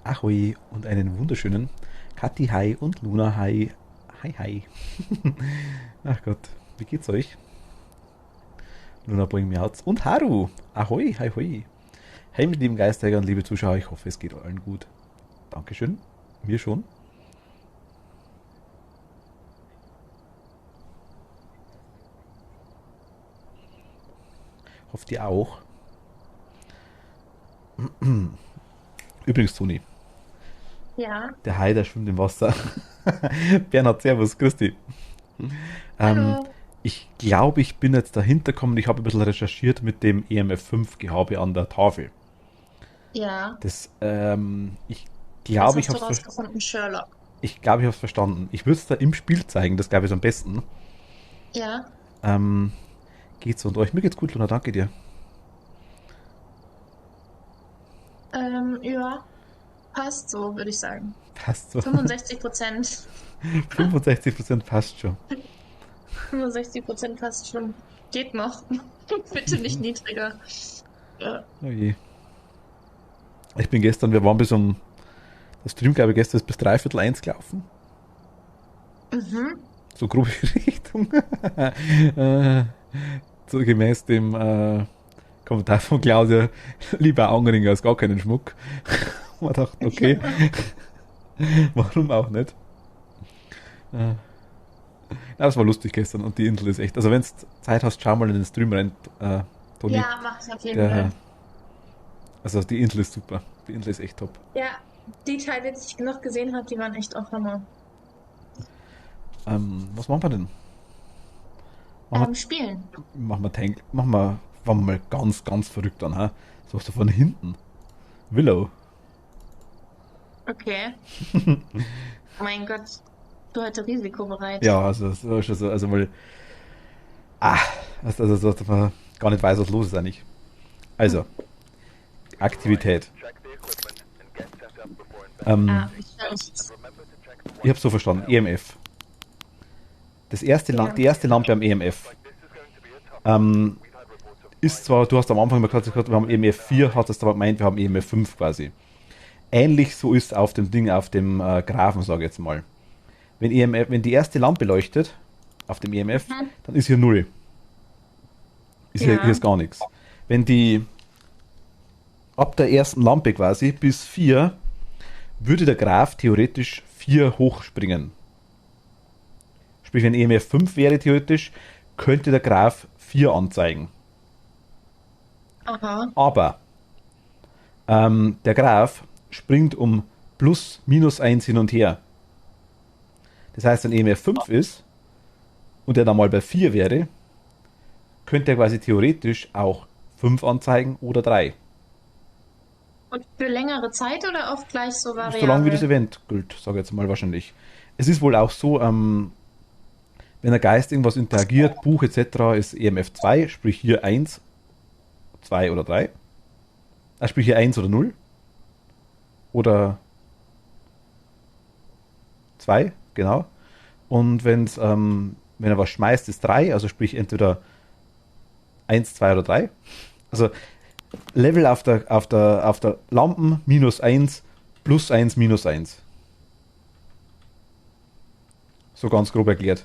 Ahoi und einen wunderschönen Kathi Hi und Luna Hi. Hi Hi. Ach Gott, wie geht's euch? Luna bringt mir Herz. Und Haru. Ahoi, hi hoi. Hey, mit lieben Geistjäger und liebe Zuschauer, ich hoffe, es geht allen gut. Dankeschön. Mir schon. Hofft ihr auch. Übrigens, Toni, Ja, der Hai, der schwimmt im Wasser. Bernhard, servus, grüß dich. Ähm, hallo. Ich glaube, ich bin jetzt dahinter gekommen, ich habe ein bisschen recherchiert mit dem EMF5-Gehabe an der Tafel. Ja, Das, ich was glaube, hast du rausgefunden, Sherlock? ich glaube, ich habe es verstanden. Ich würde es da im Spiel zeigen, das glaube ich ist am besten. Ja, Ähm, Geht's und euch? Mir geht's gut, Luna, danke dir. ja, passt so, würde ich sagen. Passt so. 65%. 65% passt schon. 65% passt schon. Geht noch. Bitte nicht niedriger. Ja. Oh je. Ich bin gestern, wir waren bis um, der Stream, glaube ich, gestern ist bis dreiviertel eins gelaufen. Mhm. So grobe Richtung. äh, so gemäß dem Kommentar von Claudia, lieber Angeringer als gar keinen Schmuck. Man dachte, okay, warum auch nicht? Ja, das war lustig gestern und die Insel ist echt. Also wenn du Zeit hast, schau mal in den Stream rein, Toni. Ja, mach ich auf jeden Der, Fall. also die Insel ist super. Die Insel ist echt top. Ja, die Teile, die ich noch gesehen habe, die waren echt auch Hammer. Was machen wir denn? Machen Spielen. fangen wir mal ganz, ganz verrückt an, ha? So von hinten. Willow. Okay. Mein Gott, du heute risikobereit. Ja, also, so ist also mal, ah, dass man gar nicht weiß, was los ist eigentlich. Also, Aktivität. Ähm, Nicht schlecht. Ich habe so verstanden, EMF. Ja. Die erste Lampe am EMF. Ähm, Ist zwar, du hast am Anfang mal gesagt, wir haben EMF 4, hast es aber gemeint, wir haben EMF 5 quasi. Ähnlich so ist auf dem Ding, auf dem Graphen, sage ich jetzt mal. Wenn die erste Lampe leuchtet, auf dem EMF, Mhm. dann ist hier null. Hier Ja. ist gar nichts. Wenn die ab der ersten Lampe quasi bis 4 würde der Graph theoretisch 4 hochspringen. Sprich, wenn EMF 5 wäre theoretisch, könnte der Graph 4 anzeigen. Aha. Aber der Graph springt um plus minus eins hin und her. Das heißt, wenn EMF 5 ist und er dann mal bei 4 wäre, könnte er quasi theoretisch auch 5 anzeigen oder 3. Und für längere Zeit oder oft gleich so Solange wie das variabel? Event gilt, sage ich jetzt mal wahrscheinlich. Es ist wohl auch so, wenn der Geist irgendwas interagiert, Buch etc., ist EMF 2, sprich hier 1, 2 oder 3. Sprich hier 1 oder 0. Oder 2, genau. Und wenn er was schmeißt, ist 3, also sprich entweder 1, 2 oder 3. Also Level auf der Lampen minus eins plus eins minus eins. So ganz grob erklärt.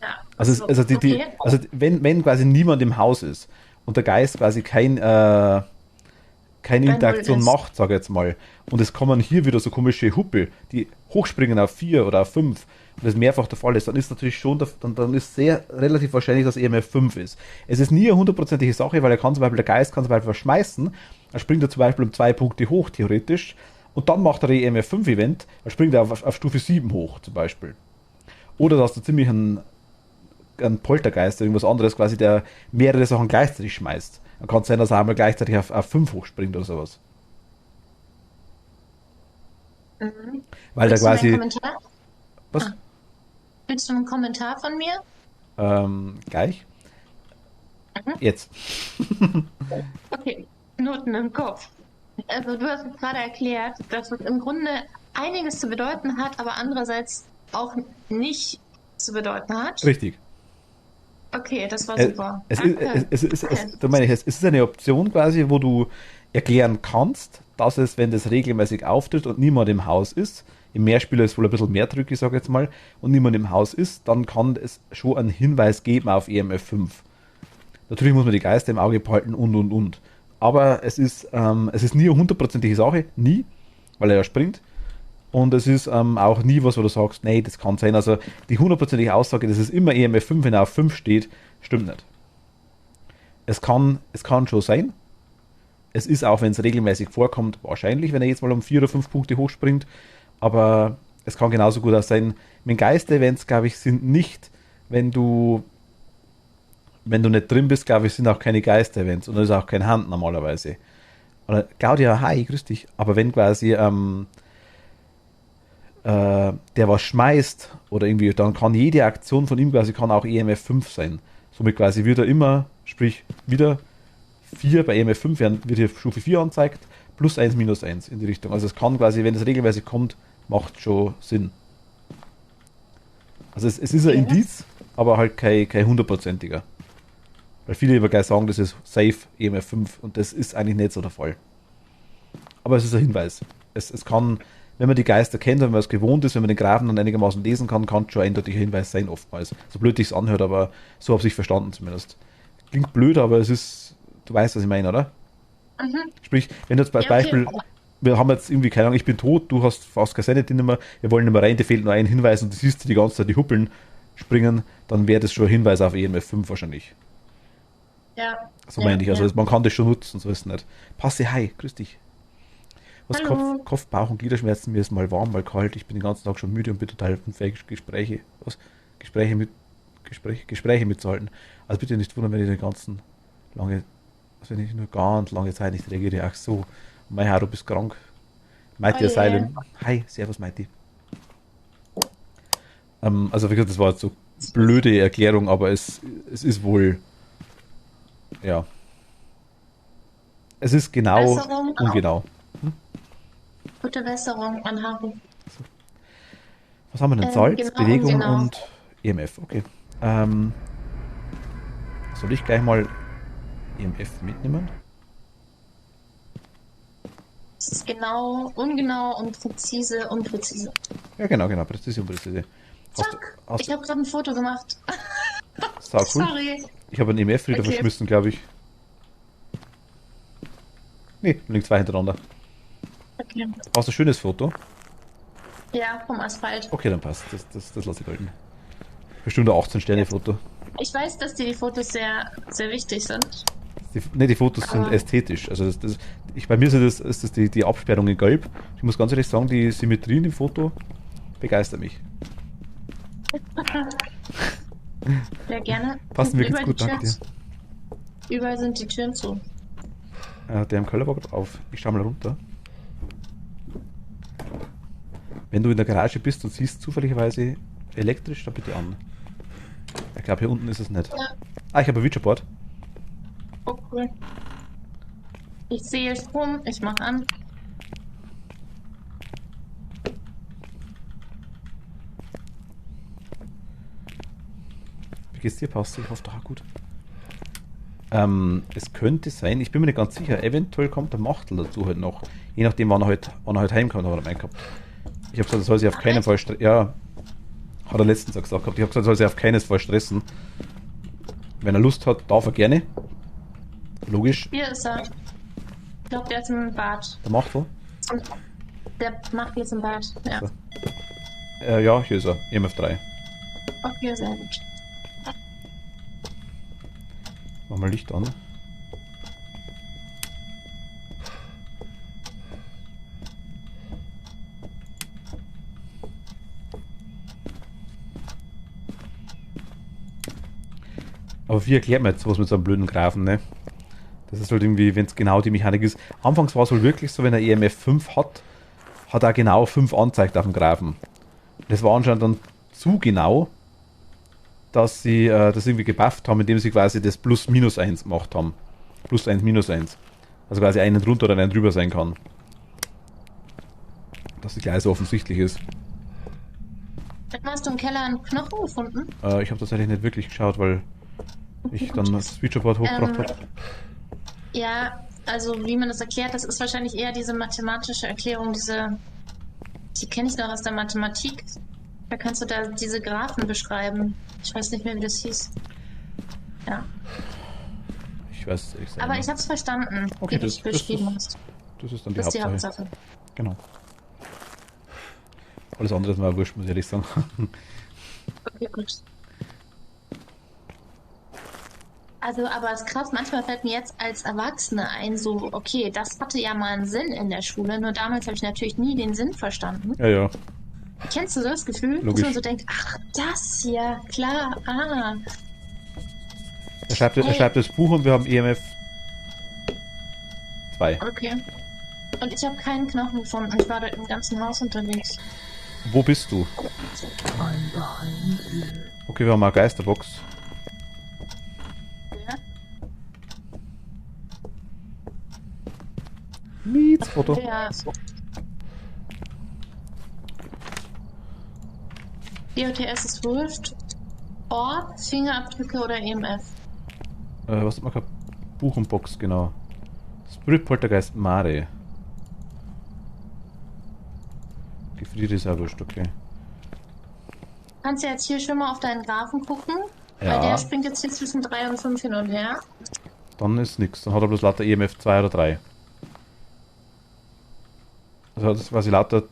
Ja, so, okay. Also wenn quasi niemand im Haus ist und der Geist quasi keine Bei Null Interaktion ist. macht, sage ich jetzt mal, und es kommen hier wieder so komische Huppel, die hochspringen auf 4 oder auf 5 und das mehrfach der Fall ist, dann ist natürlich schon, dann ist sehr relativ wahrscheinlich, dass EMF 5 ist. Es ist nie eine hundertprozentige Sache, weil er kann zum Beispiel, der Geist kann zum Beispiel was schmeißen, er springt er zum Beispiel um 2 Punkte hoch, theoretisch, und dann macht er die EMF 5 Event, er springt er auf Stufe 7 hoch, zum Beispiel. Oder dass du ziemlich einen Poltergeist oder irgendwas anderes quasi, der mehrere Sachen gleichzeitig schmeißt. Dann kann es sein, dass er einmal gleichzeitig auf 5 hochspringt oder sowas. Mhm. Weil der Willst du mir einen quasi, Kommentar? was? Ah, willst du einen Kommentar von mir? Gleich? Mhm. Jetzt. Okay. Noten im Kopf. Also du hast jetzt gerade erklärt, dass es im Grunde einiges zu bedeuten hat, aber andererseits auch nicht zu bedeuten hat. Richtig. Okay, das war Äh, super. Danke. da meine ich, es ist eine Option quasi, wo du erklären kannst, dass es, wenn das regelmäßig auftritt und niemand im Haus ist, im Mehrspieler ist wohl ein bisschen mehr Drück, ich sage jetzt mal, und niemand im Haus ist, dann kann es schon einen Hinweis geben auf EMF 5. Natürlich muss man die Geister im Auge behalten und. Aber es ist nie eine hundertprozentige Sache, nie, weil er ja springt. Und es ist auch nie was, wo du sagst, nee, das kann sein. Also die hundertprozentige Aussage, dass es immer EMF 5, wenn er auf 5 steht, stimmt nicht. Es kann schon sein. Es ist auch, wenn es regelmäßig vorkommt, wahrscheinlich, wenn er jetzt mal um 4 oder 5 Punkte hochspringt. Aber es kann genauso gut auch sein, mit Geist-Events, glaube ich, sind nicht, wenn du nicht drin bist, glaube ich, sind auch keine Geist-Events und da ist auch kein Hand normalerweise. Oder Claudia, hi, grüß dich. Aber wenn quasi der was schmeißt oder irgendwie, dann kann jede Aktion von ihm quasi kann auch EMF 5 sein. Somit quasi wird er immer, sprich wieder 4 bei EMF 5 wird hier Stufe 4 angezeigt, plus 1, minus 1 in die Richtung. Also es kann quasi, wenn es regelmäßig kommt, macht schon Sinn. Also es ist ein Indiz, aber halt kein hundertprozentiger. Weil viele immer gleich sagen, das ist safe EMF 5 und das ist eigentlich nicht so der Fall. Aber es ist ein Hinweis. Es kann, wenn man die Geister kennt, wenn man es gewohnt ist, wenn man den Grafen dann einigermaßen lesen kann, kann es schon ein eindeutiger Hinweis sein oftmals. So blöd ich es anhört, aber so habe ich es verstanden zumindest. Klingt blöd, aber es ist, du weißt, was ich meine, oder? Mhm. Sprich, wenn du jetzt als Beispiel, wir haben jetzt irgendwie, keine Ahnung, ich bin tot, du hast fast keine Sanity nicht mehr, wir wollen nicht mehr rein, dir fehlt nur ein Hinweis und du siehst die ganze Zeit die Huppeln springen, dann wäre das schon ein Hinweis auf EMF 5 wahrscheinlich. Ja. So meine ich, also man kann das schon nutzen, so ist es nicht. Passe, hi, grüß dich. Was Hallo. Kopf, Bauch und Gliederschmerzen, mir ist mal warm, mal kalt, ich bin den ganzen Tag schon müde und bin total unfähig, Gespräche mitzuhalten. Also bitte nicht wundern, wenn ich wenn ich nur ganz lange Zeit nicht reagiere. Ach so, Mai, du bist krank. Mighty Oh Asylum. Hi, servus Mighty. Also wie gesagt, das war jetzt so blöde Erklärung, aber es ist wohl, ja. Es ist genau Besserung auch. ungenau. Gute Besserung an Haru. Was haben wir denn? Salz, genau, Bewegung genau. und EMF, okay. Soll ich gleich mal EMF mitnehmen? Es ist genau, ungenau und präzise, unpräzise. Ja, genau, präzise und präzise. Zack! Ich habe gerade ein Foto gemacht. Sau cool. Sorry. Ich habe einen EMF-Reader Okay. verschmissen, glaube ich. Nee, liegt 2 hintereinander. Okay. Hast du ein schönes Foto? Ja, vom Asphalt. Okay, dann passt. Das lasse ich halten. Bestimmt ein 18-Sterne-Foto. Ich weiß, dass dir die Fotos sehr, sehr wichtig sind. Die Fotos sind Aber- ästhetisch. Also bei mir ist das die Absperrung in Gelb. Ich muss ganz ehrlich sagen, die Symmetrien im Foto begeistern mich. Sehr gerne. Passen wirklich Überall gut, die danke Türen- Überall sind die Türen zu. Der im Keller war gerade auf. Ich schau mal runter. Wenn du in der Garage bist und siehst zufälligerweise elektrisch, dann bitte an. Ich glaube, hier unten ist es nicht. Ja. Ah, ich habe ein Witcherboard. Oh, cool. Ich sehe Strom, ich mach an. Wie geht's dir, Passt? Ich hoffe doch auch gut. Es könnte sein, ich bin mir nicht ganz sicher, eventuell kommt der Machtel dazu halt noch. Je nachdem, wann er halt heimkommt, hat er gemeint gehabt. Ich habe gesagt, er soll sich auf keinen Fall stressen. Ja, hat er letztens auch gesagt gehabt. Ich habe gesagt, er soll sich auf keinen Fall stressen. Wenn er Lust hat, darf er gerne. Logisch. Hier ist er. Ich glaube, der ist im Bad. Der Machtel. Der macht jetzt im Bad. Ja. So. Ja, hier ist er. EMF 3. Okay, sehr gut. Mach mal Licht an. Aber wie erklärt man jetzt sowas mit so einem blöden Graphen, ne? Das ist halt irgendwie, wenn es genau die Mechanik ist. Anfangs war es wohl wirklich so, wenn er EMF 5 hat er genau 5 angezeigt auf dem Graphen. Das war anscheinend dann zu genau, dass sie das irgendwie gebufft haben, indem sie quasi das Plus-Minus-1 gemacht haben. Plus 1, Minus 1. Also quasi einen drunter oder einen drüber sein kann. Dass es gleich so offensichtlich ist. Hast du im Keller einen Knochen gefunden? Ich habe tatsächlich nicht wirklich geschaut, weil ich dann das Featureboard hochgebracht habe. Ja, also wie man das erklärt, das ist wahrscheinlich eher diese mathematische Erklärung, die kenne ich noch aus der Mathematik. Da kannst du da diese Graphen beschreiben. Ich weiß nicht mehr, wie das hieß. Ja. Ich weiß es ehrlich gesagt Aber nicht. ich habe es verstanden, Okay, wie du es beschrieben hast. Das ist dann die Das ist die Hauptsache. Hauptsache. Genau. Alles andere ist mir auch wurscht, muss ich ehrlich sagen. Okay, gut. Also, aber es ist krass, manchmal fällt mir jetzt als Erwachsene ein, so, okay, das hatte ja mal einen Sinn in der Schule, nur damals habe ich natürlich nie den Sinn verstanden. Ja, ja. Kennst du das Gefühl, Logisch. dass man so denkt, ach, das hier, klar, Er schreibt das Buch und wir haben EMF 2. Okay. Und ich habe keinen Knochen gefunden. Ich war da im ganzen Haus unterwegs. Wo bist du? Okay, wir haben eine Geisterbox. Ja. Mietsfoto. Ja. DOTS ist wurscht. Ort, Fingerabdrücke oder EMF. Was hat man gehabt? Buch und Box, genau. Spirit Poltergeist Mare. Gefriere ist ja wurscht, okay. Kannst du jetzt hier schon mal auf deinen Graphen gucken? Ja. Weil der springt jetzt hier zwischen 3 und 5 hin und her. Dann ist nix. Dann hat er bloß lauter EMF 2 oder 3. Also das ist quasi lauter.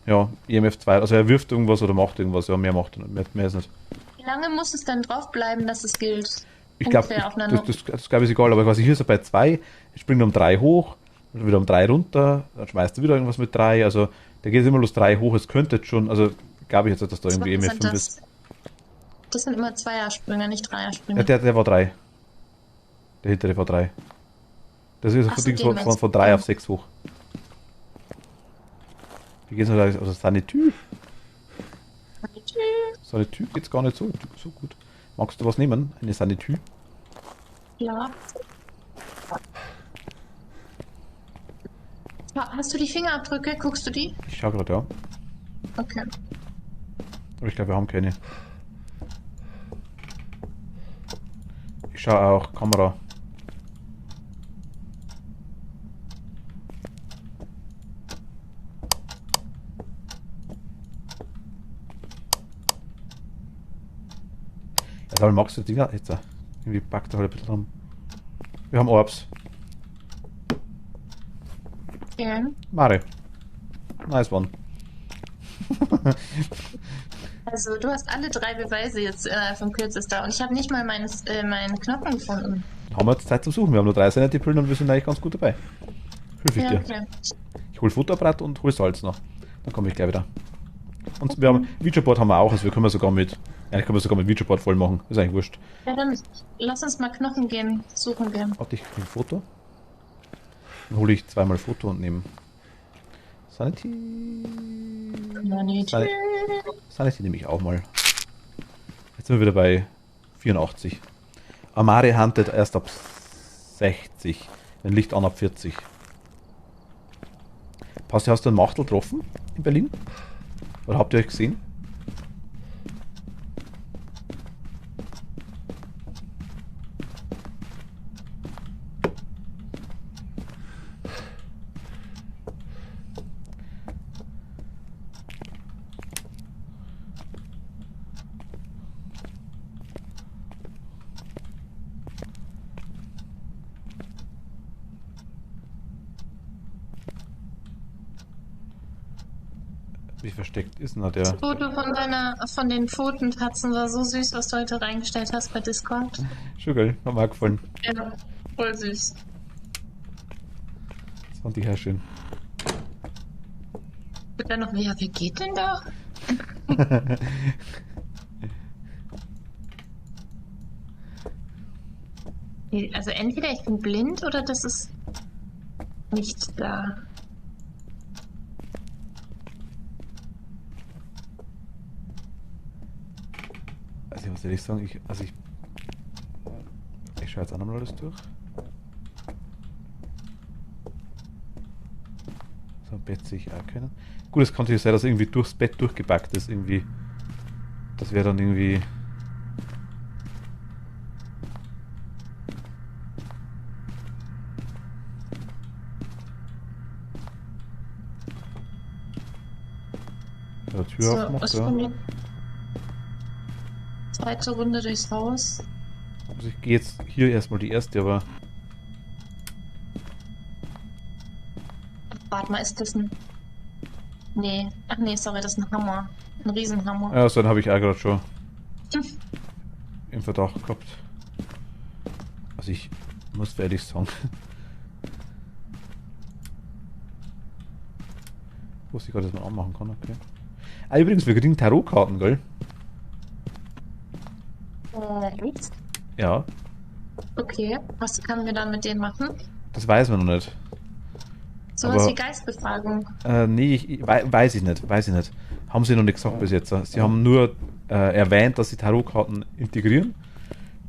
Ja, EMF 2. Also er wirft irgendwas oder macht irgendwas. Ja, mehr macht er nicht. Mehr ist nicht. Wie lange muss es dann drauf bleiben, dass es gilt? Ich glaube, Ungefähr aufeinander. das glaube ich ist egal. Aber quasi hier ist er bei 2. Er springt um 3 hoch. Dann wieder um 3 runter. Dann schmeißt er wieder irgendwas mit 3. Also der geht immer bloß 3 hoch. Es könnte jetzt schon. Also glaube ich jetzt nicht, dass da irgendwie EMF 5 ist. Das sind immer Zweiersprünge, nicht Dreiersprünge. Ja, der war 3. Der hintere war 3. Das ist Ach so, von 3 auf 6 hoch. Wie geht's noch? Also Sanitü? Sanitü geht's gar nicht so gut. Magst du was nehmen? Eine Sanitü? Ja. Hast du die Fingerabdrücke? Guckst du die? Ich schau gerade, ja. Okay. Aber ich glaube, wir haben keine. Ich schaue auch Kamera. Ja, aber magst du die Dinger jetzt? Irgendwie packt er halt ein bisschen rum. Wir haben Orbs. Okay. Mare. Nice one. Also du hast alle 3 Beweise jetzt innerhalb von kürzester und ich habe nicht mal meinen Knochen gefunden. Haben wir jetzt Zeit zum Suchen. Wir haben nur 3 Sanity-Pillen und wir sind eigentlich ganz gut dabei. Hilf ich dir. Okay. Ich hole Fotoapparat und hole Salz noch. Dann komme ich gleich wieder. Und wir haben Videoboard haben wir auch, also wir können sogar mit. Eigentlich können wir sogar mit Videoboard voll machen. Ist eigentlich wurscht. Ja, dann lass uns mal Knochen suchen gehen. Warte, ich kriege ein Foto. Dann hole ich zweimal Foto und nehme Sanity. Sanity nehme ich auch mal. Jetzt sind wir wieder bei 84. Amare handelt erst ab 60. Wenn Licht an ab 40. Passt, hast du einen Machtel getroffen in Berlin? Oder habt ihr euch gesehen? Wie versteckt ist denn da der? Das Foto von den Pfoten-Tatzen war so süß, was du heute reingestellt hast bei Discord. Schon geil, hat mir auch gefallen. Ja, voll süß. Das fand ich ja schön. Wird da noch wer geht denn da? Also entweder ich bin blind oder das ist nicht da. Also ich muss ehrlich sagen, ich schaue jetzt auch nochmal alles durch. So ein Bett sehe ich auch können. Gut, es kann natürlich sein, dass irgendwie durchs Bett durchgepackt ist, irgendwie. Das wäre dann irgendwie. Ja, Tür So, aufmacht, was ja. von mir? Zweite Runde durchs Haus. Also ich gehe jetzt hier erstmal die erste, aber. Warte mal, ist das ein... Nee. Ach nee, sorry, das ist ein Hammer. Ein Riesenhammer. Ja, so einen habe ich auch gerade schon im Verdacht gehabt. Also ich muss ehrlich sagen. Wusste ich gerade, dass man anmachen kann, okay. Ah, übrigens, wir kriegen Tarotkarten, gell? Echt? Ja, Okay. Was können wir dann mit denen machen? das weiß man noch nicht. Sowas Aber- wie Geistbefragung. Nee, weiß ich nicht, weiß ich nicht. Haben sie noch nicht gesagt bis jetzt. Sie haben nur erwähnt, dass sie Tarotkarten integrieren.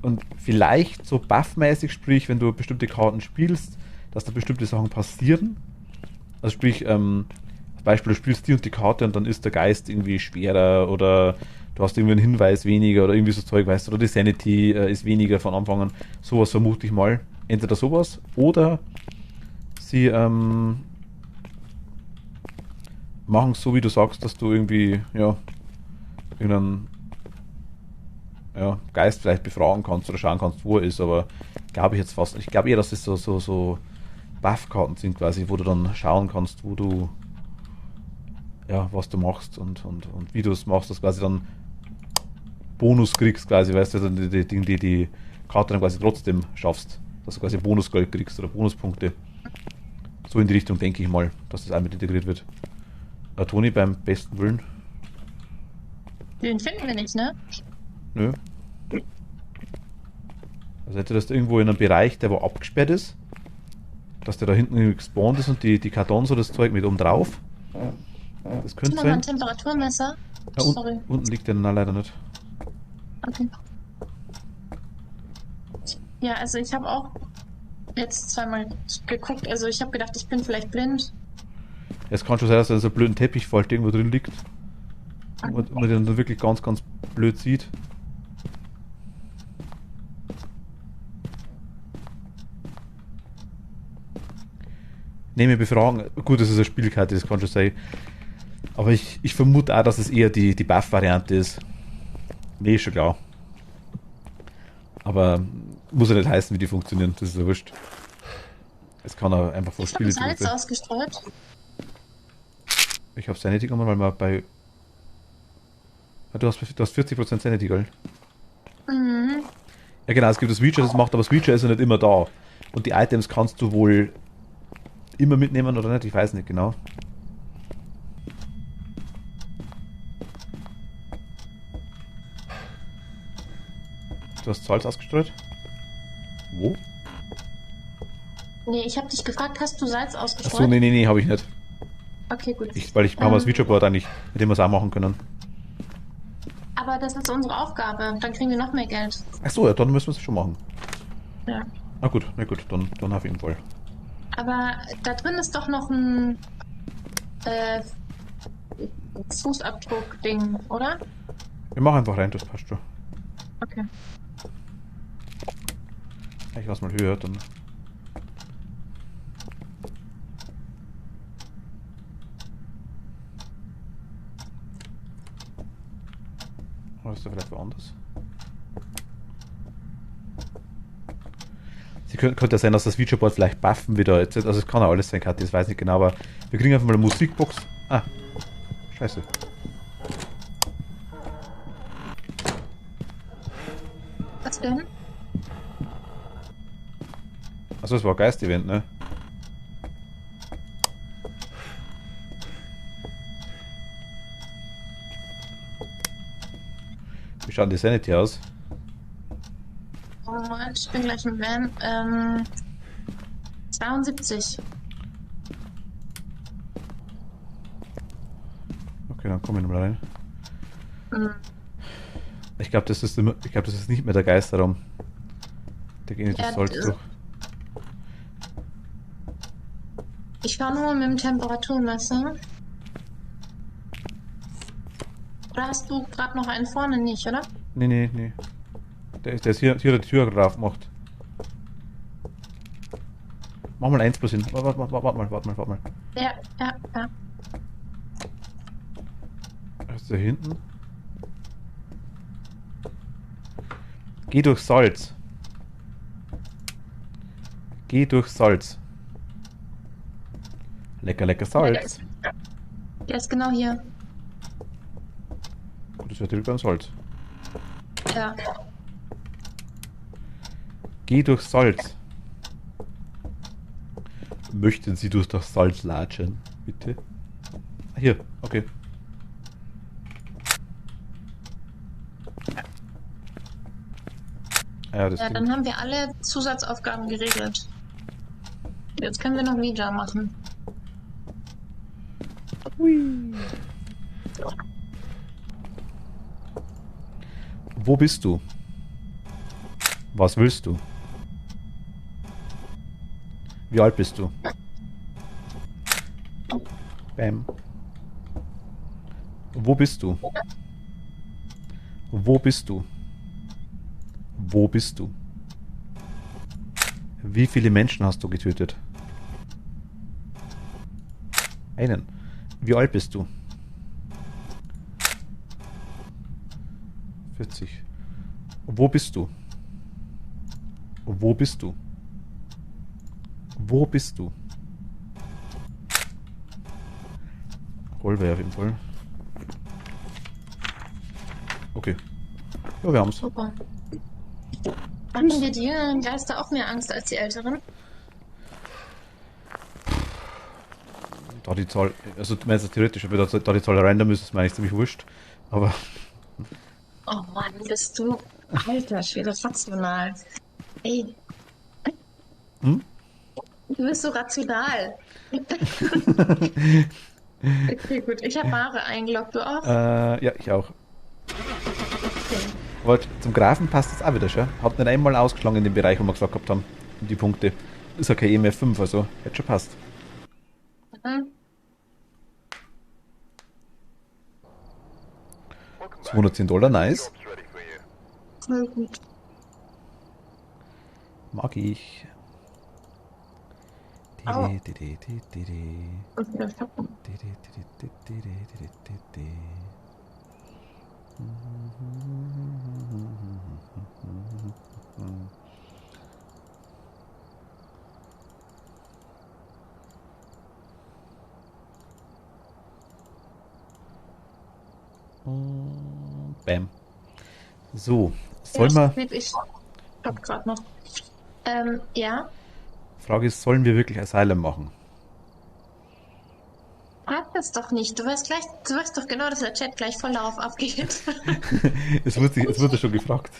Und vielleicht so buffmäßig, sprich, wenn du bestimmte Karten spielst, dass da bestimmte Sachen passieren. Also sprich, als Beispiel, du spielst die und die Karte und dann ist der Geist irgendwie schwerer oder du hast irgendwie einen Hinweis weniger oder irgendwie so Zeug, weißt du, oder die Sanity ist weniger von Anfang an. Sowas vermute ich mal. Entweder sowas oder sie machen es so, wie du sagst, dass du irgendwie, ja, irgendeinen Geist vielleicht befragen kannst oder schauen kannst, wo er ist, aber glaube ich jetzt fast nicht. Ich glaube eher, dass es so Buff-Karten sind quasi, wo du dann schauen kannst, wo du, ja, was du machst und wie du es machst, dass quasi dann Bonus kriegst quasi, weißt du, dann die Karte dann quasi trotzdem schaffst, dass du quasi Bonusgeld kriegst oder Bonuspunkte. So in die Richtung denke ich mal, dass das einmal integriert wird. Toni, beim besten Willen? Den finden wir nicht, ne? Nö. Also hätte das irgendwo in einem Bereich, der wo abgesperrt ist, dass der da hinten irgendwie gespawnt ist und die Kartons oder das Zeug mit oben drauf. Das Ist könnte noch mal ein sein. Temperaturmesser? Ja, Sorry. unten liegt der leider nicht. Okay. Ja, also ich habe auch jetzt zweimal geguckt. Also ich habe gedacht, ich bin vielleicht blind. Es kann schon sein, dass da so ein blöden Teppich fällt, der irgendwo drin liegt. Und man den dann wirklich ganz, ganz blöd sieht. Nehme befragen. Gut, das ist eine Spielkarte, das kann schon sein. Aber ich vermute auch, dass es eher die Buff-Variante ist. Nee, schon klar. Aber muss ja nicht heißen, wie die funktionieren. Das ist ja wurscht. Es kann auch einfach von Ich habe Spielen Salz ausgestreut. Ich habe Sanity genommen, weil man bei. Ja, du hast 40% Sanity, gell? Mhm. Ja genau, es gibt das Reacher, das macht, aber das Reacher ist ja nicht immer da. Und die Items kannst du wohl immer mitnehmen oder nicht, ich weiß nicht genau. Du hast Salz ausgestreut? Wo? Nee, ich habe dich gefragt, hast du Salz ausgestreut? Achso, nee, habe ich nicht. Okay, gut. Weil ich habe das Reacher-Board eigentlich, mit dem wir es auch machen können. Aber das ist unsere Aufgabe. Dann kriegen wir noch mehr Geld. Achso, ja, dann müssen wir es schon machen. Ja. Na gut, dann auf jeden Fall. Aber da drin ist doch noch ein Fußabdruck-Ding, oder? Wir machen einfach rein, das passt schon. Okay. Ich lass mal höher, dann. Oder ist da vielleicht woanders? Könnte ja sein, dass das Featureboard vielleicht buffen wieder. Also es kann auch alles sein, Kathi, das weiß ich nicht genau, aber wir kriegen einfach mal eine Musikbox. Ah, scheiße. Was denn? Achso, es war ein Geist-Event, ne? Wie schaut die Sanity aus? Moment, ich bin gleich im Van. 72. Okay, dann kommen wir nochmal rein. Hm. Ich glaube, das ist nicht mehr der Geisterraum. Der geht nicht Ja, das Salz durch. Ich fahre nur mit dem Temperaturmesser. Oder hast du gerade noch einen vorne nicht, oder? Nee. Der ist hier die Tür drauf gemacht. Mach mal 1 plus hin. Warte mal. Ja. da hinten? Geh durch Salz. Geh durch Salz. Lecker, lecker Salz. Der ist genau hier. Gut, das wäre direkt beim Salz. Ja. Geh durch Salz. Möchten Sie durch das Salz latschen? Bitte? Ah, hier, okay. Ja, das Dann haben wir alle Zusatzaufgaben geregelt. Jetzt können wir noch Ouija machen. Hui. Wo bist du? Was willst du? Wie alt bist du? Bam. Wo bist du? Wo bist du? Wo bist du? Wie viele Menschen hast du getötet? Einen. Wie alt bist du? 40. Wo bist du? Wo bist du? Wo bist du? Revolver auf jeden Fall. Okay. Ja, wir haben's. Super. Machen wir die jüngeren Geister auch mehr Angst als die älteren? Da die Zahl, also du meinst theoretisch, aber da die Zahl random ist, ist mir eigentlich ziemlich wurscht. Aber. Oh Mann, bist du alter Schwede rational. Ey. Hm? Du bist so rational. Okay, gut. Ich habe Ware eingeloggt, du auch? Ja, ich auch. Aber zum Grafen passt das auch wieder schon. Hat nicht einmal ausgeschlagen in dem Bereich, wo wir gesagt gehabt haben, die Punkte. Ist ja kein EMF 5, also hätte schon passt. Mhm. 210 $, nice. Voll gut. Mag ich. Au. Didi. Okay, ich hab- Bam. So, sollen wir. Ich hab grad noch. Ja. Frage ist, sollen wir wirklich Asylum machen? Frag das doch nicht. Du weißt doch genau, dass der Chat gleich voll darauf abgeht. Es wurde schon gefragt.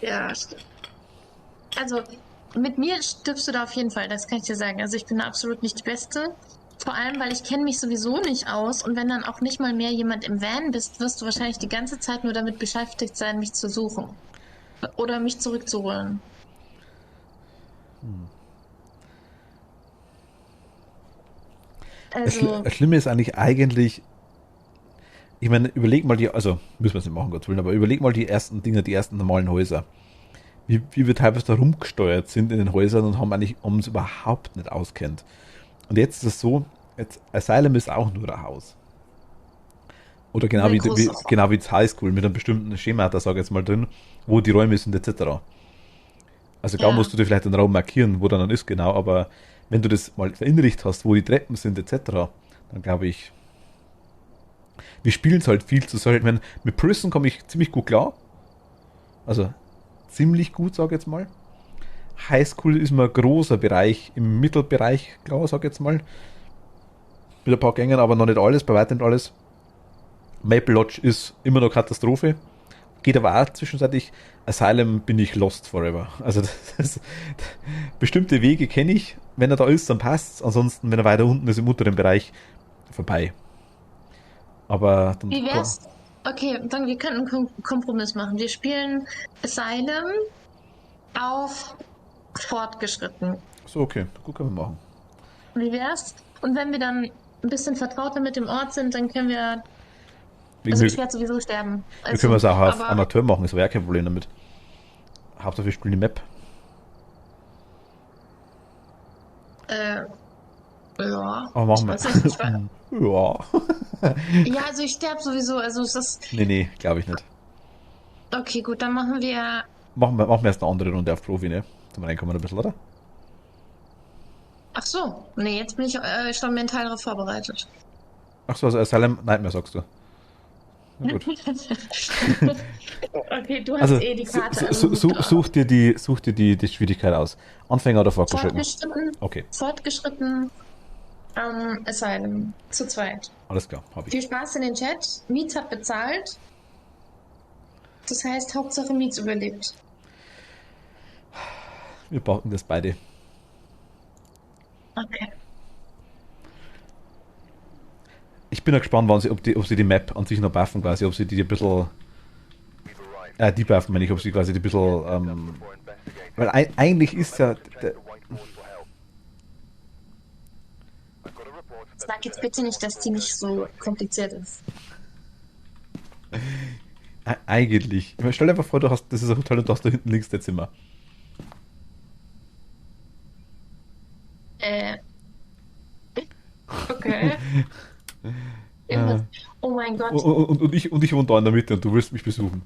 Ja, stimmt. Also, mit mir stirbst du da auf jeden Fall, das kann ich dir sagen. Also ich bin da absolut nicht die Beste. Vor allem, weil ich kenne mich sowieso nicht aus und wenn dann auch nicht mal mehr jemand im Van bist, wirst du wahrscheinlich die ganze Zeit nur damit beschäftigt sein, mich zu suchen. Oder mich zurückzuholen. Also, Das Schlimme ist eigentlich, ich meine, überleg mal also müssen wir es nicht machen, Gott willen, aber überleg mal die ersten Dinge, die ersten normalen Häuser. Wie wir teilweise da rumgesteuert sind in den Häusern und haben uns überhaupt nicht auskennt. Und jetzt ist es so, jetzt Asylum ist auch nur ein Haus. Oder genau wie das Highschool mit einem bestimmten Schemata, sage ich jetzt mal drin, wo die Räume sind etc. Also klar musst du dir vielleicht einen Raum markieren, wo dann ist genau, aber wenn du das mal verinnerlicht hast, wo die Treppen sind etc., dann glaube ich, wir spielen es halt viel zu solchen. Ich meine, mit Prison komme ich ziemlich gut klar. Also ziemlich gut, sage ich jetzt mal. Highschool ist mir ein großer Bereich, im Mittelbereich, klar, sag ich jetzt mal. Mit ein paar Gängen, aber noch nicht alles, bei weitem nicht alles. Maple Lodge ist immer noch Katastrophe. Geht aber auch zwischenzeitlich. Asylum bin ich lost forever. Also bestimmte Wege kenne ich. Wenn er da ist, dann passt's. Ansonsten, wenn er weiter unten ist im unteren Bereich, vorbei. Aber dann. wie wär's? Okay, dann wir könnten einen Kompromiss machen. Wir spielen Asylum auf fortgeschritten. So, okay, gut können wir machen. Wie wär's? Und wenn wir dann ein bisschen vertrauter mit dem Ort sind, dann können wir. Also ich werde sowieso sterben. Wir können es auch auf Amateur machen, das wäre ja kein Problem damit. Hauptsache wir spielen die Map. Ja. Aber machen wir. Ja. Ja, also ich sterbe sowieso. Also es ist. Nee, glaube ich nicht. Okay, gut, dann machen wir. Machen wir erst eine andere Runde auf Profi, ne? Zum Reinkommen ein bisschen, oder? Ach so. Nee, jetzt bin ich schon mental darauf vorbereitet. Ach so, also Asylum Nightmare sagst du. Na gut. Okay, du hast Also eh die Karte. Also gut drauf. such dir die Schwierigkeit aus. Anfänger oder fortgeschritten? Fortgeschritten. Okay, Fortgeschritten. Asylum. Zu zweit. alles klar, habe ich. Viel Spaß in den Chat. Mietz hat bezahlt. Das heißt, Hauptsache Mietz überlebt. Wir brauchen das beide. Okay. Ich bin ja gespannt, ob sie die Map an sich noch buffen, quasi, ob sie die ein bisschen. Debuffen, meine ich, ob sie quasi die ein bisschen. Weil eigentlich ist ja. Sag jetzt bitte nicht, dass die nicht so kompliziert ist. Eigentlich. Ich meine, stell dir einfach vor, das ist ein Hotel und du hast da hinten links das Zimmer. Okay. Irgendwas. Oh mein Gott. Und ich wohne da in der Mitte und du willst mich besuchen.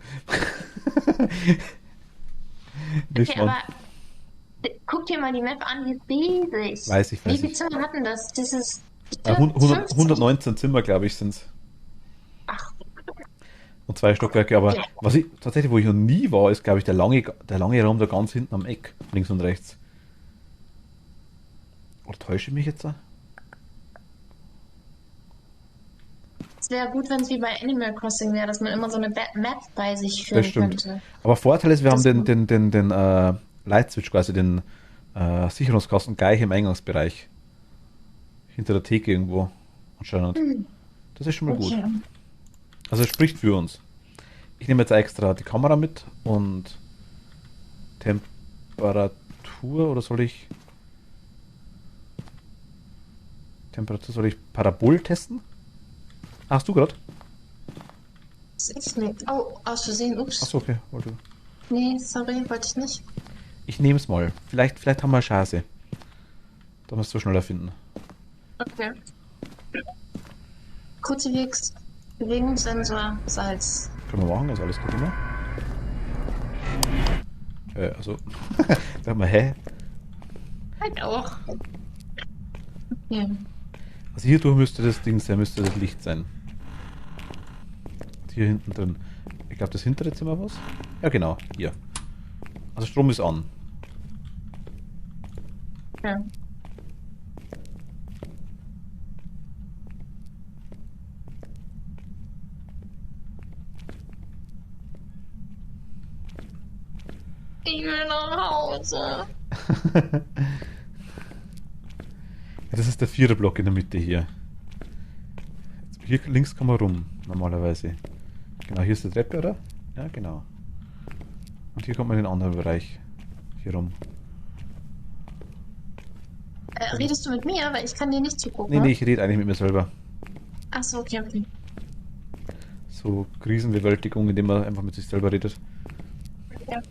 Nicht Okay, mal. aber guck dir mal die Map an, die ist riesig. Weiß ich. Wie viele Zimmer hatten das? Das ist 119 Zimmer, glaube ich, sind es. Ach, Und 2 Stockwerke, aber ja. was ich tatsächlich, wo ich noch nie war, ist, glaube ich, der lange Raum da ganz hinten am Eck, links und rechts. Oder täusche ich mich jetzt da? Es wäre gut, wenn es wie bei Animal Crossing wäre, dass man immer so eine Map bei sich Das führen stimmt. könnte. Aber Vorteil ist, wir haben Das- den Light Switch, quasi den Sicherungskasten gleich im Eingangsbereich. Hinter der Theke irgendwo. Anscheinend. Das ist schon mal gut. Okay. Also es spricht für uns. Ich nehme jetzt extra die Kamera mit und Temperatur, oder soll ich Parabol testen? Hast du gerade? Das ist nicht. Oh, aus Versehen. Ups. Achso, okay. Wollte. Nee, sorry, wollte ich nicht. Ich nehme es mal. Vielleicht haben wir eine Chance. Da musst du schneller finden. Okay. Kruzifix, Bewegungssensor, Salz. Können wir machen, also alles geht immer. Also. Sag mal, hä? Halt auch. Ja. Also hier durch müsste das Ding sein, müsste das Licht sein. Hier hinten drin. Ich glaube, das hintere Zimmer was? Ja, genau, hier. Also Strom ist an. Ja. Ich will nach Hause. Ja, das ist der 4er Block in der Mitte hier. Hier links kann man rum, normalerweise. Genau, hier ist die Treppe, oder? Ja, genau. Und hier kommt man in den anderen Bereich. Hier rum. Redest du mit mir? Weil ich kann dir nicht zugucken. Nee, ich rede eigentlich mit mir selber. Achso, okay, okay. So Krisenbewältigung, indem man einfach mit sich selber redet. Ja.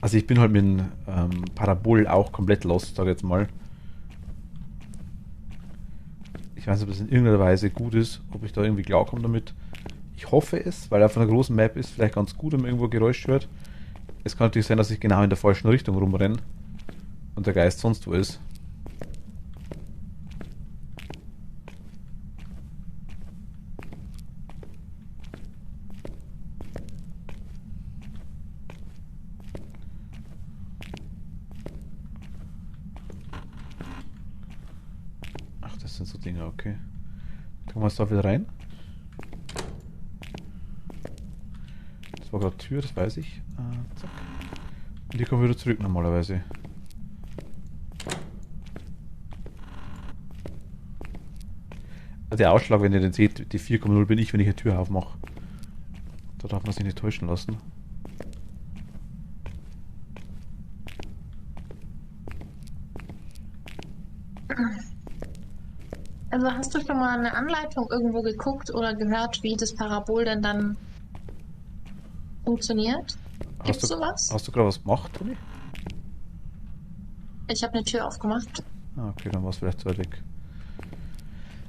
Also ich bin halt mit dem Parabol auch komplett lost, sag ich jetzt mal. Ich weiß nicht, ob das in irgendeiner Weise gut ist, ob ich da irgendwie klarkomme damit. Ich hoffe es, weil auf einer großen Map ist vielleicht ganz gut, wenn man irgendwo Geräusch hört. Es kann natürlich sein, dass ich genau in der falschen Richtung rumrenne und der Geist sonst wo ist. Ach, das sind so Dinge, okay. Kommen wir jetzt da wieder rein. Das war gerade Tür, das weiß ich. Zack. Und hier kommen wir wieder zurück normalerweise. Also der Ausschlag, wenn ihr den seht, die 4,0 bin ich, wenn ich eine Tür aufmache. Da darf man sich nicht täuschen lassen. Also hast du schon mal eine Anleitung irgendwo geguckt oder gehört, wie das Parabol denn dann funktioniert? Gibt's sowas? Hast du gerade was gemacht, Toni? Ich habe eine Tür aufgemacht. Ah, okay, dann war es vielleicht zu weit weg.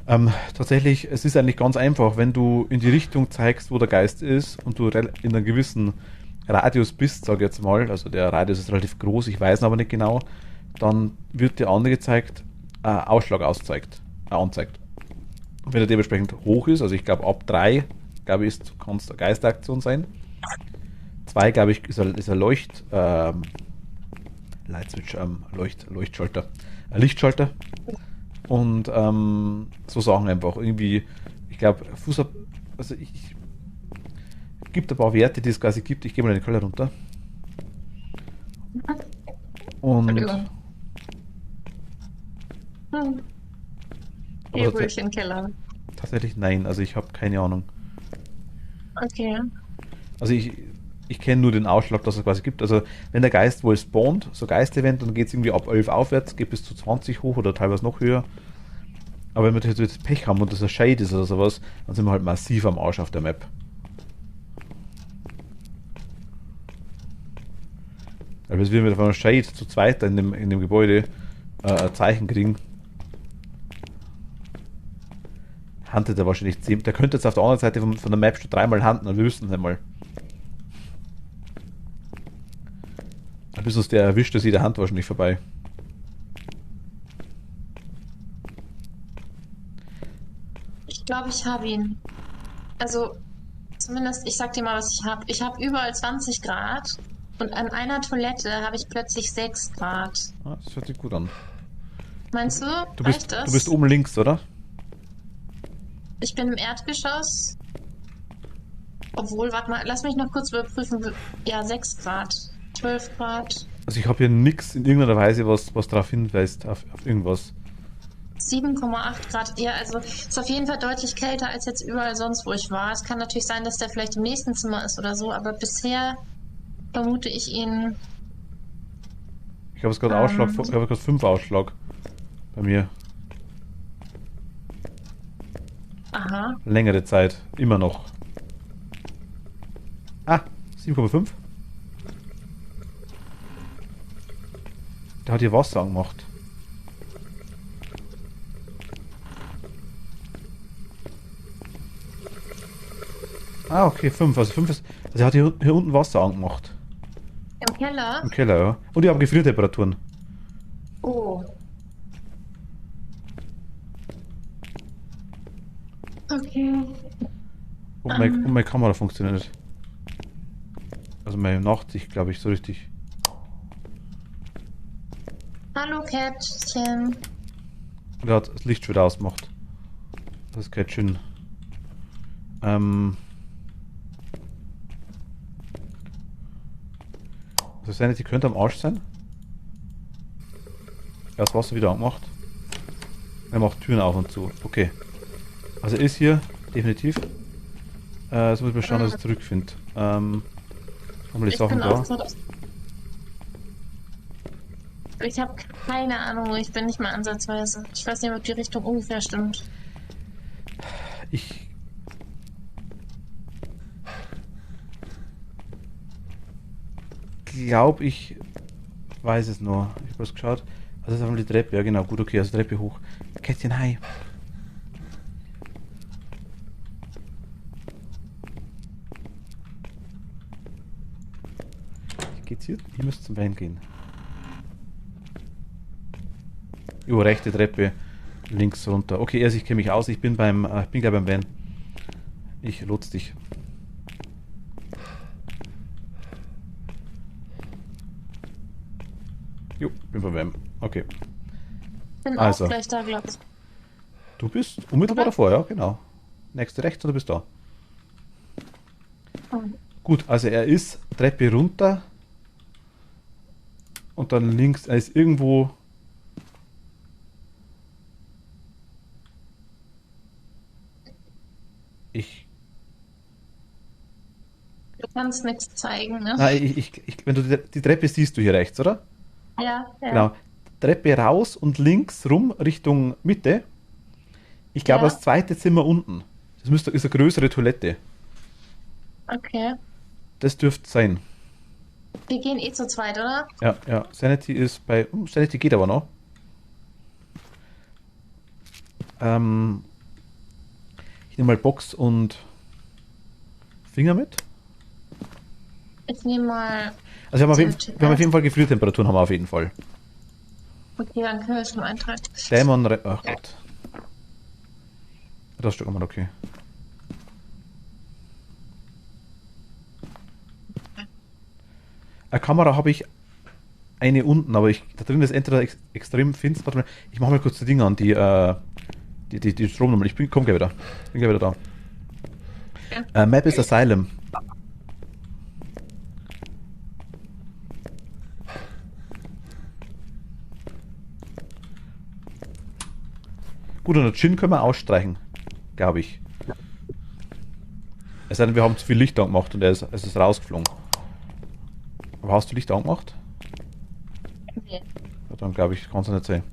Tatsächlich, es ist eigentlich ganz einfach, wenn du in die Richtung zeigst, wo der Geist ist und du in einem gewissen Radius bist, sage ich jetzt mal, also der Radius ist relativ groß, ich weiß ihn aber nicht genau, dann wird dir angezeigt, Ausschlag anzeigt. Und wenn er dementsprechend hoch ist, also ich glaube ab 3, glaube ich, kann es eine Geisteraktion sein. 2, glaube ich, ist ein Light Switch, Leuchtschalter, ein Lichtschalter. Und so Sachen einfach. Irgendwie, ich glaube, also ich gibt ein paar Werte, die es quasi gibt. Ich gehe mal in den Keller runter. Und Entschuldigung. Hm. aber Hier ruhig im Keller. tatsächlich nein, also ich habe keine Ahnung. Okay. Also ich kenne nur den Ausschlag, dass es quasi gibt. Also wenn der Geist wohl spawnt, so Geist-Event, dann geht es irgendwie ab 11 aufwärts, geht bis zu 20 hoch oder teilweise noch höher. Aber wenn wir das Pech haben und das ein Shade ist oder sowas, dann sind wir halt massiv am Arsch auf der Map. Weil bis wir mit einem Shade zu zweit in dem Gebäude ein Zeichen kriegen, handelt er wahrscheinlich 10. Der könnte jetzt auf der anderen Seite von der Map schon 3-mal handen und wir wüssten es nicht mal. Bis uns der erwischt, ist jede Hand wahrscheinlich vorbei. Ich glaube, ich habe ihn. Also, zumindest, ich sag dir mal, was ich habe. Ich habe überall 20 Grad und an einer Toilette habe ich plötzlich 6 Grad. Ah, das hört sich gut an. Meinst du, Du reicht du bist das? oben links, oder? Ich bin im Erdgeschoss. Obwohl, warte mal, lass mich noch kurz überprüfen. Ja, 6 Grad. 12 Grad. Also ich habe hier nichts in irgendeiner Weise, was darauf hinweist, auf irgendwas. 7,8 Grad. Ja, also ist auf jeden Fall deutlich kälter als jetzt überall sonst, wo ich war. Es kann natürlich sein, dass der vielleicht im nächsten Zimmer ist oder so, aber bisher vermute ich ihn. Ich habe jetzt gerade Ausschlag, ich habe gerade 5 Ausschlag bei mir. Aha. Längere Zeit, immer noch. Ah, 7,5. Der hat hier Wasser angemacht. Ah, okay, 5. Also 5 ist. Also er hat hier unten Wasser angemacht. Im Keller? Im Keller, ja. Und ich habe Gefriertemperaturen. Oh. Okay. Und meine Kamera funktioniert nicht. Also meine Nachtsicht, glaube ich, so richtig. Hallo Kätzchen. Und er hat das Licht schon wieder ausgemacht. Das ist ganz schön. Also Sanity könnte am Arsch sein. Er hat das Wasser wieder angemacht. Er macht Türen auf und zu. Okay. Also er ist hier, definitiv. Jetzt muss ich mal schauen, dass ich es zurückfinde. Haben wir die Ich Sachen bin auch da? so. Ich habe keine Ahnung, wo ich bin, nicht mal ansatzweise. Ich weiß nicht, ob die Richtung ungefähr stimmt. Ich. Glaube, ich weiß es nur. Ich habe was geschaut. Also das ist einfach die Treppe, ja genau, gut, okay, also Treppe hoch. Kätzchen, hi. Geht's hier? Ihr müsst zum Van gehen. Jo, rechte Treppe, links runter. Okay, also ich kenne mich aus, ich bin bin gleich beim Van. Ich lotse dich. Jo, bin beim Van. Okay. Bin Also. auch gleich da, glaube ich. Du bist unmittelbar davor, ja, genau. Nächste rechts und du bist da. Oh. Gut, also er ist Treppe runter und dann links, er ist irgendwo. Ich. Du kannst nichts zeigen, ne? Nein, wenn du die Treppe siehst du hier rechts, oder? Ja, ja. Genau. Treppe raus und links rum Richtung Mitte. Ich glaube, Ja. das zweite Zimmer unten. Ist eine größere Toilette. Okay. Das dürfte sein. Wir gehen eh zu zweit, oder? Ja, ja. Sanity ist bei. Sanity geht aber noch. nehme mal Box und Finger mit. Ich nehme mal. Also wir haben auf jeden Fall Gefriertemperaturen, haben wir auf jeden Fall. Okay, dann können wir schon eintragen. Dämon, ach Gott. Das Stück mal okay. Eine Kamera habe ich eine unten, aber da drin ist entweder extrem finster. Warte mal, ich mache mal kurz die Dinger an, die Stromnummer. Komm gleich wieder. Bin gleich wieder da. Ja. Map is Asylum. Gut, und der Chin können wir ausstreichen. Glaube ich. Es sei denn, wir haben zu viel Licht angemacht und es ist rausgeflogen. Aber hast du Licht angemacht? Nee. Ja, dann glaube ich, kann es nicht sein.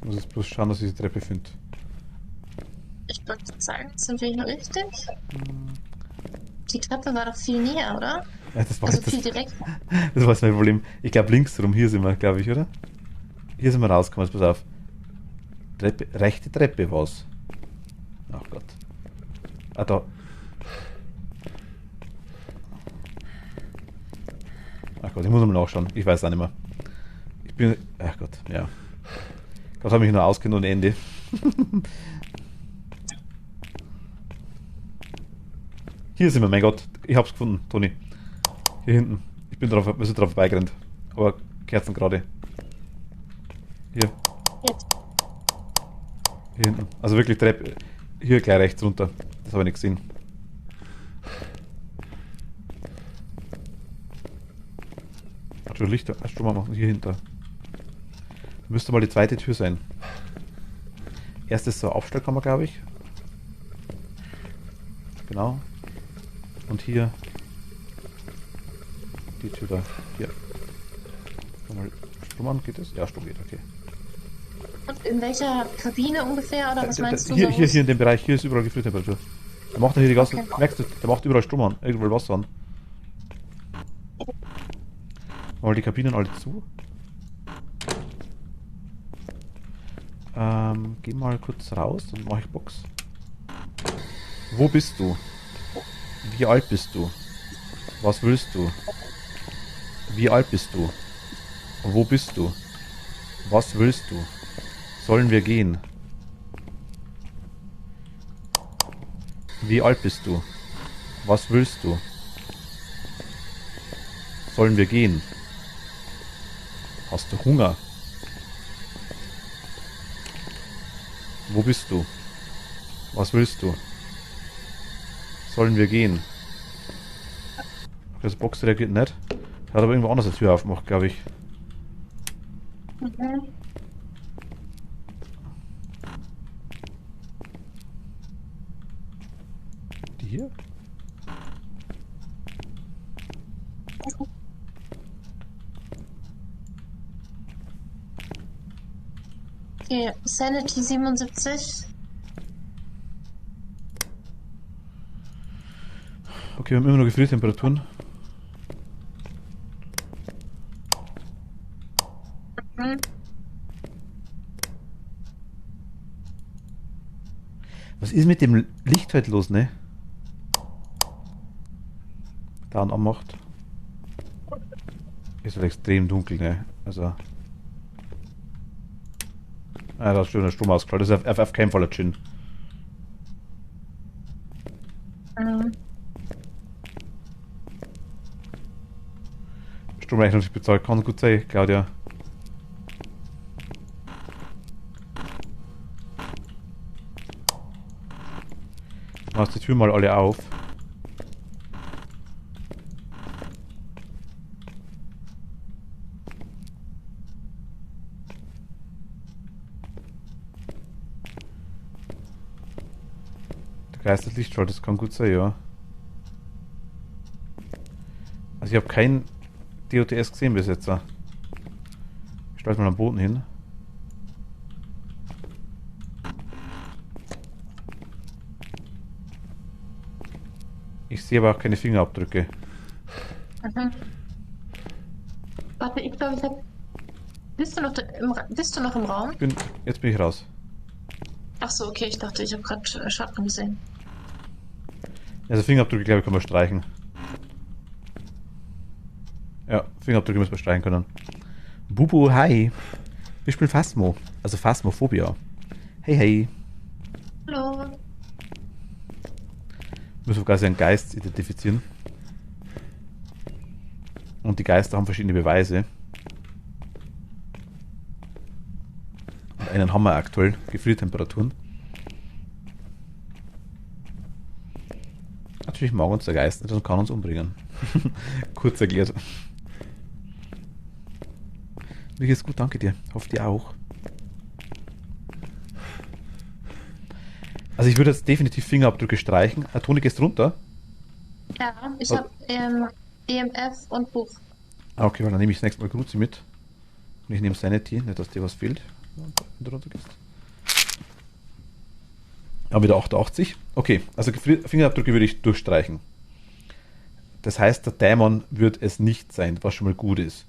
Ich muss jetzt bloß schauen, dass ich die Treppe finde. Ich würde sagen, sind wir hier richtig? Die Treppe war doch viel näher, oder? Ja, das war Also jetzt viel direkt. das war mein Problem. Ich glaube links rum, hier sind wir, glaube ich, oder? Hier sind wir rausgekommen, jetzt pass auf. Treppe, rechte Treppe, was? Ach Gott. Ah, da. Ach Gott, ich muss mal nachschauen. Ich weiß auch nicht mehr. Ich bin. Ach Gott, ja. Gott habe mich nur auskennt und Ende. Hier sind wir, mein Gott. Ich hab's gefunden, Toni. Hier hinten. Wir sind drauf vorbeigerannt. Aber Kerzen gerade. Hier. Jetzt. Hier hinten. Also wirklich Treppe. Hier gleich rechts runter. Das habe ich nicht gesehen. Hat schon Lichter. Strom machen. Hier hinter. Müsste mal die zweite Tür sein. Erstes so Aufstellkammer, glaube ich. Genau. Und hier die Tür da. Hier. Mal Strom an, geht das? Ja, Strom geht, okay. Und in welcher Kabine ungefähr, oder was meinst du? Hier in dem Bereich, hier ist überall Gefriertemperatur. Der macht hier die ganze. Okay. Merkst du, der macht überall Strom an, überall Wasser an. Mal die Kabinen alle zu. Geh mal kurz raus, dann mache ich Box. Wo bist du? Wie alt bist du? Was willst du? Wie alt bist du? Wo bist du? Was willst du? Sollen wir gehen? Wie alt bist du? Was willst du? Sollen wir gehen? Hast du Hunger? Wo bist du? Was willst du? Sollen wir gehen? Das Box reagiert nicht. Er hat aber irgendwo anders die Tür aufgemacht, glaube ich. Mhm. Die hier? Okay, Sanity 77. Okay, wir haben immer noch Gefriertemperaturen. Mhm. Was ist mit dem Licht halt los, ne? Da und anmacht. Ist halt extrem dunkel, ne? Also. Ah, da ist schon der Strom ausgeschaltet. Das ist auf keinen Fall ein Gin. Mhm. Stromrechnung nicht bezahlt. Kann gut sein, Claudia. Machst die Tür mal alle auf. Der Geist des Lichtschalters, das kann gut sein, ja. Also ich habe kein DOTS gesehen bis jetzt. Schmeiß mal am Boden hin. Ich sehe aber auch keine Fingerabdrücke. Mhm. Warte, ich glaube, ich habe. Bist du noch im Raum? Jetzt bin ich raus. Ach so, okay, ich dachte, ich habe gerade Schatten gesehen. Also Fingerabdrücke, glaube ich, kann man streichen. Ja, Fingerabdrücke müssen wir streichen können. Bubu, hi. Wir spielen Phasmo. Also Phasmophobia. Hey, hey. Hallo. Müssen wir quasi einen Geist identifizieren. Und die Geister haben verschiedene Beweise. Und einen haben wir aktuell. Gefriertemperaturen. Natürlich mag uns der Geist nicht und kann uns umbringen. Kurz erklärt. Mir geht's gut, danke dir. Hoffe dir auch. Also ich würde jetzt definitiv Fingerabdrücke streichen. Toni, gehst runter? Ja, ich habe EMF und Buch. Ah, okay, weil dann nehme ich das nächste Mal Gruzi mit. Und ich nehme Sanity, nicht, dass dir was fehlt, wenn du runter gehst. Aber wieder 88. Okay, also Fingerabdrücke würde ich durchstreichen. Das heißt, der Dämon wird es nicht sein, was schon mal gut ist.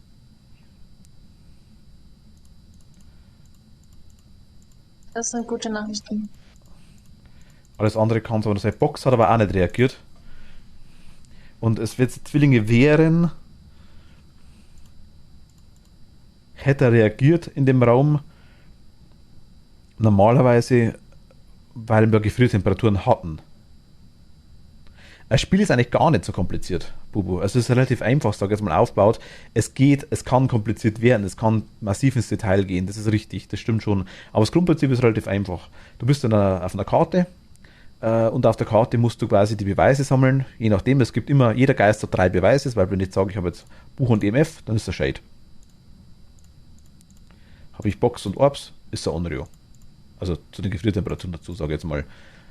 Das sind gute Nachrichten. Alles andere kann so sein. Box hat aber auch nicht reagiert. Und es wird Zwillinge wären. Hätte er reagiert in dem Raum. Normalerweise, weil wir Gefriertemperaturen hatten. Das Spiel ist eigentlich gar nicht so kompliziert, Bubu. Also es ist relativ einfach, sag ich jetzt mal, aufgebaut. Es geht, es kann kompliziert werden, es kann massiv ins Detail gehen, das ist richtig, das stimmt schon. Aber das Grundprinzip ist relativ einfach. Du bist auf einer Karte und auf der Karte musst du quasi die Beweise sammeln. Je nachdem, es gibt immer, jeder Geist hat 3 Beweise, weil wenn ich sage, ich habe jetzt Buch und EMF, dann ist er Shade. Habe ich Box und Orbs, ist er Onryo. Also zu den Gefriertemperaturen dazu, sage ich jetzt mal.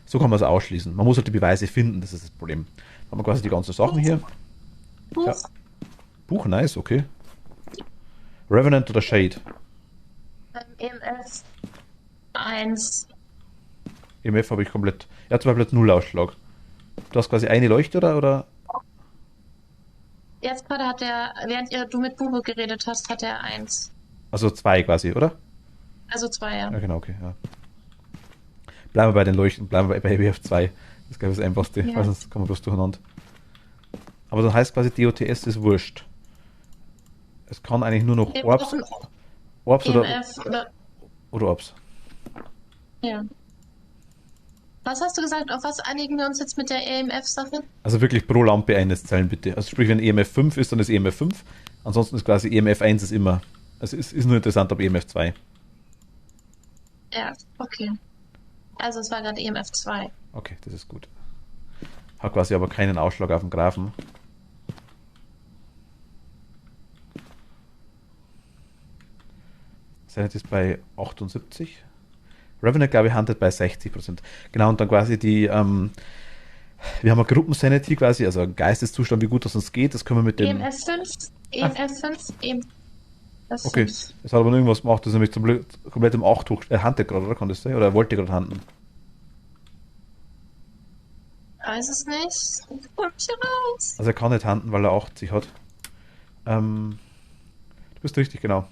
So kann man es ausschließen. Man muss halt die Beweise finden, das ist das Problem. Dann haben wir quasi die ganzen Sachen hier. Buch. Ja. Buch, nice, okay. Revenant oder Shade? EMF 1. EMF habe ich komplett. Er hat zum Beispiel null Ausschlag. Du hast quasi eine Leuchte oder? Jetzt gerade hat er, während du mit Bubo geredet hast, hat er 1. Also 2 quasi, oder? Also 2, ja. Ja, genau, okay. Ja. Bleiben wir bei den Leuchten, bleiben wir bei EMF 2. Das ist, glaube ich, das Einfachste, Ja. weil sonst kommen wir bloß durcheinander. Aber dann heißt quasi DOTS ist wurscht. Es kann eigentlich nur noch Wir Orbs brauchen oder EMF oder. Orbs. Ja. Was hast du gesagt? Auf was einigen wir uns jetzt mit der EMF-Sache? Also wirklich pro Lampe eines Zeilen bitte. Also sprich, wenn EMF 5 ist, dann ist EMF 5. Ansonsten ist quasi EMF 1 ist immer. Also ist nur interessant, ob EMF 2. Ja, okay. Also es war gerade EMF 2. Okay, das ist gut. Hat quasi aber keinen Ausschlag auf dem Graphen. Sanity ist bei 78. Revenant, glaube ich, handelt bei 60%. Genau, und dann quasi die, wir haben eine Gruppen-Sanity quasi, also ein Geisteszustand, wie gut das uns geht, das können wir mit dem... EMF 5, EMF 5, EMF. Das Okay, sind- es hat aber nur irgendwas gemacht, das ist nämlich komplett im 8 hoch... handelt gerade, oder? Kann das sein? Oder er wollte gerade handen? Weiß es nicht. Komm hier raus. Also er kann nicht handen, weil er 80 hat. Du bist richtig, genau.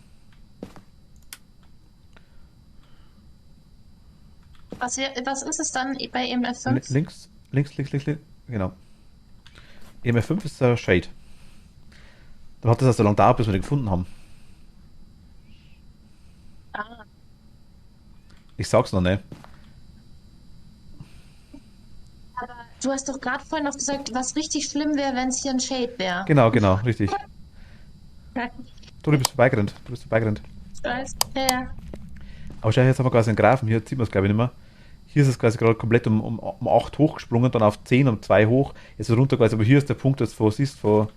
Was ist es dann bei EMF 5? Links, genau. EMF 5 ist der Shade. Dann hat das also lange gedauert, bis wir den gefunden haben. Ah, Ich sag's noch nicht. aber du hast doch gerade vorhin noch gesagt, was richtig schlimm wäre, wenn es hier ein Shade wäre. Genau, richtig. Ja, Du bist vorbeigerannt. ich weiß. Ja. Aber schau, jetzt haben wir quasi einen Graphen, hier sieht man es glaube ich nicht mehr. Hier ist es quasi gerade komplett um 8 hochgesprungen, dann auf 10, um 2 hoch, jetzt runter quasi, aber hier ist der Punkt, jetzt wo siehst vor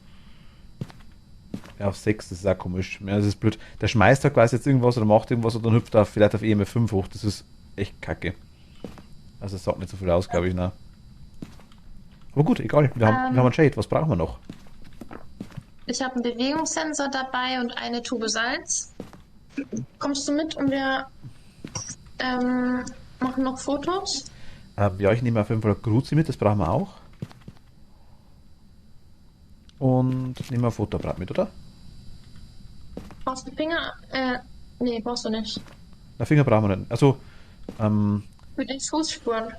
ja, auf 6, das ist auch komisch. Ja, das ist blöd. Der schmeißt da quasi jetzt irgendwas oder macht irgendwas und dann hüpft er vielleicht auf EMF 5 hoch, das ist echt kacke. Also es sagt nicht so viel aus, glaube ich, ne. Aber gut, egal, wir haben einen Shade, was brauchen wir noch? Ich habe einen Bewegungssensor dabei und eine Tube Salz. Kommst du mit und wir machen noch Fotos? Ja, ich nehme auf jeden Fall Gruzi mit, das brauchen wir auch. Und nehme ein Fotoapparat mit, oder? Brauchst du Finger? Nee, brauchst du nicht. Na, Finger brauchen wir nicht. Also, Für die Fußspuren.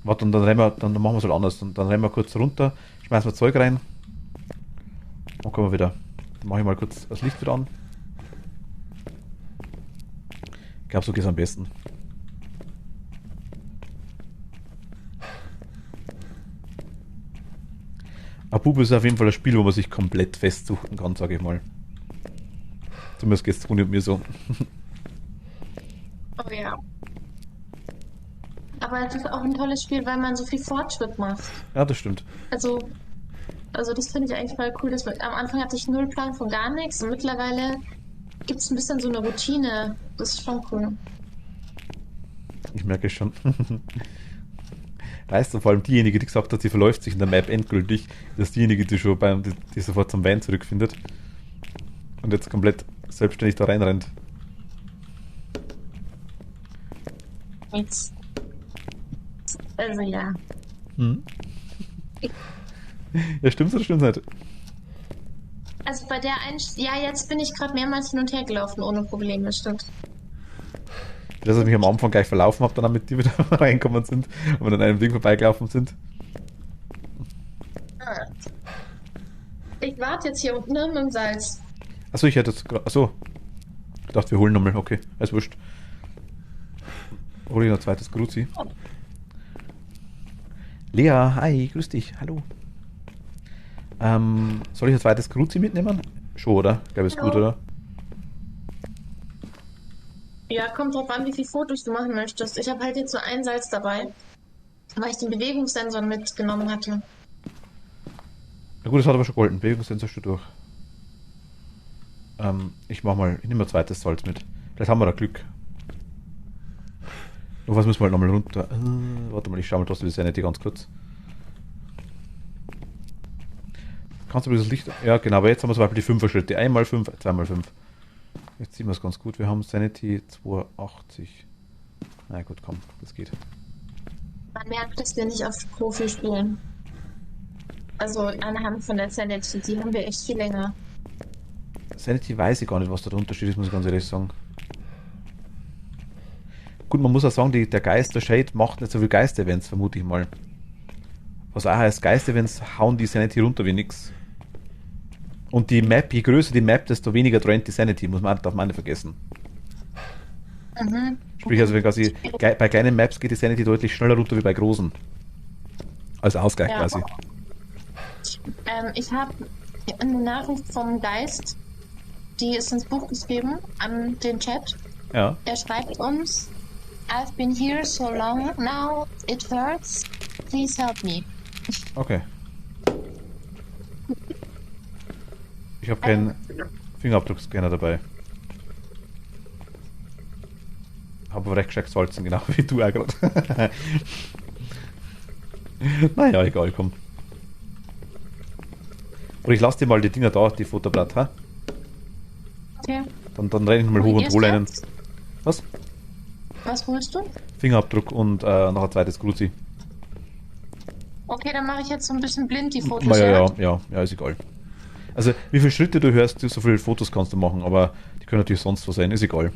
warte, und dann rennen wir, dann machen wir es halt anders. Dann rennen wir kurz runter, schmeißen wir Zeug rein. Dann kommen wir wieder. Dann mache ich mal kurz das Licht wieder an. Ich glaube, so geht es am besten. Abubu ist auf jeden Fall ein Spiel, wo man sich komplett festsuchen kann, sage ich mal. Zumindest geht es Toni und mir so. Oh ja. Aber es ist auch ein tolles Spiel, weil man so viel Fortschritt macht. Ja, das stimmt. Also, also das finde ich eigentlich voll cool. Dass am Anfang hatte ich null Plan von gar nichts und mittlerweile gibt es ein bisschen so eine Routine. Das ist schon cool. Ich merke es schon. Weißt du, vor allem diejenige, die gesagt hat, sie verläuft sich in der Map endgültig, ist diejenige, die schon die sofort zum Van zurückfindet. Und jetzt komplett selbstständig da reinrennt. Jetzt. Also ja. Hm? Ja, stimmt's oder stimmt's nicht? Also bei der ja, jetzt bin ich gerade mehrmals hin und her gelaufen, ohne Probleme, stimmt. Dass ich mich am Anfang gleich verlaufen habe, dann mit dir wieder reinkommen sind und wir dann an einem Ding vorbeigelaufen sind. Ich warte jetzt hier unten mit dem Salz. Achso, ich hätte jetzt gerade. Achso. Ich dachte, wir holen nochmal. Okay, alles wurscht. Hol ich noch ein zweites Gruzi. Lea, hi, grüß dich, hallo. Soll ich ein zweites Gruzi mitnehmen? Schon, oder? Ich glaube, ist gut, oder? Ja, kommt drauf an, wie viele Fotos du machen möchtest. Ich habe halt jetzt so ein Salz dabei, weil ich den Bewegungssensor mitgenommen hatte. Na gut, das hat aber schon geholfen. Bewegungssensor schon durch. Ich nehme mal ein zweites Salz mit. Vielleicht haben wir da Glück. Noch was müssen wir halt nochmal runter. Warte mal, ich schau mal trotzdem die Sanity ganz kurz. Kannst du das Licht. Ja, genau, aber jetzt haben wir zum Beispiel die 5er Schritte. 1x5, 2x5. Jetzt sehen wir es ganz gut. Wir haben Sanity 82. Na gut, komm, das geht. Man merkt, dass wir nicht auf Profi spielen. Also anhand von der Sanity, die haben wir echt viel länger. Sanity weiß ich gar nicht, was da der Unterschied ist, muss ich ganz ehrlich sagen. Gut, man muss auch sagen, der Geist, der Shade macht nicht so viel Geist-Events, vermute ich mal. Was auch heißt, Geist-Events hauen die Sanity runter wie nix. Und die Map, je größer die Map, desto weniger trennt die Sanity, darf man nicht vergessen. Mhm. Sprich, also wenn quasi bei kleinen Maps geht die Sanity deutlich schneller runter wie bei großen. Als Ausgleich Ja. quasi. Ich habe eine Nachricht vom Geist, die ist ins Buch geschrieben, an den Chat. Ja. Er schreibt uns: I've been here so long now, it hurts. Please help me. Okay. Ich habe keinen Fingerabdruckscanner dabei. Habe aber recht gescheit salzen, genau wie du auch gerade. Naja, egal, komm. Oder ich lasse dir mal die Dinger da, die Fotoapparat, ha? Okay. Dann renne ich nochmal hoch und hole einen. Was? Was holst du? Fingerabdruck und noch ein zweites Gruzi. Okay, dann mache ich jetzt so ein bisschen blind die Fotos. Na, ja, ist egal. Also, wie viele Schritte du hörst, so viele Fotos kannst du machen, aber die können natürlich sonst was sein, ist egal.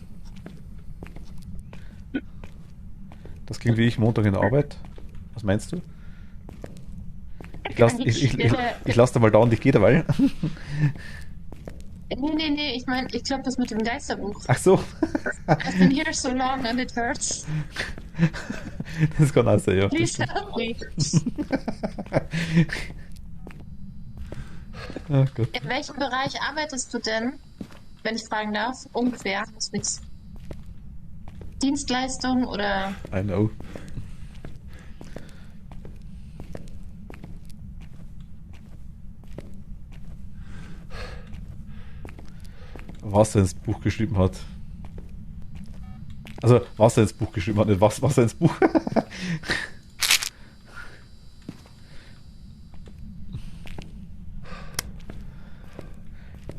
Das klingt wie ich Montag in der Arbeit. Was meinst du? Ich lasse da mal da und ich gehe dabei. Nee, ich meine, ich glaube, das mit dem Geisterbuch. Ach so. I've been here so long and it hurts. Das kann auch sein, ja. Please help me. Oh Gott. In welchem Bereich arbeitest du denn, wenn ich fragen darf? Ungefähr, ist nichts. Dienstleistung oder? I know. Was er ins Buch geschrieben hat. Also, was er ins Buch geschrieben hat, nicht was er ins Buch.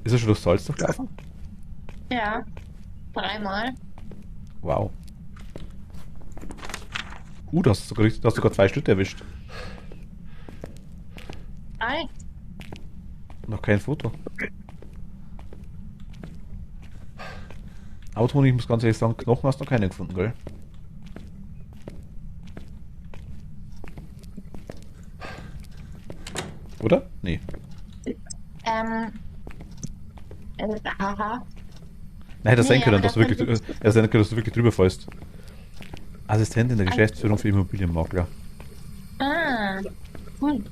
Ist er schon durch Salz durchlaufen? Ja. 3-mal. Wow. Du hast sogar 2 Stück erwischt. 3. Noch kein Foto. Aber Toni, ich muss ganz ehrlich sagen, Knochen hast du noch keinen gefunden, gell? Oder? Nee. Haha. Nein, das Nee, sein können, aber dass du da wirklich, könnte- sein können, dass du wirklich drüber fällst. Assistentin der Geschäftsführung für Immobilienmakler. Ah, cool.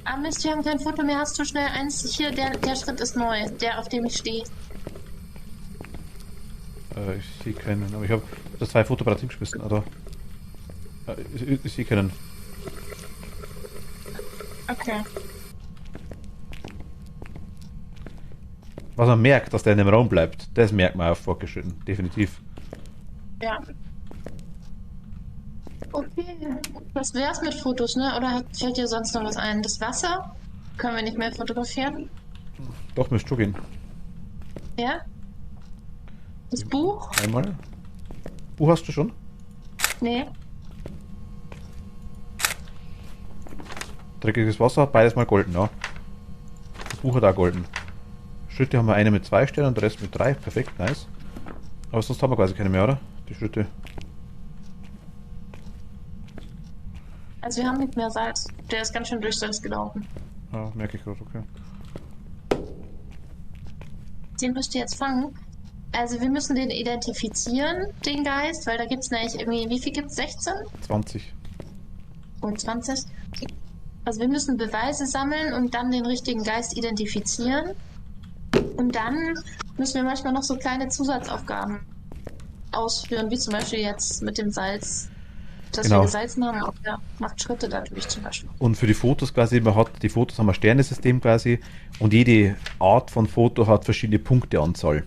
Ah Mist, wir haben kein Foto mehr. Hast du schnell eins? Hier, der Schritt ist neu. Der, auf dem ich stehe. Ich sehe keinen, aber ich habe das 2 Fotoapparate hingeschmissen, oder? Ich sehe keinen. Okay. Was man merkt, dass der in dem Raum bleibt, das merkt man auf fortgeschritten, definitiv. Ja. Okay. Das wär's mit Fotos, ne? Oder fällt dir sonst noch was ein? Das Wasser? Können wir nicht mehr fotografieren? Doch, müsst du gehen. Ja? Das Buch? Einmal. Buch hast du schon? Nee. Dreckiges Wasser, beides mal golden, ja. Das Buch hat auch golden. Schritte haben wir eine mit 2 Sternen und der Rest mit 3. Perfekt, nice. Aber sonst haben wir quasi keine mehr, oder? Die Schritte. Also wir haben nicht mehr Salz. Der ist ganz schön durch Salz gelaufen. Ja, merke ich gerade, okay. Den müsst ihr jetzt fangen. Also wir müssen den identifizieren, den Geist, weil da gibt's nämlich irgendwie, wie viel gibt's? 16? 20. Und 20? Also wir müssen Beweise sammeln und dann den richtigen Geist identifizieren. Und dann müssen wir manchmal noch so kleine Zusatzaufgaben ausführen, wie zum Beispiel jetzt mit dem Salz. Dass Genau. wir gesalzen haben, auch der macht Schritte dadurch zum Beispiel. Und für die Fotos quasi, die Fotos haben ein Sternesystem quasi und jede Art von Foto hat verschiedene Punkteanzahl.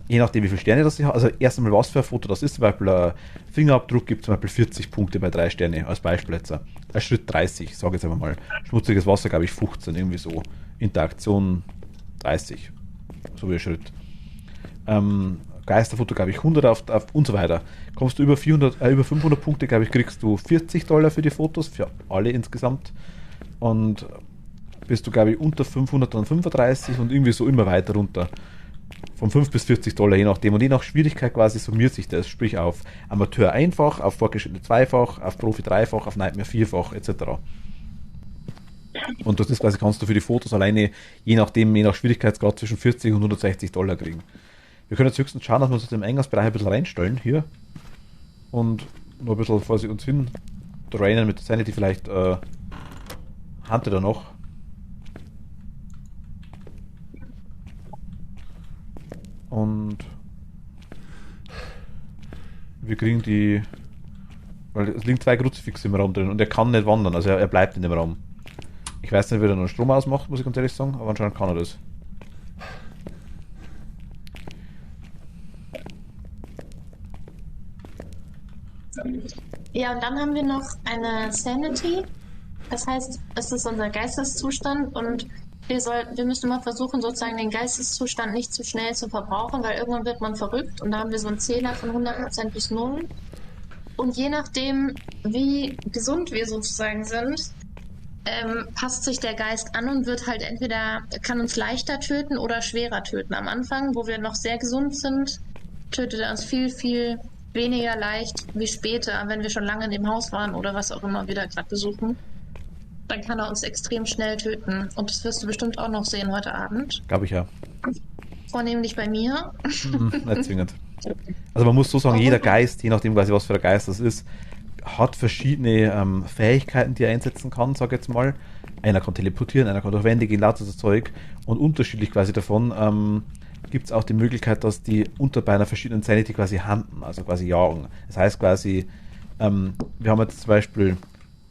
Je nachdem wie viele Sterne das ich habe, also erst einmal was für ein Foto das ist, zum Beispiel ein Fingerabdruck gibt zum Beispiel 40 Punkte bei 3 Sterne als Beispiel jetzt. Ein Schritt 30, sage jetzt einfach mal. Schmutziges Wasser glaube ich 15, irgendwie so. Interaktion 30, so wie ein Schritt. Geisterfoto glaube ich 100 auf und so weiter. Kommst du über 500 Punkte, glaube ich, kriegst du $40 für die Fotos, für alle insgesamt. Und bist du, glaube ich, unter 500 dann 35 und irgendwie so immer weiter runter. Von 5 bis $40, je nachdem. Und je nach Schwierigkeit quasi summiert sich das. Sprich auf Amateur einfach, auf Fortgeschrittene zweifach, auf Profi dreifach, auf Nightmare vierfach, etc. Und das ist quasi, kannst du für die Fotos alleine, je nach Schwierigkeitsgrad, zwischen $40 und $160 kriegen. Wir können jetzt höchstens schauen, dass wir uns im Eingangsbereich ein bisschen reinstellen, hier. Und noch ein bisschen vor uns hin drainen mit Sanity vielleicht Hunter da noch. Und wir kriegen die, weil es liegen 2 Kruzifixe im Raum drin und er kann nicht wandern, also er bleibt in dem Raum. Ich weiß nicht, wie er noch Strom ausmacht, muss ich ganz ehrlich sagen, aber anscheinend kann er das. Ja, und dann haben wir noch eine Sanity. Das heißt, es ist unser Geisteszustand und wir müssen immer versuchen, sozusagen den Geisteszustand nicht zu schnell zu verbrauchen, weil irgendwann wird man verrückt und da haben wir so einen Zähler von 100% bis 0. Und je nachdem, wie gesund wir sozusagen sind, passt sich der Geist an und wird halt kann uns leichter töten oder schwerer töten. Am Anfang, wo wir noch sehr gesund sind, tötet er uns viel, viel weniger leicht wie später, wenn wir schon lange in dem Haus waren oder was auch immer wir da gerade besuchen. Dann kann er uns extrem schnell töten. Und das wirst du bestimmt auch noch sehen heute Abend. Glaube ich ja. Vornehmlich bei mir. Nicht zwingend. Also man muss so sagen, jeder Geist, je nachdem quasi was für ein Geist das ist, hat verschiedene Fähigkeiten, die er einsetzen kann, sag ich jetzt mal. Einer kann teleportieren, einer kann durch Wände gehen, lauter das Zeug. Und unterschiedlich quasi davon gibt es auch die Möglichkeit, dass die unter bei einer verschiedenen Sanity quasi handen, also quasi jagen. Das heißt quasi, wir haben jetzt zum Beispiel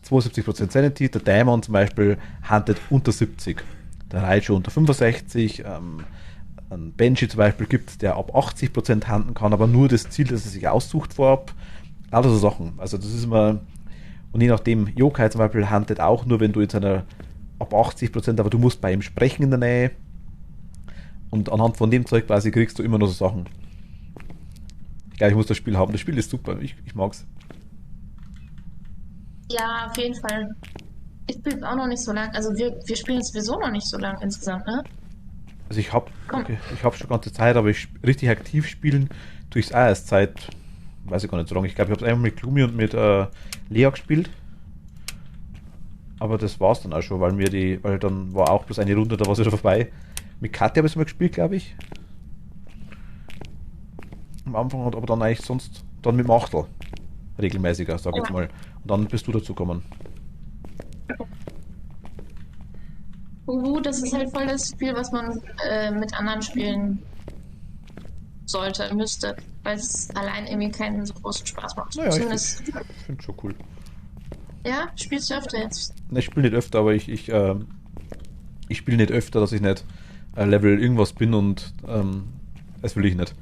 72% Sanity, der Dämon zum Beispiel handelt unter 70, der Raichu unter 65, ein Benji zum Beispiel gibt es, der ab 80% handen kann, aber nur das Ziel, das er sich aussucht vorab, lauter so Sachen. Also das ist immer, und je nachdem, Yokai zum Beispiel handelt auch nur, wenn du jetzt ab 80%, aber du musst bei ihm sprechen in der Nähe. Und anhand von dem Zeug quasi kriegst du immer noch so Sachen. Ja, ich muss das Spiel haben. Das Spiel ist super. Ich mag's. Ja, auf jeden Fall. Ich spiele es auch noch nicht so lang. Also wir spielen es sowieso noch nicht so lang insgesamt, ne? Also ich hab, Komm. okay, ich hab schon ganze Zeit, aber richtig aktiv spielen tue ich es auch erst seit, weiß ich gar nicht so lange. Ich glaube, ich habe es einmal mit Gloomy und mit Lea gespielt. Aber das war's dann auch schon, weil dann war auch bloß eine Runde, da war es wieder vorbei. Mit Katja habe ich es mal gespielt, glaube ich. Am Anfang hat aber dann eigentlich sonst, dann mit Machtel. Regelmäßiger, sag ich jetzt Ja. mal. Und dann bist du dazu gekommen. Das ist halt voll das Spiel, was man mit anderen spielen sollte, müsste, weil es allein irgendwie keinen so großen Spaß macht. Naja, Zumindest, ich finde schon cool. ja, spielst du öfter jetzt? Ne, ich spiele nicht öfter, aber ich spiele nicht öfter, dass ich nicht Level irgendwas bin und das will ich nicht.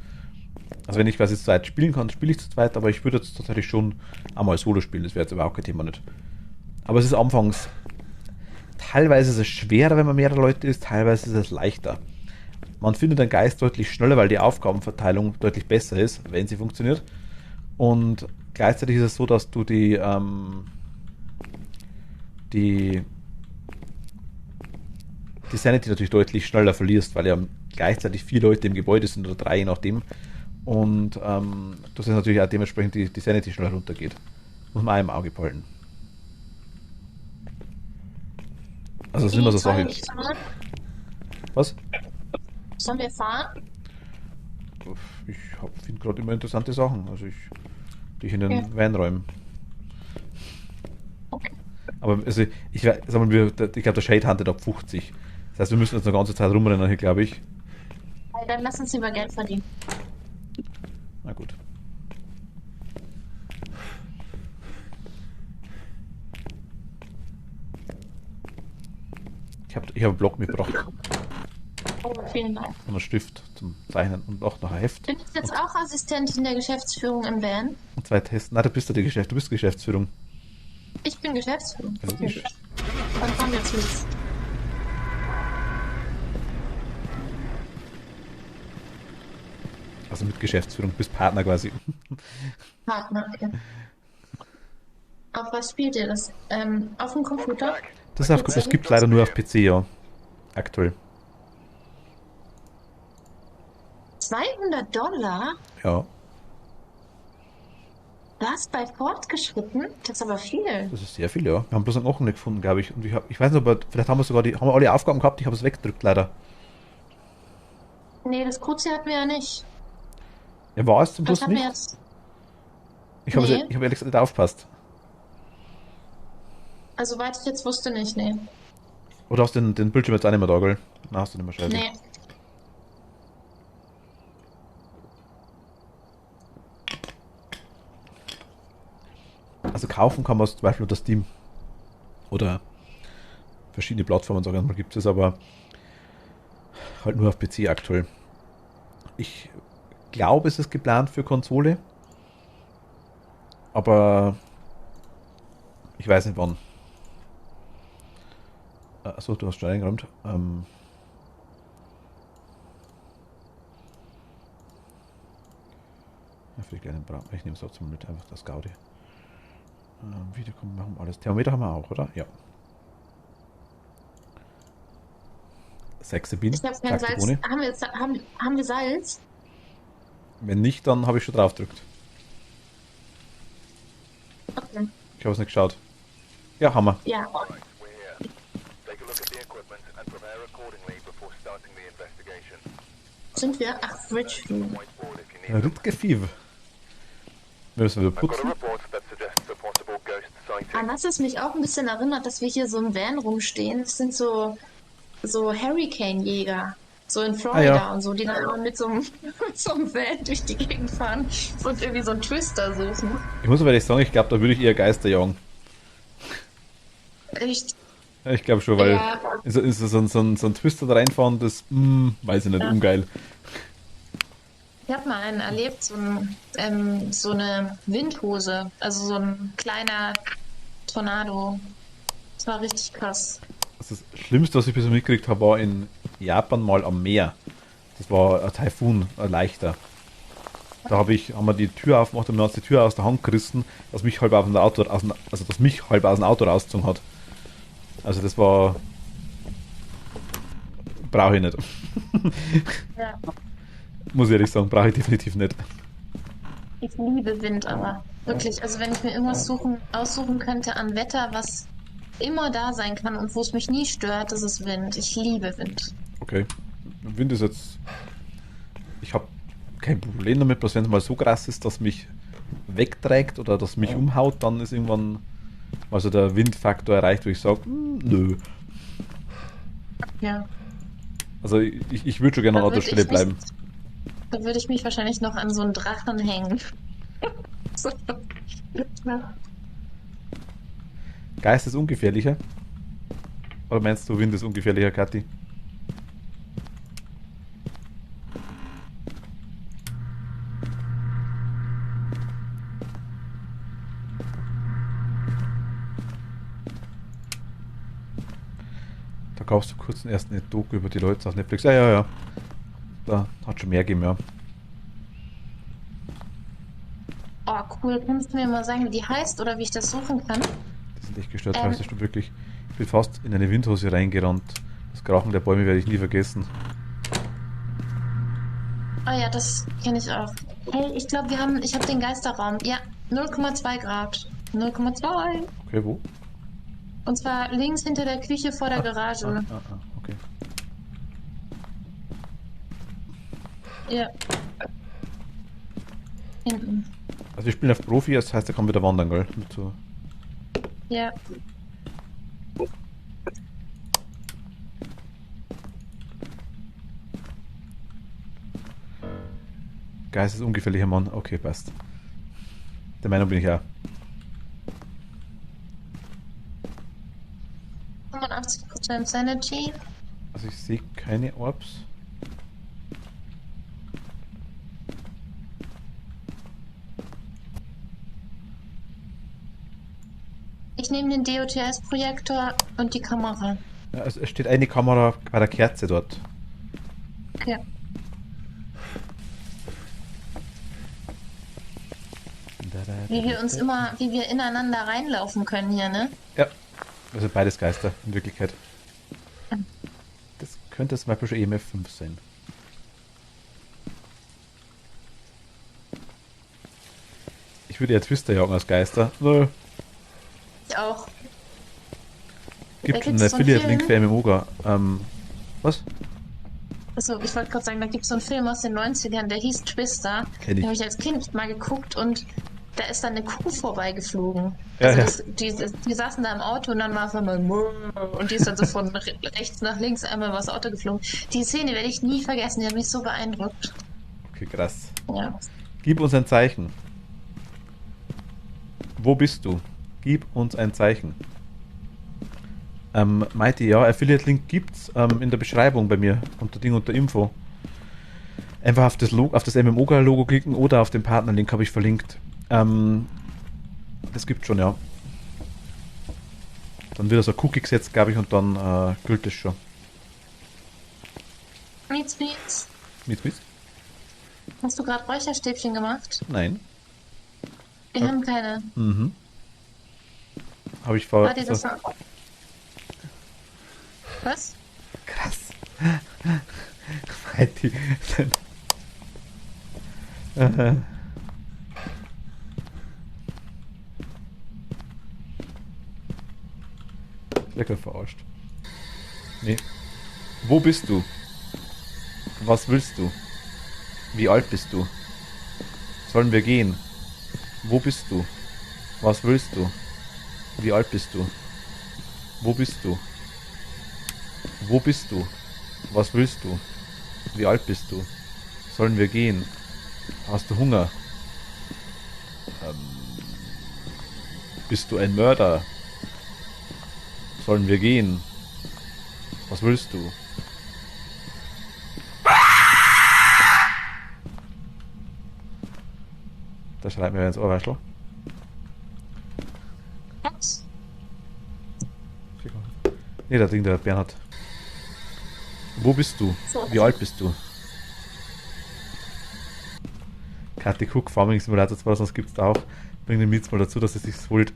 Also wenn ich quasi zu zweit spielen kann, spiele ich zu zweit, aber ich würde jetzt tatsächlich schon einmal Solo spielen, das wäre jetzt überhaupt kein Thema nicht. Aber es ist anfangs, teilweise ist es schwerer, wenn man mehrere Leute ist, teilweise ist es leichter. Man findet den Geist deutlich schneller, weil die Aufgabenverteilung deutlich besser ist, wenn sie funktioniert. Und gleichzeitig ist es so, dass du die Sanity natürlich deutlich schneller verlierst, weil ja gleichzeitig 4 Leute im Gebäude sind oder 3, je nachdem. Und das ist natürlich auch dementsprechend die Sanity schneller runtergeht. Muss man auch im Auge behalten. Also das sind immer so Sachen. Was? Sollen wir fahren? Ich finde gerade immer interessante Sachen. Also die ich in den Ja. Van räumen. Okay. Aber also sag mal, ich glaube, der Shade huntet ab 50. Das heißt, wir müssen jetzt eine ganze Zeit rumrennen hier, glaube ich. Dann lass uns lieber Geld verdienen. Na gut. Ich hab einen Block mitgebracht Oh, vielen Dank. und einen Stift zum Zeichnen und auch noch ein Heft. Bin ich jetzt auch Assistentin der Geschäftsführung im Van? Und 2 Tests. Nein, du bist Geschäftsführung. Ich bin Geschäftsführung. Also Okay. ich- Dann fahren wir zu. Also mit Geschäftsführung, du bist Partner quasi. Partner. Okay. Auf was spielt ihr das? Auf dem Computer? Das gibt leider nur auf PC, ja. Aktuell. $200? Ja, Was bei fortgeschritten? Das ist aber viel. das ist sehr viel, ja. Wir haben bloß einen Knochen nicht gefunden, glaube ich. Und ich weiß nicht, aber vielleicht haben haben wir alle Aufgaben gehabt, ich habe es weggedrückt, leider. Nee, das Kruzi hatten wir ja nicht. Ja, war es zum Was Schluss hatten wir nicht? jetzt? Ich habe Nee. ehrlich gesagt nicht aufgepasst. Also, soweit ich jetzt wusste, nicht, nee. Oder hast du den Bildschirm jetzt auch nicht mehr da, gell? Nein, hast du nicht mehr, scheiße. Nee. Also kaufen kann man es zum Beispiel unter Steam. Oder verschiedene Plattformen, sag ich mal, gibt es, aber halt nur auf PC aktuell. Ich glaube, es ist geplant für Konsole. Aber ich weiß nicht wann. Achso, du hast schon eingeräumt. Ja, für die kleinen Braten. Ich nehme es trotzdem mit, einfach das Gaudi. Video kommen, machen wir alles. Thermometer haben wir auch, oder? Ja. Sechse Bin, Ich habe kein sagt die Salz. Bohne. Haben wir Salz? Wenn nicht, dann habe ich schon drauf gedrückt. Okay. Ich habe es nicht geschaut. Ja, Hammer. Ja. We're here. Take a look at the equipment and prepare accordingly before starting the investigation. Sind wir? Ach, Richview. Whiteboard if you need. Ritgefiv. Wir müssen wieder I've got a putzen. report that suggests a possible ghost sighting. An was es mich auch ein bisschen erinnert, dass wir hier so im Van rumstehen. Das sind so Hurricane-Jäger. So in Florida ja. und so, die dann immer mit so einem Van durch die Gegend fahren und irgendwie so einen Twister suchen. Ich muss aber ehrlich sagen, ich glaube, da würde ich eher Geister jagen. Echt? Ja, ich glaube schon, weil Ja. ist so ein Twister da reinfahren, das, weiß ich nicht, Ja. ungeil. Ich habe mal einen erlebt, so eine Windhose, also so ein kleiner Tornado. Das war richtig krass. Das Schlimmste, was ich bisher mitgekriegt habe, war in Japan mal am Meer. Das war ein Taifun, ein leichter. Da haben wir die Tür aufgemacht und mir hat die Tür aus der Hand gerissen, dass mich halb aus dem Auto, dass mich halb aus dem Auto rausgezogen hat. Also das war, brauche ich nicht. Ja. Muss ich ehrlich sagen, brauche ich definitiv nicht. Ich liebe Wind, aber wirklich, also wenn ich mir irgendwas aussuchen könnte an Wetter, was immer da sein kann und wo es mich nie stört, das ist Wind. Ich liebe Wind. Okay. Wind ist jetzt, ich habe kein Problem damit, bloß wenn es mal so krass ist, dass mich wegträgt oder dass mich umhaut, dann ist irgendwann also der Windfaktor erreicht, wo ich sage, nö. Ja. Also ich würde schon gerne an Da der würd Stelle ich bleiben. Da würde ich mich wahrscheinlich noch an so einen Drachen hängen. So. Ja. Geist ist ungefährlicher? Oder meinst du, Wind ist ungefährlicher, Kathi? Da gab es vor kurzem erst eine Doku über die Leute auf Netflix. Ja, ja, ja. Da hat schon mehr gegeben, ja. Oh, cool. Kannst du mir mal sagen, wie die heißt oder wie ich das suchen kann? Die sind echt gestört, heißt das stimmt wirklich. Ich bin fast in eine Windhose reingerannt. Das Krachen der Bäume werde ich nie vergessen. Oh ja, das kenne ich auch. Hey, ich glaube, ich habe den Geisterraum. Ja, 0,2 Grad. 0,2. Okay, wo? Und zwar links hinter der Küche vor der Garage. Okay. Ja. Hinten. Also wir spielen auf Profi, das heißt, er kann wieder wandern, gell? Mit so. Ja. Geist ist ungefährlicher Mann. Okay, passt. Der Meinung bin ich auch. 85% Sanity. Also ich sehe keine Orbs. Ich nehme den DOTS-Projektor und die Kamera. Ja, also es steht eine Kamera bei der Kerze dort. Ja. Wie wir ineinander reinlaufen können hier, ne? Ja, also beides Geister in Wirklichkeit. Das könnte zum Beispiel schon EMF 5 sein. Ich würde ja Twister jagen als Geister. Nö. Ich auch. Gibt schon einen Affiliate-Link für MMOGA. Was? Achso, ich wollte gerade sagen, da gibt es so einen Film aus den 90ern, der hieß Twister. Kenn ich. Den habe ich als Kind mal geguckt und da ist dann eine Kuh vorbeigeflogen. Ja, Also ja. die saßen da im Auto und dann war es einmal und die ist dann so von rechts nach links einmal über das Auto geflogen. Die Szene werde ich nie vergessen, die hat mich so beeindruckt. Okay, krass. Ja. Gib uns ein Zeichen. Wo bist du? Gib uns ein Zeichen. Mighty, ja, Affiliate-Link gibt's in der Beschreibung bei mir, unter Info. Einfach auf das MMOGA-Logo klicken oder auf den Partnerlink habe ich verlinkt. Das gibt's schon, ja. Dann wird also Cookie gesetzt, glaube ich, und dann gilt es schon. Mietz. Mit? Hast du gerade Räucherstäbchen gemacht? Nein. Wir haben keine. Mhm. Habe ich vor... War dir das Was? Krass. Mighty. Lecker verarscht. Nee. Wo bist du? Was willst du? Wie alt bist du? Sollen wir gehen? Wo bist du? Was willst du? Wie alt bist du? Wo bist du? Wo bist du? Was willst du? Wie alt bist du? Sollen wir gehen? Hast du Hunger? Bist du ein Mörder? Sollen wir gehen? Was willst du? Da schreit mir wer ins Ohr, weißt du? Was? Nee, der Ding, der Bernhard. Wo bist du? Wie alt bist du? Kathi Cook, Farming Simulator 2, sonst gibt es da auch. Bring den Mietz mal dazu, dass es sich holt.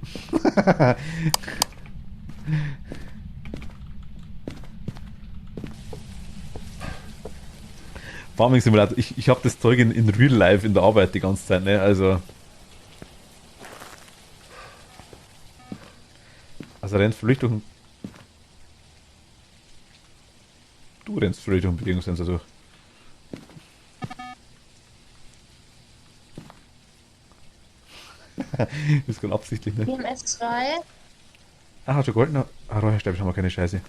Farming Simulator, ich habe das Zeug in Real Life in der Arbeit die ganze Zeit, ne? Also rennst völlig durch. Du rennst völlig durch den Bewegungssensor durch. Das ist ganz absichtlich, ne? BMS2. Ah, hat schon gehalten? Ah, Räucherstäbchen haben wir keine Scheiße.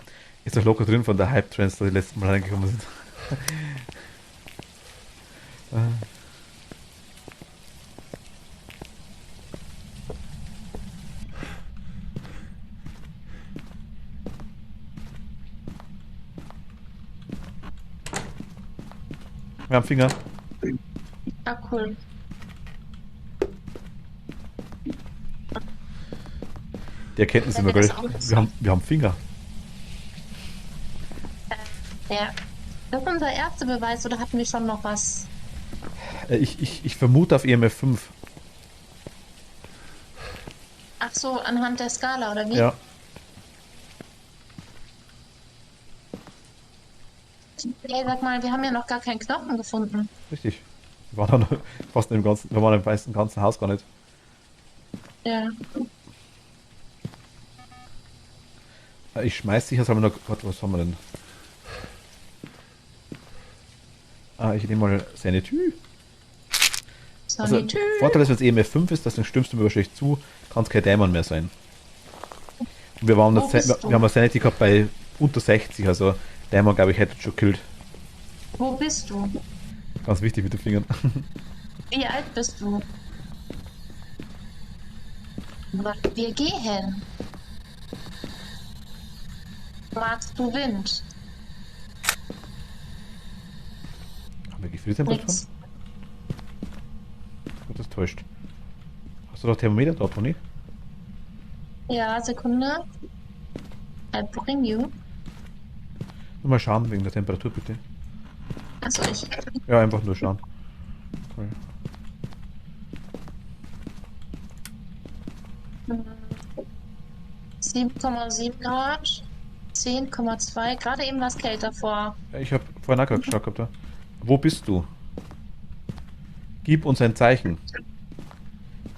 Ist doch locker drin von der Hype-Trends, die letzten Mal reingekommen sind. Wir haben Finger. Ah, cool. Die Erkenntnis ist immer geil. Wir haben Finger. Ja. Das ist unser erster Beweis, oder hatten wir schon noch was? Ich vermute auf EMF 5. Ach so, anhand der Skala, oder wie? Ja. Ey, sag mal, wir haben ja noch gar keinen Knochen gefunden. Richtig. Wir waren dann fast im ganzen, wir waren im ganzen Haus gar nicht. Ja. Ich schmeiß dich, jetzt haben wir noch. Warte, was haben wir denn? Ah, ich nehme mal Sanity. Also, Vorteil ist, wenn es EMF 5 ist, dann stimmst du mir wahrscheinlich zu, kann es kein Dämon mehr sein. Und wir haben eine Sanity gehabt bei unter 60, also Dämon, glaube ich, hätte schon gekillt. Wo bist du? Ganz wichtig mit den Fingern. Wie alt bist du? Wir gehen. Magst du Wind? Haben wir Gefühlstemperaturen? Nix. Gut, das täuscht. Hast du noch Thermometer da, Toni? Ja, Sekunde. I bring you. Nur mal schauen wegen der Temperatur, bitte. Achso, ich. Ja, einfach nur schauen. Cool. 7,7 Grad. 10,2. Gerade eben war es kälter vor. Ja, ich habe vorhin auch gerade geschaut gehabt. Da. Wo bist du? Gib uns ein Zeichen.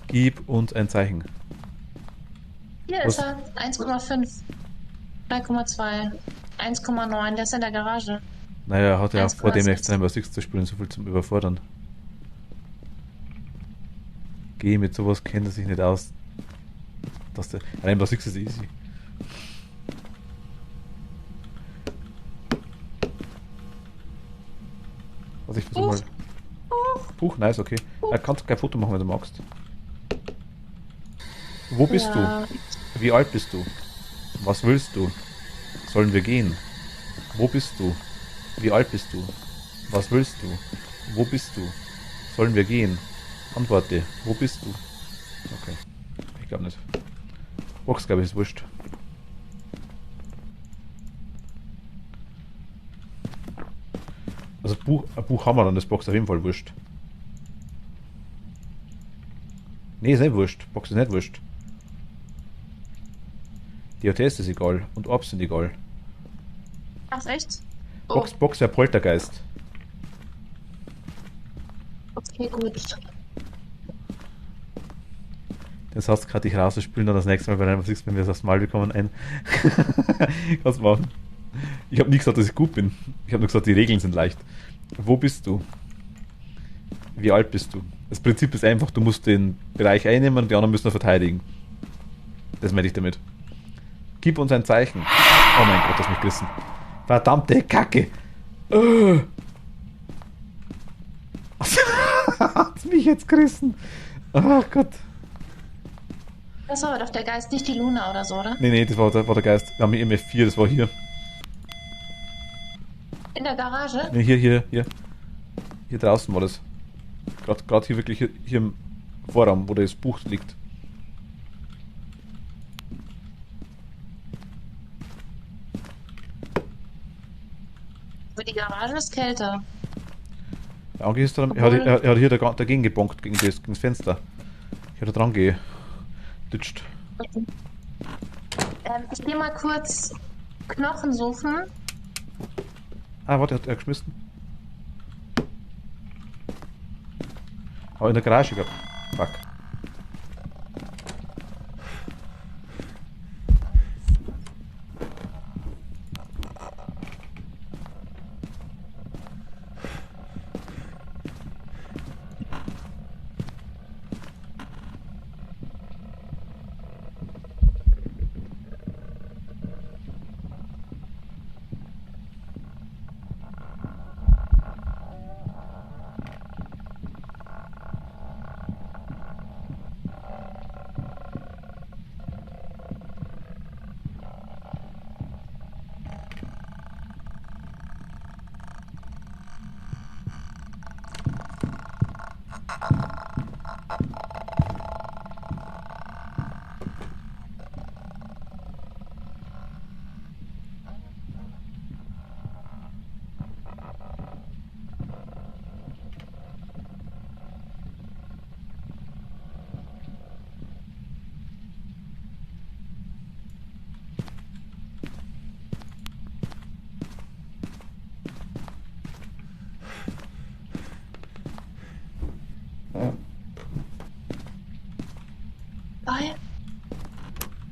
Gib uns ein Zeichen. Hier Was? ist er. 1,5. 3,2. 1,9. Der ist in der Garage. Naja, hat ja auch vor dem 1,6. nächsten Number 6 zu spielen, so viel zum Überfordern. Geh, mit sowas kennt er sich nicht aus. Dass der Number 6 ist easy. Also ich versuche mal. Buch, nice, okay. Kannst du kein Foto machen, wenn du magst. Wo bist Ja. du? Wie alt bist du? Was willst du? Sollen wir gehen? Wo bist du? Wie alt bist du? Was willst du? Wo bist du? Sollen wir gehen? Antworte. Wo bist du? Okay. Ich glaube nicht. Box, glaube ich, ist wurscht. Also ein Buch haben wir dann, das Box auf jeden Fall wurscht. Nee, ist nicht wurscht. Box ist nicht wurscht. Die ATS ist egal und Orbs sind egal. Ach, echt? Oh, Box wäre Poltergeist. okay, gut. Das heißt gerade, ich raus, spielen dann das nächste Mal bei einem wenn wir es aufs Mal bekommen, ein. Was machen? Ich habe nie gesagt, dass ich gut bin. Ich habe nur gesagt, die Regeln sind leicht. Wo bist du? Wie alt bist du? Das Prinzip ist einfach, du musst den Bereich einnehmen und die anderen müssen ihn verteidigen. Das meine ich damit. Gib uns ein Zeichen. Oh mein Gott, das hat mich gerissen. Verdammte Kacke. Hat's mich jetzt gerissen. Oh Gott. Das war doch der Geist, nicht die Luna oder so, oder? Nee, das war der Geist. Wir haben hier MF4, das war hier. In der Garage? Nee, hier. Hier draußen war das. Gerade hier wirklich hier im Vorraum, wo das Buch liegt. Aber die Garage ist kälter. Der Auge ist dran. Er hat hier dagegen gebonkt, gegen das Fenster. Ich hätte dran geditscht. Okay. Ich gehe mal kurz Knochen suchen. Ah, warte, hat er geschmissen? Aber in der Garage gehabt. Fuck.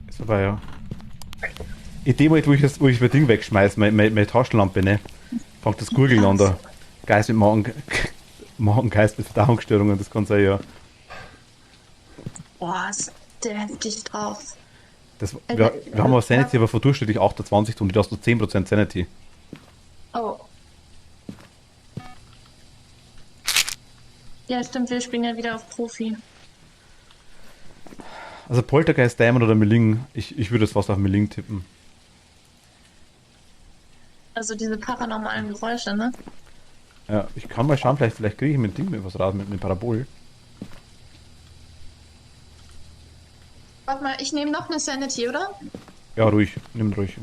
Ist vorbei, ja. In dem Moment, wo ich mein Ding wegschmeiße, meine Taschenlampe, ne, fängt das Gurgeln an, der Geist mit Magengeist mit Verdauungsstörungen, das kann sein, ja. Boah, ist der heftig drauf. Wir haben aber Sanity, aber von durchschnittlich 28 und du hast nur 10% Sanity. Oh. Ja, stimmt, wir spielen ja wieder auf Profi. Also Poltergeist, Diamond oder Meling, ich würde es fast auf Meling tippen. Also diese paranormalen Geräusche, ne? Ja, ich kann mal schauen, vielleicht kriege ich mit dem Ding was raus, mit dem Parabol. Warte mal, ich nehme noch eine Sanity, oder? Ja, ruhig, nimm ruhig.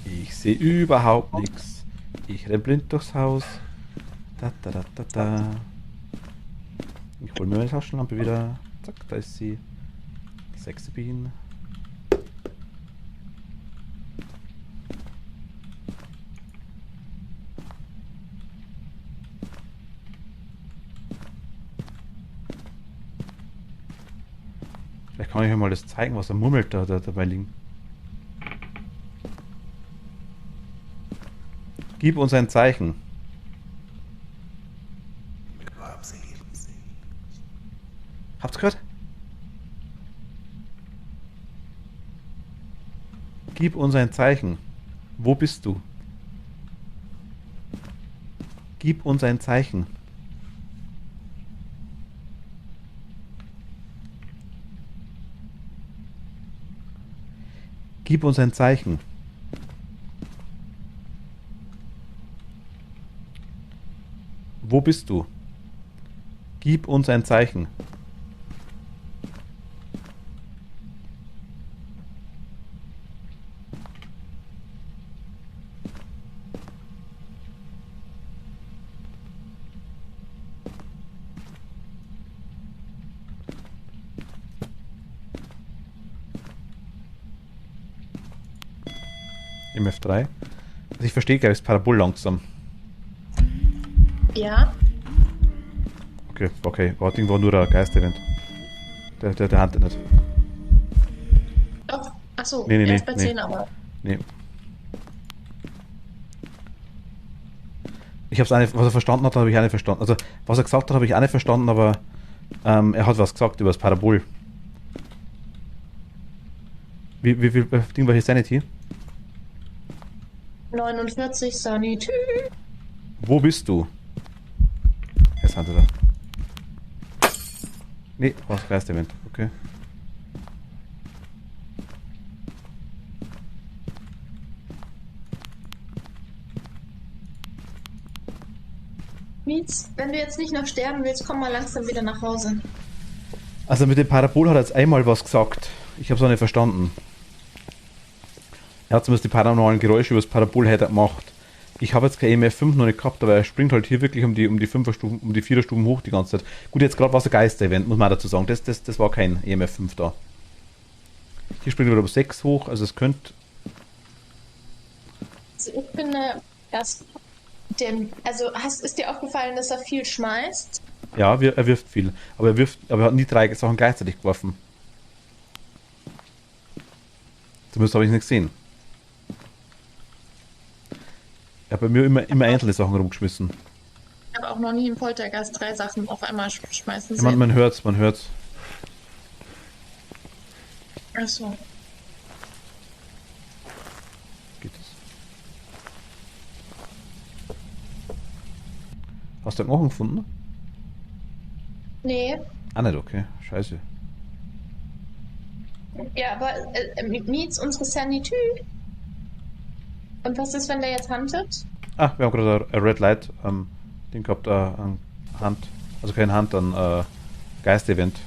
Ich sehe überhaupt nichts. Ich renn blind durchs Haus. Da. Ich hol mir meine Taschenlampe wieder. Zack, da ist sie. Sexy Bean. Vielleicht kann ich euch mal das zeigen, was er murmelt da dabei liegen. Gib uns ein Zeichen. Habt's gehört? Gib uns ein Zeichen. Wo bist du? Gib uns ein Zeichen. Gib uns ein Zeichen. Wo bist du? Gib uns ein Zeichen. Im F3. Also ich verstehe, glaube ich, das Parabol langsam. Ja. Okay. Das Ding war nur ein Geist-Event. Der handelt nicht. Doch. Achso, Nee, erst bei 10 aber. Nee. Ich hab's was er verstanden hat, habe ich auch nicht verstanden. Also, was er gesagt hat, habe ich auch nicht verstanden, aber er hat was gesagt über das Parabol. Wie viel Ding war hier Sanity? 49 Sanity. Wo bist du? Jetzt hat er da. Nee, was Geist-Event, okay. Mietz, wenn du jetzt nicht noch sterben willst, komm mal langsam wieder nach Hause. Also mit dem Parabol hat er jetzt einmal was gesagt. Ich habe es auch nicht verstanden. Er hat zumindest die paranormalen Geräusche über das Parabol hätte gemacht. Ich habe jetzt kein EMF 5 noch nicht gehabt, aber er springt halt hier wirklich um die 5er Stufen, um die 4er Stufen hoch die ganze Zeit. Gut, jetzt gerade war es ein Geister-Event, muss man auch dazu sagen. Das war kein EMF 5 da. Hier springt er wieder um 6 hoch, also es könnte. Also ich finde, dass ist dir aufgefallen, dass er viel schmeißt? Ja, er wirft viel. Aber er hat nie 3 Sachen gleichzeitig geworfen. Zumindest habe ich nicht gesehen. Er hat bei mir immer einzelne Sachen rumgeschmissen. Ich habe auch noch nie im Poltergeist 3 Sachen auf einmal schmeißen Ja, sehen. man hört's. Achso. Geht es? Hast du einen Knochen gefunden? Nee. Ah, nicht, okay. Scheiße. Ja, aber Mietz unsere Sanity. Und was ist, wenn der jetzt huntet? Ah, wir haben gerade ein Red Light Ding gehabt, an Hand. Also kein Hand, ein Geist-Event.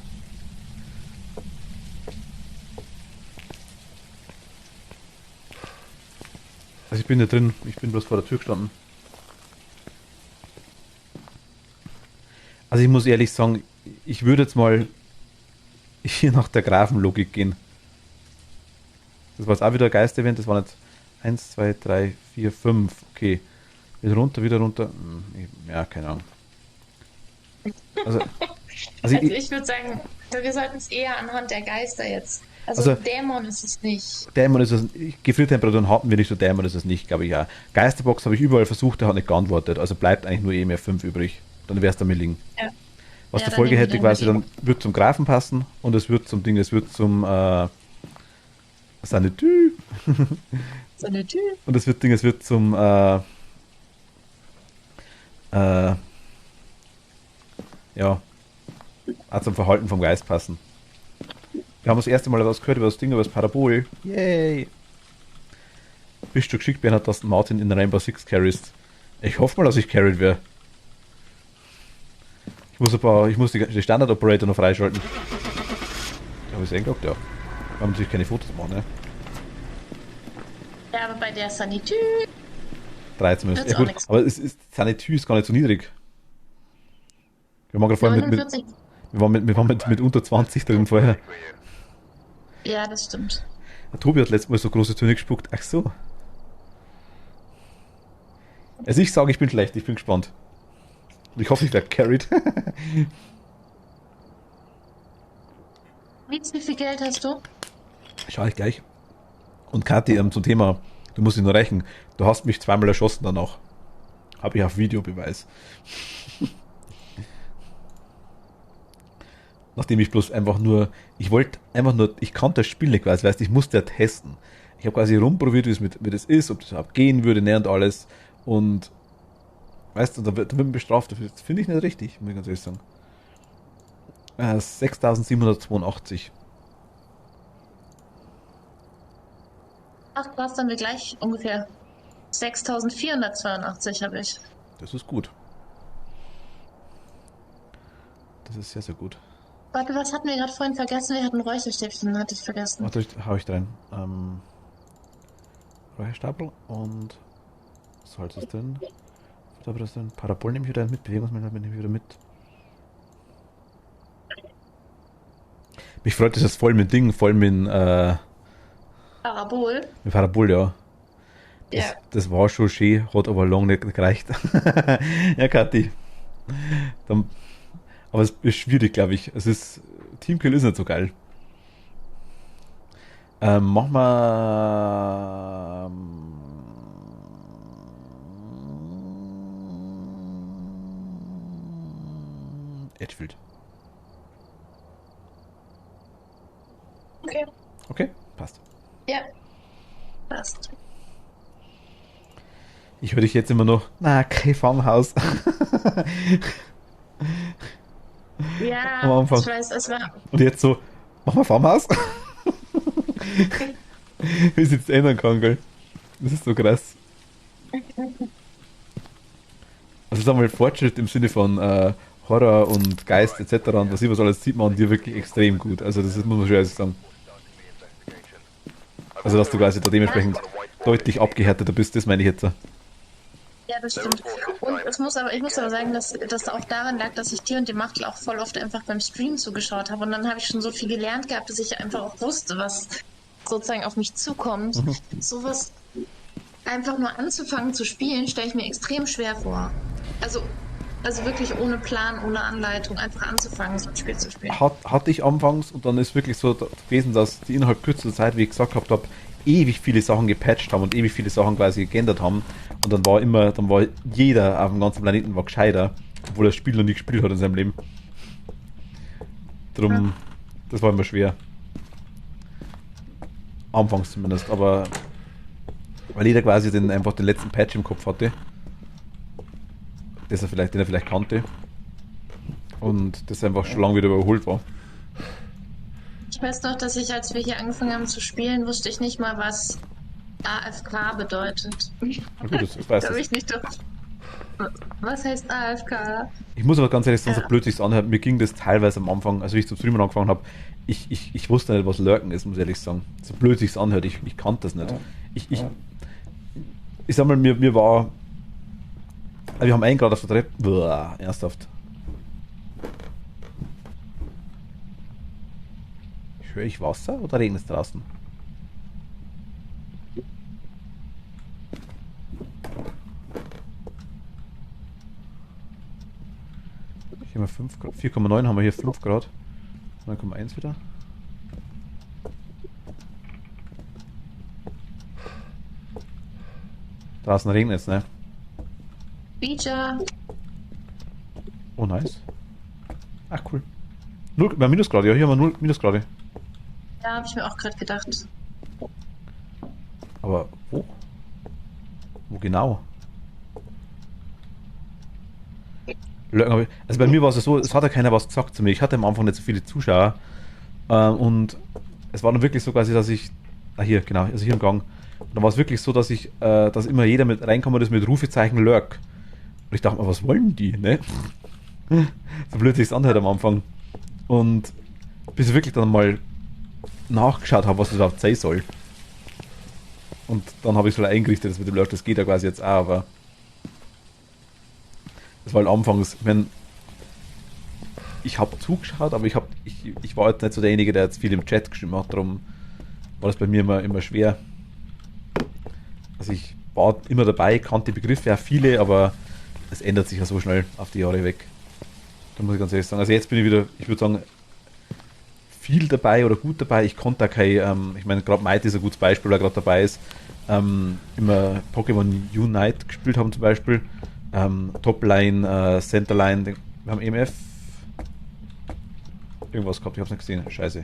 Also ich bin da drin, ich bin bloß vor der Tür gestanden. Also ich muss ehrlich sagen, ich würde jetzt mal hier nach der Grafenlogik gehen. Das war jetzt auch wieder ein Geist-Event, das waren jetzt 1, 2, 3, 4, 5. Okay. Wieder runter. Ja, keine Ahnung. Also Ich würde sagen, wir sollten es eher anhand der Geister jetzt. Also Dämon ist es nicht. Dämon ist es. Gefriertemperaturen hatten wir nicht, so Dämon ist es nicht, glaube ich ja. Geisterbox habe ich überall versucht, der hat nicht geantwortet. Also bleibt eigentlich nur EMF 5 übrig. Dann wäre es der Milling. Ja. Was Ja, der Folge hätte quasi, dann wird zum Grafen passen und es wird zum Ding, es wird zum Sanitü. Sanitü. Und es wird zum ja, auch zum Verhalten vom Geist passen. Wir haben das erste Mal was gehört über das Ding, über das Parabol. Yay! Bist du geschickt, Bernhard, dass du Martin in Rainbow Six carryst? Ich hoffe mal, dass ich carried wäre. Ich muss die Standard-Operator noch freischalten. Habe ich es eingeloggt, ja. Wir haben natürlich keine Fotos machen, ne? Ja, aber bei der Sanitü. 3 zumindest. Ja, gut, aber Sanitü ist gar nicht so niedrig. Wir waren gerade vorhin wir waren mit unter 20 drin vorher. Ja, das stimmt. Der Tobi hat letztes Mal so große Töne gespuckt. Ach so. Also ich sage, ich bin schlecht. Ich bin gespannt. Und ich hoffe, ich werde carried. Wie viel Geld hast du? Schau ich gleich. Und Kathi, zum Thema, du musst ihn nur rächen. Du hast mich zweimal erschossen danach. Habe ich auf Videobeweis. Nachdem ich bloß einfach nur, ich kannte das Spiel nicht quasi, weißt, ich musste ja testen. Ich habe quasi rumprobiert, wie das ist, ob das überhaupt gehen würde, ne, und alles. Und, weißt du, da wird man bestraft dafür. Das finde ich nicht richtig, muss ich ganz ehrlich sagen. 6.782. Ach, was dann wir gleich ungefähr 6.482 habe ich. Das ist gut. Das ist sehr, sehr gut. Warte, was hatten wir gerade vorhin vergessen? Wir hatten Räucherstäbchen, hatte ich vergessen. Warte, hau ich rein. Räucherstapel und Salz ist drin. Stapel ist drin. Parabol nehme ich wieder mit. Bewegungsmelder nehme ich wieder mit. Mich freut das jetzt voll mit Dingen, voll mit Parabol? Mit Parabol, ja. Ja. Das war schon schön, hat aber lange nicht gereicht. Ja, Kathi. Aber es ist schwierig, glaube ich. Teamkill ist nicht so geil. Mach mal. Edgefield. Okay. Okay, passt. Ja. Passt. Ich höre dich jetzt immer noch. Na, kein Farmhaus. Ja, Am Anfang. ich weiß, es war. Und jetzt so, mach mal Farmhaus. Wie ich es jetzt ändern kann, gell? Das ist so krass. Also sagen wir Fortschritt im Sinne von Horror und Geist etc. und was immer so alles sieht man dir wirklich extrem gut. Also das muss man schon ehrlich sagen. Also dass du quasi da dementsprechend deutlich abgehärteter bist, das meine ich jetzt. Ja, das stimmt. Und ich muss aber sagen, dass das auch daran lag, dass ich dir und dem Machtel auch voll oft einfach beim Stream zugeschaut habe. Und dann habe ich schon so viel gelernt gehabt, dass ich einfach auch wusste, was sozusagen auf mich zukommt. Sowas einfach nur anzufangen zu spielen, stelle ich mir extrem schwer vor. Also wirklich ohne Plan, ohne Anleitung, einfach anzufangen, so ein Spiel zu spielen. Hatte ich anfangs und dann ist wirklich so gewesen, dass die innerhalb kürzester Zeit, wie ich gesagt habe, ewig viele Sachen gepatcht haben und ewig viele Sachen quasi geändert haben. Und dann war jeder auf dem ganzen Planeten war gescheiter, obwohl er das Spiel noch nie gespielt hat in seinem Leben. Drum, das war immer schwer. Anfangs zumindest, aber weil jeder quasi einfach den letzten Patch im Kopf hatte, den er vielleicht kannte. Und das einfach schon lange wieder überholt war. Ich weiß noch, dass als wir hier angefangen haben zu spielen, wusste ich nicht mal, was AFK bedeutet. Na gut, das weiß ich. Was heißt AFK? Ich muss aber ganz ehrlich sagen, so blöd sich's anhört, mir ging das teilweise am Anfang, als ich zum Streamen angefangen habe, ich wusste nicht, was Lurken ist, muss ich ehrlich sagen. So blöd sich's anhört, ich kannte das nicht. Ich sag mal, wir haben einen Grad auf der Treppe. Boah, ernsthaft. Höre ich Wasser oder regnet es draußen? Hier haben wir 5 Grad. 4,9 haben wir hier 5 Grad. 9,1 wieder. Draußen regnet es, ne? Feature. Oh, nice. Ach, cool. 0, Minusgrade, ja, hier haben wir 0 Minusgrade. Ja, habe ich mir auch gerade gedacht. Aber wo? Wo genau? Also bei mir war es so, es hat ja keiner was gesagt zu mir. Ich hatte am Anfang nicht so viele Zuschauer. Und es war dann wirklich so quasi, dass ich. Hier, genau, also hier im Gang. Und dann war es wirklich so, dass dass immer jeder mit reinkommen ist mit Rufezeichen Lurk. Und ich dachte mir, was wollen die, ne? So blöd sich es anhört am Anfang. Und bis ich wirklich dann mal nachgeschaut habe, was das überhaupt sein soll. Und dann habe ich es halt eingerichtet, das mit dem Lurk, das geht ja quasi jetzt auch, aber das war halt anfangs, ich habe zugeschaut, aber ich war jetzt nicht so derjenige, der jetzt viel im Chat geschrieben hat, darum war das bei mir immer schwer. Also ich war immer dabei, kannte die Begriffe, ja viele, aber es ändert sich ja so schnell auf die Jahre weg. Da muss ich ganz ehrlich sagen. Also jetzt bin ich wieder, ich würde sagen, viel dabei oder gut dabei. Ich konnte da kein, ich meine, gerade Might ist ein gutes Beispiel, weil er gerade dabei ist, immer Pokémon Unite gespielt haben zum Beispiel. Topline, Centerline, wir haben EMF irgendwas gehabt, ich hab's nicht gesehen, scheiße.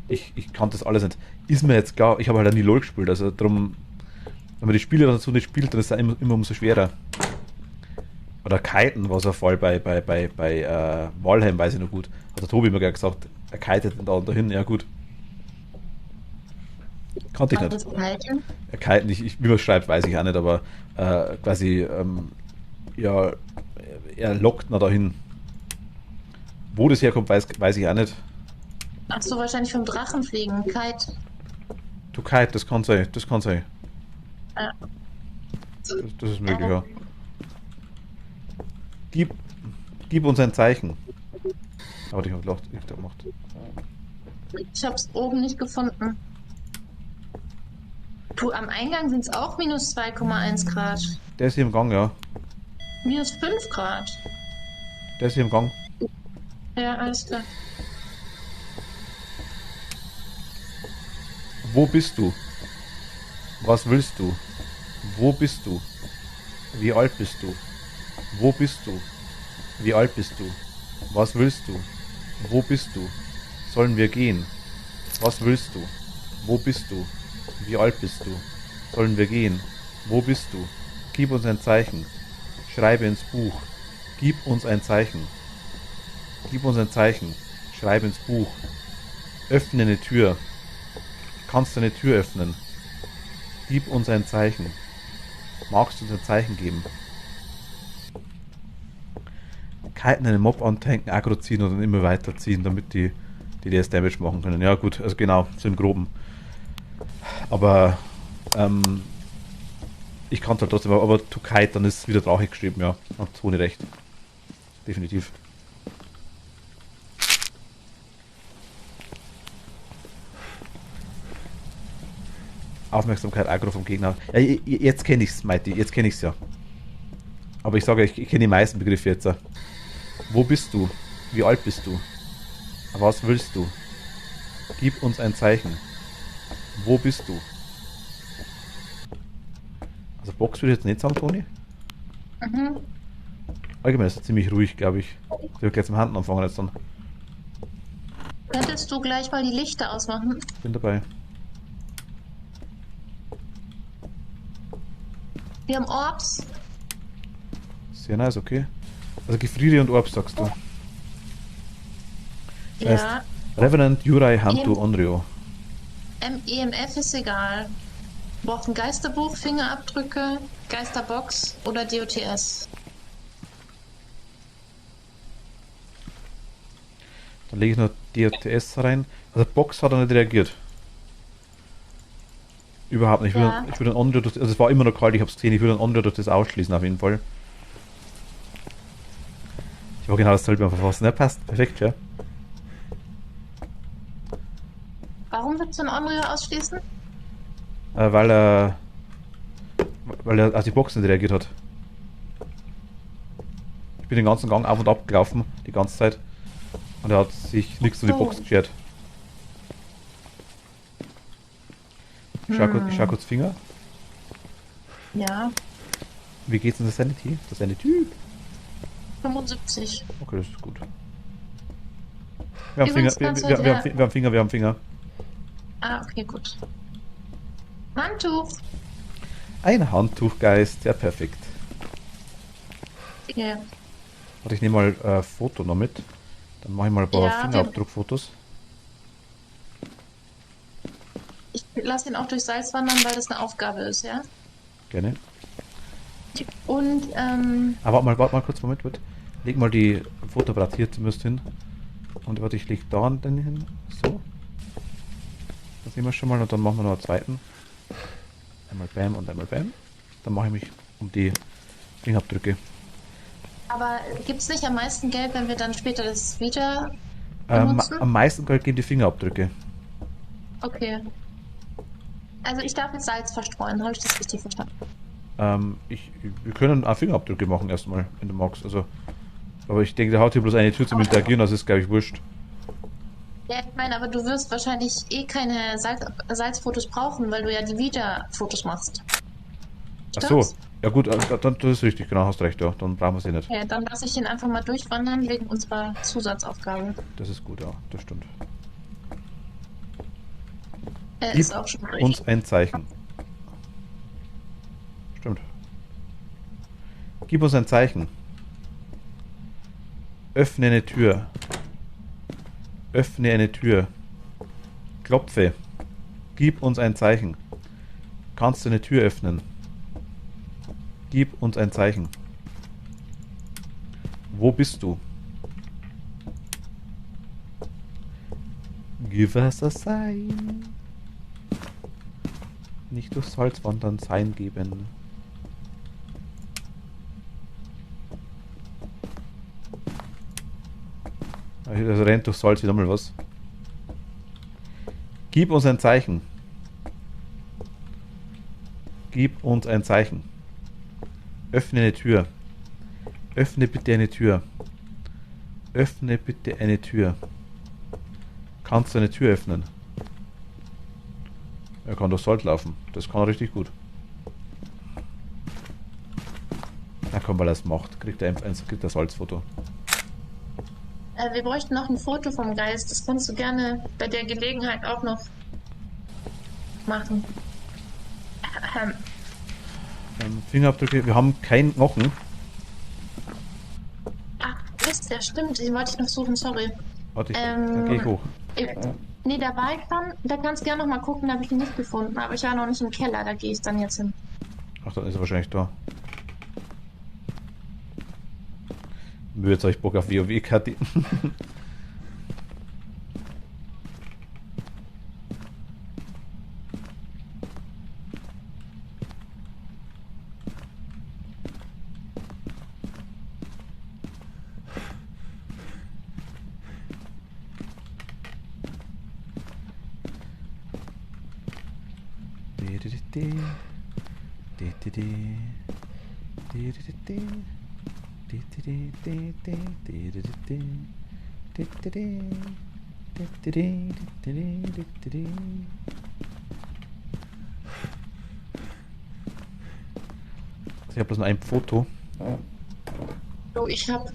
Ich kannte das alles nicht. Ist mir jetzt klar, ich habe halt nie LOL gespielt, also darum, wenn man die Spiele dazu nicht spielt, dann ist es immer umso schwerer. Oder Kiten war so ein Fall bei Valheim, weiß ich noch gut. Hat der Tobi mir gerade gesagt, er kitet da und dahin, ja gut. Kannte ich nicht. Er kiten, wie man es schreibt, weiß ich auch nicht, aber quasi, ja, er lockt nach dahin. Wo das herkommt, weiß ich auch nicht. Ach so, wahrscheinlich vom Drachenfliegen, Kite. Du Kite, das kann sein, das kann sein. Ja. Das ist möglich, ja. Gib uns ein Zeichen. Aber ich habe gemacht. Ich hab's oben nicht gefunden. Du, am Eingang sind es auch minus 2,1 Grad. Der ist hier im Gang, ja. Minus 5 Grad. Der ist hier im Gang. Ja, alles klar. Wo bist du? Was willst du? Wo bist du? Wie alt bist du? Wo bist du? Wie alt bist du? Was willst du? Wo bist du? Sollen wir gehen? Was willst du? Wo bist du? Wie alt bist du? Sollen wir gehen? Wo bist du? Gib uns ein Zeichen. Schreibe ins Buch. Gib uns ein Zeichen. Gib uns ein Zeichen. Schreibe ins Buch. Öffne eine Tür. Kannst du eine Tür öffnen? Gib uns ein Zeichen. Magst du uns ein Zeichen geben? Kiten einen Mob antanken, Aggro ziehen und dann immer weiter ziehen, damit die DS Damage machen können. Ja gut, also genau, so im Groben. Aber ich kann es halt trotzdem, aber to kite, dann ist wieder traurig geschrieben, ja. Hat Toni recht. Definitiv. Aufmerksamkeit, Aggro vom Gegner. Ja, jetzt kenne ich's, Mighty, jetzt kenne ich's ja. Aber ich sage, ich kenne die meisten Begriffe jetzt. Wo bist du? Wie alt bist du? Was willst du? Gib uns ein Zeichen. Wo bist du? Also Box würde ich jetzt nicht sagen, Toni. Mhm. Allgemein ist es ziemlich ruhig, glaube ich. Ich will gleich zum Handen anfangen jetzt dann. Könntest du gleich mal die Lichter ausmachen? Bin dabei. Wir haben Orbs. Sehr nice, okay. Also Gefriere und Orbs, sagst du. Das heißt, Ja. Revenant, Jurai, Hantu, Onryo. EMF ist egal. Wir brauchen Geisterbuch, Fingerabdrücke, Geisterbox oder DOTS. Dann lege ich noch DOTS rein. Also Box hat er nicht reagiert. Überhaupt nicht. Ja. Ich würde ein Onryo durch, also es war immer noch kalt, ich habe es gesehen, ich würde ein Onryo durch das ausschließen auf jeden Fall. Ich war genau dasselbe am Verfassen. Ja, passt. Perfekt, ja. Warum willst du ein Onryo ausschließen? Weil er auf die Box nicht reagiert hat. Ich bin den ganzen Gang auf und ab gelaufen, die ganze Zeit. Und er hat sich nichts um die Box geschert. Ich schau kurz Finger. Ja, Wie geht's in der Sanity? Das Sanity? 75. Okay, das ist gut. Wir haben Finger, Übrigens kannst du wir haben Finger. Ah, okay, gut. Handtuch. Ein Handtuchgeist, ja perfekt. Okay. Warte, ich nehme mal Foto noch mit. Dann mache ich mal ein paar Ja, Fingerabdruckfotos. Ich lasse ihn auch durch Salz wandern, weil das eine Aufgabe ist, ja? Gerne. Und, Aber warte mal kurz, Moment. Leg mal die Fotoapparat hier zumindest hin. Und warte, ich leg da den hin. So. Das sehen wir schon mal und dann machen wir noch einen zweiten. Einmal Bam und einmal Bam. Dann mache ich mich um die Fingerabdrücke. aber gibt es nicht am meisten Geld, wenn wir dann später das wieder benutzen? Am meisten Geld geben die Fingerabdrücke. Okay. Also ich darf jetzt Salz verstreuen, habe ich das richtig verstanden? Wir können auch Fingerabdrücke machen erstmal, wenn du magst. Also, aber ich denke, der hat hier bloß eine Tür zum Interagieren, das ist, glaube ich, wurscht. Ja, ich meine, aber du wirst wahrscheinlich eh keine Salzfotos brauchen, weil du ja die Wieder-Fotos machst. Ach so, Stimmt's? ja gut, dann das ist richtig, genau, hast recht, ja. Dann brauchen wir sie nicht. Ja, dann lasse ich ihn einfach mal durchwandern wegen unserer Zusatzaufgabe. Das ist gut, ja, das stimmt. Ist auch schon durch. Uns ein Zeichen. Stimmt. Gib uns ein Zeichen. Öffne eine Tür. Öffne eine Tür. Klopfe. Gib uns ein Zeichen. Kannst du eine Tür öffnen? Gib uns ein Zeichen. Wo bist du? Give us a sign. Nicht durch Salz wandern, Sein geben. Also rennt durch Salz wieder mal was. Gib uns ein Zeichen. Gib uns ein Zeichen. Öffne eine Tür. Öffne bitte eine Tür. Öffne bitte eine Tür. Kannst du eine Tür öffnen? Er kann durch Salz laufen. Das kann er richtig gut. Na komm, weil er es macht. Kriegt er ein Salzfoto. Wir bräuchten noch ein Foto vom Geist. Das kannst du gerne bei der Gelegenheit auch noch machen. Fingerabdrücke. Wir haben keinen Knochen. Ach, Mist, ja stimmt. Den wollte ich noch suchen, sorry. Warte, dann gehe ich hoch. Nee, da war ich dann. Da kannst du gerne noch mal gucken, da habe ich ihn nicht gefunden. Aber ich war noch nicht im Keller, da gehe ich dann jetzt hin. Ach, dann ist er wahrscheinlich da. Jetzt habe ich Bock auf WoW, Kathi. Ich habe bloß nur ein Foto. So, ich habe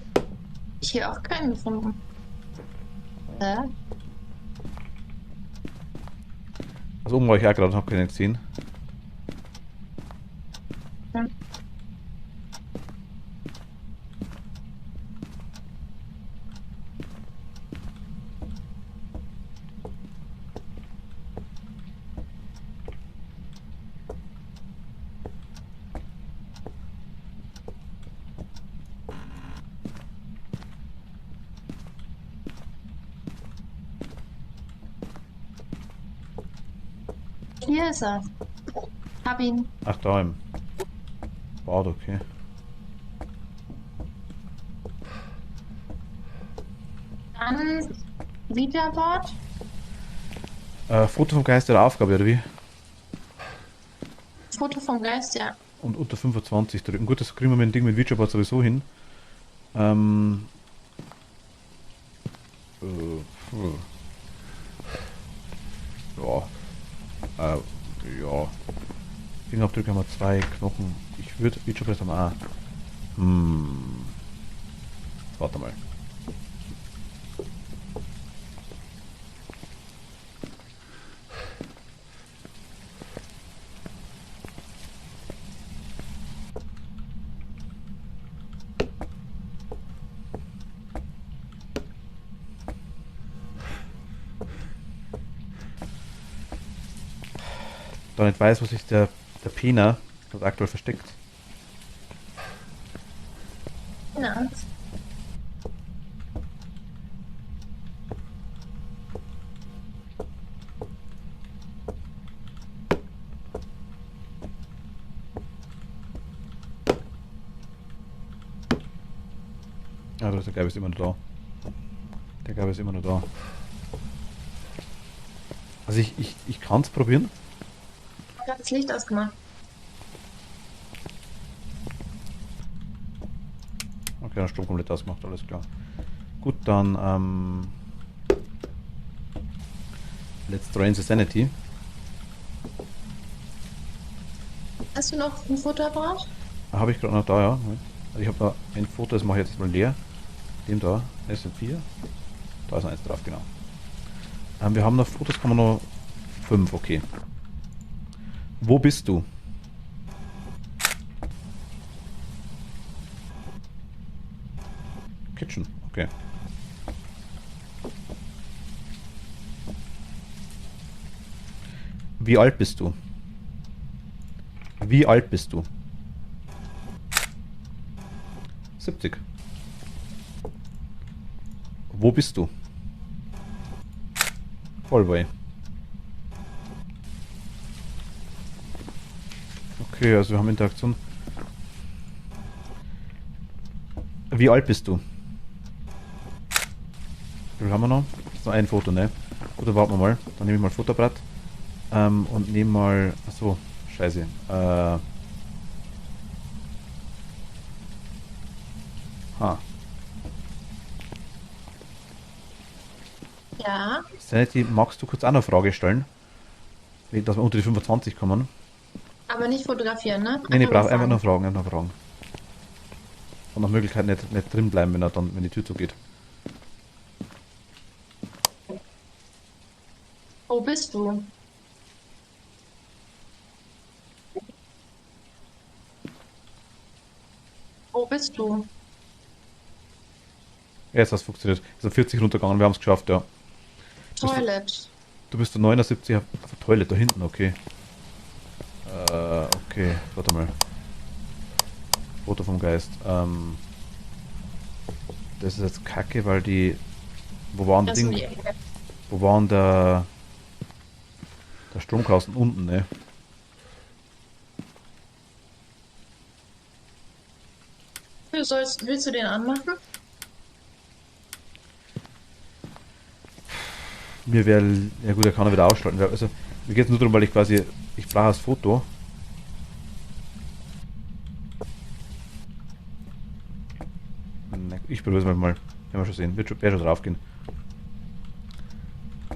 hier auch keinen gefunden. Also oben war ich auch gerade und habe keinen gesehen. Hm. Hier ist er. Hab ihn. Ach, da im Bad, okay. Dann Wiederbord. Foto vom Geist der Aufgabe, oder wie? Foto vom Geist, ja. Und unter 25 drücken. Gut, das kriegen wir mit dem Ding mit Videoboard sowieso hin. Ja. Ja. Fingerabdrücke haben wir 2, Knochen. Ich würde Videoboard haben wir auch. Warte mal. Da nicht weiß, wo sich der Pena dort aktuell versteckt. Ja. Ja, der Geist ist immer noch da. Der Geist ist immer noch da. Also ich kann es probieren. Ich habe das Licht ausgemacht. Okay, dann Strom komplett ausgemacht, alles klar. Gut, dann let's drain the sanity. Hast du noch ein Fotoapparat? Habe ich gerade noch da, ja. Also ich habe da ein Foto, das mache ich jetzt mal leer. Dem da, das sind 4. Da ist eins drauf, genau. Wir haben noch Fotos, kann man noch 5, okay. Wo bist du? Kitchen, okay. Wie alt bist du? Wie alt bist du? 70. Wo bist du? Hallway. Okay, also wir haben Interaktion. Wie alt bist du? Wie viel haben wir noch? Das ist noch ein Foto, ne? Oder warten wir mal. Dann nehme ich mal Fotoapparat. Und nehme mal. Achso, scheiße. Ja. Sanity, magst du kurz auch noch eine Frage stellen? Wegen, dass wir unter die 25 kommen. Aber nicht fotografieren, ne? Nee, brauche einfach nur Fragen, einfach nur Fragen. Und nach Möglichkeit nicht drin bleiben, wenn die Tür zugeht. Wo bist du? Wo bist du? Ja, jetzt hat es funktioniert. Ist auf 40 runtergegangen, wir haben es geschafft, ja. Toilet. Du bist der 79 auf der Toilette, da hinten, okay. Okay, warte mal. Foto vom Geist. Das ist jetzt kacke, weil die. Wo waren das Ding? Wo waren der Stromkasten unten, ne? Willst du den anmachen? Mir wäre. Ja gut, er kann er wieder ausschalten. Also, Mir geht es nur darum, weil ich quasi, ich brauche das Foto. Ich probiere es mal. Werden wir schon sehen. Wird schon drauf gehen.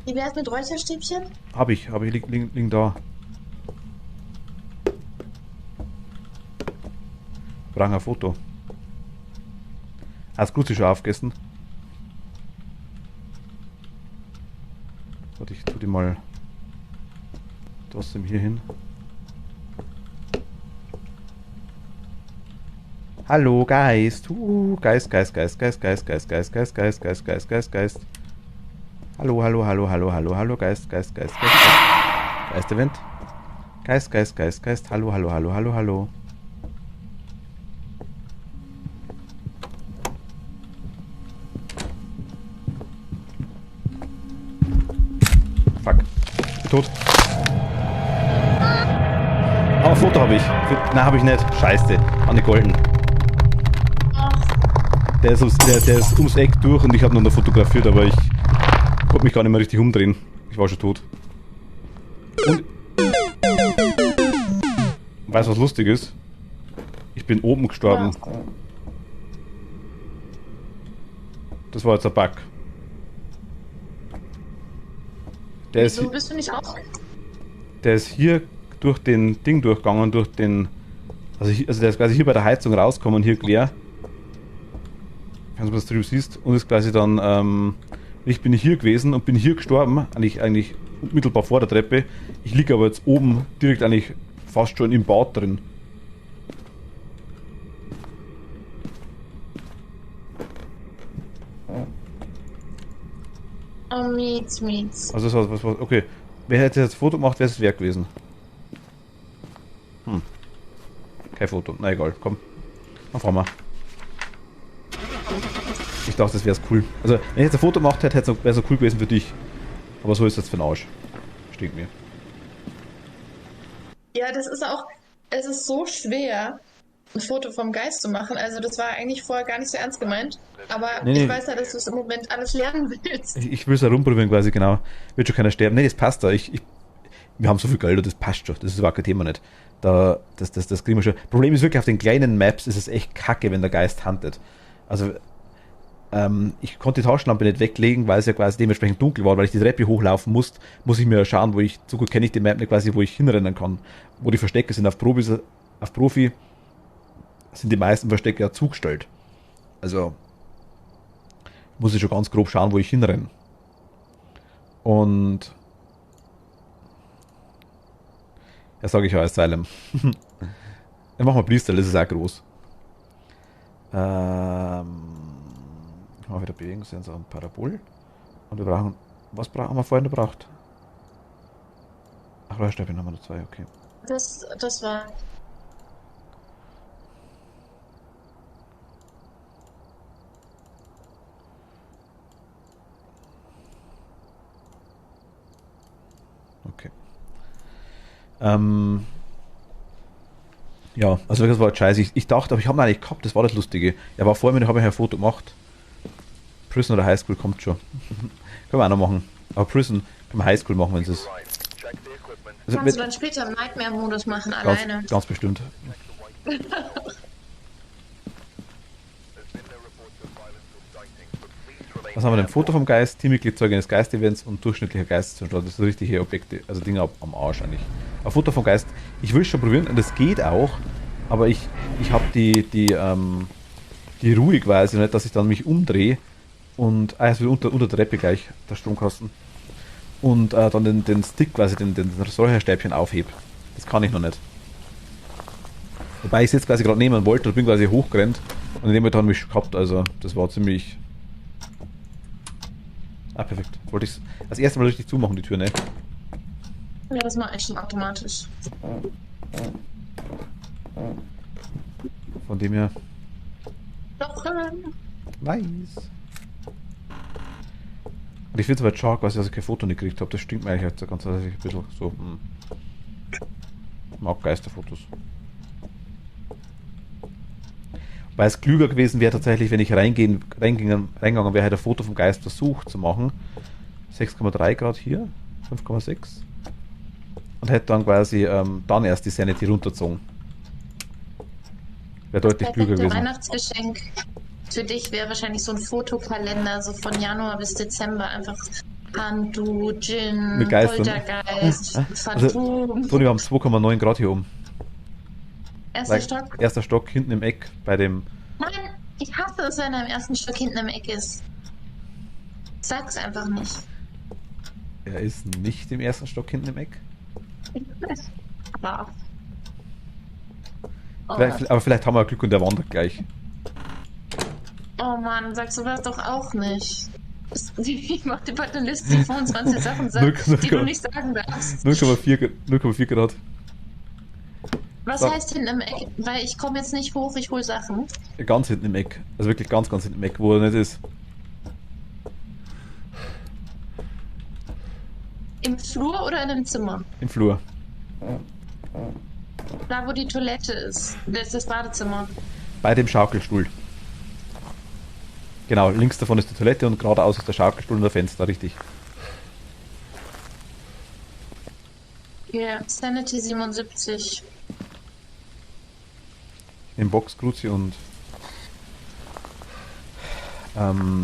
Wie wär's mit Räucherstäbchen? Habe ich, liegen da. Brauchen ein Foto. Hast gut schon aufgegessen? Warte, ich tue die mal trotzdem hier hin. Hallo, Geist. Geist. Hallo, Geist. Geist-Event. Geist. Hallo. Fuck. Ich bin tot. Aber ein Foto habe ich. Nein, habe ich nicht. Scheiße. Anne Golden. Der ist ums Eck durch und ich habe noch fotografiert, aber ich konnte mich gar nicht mehr richtig umdrehen. Ich war schon tot. Und weißt du, was lustig ist? Ich bin oben gestorben. Das war jetzt ein Bug. Wieso bist du nicht auf? Der ist hier durch den Ding durchgegangen, durch den... Also der ist quasi hier bei der Heizung rausgekommen, hier quer. Kannst du das drüben siehst? Und ist quasi dann... ich bin hier gewesen und bin hier gestorben, eigentlich unmittelbar vor der Treppe. Ich liege aber jetzt oben direkt eigentlich fast schon im Bad drin. Oh, Mietz. Also was war... Okay. Wer hätte jetzt das Foto gemacht, wäre es wert gewesen. Kein Foto. Na egal, komm. Dann fahren wir. Ich dachte, das wäre cool. Also, wenn ich jetzt ein Foto gemacht hätte, wäre es so cool gewesen für dich. Aber so ist das für den Arsch. Stinkt mir. Ja, es ist so schwer, ein Foto vom Geist zu machen. Also das war eigentlich vorher gar nicht so ernst gemeint. Aber Nee. ich weiß ja, dass du es im Moment alles lernen willst. Ich will es herumprobieren quasi, genau. Wird schon keiner sterben. Nee, das passt da. Wir haben so viel Geld und das passt schon. Das ist überhaupt kein Thema nicht. Das kriegen wir schon. Problem ist wirklich, auf den kleinen Maps ist es echt kacke, wenn der Geist huntet. Also, ich konnte die Taschenlampe nicht weglegen, weil es ja quasi dementsprechend dunkel war, weil ich die Treppe hochlaufen muss ich mir schauen, so gut kenne ich die Map nicht quasi, wo ich hinrennen kann. Wo die Verstecke sind. Auf Profi sind die meisten Verstecke ja zugestellt. Also, muss ich schon ganz grob schauen, wo ich hinrenne. Und ja, sage ich ja, Asylum. Dann machen wir Priester, das ist auch groß. Ich mache wieder Bewegungssensor und Parabol. Und wir brauchen... Was haben wir vorhin gebraucht? Ach, Leuchtstäbchen haben wir noch 2, okay. Das war... Okay. Ja, also das war scheiße. Ich dachte, aber ich habe ihn eigentlich gehabt, das war das Lustige. Er war vor mir, da habe ich ein Foto gemacht. Prison oder Highschool kommt schon. Können wir auch noch machen. Aber Prison können wir Highschool machen, wenn es ist. Also, Kannst du dann später im Nightmare-Modus machen, alleine? Ganz bestimmt. Was haben wir denn? Foto vom Geist, Teammitglied Zeuge eines Geist-Events und durchschnittlicher Geisteszustand. Das sind richtige Objekte, also Dinge am Arsch eigentlich. Ein Foto vom Geist, ich will es schon probieren und das geht auch, aber ich habe die Ruhe quasi nicht, dass ich dann mich umdrehe und es wird unter der Treppe gleich der Stromkasten und dann den Stick quasi, den Räucherstäbchen aufhebe. Das kann ich noch nicht. Wobei ich es jetzt quasi gerade nehmen wollte und bin quasi hochgerannt und in dem Moment haben mich gehabt, also das war ziemlich... Ah, perfekt. Wollte ich das erste Mal richtig zumachen, die Tür, ne? Ja, das mache ich schon automatisch. Von dem her... Doch, Weiß. Und ich finde es aber schade, dass ich kein Foto nicht gekriegt habe. Das stinkt mir eigentlich jetzt ganz ein bisschen so. Ich mag Geisterfotos. Weil es klüger gewesen wäre tatsächlich, wenn ich reingegangen wäre, hätte ein Foto vom Geist versucht zu machen. 6,3 Grad hier, 5,6. und hätte dann quasi dann erst die Sanity runtergezogen. Wäre deutlich klüger Perfekte gewesen. Weihnachtsgeschenk für dich wäre wahrscheinlich so ein Fotokalender, so von Januar bis Dezember. Einfach Handu, Djinn, Mit Geistern. Poltergeist, Also, Phantom. Toni, wir haben 2,9 Grad hier oben. Erster Stock. Erster Stock hinten im Eck bei dem. Nein, ich hasse es, wenn er im ersten Stock hinten im Eck ist. Sag's einfach nicht. Er ist nicht im ersten Stock hinten im Eck. Brav. Oh, Aber vielleicht haben wir Glück und der wandert gleich. oh Mann, sag sowas doch auch nicht. Ich mach dir bald eine Liste, die 25 Sachen sagt, die du nicht sagen darfst. 0,4 Grad. Was So. heißt hinten im Eck? Weil ich komme jetzt nicht hoch, ich hol Sachen. Ganz hinten im Eck. Also wirklich ganz hinten im Eck, wo er nicht ist. Im Flur oder in einem Zimmer? Im Flur. Da, wo die Toilette ist. Das ist das Badezimmer. Bei dem Schaukelstuhl. Genau, links davon ist die Toilette und geradeaus ist der Schaukelstuhl und der Fenster, richtig. Ja, Sanity 77. Im Box, Cruci und EMF.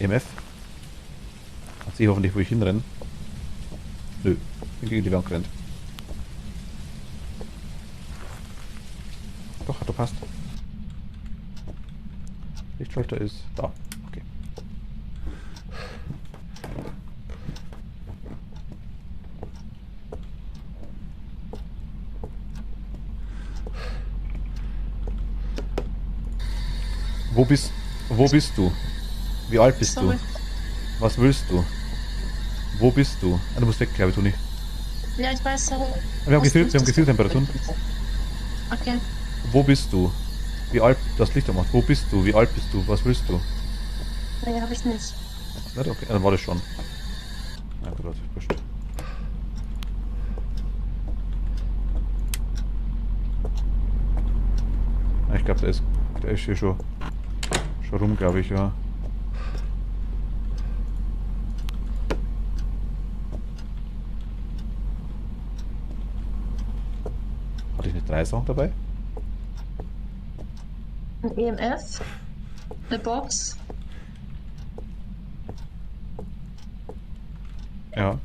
Dann sehe ich hoffentlich, wo ich hinrenne. Nö, bin gegen die Wand gerannt. Doch, hat er passt. Lichtschalter ist da. Okay. Wo bist du? Wie alt bist Sorry. du? Was willst du? Wo bist du? Ah, du musst weg, glaube ich, Toni. Ja, ich weiß, sorry. Wir haben Gefühltemperaturen. Okay. Wo bist du? Wie alt? Du hast Licht gemacht. Wo bist du? Wie alt bist du? Was willst du? Nee, hab ich nicht. Nicht? Okay, dann war das schon. Na gut, wurscht. Ja, ich glaube, der ist hier schon rum, glaube ich, ja. Hatte ich nicht 3 Sachen dabei? Ein EMF. Eine Box. Ja.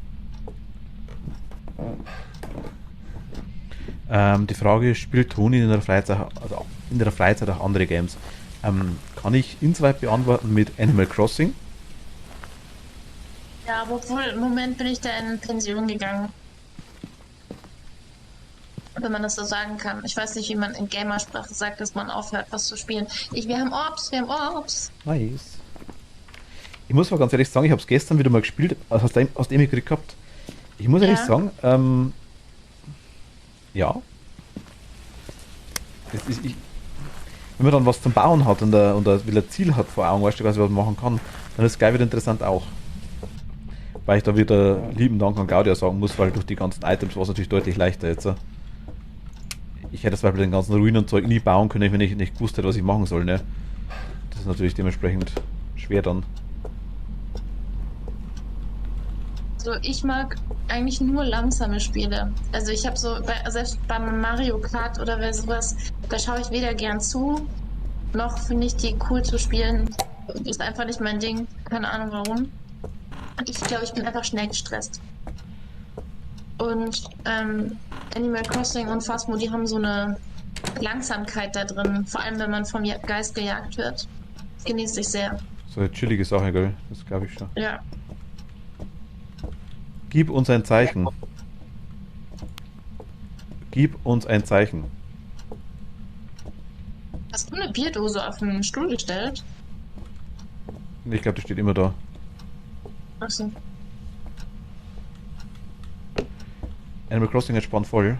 Die Frage ist, spielt Toni in der Freizeit, also in der Freizeit auch andere Games? Kann ich insoweit beantworten mit Animal Crossing? Ja, aber obwohl, im Moment bin ich da in Pension gegangen. Wenn man das so sagen kann. Ich weiß nicht, wie man in Gamersprache sagt, dass man aufhört, was zu spielen. Wir haben Orbs. Nice. Ich muss mal ganz ehrlich sagen, ich habe es gestern wieder mal gespielt, also hast du eh mitgekriegt gehabt. Ich muss ehrlich sagen, ja. Wenn man dann was zum Bauen hat und wieder ein Ziel hat vor Augen, weißt du, was man machen kann, dann ist es gleich wieder interessant auch. Weil ich da wieder lieben Dank an Gaudia sagen muss, weil durch die ganzen Items war es natürlich deutlich leichter jetzt. Ich hätte zum Beispiel den ganzen Ruinenzeug nie bauen können, wenn ich nicht gewusst hätte, was ich machen soll. Ne? Das ist natürlich dementsprechend schwer dann. Also ich mag eigentlich nur langsame Spiele. Also ich habe so, selbst beim Mario Kart oder sowas, da schaue ich weder gern zu, noch finde ich die cool zu spielen. Ist einfach nicht mein Ding. Keine Ahnung warum. Ich glaube, ich bin einfach schnell gestresst. Und Animal Crossing und Phasmo, die haben so eine Langsamkeit da drin. Vor allem, wenn man vom Geist gejagt wird. Das genieße ich sehr. So eine chillige Sache, gell? Das glaube ich schon. Ja. Gib uns ein Zeichen. Gib uns ein Zeichen. Hast du eine Bierdose auf den Stuhl gestellt? Ich glaube, die steht immer da. Achso. Animal Crossing ist spannend voll.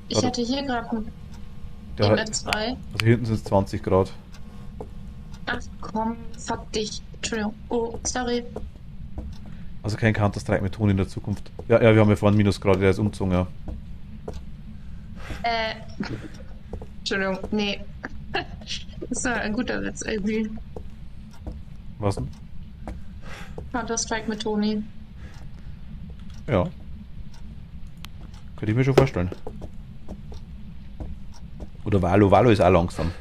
Ich hatte hier gerade ein Der hat, MF2. also hier hinten sind es 20 Grad. Ach komm, fuck dich. Entschuldigung. Oh, sorry. Also kein Counter-Strike mit Toni in der Zukunft. Ja, wir haben ja vorhin Minusgrad, der ist umgezogen, ja. Entschuldigung, nee. Das war ein guter Witz irgendwie. Was denn? Counter-Strike mit Toni. Ja. Könnte ich mir schon vorstellen. Oder Valo. Valo ist auch langsam.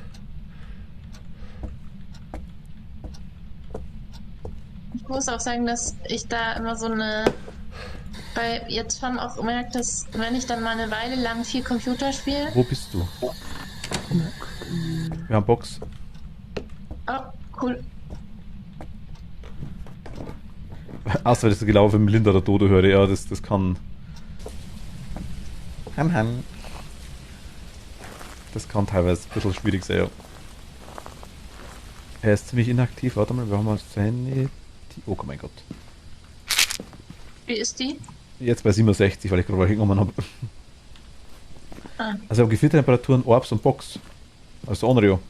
Ich muss auch sagen, dass ich da immer so eine. Weil jetzt schon auch merkt, dass wenn ich dann mal eine Weile lang viel Computer spiele. Wo bist du? Wir haben Box. Oh, cool. Außer das ist genau wie Melinda der Dodo höre. Ja, das kann. Das kann teilweise ein bisschen schwierig sein, ja. Er ist ziemlich inaktiv. Warte mal, wir haben uns seine. Oh mein Gott. Wie ist die? Jetzt bei 67, weil ich gerade hingekommen habe. Ah. Also Gefriertemperaturen, Orbs und Box. Also Onryo.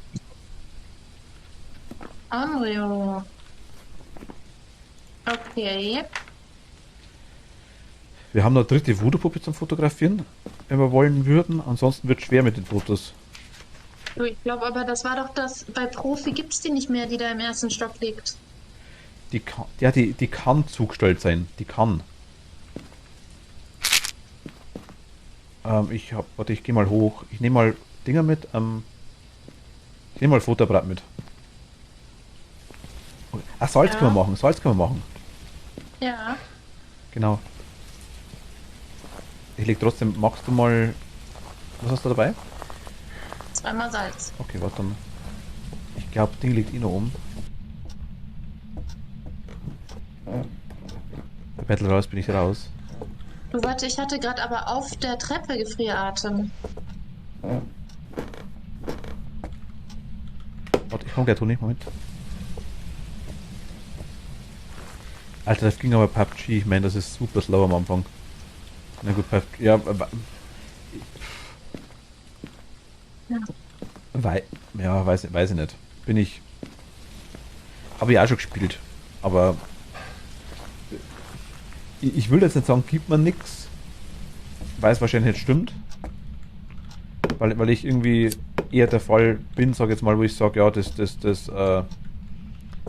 Unreal. Okay. Wir haben noch eine dritte Voodoo-Puppe zum Fotografieren, wenn wir wollen würden. Ansonsten wird es schwer mit den Fotos. Du, ich glaube aber, das war doch das. Bei Profi gibt es die nicht mehr, die da im ersten Stock liegt. Die kann, ja, die kann zugestellt sein. Die kann. Warte, ich gehe mal hoch. Ich nehme mal Dinger mit. Ich nehme mal Fotoapparat mit. Ach, Salz Ja. können wir machen. Salz können wir machen. Ja. Genau. Ich leg trotzdem, magst du mal. Was hast du dabei? Zweimal Salz. Okay, warte dann. Ich glaube, Ding liegt eh noch oben. Bei Battle Royale bin ich raus. Du, warte, ich hatte gerade aber auf der Treppe Gefrieratem. Warte, ich komm gleich, Toni, Moment. Alter, das ging aber PUBG. Ich meine, das ist super slow am Anfang. Na gut, PUBG. Ja, weiß ich nicht. Bin ich. Habe ich auch schon gespielt. Aber ich will jetzt nicht sagen, gibt man nix. Weil es wahrscheinlich nicht stimmt. Weil ich irgendwie eher der Fall bin, sag jetzt mal, wo ich sage, ja,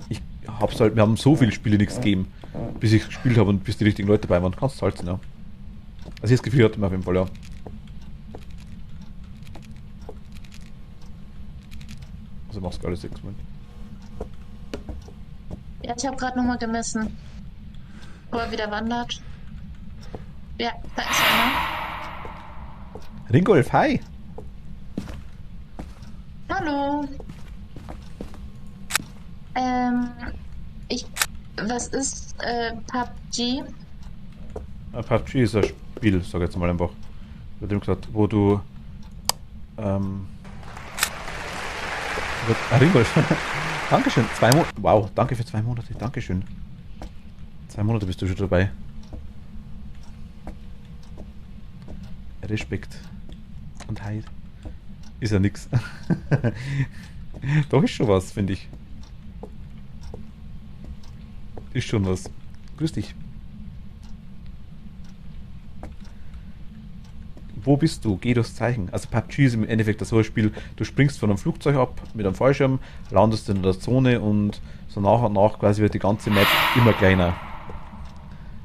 ich hab's halt, wir haben so viele Spiele nichts gegeben, bis ich gespielt habe und bis die richtigen Leute dabei waren. Kannst du salzen, ja. Also das Gefühl hatte man auf jeden Fall, ja. Also machst du alles 6 Mal. Ja, ich habe gerade nochmal gemessen. Wo er wieder wandert. Ja, da ist einer. Ringolf, hi! Hallo. Was ist PUBG? PUBG ist ein Spiel, sag ich jetzt mal einfach. Ich hab gesagt, wo du Ringolf. Dankeschön. 2 Monate. Wow, danke für 2 Monate. Dankeschön. 2 Monate bist du schon dabei. Respekt. Und Heid. Ist ja nix. Doch ist schon was, finde ich. Ist schon was. Grüß dich. Wo bist du? Geh durchs Zeichen. Also PUBG ist im Endeffekt so ein Spiel, du springst von einem Flugzeug ab mit einem Fallschirm, landest in der Zone und so nach und nach quasi wird die ganze Map immer kleiner.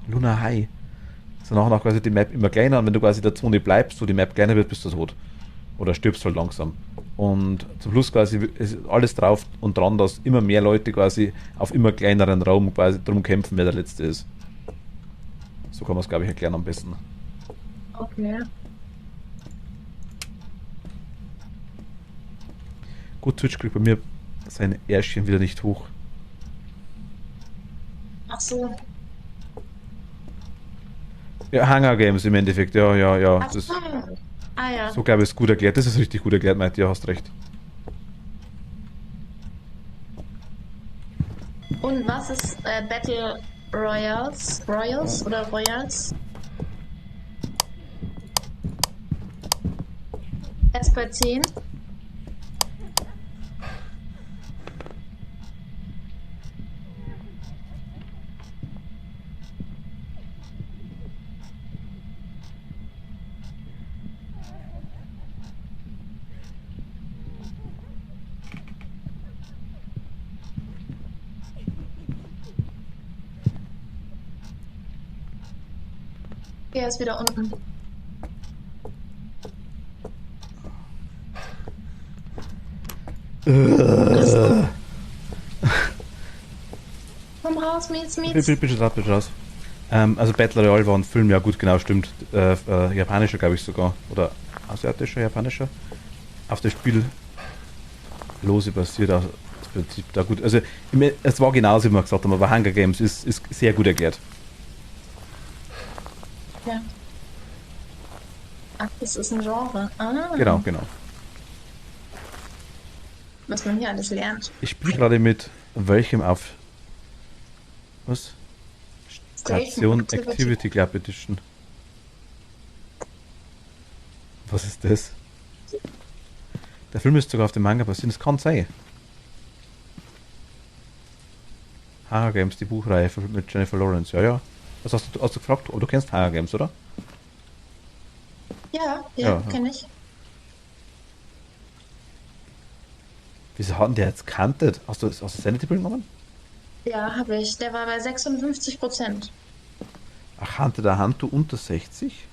Luna Hi. So nach und nach quasi die Map immer kleiner und wenn du quasi in der Zone bleibst, wo die Map kleiner wird, bist du tot. Oder stirbst halt langsam. Und zum Schluss quasi ist alles drauf und dran, dass immer mehr Leute quasi auf immer kleineren Raum quasi drum kämpfen, wer der Letzte ist. So kann man es, glaube ich, erklären am besten. Okay. Gut, Twitch kriegt bei mir sein Ärschchen wieder nicht hoch. Ach so. Ja, Hunger Games im Endeffekt, ja. Ach Das, so. Ah ja. so glaube ich, ist gut erklärt. Das ist richtig gut erklärt, meint ihr, hast recht. Und was ist Battle Royals? Royals oder Royals? Erst bei 10. Er ist wieder unten. Komm raus, Mietz. Bitte raus. Also Battle Royale war ein Film, ja gut, genau, stimmt. Japanischer, glaube ich sogar. Oder asiatischer, japanischer. Auf das Spiel lose basiert, das Prinzip da gut. Also es war genauso, wie wir gesagt haben, aber Hunger Games ist sehr gut erklärt. Ja. Ach, das ist ein Genre. Ah, Genau. was man hier alles lernt. Ich spiele gerade mit welchem auf. Was? Station Activity Club Edition. Was ist das? Der Film ist sogar auf dem Manga basiert, das kann sein. Hunger Games, die Buchreihe mit Jennifer Lawrence, ja. Was hast du gefragt? Oh, du kennst Hunger Games, oder? Ja, kenne ich. Wieso hat denn der jetzt canted? Hast du Sanity Bill genommen? Ja, habe ich. Der war bei 56%. Ach, hatte der Hantu unter 60?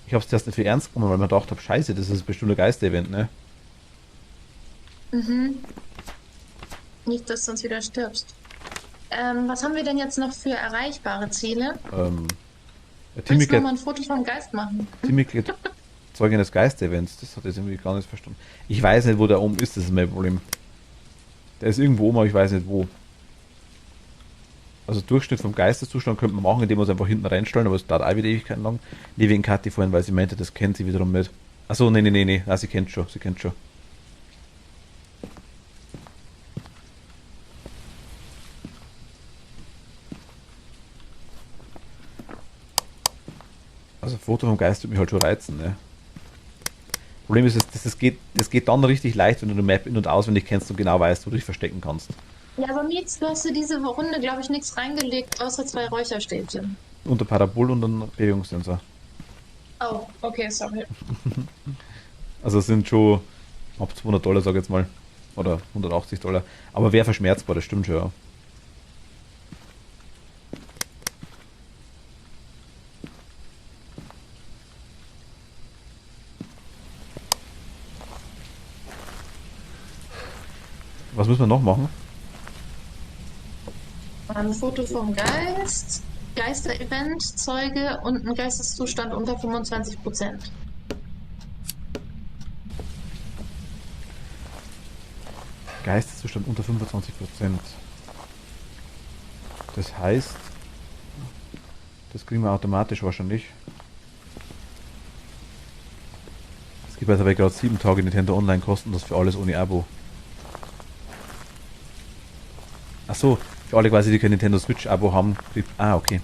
Ich hab's erst nicht für ernst genommen, weil man gedacht habe, scheiße, das ist bestimmt ein Geister-Event, ne? Nicht, dass du uns wieder stirbst. Was haben wir denn jetzt noch für erreichbare Ziele? Timmy Kannst du noch mal ein Foto vom Geist machen? geht Zeugin des Geister-Events, das hat ich irgendwie gar nicht verstanden. Ich weiß nicht, wo der oben ist, das ist mein Problem. Der ist irgendwo oben, aber ich weiß nicht wo. Also Durchschnitt vom Geisteszustand könnte man machen, indem wir es einfach hinten reinstellen, aber es dauert auch wieder Ewigkeiten lang. Nee, wegen Kathi vorhin, weil sie meinte, das kennt sie wiederum nicht. Achso, nee. Nein, sie kennt schon. Also Foto vom Geist würde mich halt schon reizen, ne? Problem ist, das geht dann richtig leicht, wenn du eine Map in- und auswendig kennst und genau weißt, wo du dich verstecken kannst. Ja, aber Mietz, du hast für diese Runde, glaube ich, nichts reingelegt, außer 2 Räucherstäbchen. Unter Parabol und einen Bewegungssensor. Oh, okay, sorry. Also es sind schon ab $200, sag ich jetzt mal. Oder $180. Aber wäre verschmerzbar, das stimmt schon, ja. Was müssen wir noch machen? Ein Foto vom Geist, Geister-Event, Zeuge und ein Geisteszustand unter 25%. Geisteszustand unter 25%. Das heißt, das kriegen wir automatisch wahrscheinlich. Es gibt also gerade 7 Tage Nintendo Online kostenlos für alles ohne Abo. Achso, für alle quasi, die kein Nintendo Switch Abo haben. Okay.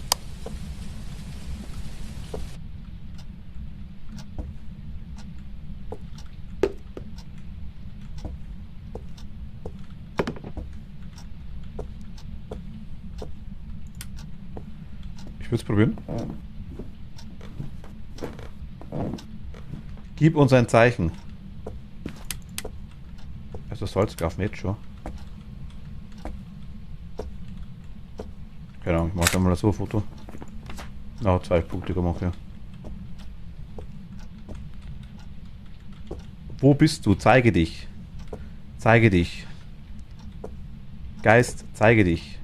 Ich würde es probieren. Gib uns ein Zeichen. Also soll's kaufen jetzt schon. Keine Ahnung, ich mache mal so ein Foto. 2 Punkte gemacht, ja. Wo bist du? Zeige dich. Zeige dich. Geist, zeige dich.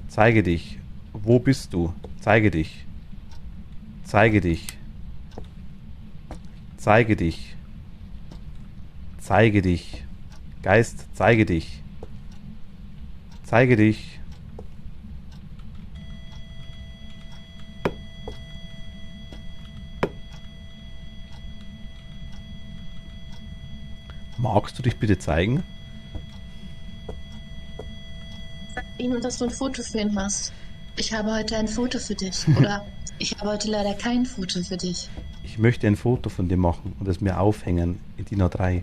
Zeige dich. Wo bist du? Zeige dich. Zeige dich. Zeige dich. Zeige dich. Geist, zeige dich. Zeige dich. Magst du dich bitte zeigen? Sag ihm, dass du ein Foto für ihn hast. Ich habe heute ein Foto für dich. Oder ich habe heute leider kein Foto für dich. Ich möchte ein Foto von dir machen und es mir aufhängen in DIN A3.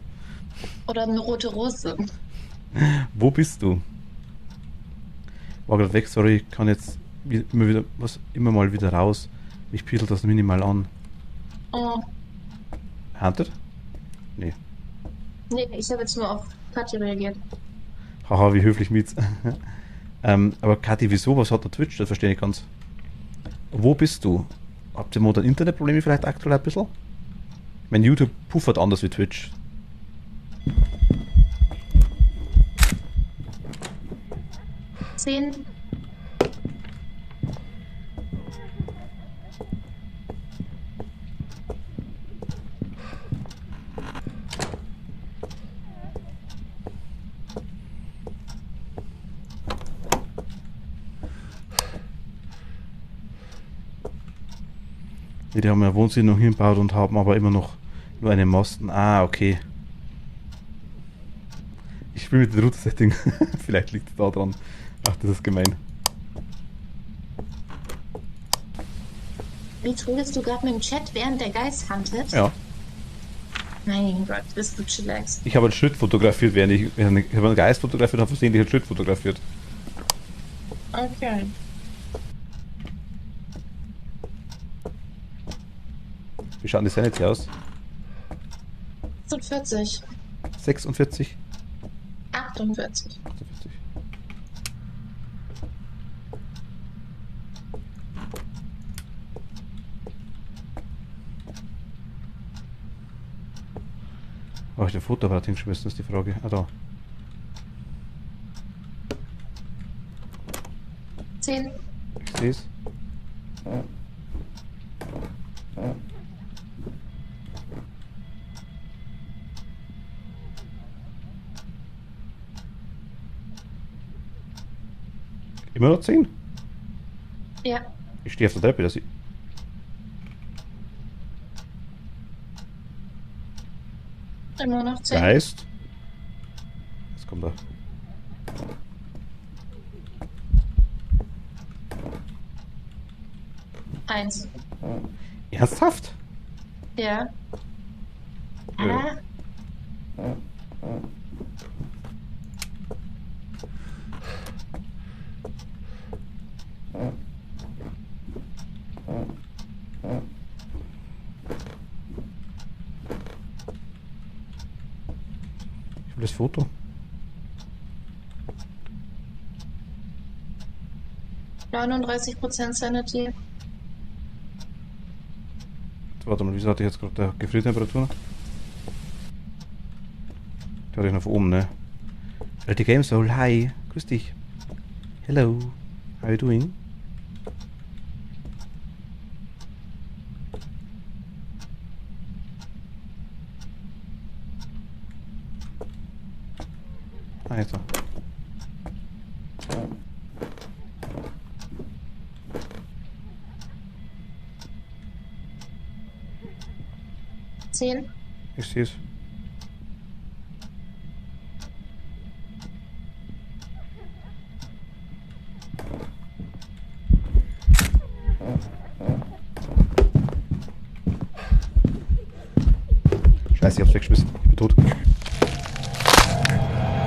Oder eine rote Rose. Wo bist du? War gerade weg, sorry, ich kann jetzt immer mal wieder raus. Ich pietel das minimal an. Oh. Hunted? Nee. Nee, ich habe jetzt nur auf Kathi reagiert. Haha, wie höflich mit's. Aber Kathi, wieso? Was hat der Twitch? Das verstehe ich ganz. Wo bist du? Habt ihr momentan Internetprobleme vielleicht aktuell ein bisschen? Mein YouTube puffert anders wie Twitch. 10. Die haben ja Wohnsiedlung hingebaut und haben aber immer noch nur einen Masten. Ah, okay. Ich spiele mit dem Router-Setting. Vielleicht liegt es da dran. Ach, das ist gemein. Wie redest du gerade mit dem Chat, während der Geist huntet? Ja. Mein Gott, bist du chillax. Ich habe einen Schritt fotografiert, ich habe einen Geist fotografiert und habe versehentlich einen Schritt fotografiert. Okay. Wie schauen die Sanity jetzt aus? 46. 46? 48. 48. Wo habe ich den Fotoapparat hingeschmissen, ist die Frage. Ah, da. 10. Ich sehe es. Immer noch 10? Ja. Ich stehe auf der Treppe, das ich. Immer noch 10. Geist. Jetzt kommt er. Eins. Ernsthaft? Ja. Ja. Ich will das Foto. Ah, 39% Sanity. Jetzt, warte mal, wieso hatte ich jetzt gerade der Gefriertemperatur? Die hatte ich noch von oben, ne? Alte Game Soul, hi, grüß dich. Hello, how you doing? Ah, jetzt so. Zehn. Ich sehe es. Scheiße, ich hab's weggeschmissen. Ich bin tot.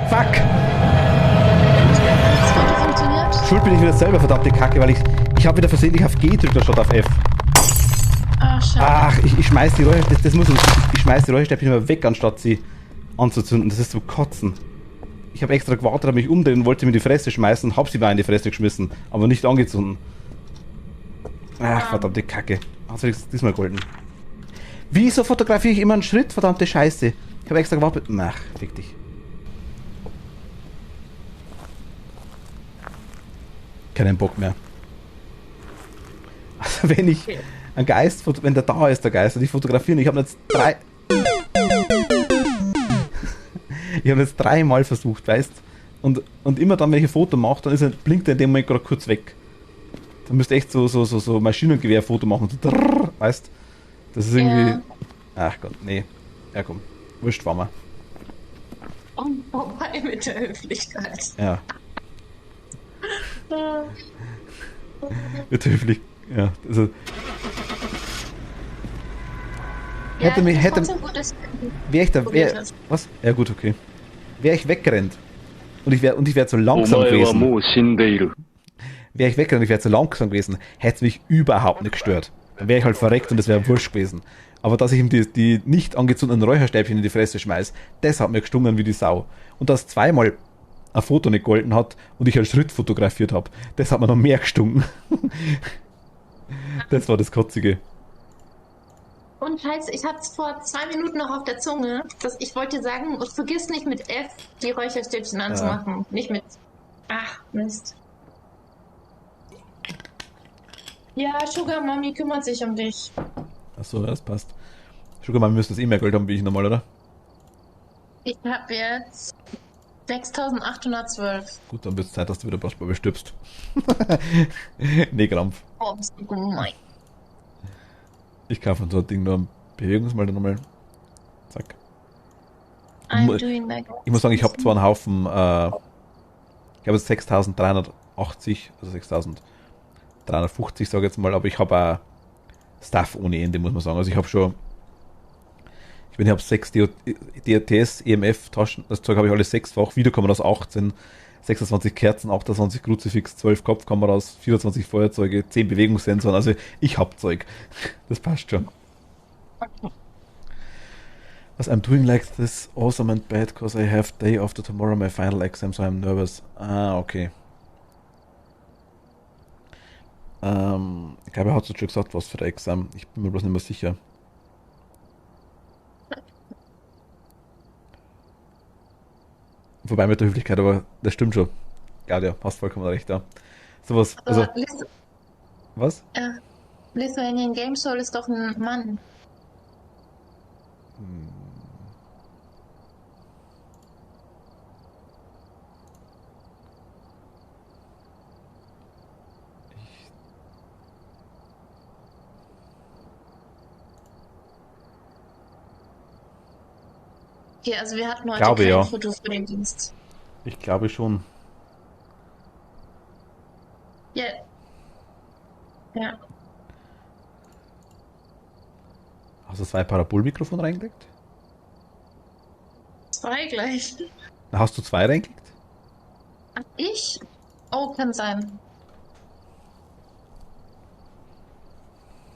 Fuck! Das Foto funktioniert? Schuld bin ich wieder selber, verdammte Kacke, weil ich habe wieder versehentlich auf G gedrückt anstatt auf F. Ah, schade. Ach, ich schmeiß die ich schmeiß die Räucherstäbchen immer weg, anstatt sie anzuzünden. Das ist zum Kotzen. Ich habe extra gewartet, habe mich umdrehen und wollte mir die Fresse schmeißen und hab sie mal in die Fresse geschmissen, aber nicht angezündet. Ach, verdammte Kacke. Hat's wenigstens diesmal golden. Wieso fotografiere ich immer einen Schritt, verdammte Scheiße? Ich habe extra gewartet. Ach, fick dich. Keinen Bock mehr. Also wenn ich ein Geist, wenn der da ist, der Geist, und ich fotografiere, ich habe jetzt ich habe jetzt 3-mal versucht, weißt, und immer dann, wenn ich ein Foto mache, dann blinkt er in dem Moment gerade kurz weg. Dann müsst ihr echt so Maschinengewehr-Foto machen, so drrr, weißt, das ist irgendwie, ja. Ach Gott, nee, ja komm, wurscht war mal. Und vorbei mit der Höflichkeit. Ja. Mit höflich, ja, also Ja, was? Ja gut, okay. Wäre ich weggerannt und ich wäre zu langsam gewesen. Wäre ich weggerannt und ich wäre zu langsam gewesen, hätte es mich überhaupt nicht gestört. Dann wäre ich halt verreckt und es wäre wurscht gewesen. Aber dass ich ihm die nicht angezündeten Räucherstäbchen in die Fresse schmeiß, das hat mir gestungen wie die Sau. Und dass zweimal ein Foto nicht gehalten hat und ich einen Schritt fotografiert habe, das hat mir noch mehr gestunken. Das war das Kotzige. Und Scheiße, ich hab's vor 2 Minuten noch auf der Zunge. Ich wollte dir sagen, vergiss nicht mit F die Räucherstäbchen anzumachen. Ja. Nicht mit... Ach, Mist. Ja, Sugar Mommy kümmert sich um dich. Achso, das passt. Sugar Mami müsste das eh mehr Geld haben wie ich normal, oder? Ich habe jetzt 6.812. Gut, dann wird es Zeit, dass du wieder Basketball stirbst. Nee, Krampf. Oh, bist du gemein. Ich kaufe so ein Ding nur am Bewegungsmelder nochmal. Zack. I'm doing my best. Ich muss sagen, ich habe zwar einen Haufen, ich habe jetzt 6.380, also 6.350 sage ich jetzt mal, aber ich habe auch Stuff ohne Ende, muss man sagen. Also ich habe schon, ich habe 6 DRTS, EMF Taschen, das Zeug habe ich alles sechsfach, Videokameras 18, 26 Kerzen, 28 Kruzifix, 12 Kopfkameras, 24 Feuerzeuge, 10 Bewegungssensoren, also ich hab Zeug. Das passt schon. Was I'm doing like this awesome and bad because I have day after tomorrow my final exam, so I'm nervous. Ah, okay. Ich glaube, er hat so schon gesagt, was für ein Exam. Ich bin mir bloß nicht mehr sicher. Vorbei mit der Höflichkeit, aber das stimmt schon. Claudia, hast vollkommen recht, ja. Sowas, also, Aber was? Lithuanian Game Soul ist doch ein Mann. Okay, also wir hatten heute Glaube, kein ja. Foto für den Dienst. Ich glaube schon. Ja. Ja. Hast du 2 Parabolmikrofone reingelegt? 2 gleich. Na, hast du 2 reingelegt? Ach, ich? Oh, kann sein.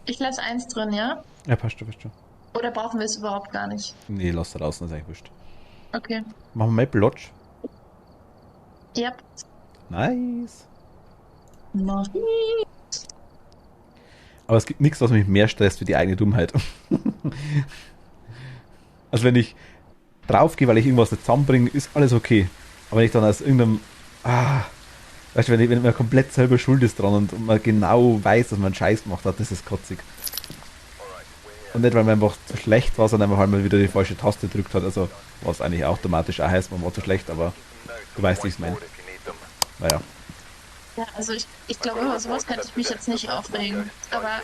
Ich lasse 1 drin, ja? Ja, passt schon, passt schon. Oder brauchen wir es überhaupt gar nicht? Nee, lass da draußen, das ist eigentlich wurscht. Okay. Machen wir Maple Lodge. Yep. Nice. Noch. Aber es gibt nichts, was mich mehr stresst wie die eigene Dummheit. Also wenn ich draufgehe, weil ich irgendwas nicht zusammenbringe, ist alles okay. Aber wenn ich dann aus irgendeinem... weißt du, wenn man komplett selber schuld ist dran und man genau weiß, dass man einen Scheiß gemacht hat, das ist kotzig. Und nicht, weil man einfach zu schlecht war, sondern weil man wieder die falsche Taste gedrückt hat. Also, was eigentlich automatisch auch heißt, man war zu schlecht, aber du weißt, wie ich es meine. Naja. Ja, also ich glaube, über sowas könnte ich mich jetzt nicht aufregen. Aber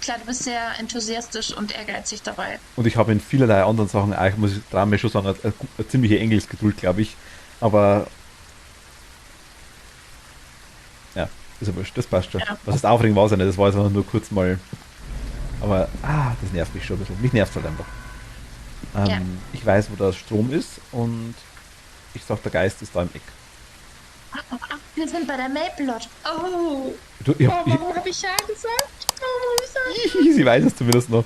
klar, du bist sehr enthusiastisch und ehrgeizig dabei. Und ich habe in vielerlei anderen Sachen, eigentlich muss ich dran mir schon sagen, eine ziemliche Engelsgeduld, glaube ich. Aber ja, ist ja wurscht, das passt schon. Ja. Was heißt aufregen war es ja nicht, das war jetzt einfach nur kurz mal. Aber, das nervt mich schon ein bisschen. Mich nervt halt einfach. Ja. Ich weiß, wo der Strom ist und ich sag, der Geist ist da im Eck. Wir sind bei der Maple Lodge. Oh. Warum habe ich ja gesagt? Oh, Sie weiß es zumindest noch.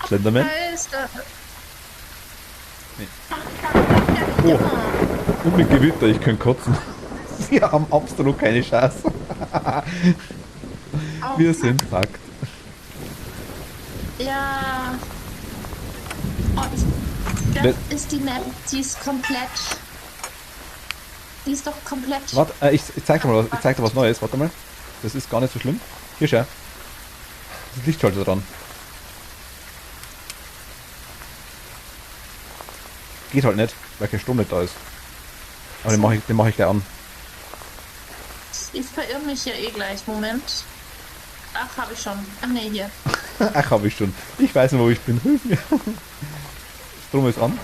Slenderman? da ist er. Nee. Oh, und mit Gewitter, ich kann kotzen. Sie haben absolut keine Chance. Wir sind fucked. Ja. Und das ist die Map, die ist komplett. Die ist doch komplett. Warte, ich zeig dir mal was, ich zeig dir was Neues, warte mal. Das ist gar nicht so schlimm. Hier, schau. Das ist Lichtschalter dran. Geht halt nicht, weil kein Strom nicht da ist. Aber den mach ich gleich an. Ich verirre mich ja eh gleich. Moment. Ach, habe ich schon. Ach nee, hier. Ach, hab ich schon. Ich weiß nicht, wo ich bin. Hilf mir. Strom ist an.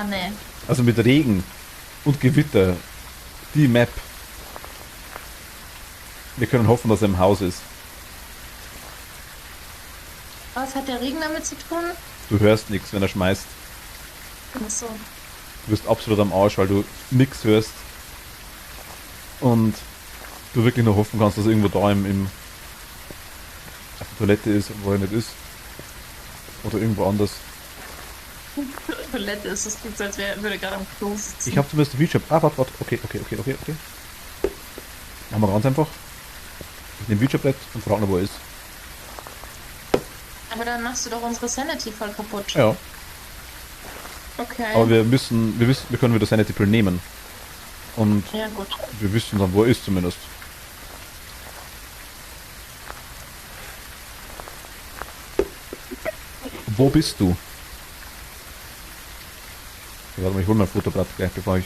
Nee. Also mit Regen und Gewitter. Die Map. Wir können hoffen, dass er im Haus ist. Was hat der Regen damit zu tun? Du hörst nichts, wenn er schmeißt. Achso. Du bist absolut am Arsch, weil du nichts hörst. Und du wirklich nur hoffen kannst, dass er irgendwo da auf der Toilette ist, wo er nicht ist. Oder irgendwo anders. Toilette ist es gut, als würde gerade am Klo sitzen. Ich habe zumindest ein Video. Warte. Okay. Machen wir ganz einfach. Ich nehme Videobrett und frage noch, wo er ist. Aber dann machst du doch unsere Sanity voll kaputt. Ja, Okay. aber wir können wieder Sanity Pill nehmen. Und Ja, gut. wir wissen dann, wo er ist zumindest. Wo bist du? Okay, warte mal, ich hol mein Fotoblatt gleich, bevor ich...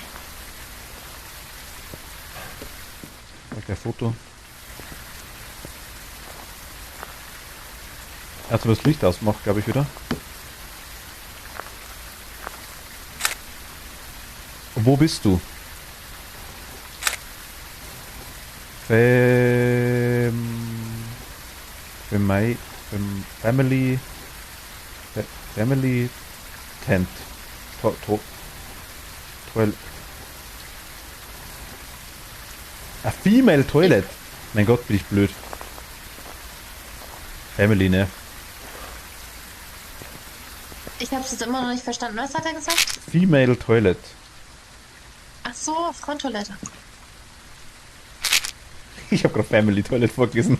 Gleich Foto. Er hat so das Licht ausgemacht, glaube ich, wieder. Wo bist du? Family Tent. Toilet. A Female Toilet. Mein Gott, bin ich blöd. Family, ne? Ich hab's jetzt immer noch nicht verstanden. Was hat er gesagt? Female Toilet. Ach so, Frauentoilette. Ich habe gerade Family Toilet vorgelesen.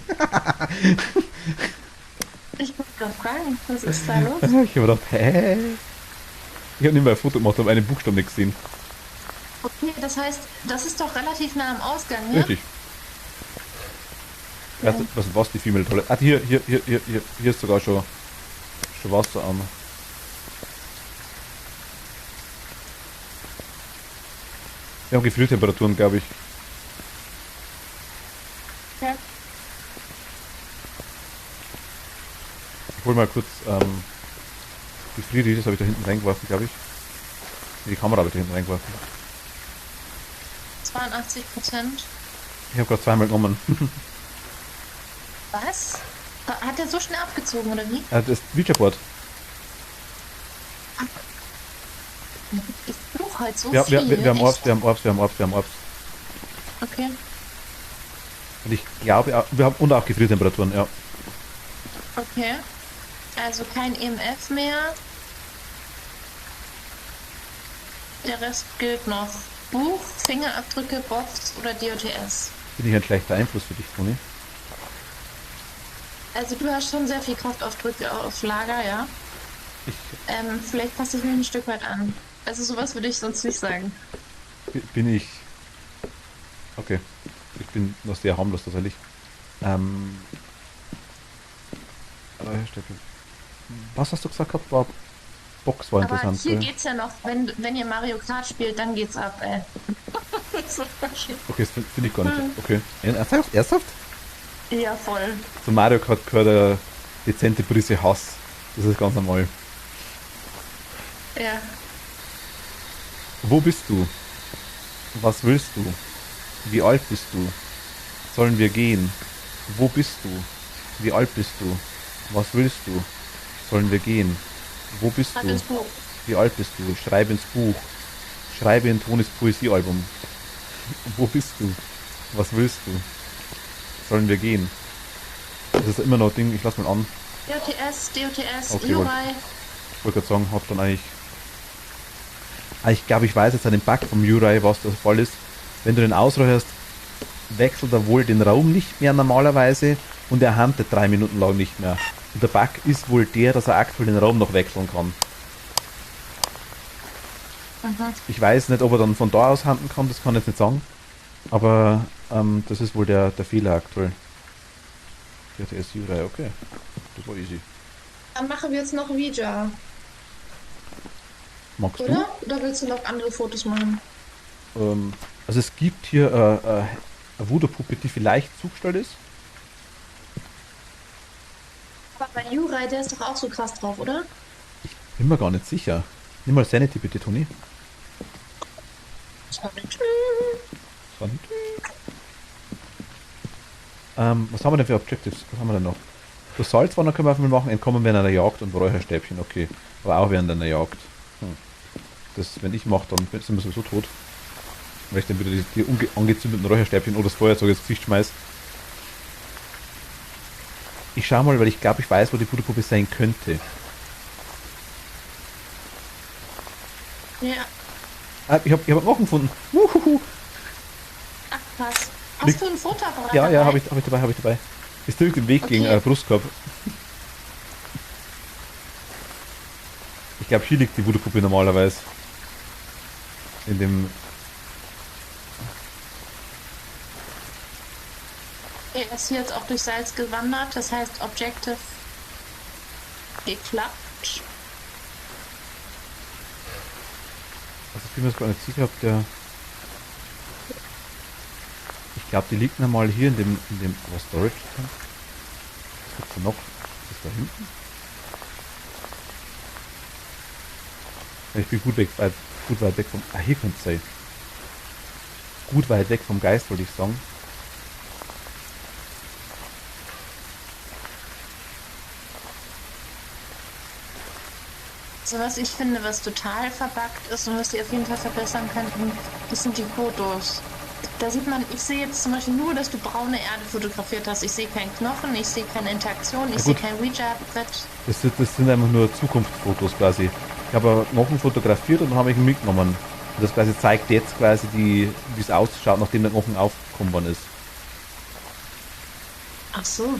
Ich wollte gerade fragen, was ist da los? Ich habe gedacht, hä? Ich habe nicht mal ein Foto gemacht, habe einen Buchstaben nicht gesehen. Okay, das heißt, das ist doch relativ nah am Ausgang, ne? Richtig. Ja. Was die Female Toilet? Ah, hier ist sogar schon Wasser an. Wir haben Gefriertemperaturen, glaube ich. Ja. Ich hol mal kurz Gefrier, das habe ich da hinten reingeworfen, glaube ich. Die Kamera habe ich da hinten reingeworfen. 82%. Ich habe gerade zweimal genommen. Was? Hat er so schnell abgezogen, oder wie? Das Featureboard. Ich suche halt so Ja, viel. wir haben echt. Orbs. Okay. Und ich glaube, wir haben und auch Gefriertemperaturen, ja. Okay. Also kein EMF mehr. Der Rest gilt noch. Buch, Fingerabdrücke, Box oder DOTS. Bin ich ein schlechter Einfluss für dich, Toni? Also du hast schon sehr viel Kraftaufdrücke auf Lager, ja? Ich Vielleicht passe ich mich ein Stück weit an. Also sowas würde ich sonst nicht sagen. bin ich. Okay. Ich bin noch sehr harmlos tatsächlich. Was hast du gesagt gehabt? War Box war Aber interessant. hier Gell? geht's ja noch, wenn ihr Mario Kart spielt, dann geht's ab, ey. So verschieden. Okay, das finde ich gar nicht. Okay. Ernsthaft? Ernsthaft? Ja, voll. Zu Mario Kart gehört eine dezente Prise Hass. Das ist ganz normal. Ja. Wo bist du? Was willst du? Wie alt bist du? Sollen wir gehen? Wo bist du? Wie alt bist du? Was willst du? Sollen wir gehen? Wo bist Schreib du? ins Buch. Wie alt bist du? Schreib ins Buch. Schreibe in Tonis Poesiealbum. Wo bist du? Was willst du? Sollen wir gehen? Das ist immer noch ein Ding, ich lass mal an. DOTS, Okay, UI. Ich wollte gerade sagen, hab dann eigentlich. Ich glaube, ich weiß jetzt an dem Bug vom Uri, was der Fall ist. Wenn du den ausräucherst, wechselt er wohl den Raum nicht mehr normalerweise und er handelt 3 Minuten lang nicht mehr. Und der Bug ist wohl der, dass er aktuell den Raum noch wechseln kann. Mhm. Ich weiß nicht, ob er dann von da aus handeln kann, das kann ich jetzt nicht sagen. Aber das ist wohl der Fehler aktuell. DTS Uri, okay. Das war easy. Dann machen wir jetzt noch Ouija, Magst oder? Oder willst du noch andere Fotos machen? du? Also es gibt hier eine Voodoo-Puppe, die vielleicht zugestellt ist. Aber bei Jurei, der ist doch auch so krass drauf, oder? Bin mir gar nicht sicher. Nimm mal Sanity bitte, Toni. Sanity. Was haben wir denn für Objectives? Was haben wir denn noch? Das Salzwanner können wir auf jeden Fall machen, entkommen während einer Jagd und Räucherstäbchen, okay. Aber auch während einer Jagd. Das, wenn ich mache, dann sind wir sowieso tot. Weil ich dann wieder die angezündeten Räucherstäbchen oder das Feuerzeug ins Gesicht schmeiß. Ich schau mal, weil ich glaube, ich weiß, wo die Voodoo-Puppe sein könnte. Ja. Ich hab einen Knochen gefunden. Wuhuhu. Ach, krass. Hast Liegt- du ein Fotoapparat Ja, dabei? habe ich dabei. Ist direkt im Weg gegen Okay. Brustkorb. glaube, hier liegt die Voodoo-Puppe normalerweise. In dem... Er ist jetzt auch durch Salz gewandert, das heißt Objective geklappt. Also ich bin mir jetzt gar nicht sicher, ob der... Ich glaube, die liegt nochmal hier in dem was Storage drin. Was gibt's da noch? Ist das da hinten? Ja, ich bin gut weit weg vom... Ah, hier könnte es sein. Gut weit weg vom Geist, wollte ich sagen. Also was ich finde, was total verbuggt ist und was die auf jeden Fall verbessern könnten, das sind die Fotos. Da sieht man, ich sehe jetzt zum Beispiel nur, dass du braune Erde fotografiert hast. Ich sehe keinen Knochen, ich sehe keine Interaktion, ich sehe kein Ouija-Brett. Das sind einfach nur Zukunftsfotos quasi. Ich habe Knochen fotografiert und dann habe ich ihn mitgenommen. Und das quasi zeigt jetzt quasi wie es ausschaut, nachdem der Knochen aufgekommen worden ist. Ach so.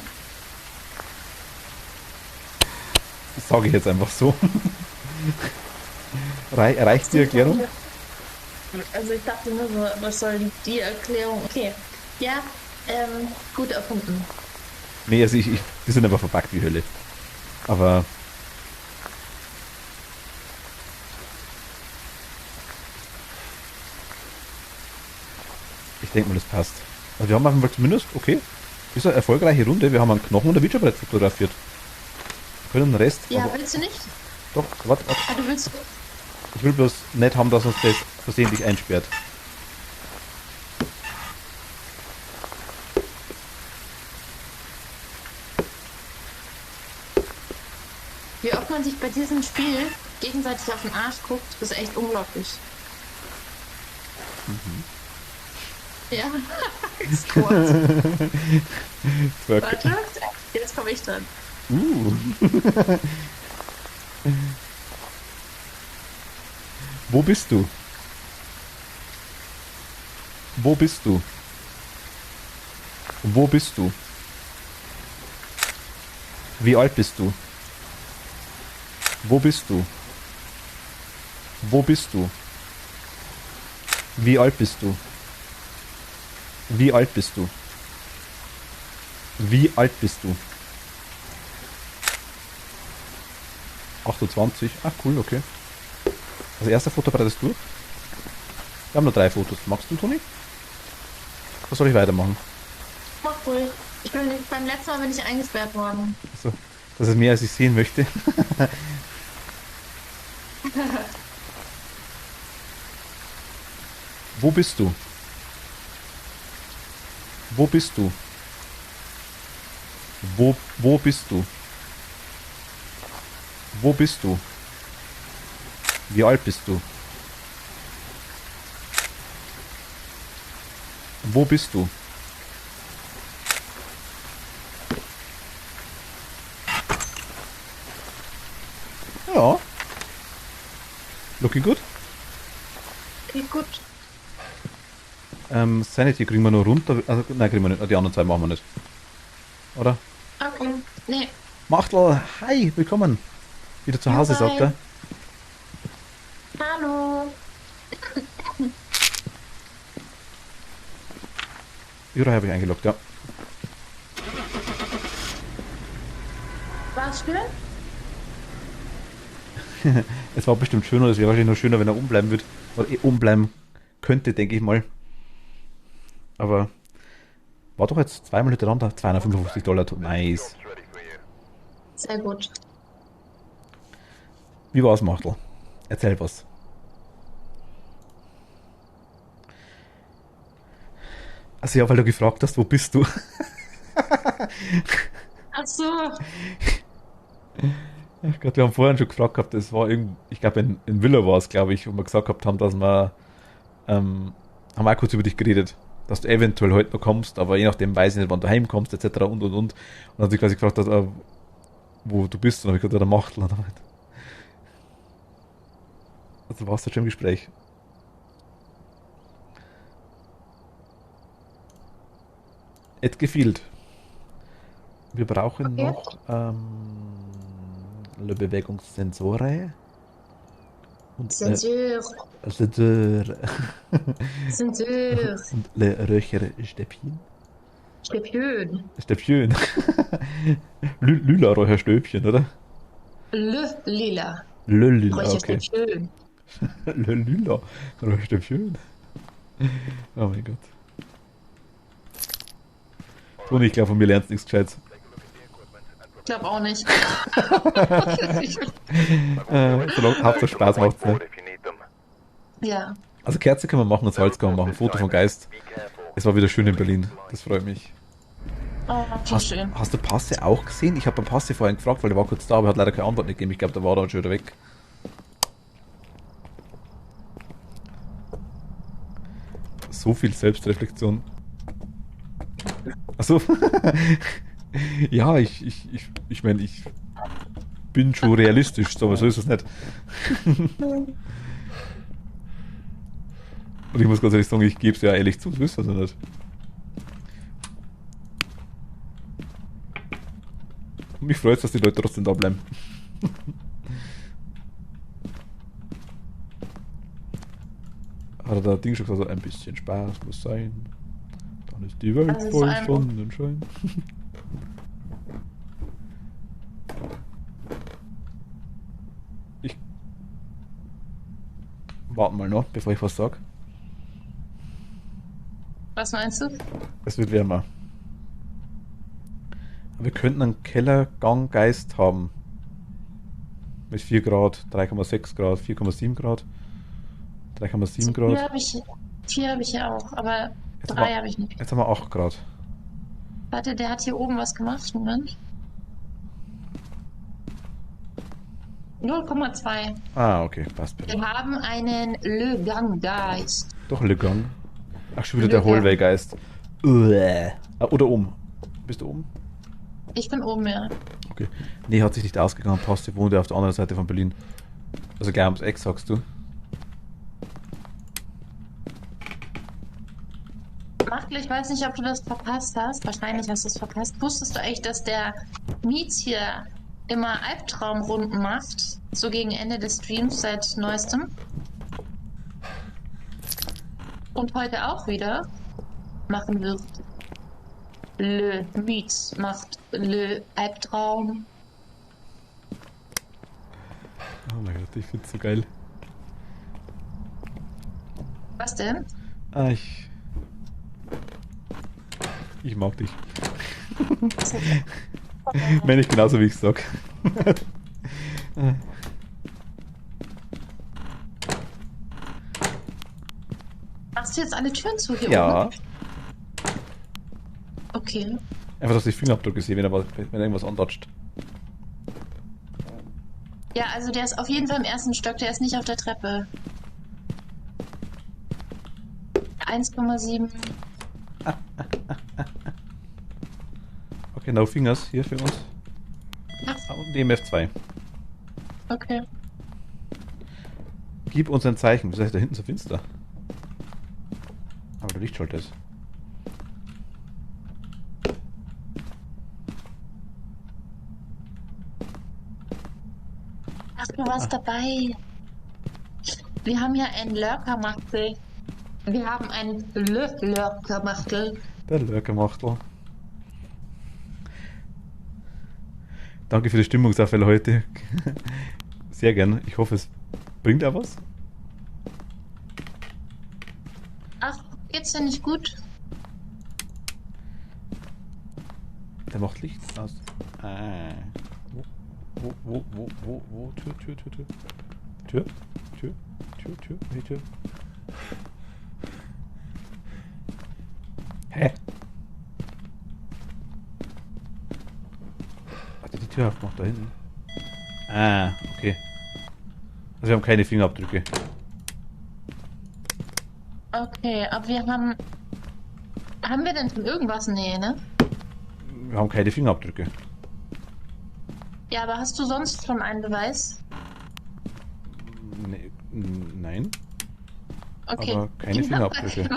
Das sage ich jetzt einfach so. Reicht die Erklärung? Also ich dachte nur so, was soll die Erklärung? Okay. Ja, gut erfunden. Nee, also die sind aber verpackt wie Hölle. Aber... Ich denke mal, das passt. Also wir haben einfach zumindest, okay, ist eine erfolgreiche Runde. Wir haben einen Knochen und ein Ouija-Brett fotografiert. Wir können den Rest... Ja, aber, willst du nicht? doch, warte. Ah, du willst... Ich will bloß nicht haben, dass uns das versehentlich einsperrt. Wie oft man sich bei diesem Spiel gegenseitig auf den Arsch guckt, ist echt unglaublich. Ja, ist kurz. Warte, jetzt komme ich dran. Wo bist du? Wo bist du? Wo bist du? Wie alt bist du? Wo bist du? Wo bist du? Wie alt bist du? Wie alt bist du? Wie alt bist du? 28. Ach cool, okay. Das erste Fotoapparat ist durch. Wir haben nur 3 Fotos. Magst du, Toni? Was soll ich weitermachen? Mach ruhig. Beim letzten Mal bin ich eingesperrt worden. Also, das ist mehr, als ich sehen möchte. Wo bist du? Wo bist du? Wo bist du? Wo bist du? Wie alt bist du? Wo bist du? Ja. Looking good. Okay, gut. Sanity kriegen wir nur runter. Also, nein, kriegen wir nicht. Die anderen 2 machen wir nicht. Oder? Okay. Nee. Machtl, hi, willkommen. Wieder zu Hause, Hi. sagt er. Hallo. Jura habe ich eingeloggt, ja. War's schön? Es war bestimmt schöner, es wäre wahrscheinlich noch schöner, wenn er umbleiben würde. Oder umbleiben könnte, denke ich mal. Aber war doch jetzt zweimal hintereinander $255. Nice. Ready for you. Sehr gut. Wie war's, Machtl? Erzähl was. Also ja, weil du gefragt hast, wo bist du? Ach so. Ach Gott, wir haben vorhin schon gefragt gehabt, das war irgend, ich glaube in Villa war es, glaube ich, wo wir gesagt gehabt haben, dass wir haben auch kurz über dich geredet, dass du eventuell heute noch kommst, aber je nachdem weiß ich nicht, wann du heimkommst, etc. und. Und dann hat sie quasi gefragt, wo du bist, und dann habe ich gesagt, ja, der Machtl. Also warst du schon im Gespräch. Et gefielt. Wir brauchen Okay. noch Le Bewegungssensore. Und Zensur. Zensur. Zensur. Und le Räucherstäbchen. Stäbchen. Stäbchen. Lila Räucherstäbchen, oder? Lila. Lila, okay. Räucherstäbchen. Lila Räucherstäbchen. Oh mein Gott. Toni, ich glaube, von mir lernst du nichts Gescheites. Ich glaube auch nicht. Solange Hauptsache Spaß macht's, ne? Ja. Also Kerze können wir machen und Salz können wir machen. Foto von Geist. Es war wieder schön in Berlin. Das freut mich. Oh, so schön. Hast du Passe auch gesehen? Ich habe beim Passe vorhin gefragt, weil der war kurz da, aber er hat leider keine Antwort nicht gegeben. Ich glaube, der war dann schon wieder weg. So viel Selbstreflexion. Achso. Ja, ich meine, ich bin schon realistisch, aber so ist es nicht. Und ich muss ganz ehrlich sagen, ich gebe es ja ehrlich zu, so ist das ja nicht. Und mich freut es, dass die Leute trotzdem da bleiben. Hat der Ding schon gesagt, ein bisschen Spaß muss sein. Dann ist die Welt Also voll Sonnenschein. Ich warte mal noch, bevor ich was sag. Was meinst du? Es wird wärmer. Wir könnten einen Kellerganggeist haben. Mit 4 Grad, 3,6 Grad, 4,7 Grad, 3,7 Grad. Vier habe ich ja auch, aber Jetzt 3 habe ich nicht. Jetzt haben wir 8 Grad. Warte, der hat hier oben was gemacht. Moment. 0,2. Ah, okay, passt. Wir haben einen Le Gang Geist. Doch, Le Gang. Ach, schon wieder Le der Gang. Hallway-Geist. Oder oben. Bist du oben? Ich bin oben, ja. Okay. Nee, hat sich nicht ausgegangen. Passt, wohnt ja auf der anderen Seite von Berlin. Also gleich ums Eck, sagst du. Machtel, ich weiß nicht, ob du das verpasst hast. Wahrscheinlich hast du es verpasst. Wusstest du eigentlich, dass der Mietz hier immer Albtraumrunden macht? So gegen Ende des Streams seit neuestem. Und heute auch wieder machen wird. Le Mietz macht Le Albtraum. Oh mein Gott, ich find's so geil. Was denn? Ah, ich mag dich. Meine ich genauso, wie ich sag. Machst du jetzt alle Türen zu hier Ja. oben? Okay. Einfach, dass ich Fingerabdrücke sehe, wenn er irgendwas antatscht. Ja, also der ist auf jeden Fall im ersten Stock, der ist nicht auf der Treppe. 1,7. Okay, no fingers hier für uns. Ach. Und DMF2. Okay. Gib uns ein Zeichen. Was heißt da hinten so finster? Aber der Lichtschalter ist. Ach, du warst dabei. Wir haben ja einen Lurker-Machtel. Wir haben einen Lurker-Machtel. Der Lurker-Machtel. Danke für die Stimmungsaufwelle heute. Sehr gern. Ich hoffe, es bringt auch was. Ach, geht's dir nicht gut? Der macht Licht aus. Ah. Wo? Tür. Hey, Tür. Hä? Hat er die Tür aufgemacht da hinten? Ah, okay. Also wir haben keine Fingerabdrücke. Okay, aber wir haben... Haben wir denn schon irgendwas? Nee, ne? Wir haben keine Fingerabdrücke. Ja, aber hast du sonst schon einen Beweis? Nee, nein. Okay. Aber keine Fingerabdrücke.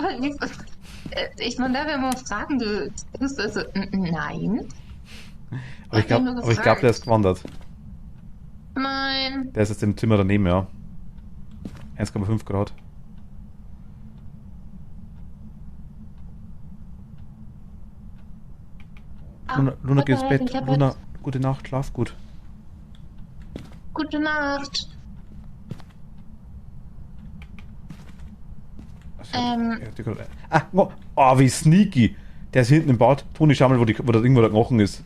Ich meine, da wir mal fragen, du bist also, nein. Aber ich glaube, der ist gewandert. Nein. Der ist jetzt im Zimmer daneben, ja. 1,5 Grad. Luna, geh ins Bett. Luna, gute Nacht, schlaf gut. Gute Nacht. Wie sneaky. Der ist hinten im Bad. Toni, schau mal, wo das irgendwo der Knochen ist.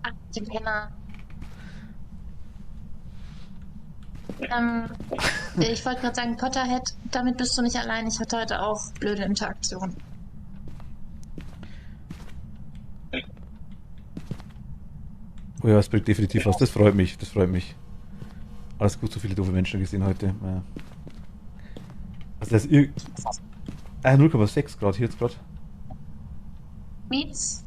Ach, die Penner. Ich wollte gerade sagen, Potterhead, damit bist du nicht allein. Ich hatte heute auch blöde Interaktionen. Oh ja, es bringt definitiv was. Das freut mich. Das freut mich. Alles gut, so viele doofe Menschen gesehen heute. Ja. Also das ist 0,6 Grad hier jetzt gerade. Mietz?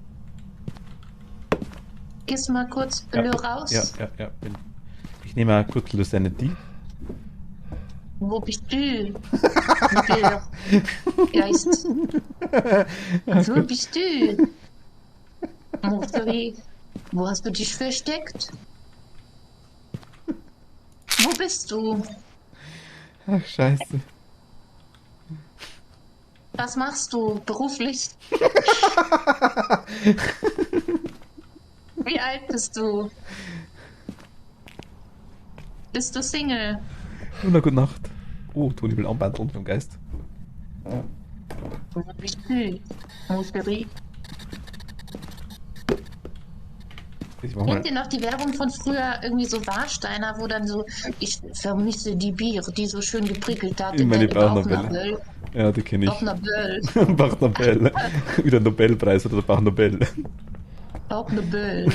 Gehst du mal kurz raus? Ja. Ich nehme mal kurz Lucidity. Wo bist du? Geist. Wo bist du? Motori, wo hast du dich versteckt? Wo bist du? Ach, scheiße. Was machst du beruflich? Wie alt bist du? Bist du Single? Na, gute Nacht. Oh, Toni will Armband und vom Geist. Wo bist du? Motori. Kennt ihr noch die Werbung von früher, irgendwie so Warsteiner, wo dann so, ich vermisse die Biere, die so schön geprickelt hat in meine Bauchnabel. Ja, die kenne ich. Bauchnabel. Bauchnabel. Wieder Nobelpreis oder Bauchnabel. Bauchnabel.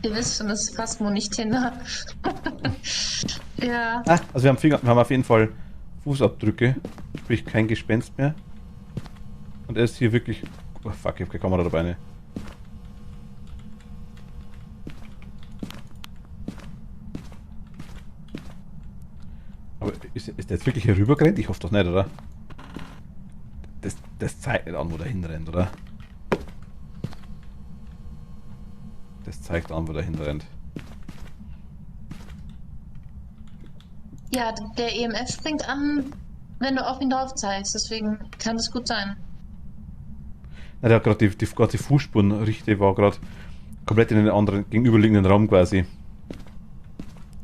Ihr wisst schon, das ist Phasmo, nicht Tinder. Ja. Also wir haben auf jeden Fall Fußabdrücke, sprich kein Gespenst mehr. Und er ist hier wirklich... Oh fuck, ich habe keine Kamera dabei. Ne? Aber ist der jetzt wirklich hier rübergerannt? Ich hoffe doch nicht, oder? Das zeigt nicht an, wo der hinrennt, oder? Das zeigt an, wo der hinrennt. Ja, der EMF springt an, wenn du auf ihn drauf zeigst, deswegen kann das gut sein. Na, der hat gerade die Fußspurenrichte war gerade komplett in einen anderen, gegenüberliegenden Raum quasi.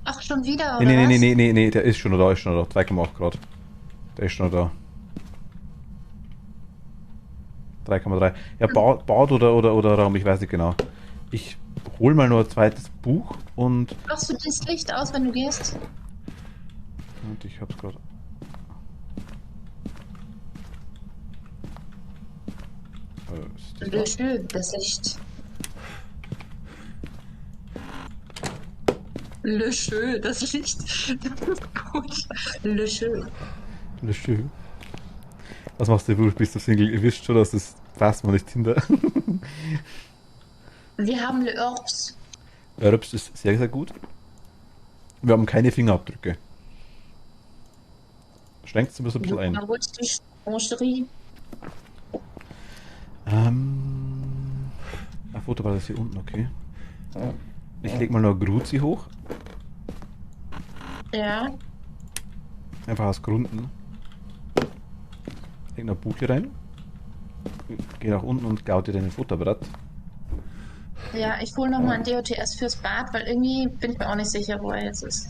Ach, schon wieder, oder Nee, der ist schon da, 2,8 Grad. Der ist schon da. 3,3. Ja, Bad oder Raum, ich weiß nicht genau. Ich hol mal noch ein zweites Buch und... Machst du das Licht aus, wenn du gehst? Und ich hab's gerade. Le Jeu, das Licht. Le Jeu, das Licht. Das ist gut. Le Jeu. Le Jeu. Was machst du, bist du Single? Ihr wisst schon, dass das Phasmo nicht Tinder. Wir haben Le Orbs. Orbs ist sehr, sehr gut. Wir haben keine Fingerabdrücke. Schränkt es ein bisschen ein. Ein Foto war das hier unten, okay. Ich leg mal noch Gruzi hoch. Ja. Einfach aus Gründen. Leg noch ein Buch hier rein. Geh nach unten und gaut dir dein Futterbrett. Ja, ich hole nochmal ein DOTS fürs Bad, weil irgendwie bin ich mir auch nicht sicher, wo er jetzt ist.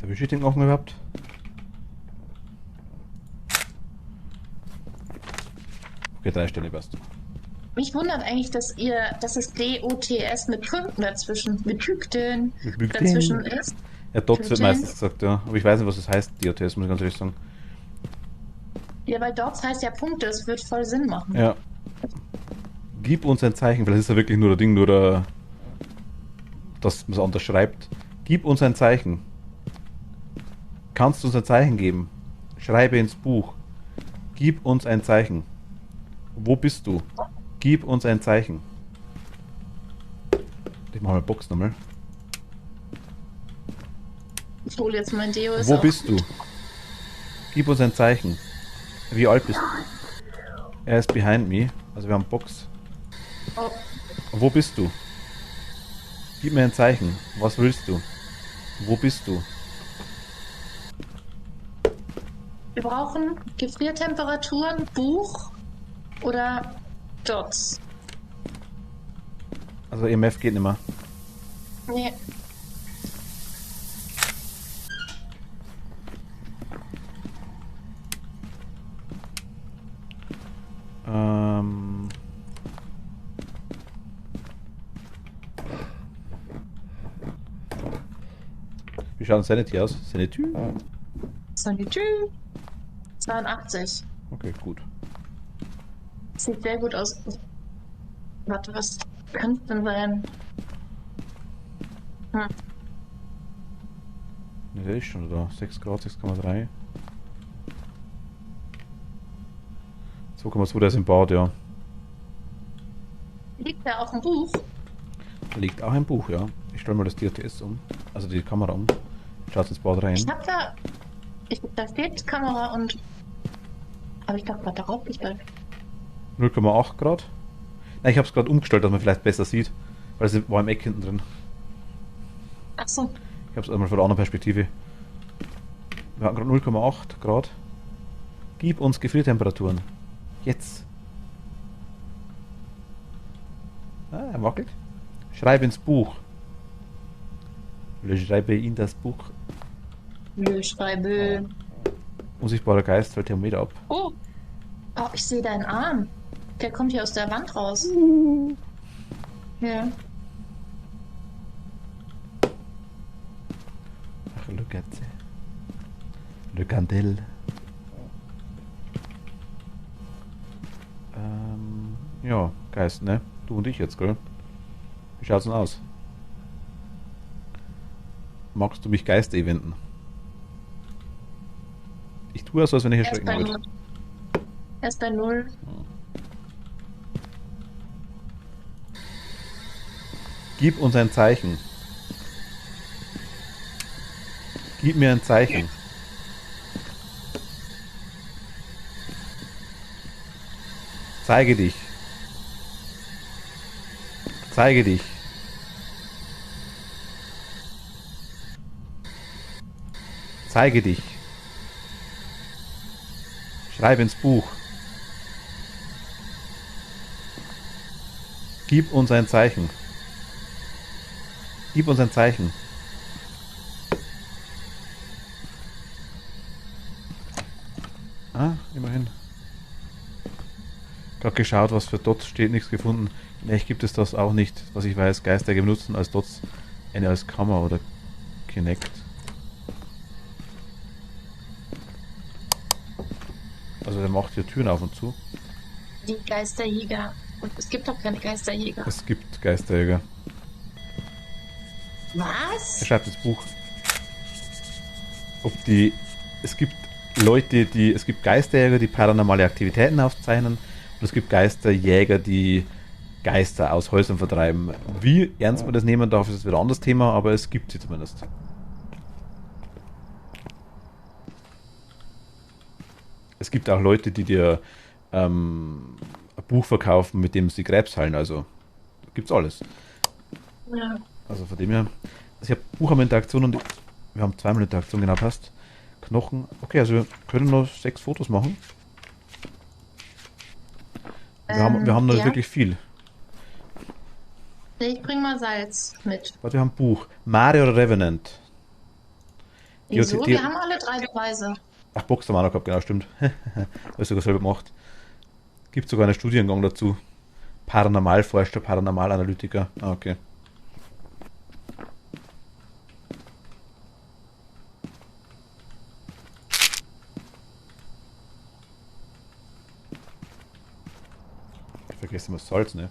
Erwische ich den auch mal überhaupt? Okay, 3 Stellen passt. Mich wundert eigentlich, dass es DOTS mit Punkten dazwischen, mit Punkten dazwischen ist. Ja, Dots wird meistens gesagt, ja. Aber ich weiß nicht, was das heißt, DOTS, muss ich ganz ehrlich sagen. Ja, weil Dots heißt ja Punkte, das wird voll Sinn machen. Ja. Gib uns ein Zeichen, vielleicht ist ja wirklich nur dass man es anders schreibt. Gib uns ein Zeichen. Kannst du uns ein Zeichen geben? Schreibe ins Buch. Gib uns ein Zeichen. Wo bist du? Gib uns ein Zeichen. Ich mache mal Box nochmal. Ich hole jetzt mein Deo. Wo bist du? Gib uns ein Zeichen. Wie alt bist du? Er ist behind me. Also wir haben Box. Oh, Wo bist du? Gib mir ein Zeichen. Was willst du? Wo bist du? wir brauchen Gefriertemperaturen, Buch oder Dots. Also EMF geht nicht mehr. Nee. Ähm... Wie schaut Sanity aus? Sanity? Sanity. 82. Okay, gut. Sieht sehr gut aus. Warte, was könnte denn sein? Hm. Ne, der ist schon da. 6 Grad, 6,3. 2,2, der ist im Bad, ja. Liegt da auch ein Buch? Da liegt auch ein Buch, ja. Ich stelle mal das DRTS um. Also die Kamera um. Schaut ins Bad rein. Ich hab da. Da steht Kamera und. Aber ich dachte gerade, darauf nicht bei. 0,8 Grad. Nein, ich habe es gerade umgestellt, dass man vielleicht besser sieht. Weil es war im Eck hinten drin. Ach so. Ich habe es einmal von der anderen Perspektive. Wir haben gerade 0,8 Grad. Gib uns Gefriertemperaturen. Jetzt. Ah, er wackelt. Schreib ins Buch. Schreibe in das Buch. Nö, schreibe. Unsichtbarer Geist fällt Thermometer ab. Oh. Oh, ich sehe deinen Arm. Der kommt hier aus der Wand raus. Ja. Ach, le Gatze. Le Candel. Ja, Geist, ne? Du und ich jetzt, gell? Wie schaut's denn aus? Magst du mich Geist-eventen? Ich tue es so, als wenn ich erschrecken würde. Er ist bei 0. Gib uns ein Zeichen. Gib mir ein Zeichen. Zeige dich. Zeige dich. Zeige dich. Schreib ins Buch. Gib uns ein Zeichen. Gib uns ein Zeichen. Ah, immerhin. Gerade geschaut, was für Dots steht, nichts gefunden. Vielleicht gibt es das auch nicht, was ich weiß. Geister benutzen als Dots eine als Kammer oder Kinect. Also der macht hier Türen auf und zu. Die Geisterjäger. Und es gibt doch keine Geisterjäger. Es gibt Geisterjäger. Was? Er schreibt das Buch. Es gibt Leute, es gibt Geisterjäger, die paranormale Aktivitäten aufzeichnen, und es gibt Geisterjäger, die Geister aus Häusern vertreiben. Wie ernst man das nehmen darf, ist wieder ein anderes Thema, aber es gibt sie zumindest. Es gibt auch Leute, die dir ein Buch verkaufen, mit dem sie Krebs heilen, also gibt's alles. Ja. Also von dem her, also ich habe Buchhalterinteraktion und wir haben zweimal Interaktion, genau passt. Knochen, okay, also wir können noch 6 Fotos machen. Wir haben noch ja. wirklich viel. Ich bring mal Salz mit. Warte, wir haben Buch. Mario oder Revenant? Wieso? Wir haben alle 3 Beweise. Ach, Box haben wir auch noch gehabt, genau, stimmt. Habe ich sogar selber gemacht. Gibt sogar einen Studiengang dazu. Paranormalforscher, Paranormalanalytiker. Ah, okay. Ich vergesse immer Salz, ne?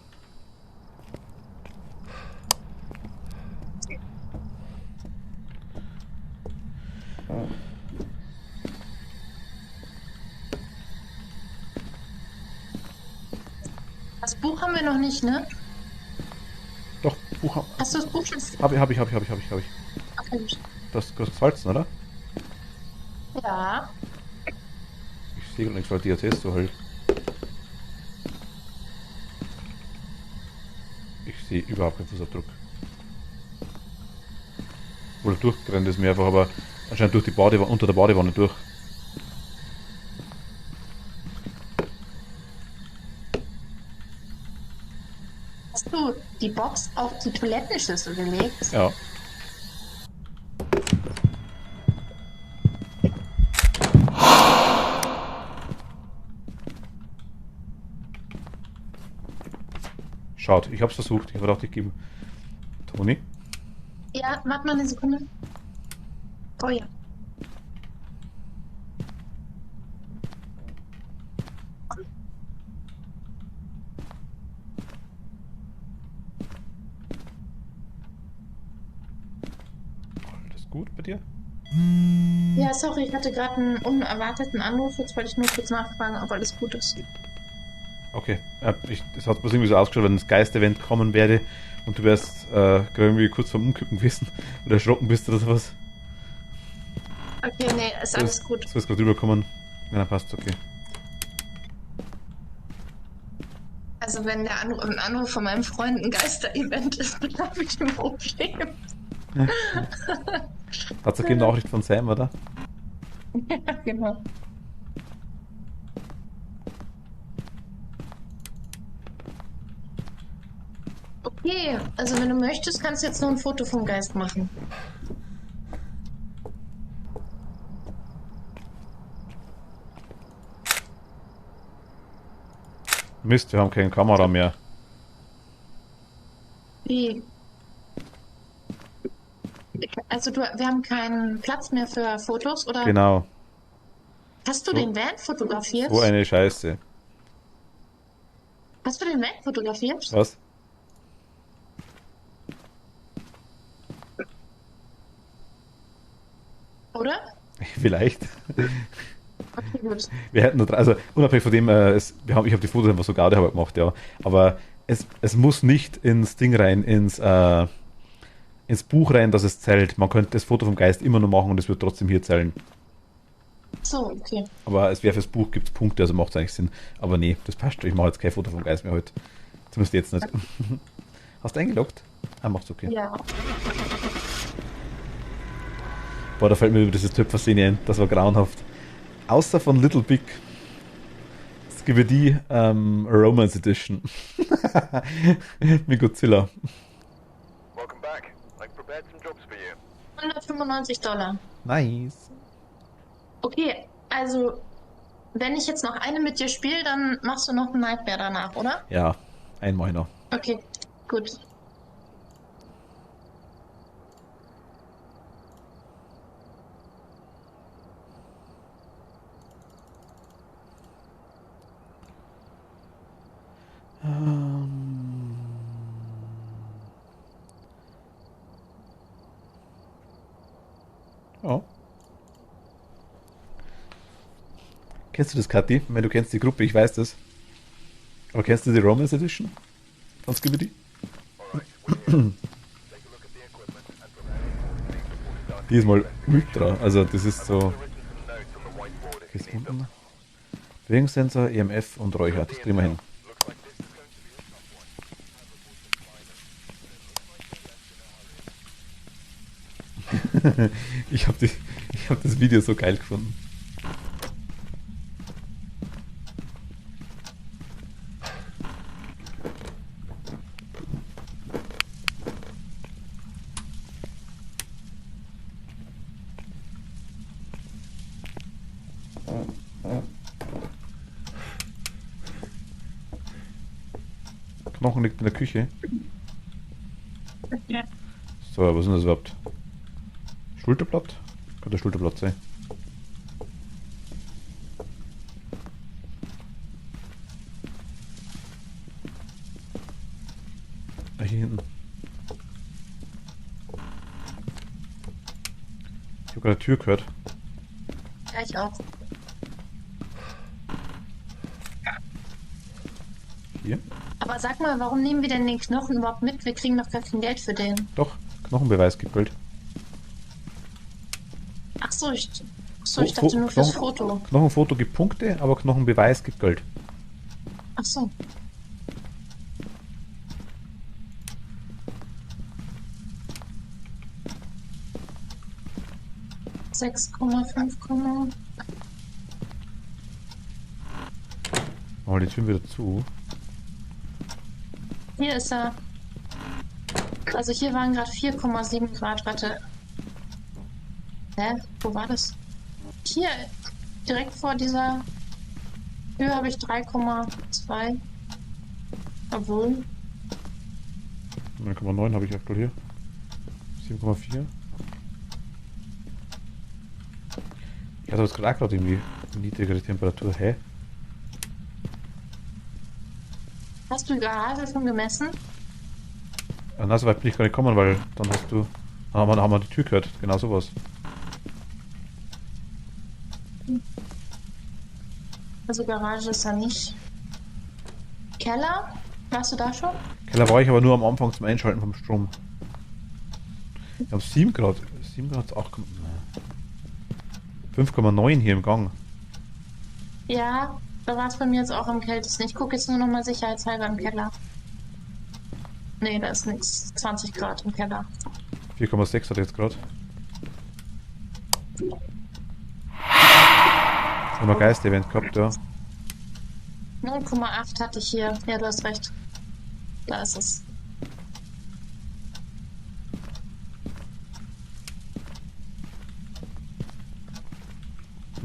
Das Buch haben wir noch nicht, ne? Doch, Buch Hast du das Buch schon? hab ich. Okay, gut. Das kostet Salzen, oder? Ja. Ich sehe gar nichts, weil die erzählst du halt. Ich sehe überhaupt keinen Fußabdruck. Oder durchgerannt ist mehrfach, aber anscheinend durch die Badewanne, unter der Badewanne durch. Hast du die Box auf die Toilettenschüssel gelegt? Ja. Schaut, ich hab's versucht. Ich dachte, ich gebe. Toni? Ja, warte mal eine Sekunde. Oh ja. Alles gut bei dir? Ja, sorry, ich hatte gerade einen unerwarteten Anruf. Jetzt wollte ich nur kurz nachfragen, ob alles gut ist. Okay. Es hat bloß irgendwie so ausgeschaut, wenn das Geist-Event kommen werde und du wärst gerade irgendwie kurz vorm Umkippen gewesen oder erschrocken bist oder sowas. Okay, nee, ist alles gut. Du wirst gerade rüberkommen. Ja, dann passt, okay. Also wenn der Anruf von meinem Freund ein Geister-Event ist, dann habe ich ein Problem. Hat's eine Nachricht von Sam, oder? Ja, genau. Okay, also wenn du möchtest, kannst du jetzt noch ein Foto vom Geist machen. Mist, wir haben keine Kamera mehr. Wie? Also wir haben keinen Platz mehr für Fotos, oder? Genau. Hast du So. den Van fotografiert? So eine Scheiße. Hast du den Van fotografiert? Was? Oder? Vielleicht. Okay, gut. Wir hätten nur, also unabhängig von dem, ich habe die Fotos einfach so Gaudehaber gemacht, ja. Aber es muss nicht ins Ding rein, ins Buch rein, dass es zählt. Man könnte das Foto vom Geist immer noch machen und es wird trotzdem hier zählen. So, okay. Aber es wäre fürs Buch, gibt es Punkte, also macht es eigentlich Sinn. Aber nee, das passt schon. Ich mache jetzt kein Foto vom Geist mehr heute. Zumindest jetzt nicht. Hast du eingeloggt? Ah, macht's okay. Ja. Boah, da fällt mir über dieses Töpfer-Szene ein. Das war grauenhaft. Außer von Little Big. Skibidi Romance Edition. Mit Godzilla. Welcome back. I've prepared some jobs for you. $195. Nice. Okay, also wenn ich jetzt noch eine mit dir spiele, dann machst du noch ein Nightmare danach, oder? Ja, einmal noch. Okay, gut. Ja. Kennst du das, Kathi? Ich meine, du kennst die Gruppe, ich weiß das. Aber kennst du die Romance Edition von Skibidi? Alright, we're here. Take a look at the equipment and prepare accordingly before starting Die ist mal the investigation. ultra. Also das ist I've so. also written some notes on the whiteboard if Ist you need them. unten. Bewegungssensor, EMF und Räucher. Das kriegen wir hin. Looks like this is going to be a tough one. Ich hab das Video so geil gefunden. Knochen liegt in der Küche. Ja. So, was ist denn das überhaupt? Schulterblatt? Könnte Schulterblatt sein. Ah, hier hinten. Ich habe gerade eine Tür gehört. Ja, ich auch. Hier? Aber sag mal, warum nehmen wir denn den Knochen überhaupt mit? Wir kriegen doch gar kein Geld für den. Doch, Knochenbeweis gebrüllt. Ach so, ich dachte nur fürs Foto. Knochenfoto gibt Punkte, aber Knochenbeweis gibt Geld. Ach so. Sechs Komma 5, Mal die Tür wieder zu. hier ist er. Also hier waren gerade 4,7 Grad. Warte. Hä? Wo war das? Hier, direkt vor dieser Tür habe ich 3,2. Obwohl. 9,9 habe ich aktuell hier. 7,4. Ich hatte jetzt gerade irgendwie niedrigere Temperatur. Hä? Hast du die Garage schon gemessen? Na, so weit bin ich gar nicht gekommen, weil dann haben wir die Tür gehört. Genau sowas. Also Garage ist da nicht. Keller? Warst du da schon? Keller war ich aber nur am Anfang zum Einschalten vom Strom. Wir haben 7 Grad. 7 Grad, 8, 5,9 hier im Gang. Ja, da war es bei mir jetzt auch am kältesten. Ich gucke jetzt nur noch mal sicherheitshalber im Keller. Nee, da ist nichts. 20 Grad im Keller. 4,6 hat jetzt gerade. Haben wir Geist-Event gehabt, ja. 0,8 hatte ich hier. Ja, du hast recht. Da ist es.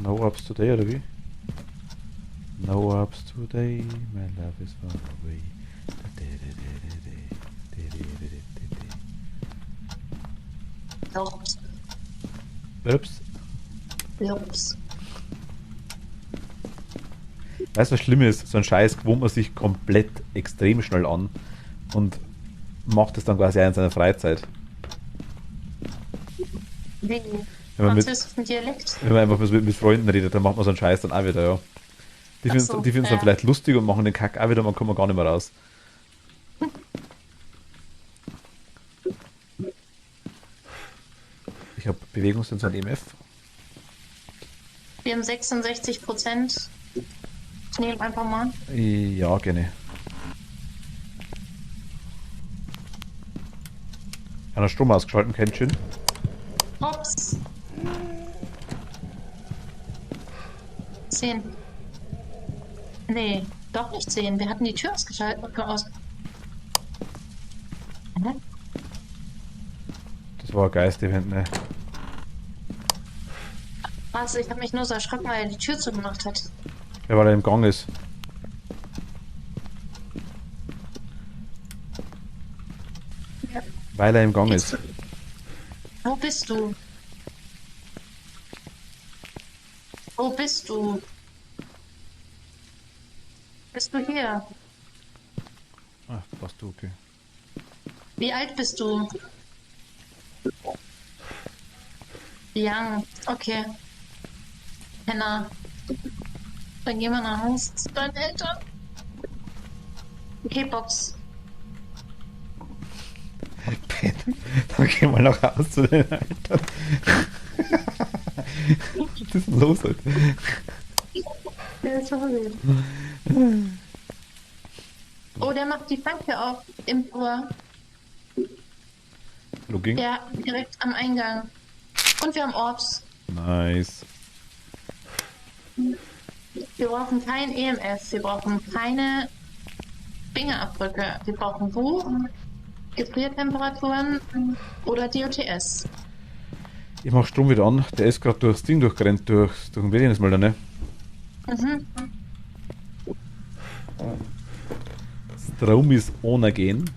No ups today, oder wie? No ups today, my love is far away. Ups. Ups. Ups. Weißt du, was schlimm ist? So ein Scheiß gewohnt man sich komplett extrem schnell an und macht es dann quasi auch in seiner Freizeit. Wie? Wenn man, Französischen Dialekt? wenn man einfach mit Freunden redet, dann macht man so einen Scheiß dann auch wieder, ja. Die finden so, es dann ja. vielleicht lustig und machen den Kack auch wieder, man kommt gar nicht mehr raus. Ich habe Bewegungssensor und EMF. Wir haben 66%. Ich nehme einfach mal. Ja, gerne. Einer Strom ausgeschalten, kein Chin. Ups. 10. Nee, doch nicht 10. Wir hatten die Tür ausgeschaltet. Hä? Das war ein Geist-Event, ne? Was? Ich habe mich nur so erschrocken, weil er die Tür zugemacht hat. Ja, weil er im Gang ist. Ja. Weil er im Gang ist. Wo bist du? Wo bist du? Bist du hier? Ah, passt du, okay. Wie alt bist du? Young. Okay. Henna. Dann gehen wir nach Hause zu deinen Eltern. Okay, Box. Dann gehen wir nach Hause zu den Eltern. Was ist denn los heute? Der ist verrückt. Oh, der macht die Flanke auf im Flur. Logging? Ja, direkt am Eingang. Und wir haben Orbs. Nice. Wir brauchen kein EMF. Wir brauchen keine Fingerabdrücke. Wir brauchen Buch, Gefriertemperaturen oder DOTS. Ich mach Strom wieder an. Der ist gerade durchs Ding durchgerannt, durch den Wehrdienstmelder, ne? Mhm. Strom ist ohne gehen.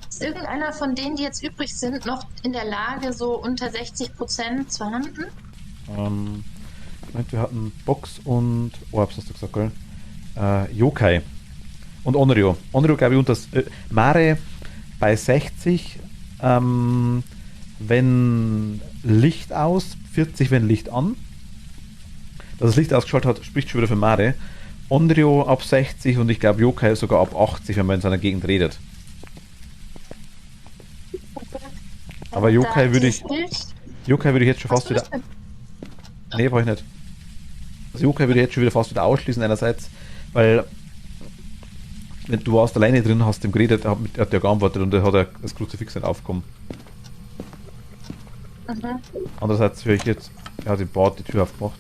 Ist irgendeiner von denen, die jetzt übrig sind, noch in der Lage, so unter 60% zu handeln? Wir hatten Box und Orbs, hast du gesagt, gell? Yokai und Onryo. Onryo, glaube ich, unter Mare bei 60, wenn Licht aus, 40, wenn Licht an. Dass das Licht ausgeschaltet hat, spricht schon wieder für Mare. Onryo ab 60 und ich glaube Yokai sogar ab 80, wenn man in seiner Gegend redet. Aber Yokai würde ich. Bild. Yokai würde ich jetzt schon Hast fast du wieder. das denn? Nee, brauche ich nicht. Also Yokai würde ich jetzt schon wieder fast wieder ausschließen einerseits, weil wenn du warst alleine drin, hast dem geredet, er hat ja geantwortet und er hat ja das Kruzifix nicht aufgekommen. Mhm. Andererseits höre ich jetzt, er hat im Bad die Tür aufgemacht.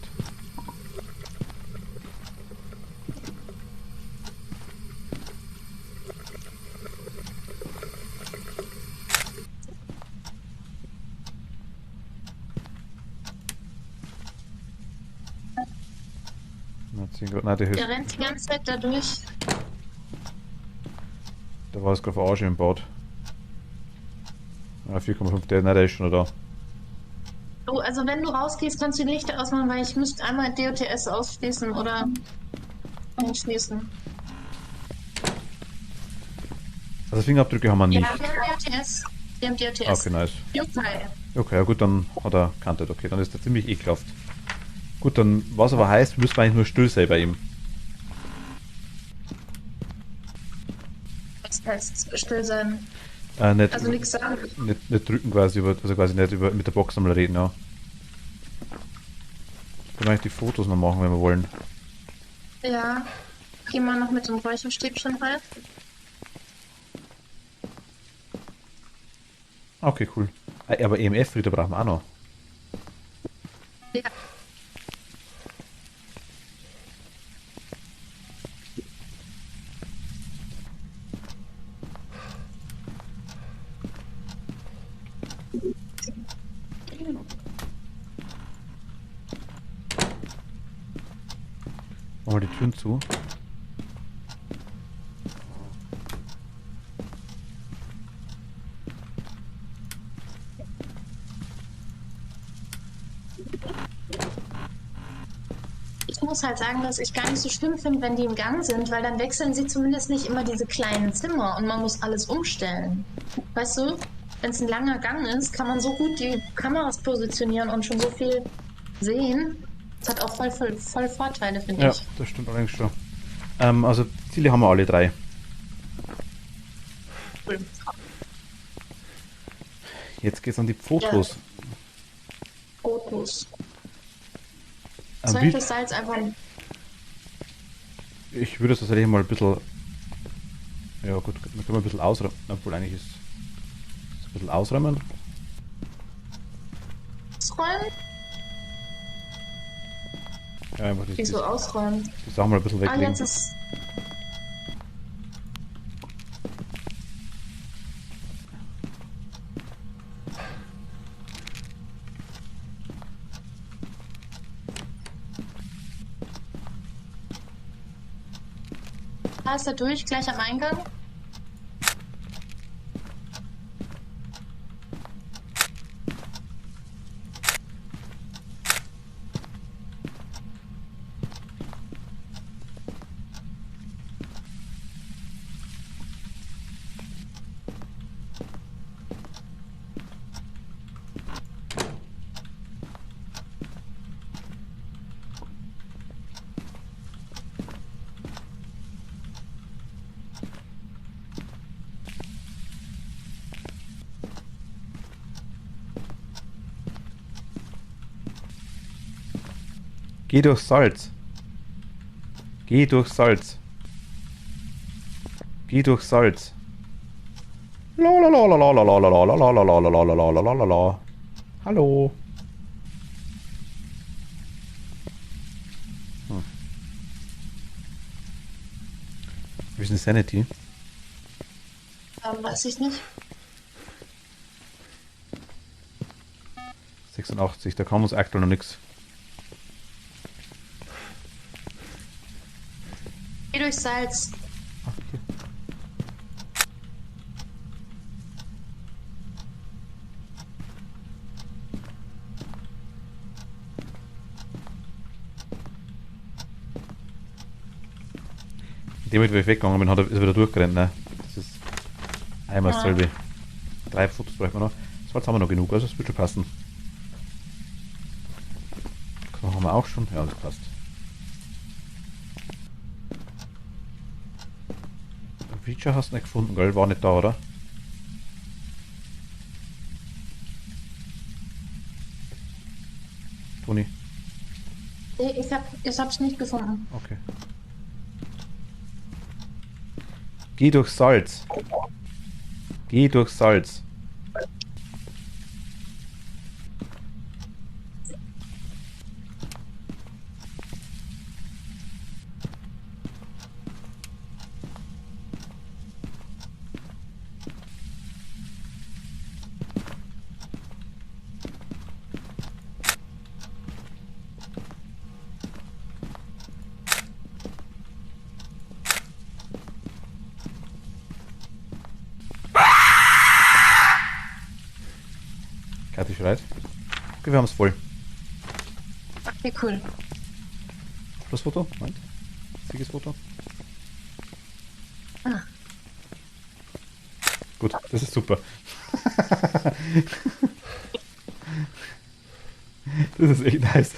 Nein, Der rennt die ganze Zeit da durch. da war es gerade verarscht im Bad. Ja, 4,5, der ist schon da. Du, also wenn du rausgehst, kannst du die Lichter ausmachen, weil ich müsste einmal DOTS ausschließen oder einschließen. Also Fingerabdrücke haben wir nicht. Ja, wir haben DOTS. Wir haben DOTS. Okay, nice. Yokai. Okay, ja gut, dann hat er kantet. Okay, dann ist er ziemlich ekelhaft. Gut, dann, was aber heißt, müssen wir eigentlich nur still sein bei ihm. Das heißt, still sein. Nicht, Also nichts sagen. nicht drücken quasi, also quasi nicht mit der Box einmal reden, ja. Können wir eigentlich die Fotos noch machen, wenn wir wollen. Ja. Gehen wir noch mit dem Räucherstäbchen rein. Okay, cool. Aber EMF-Filter brauchen wir auch noch. Ja. Machen wir die Türen zu. Ich muss halt sagen, dass ich gar nicht so schlimm finde, wenn die im Gang sind, weil dann wechseln sie zumindest nicht immer diese kleinen Zimmer und man muss alles umstellen. Weißt du, wenn es ein langer Gang ist, kann man so gut die Kameras positionieren und schon so viel sehen. Das hat auch voll Vorteile, finde Ja, ich. das stimmt allerdings schon. Also Ziele haben wir alle drei. Cool. Jetzt geht's an die Fotos. Fotos. Am Soll ich Bild- das Salz einfach... Ich würde es tatsächlich mal ein bisschen. Ja gut, dann können wir ein bisschen ausräumen. Obwohl eigentlich ist es ein bisschen ausräumen. ausräumen? Ja, einfach Wieso ausräumen? die Sachen mal ein bisschen Ah, weglegen. jetzt ist... Da ist er durch, gleich am Eingang. Geh durchs Salz. Geh durchs Salz. Geh durchs Salz. Lalalalalalalalalalalalalalalala. Hallo. Wie ist denn Sanity? Weiß ich nicht. 86, da kam uns aktuell noch nichts. Geh durch Salz. In dem Moment, wo ich weggegangen bin, ist er wieder durchgerannt. Ne? Das ist einmal dasselbe. 3 Fotos brauchen wir noch. Salz haben wir noch genug, also das wird schon passen. Knochen haben wir auch schon. Ja, das passt. Feature hast du nicht gefunden, gell? War nicht da, oder? Conny? Nee, ich hab's nicht gefunden. Okay. Geh durch Salz. Geh durch Salz. Kathi schreit. Okay, wir haben es voll. Okay, cool. Schlussfoto? Moment. Siegesfoto? Ah. Gut, das ist super. Das ist echt nice.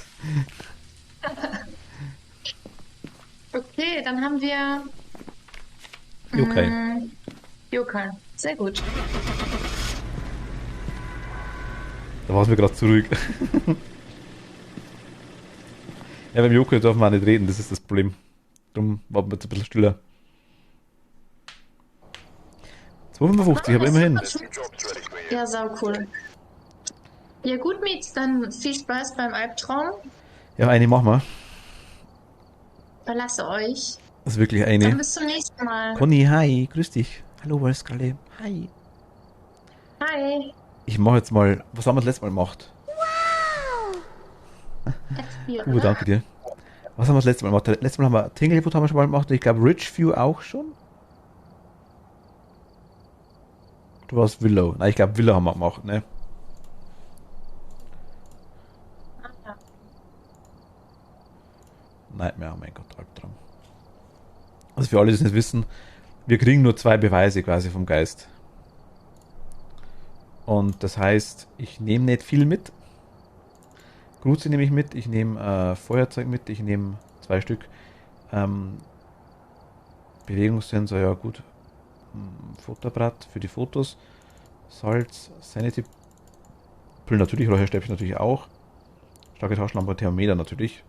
Okay, dann haben wir Okay. Yokai. Sehr gut. Da war es mir gerade zu ruhig. Ja, beim Yokai darf man auch nicht reden, das ist das Problem. Darum warten wir jetzt ein bisschen stiller. 255, aber immerhin. Ja, sau cool. Ja gut, Mietz, dann viel Spaß beim Albtraum. Ja, eine machen wir. Verlasse euch. Das ist wirklich Dann eine. bis zum nächsten Mal. Conny, hi, grüß dich. Hallo, Wolfskralle. Hi. Hi. Ich mache jetzt mal, was haben wir das letzte Mal gemacht? Danke dir. Was haben wir das letzte Mal gemacht? Letztes Mal haben wir Tinglewood haben wir schon mal gemacht. Ich glaube Ridgeview auch schon. Du warst Willow. Nein, ich glaube Willow haben wir gemacht, ne? Nightmare, oh mein Gott, Albtraum. Also für alle, die es nicht wissen, wir kriegen nur 2 Beweise quasi vom Geist. Und das heißt, ich nehme nicht viel mit. Gruze nehme ich mit, ich nehme Feuerzeug mit, ich nehme 2 Stück. Bewegungssensor, ja gut. Fotoapparat für die Fotos. Salz, Sanity Pillen natürlich, Räucherstäbchen natürlich auch. Starke Taschenlampe, Thermometer natürlich.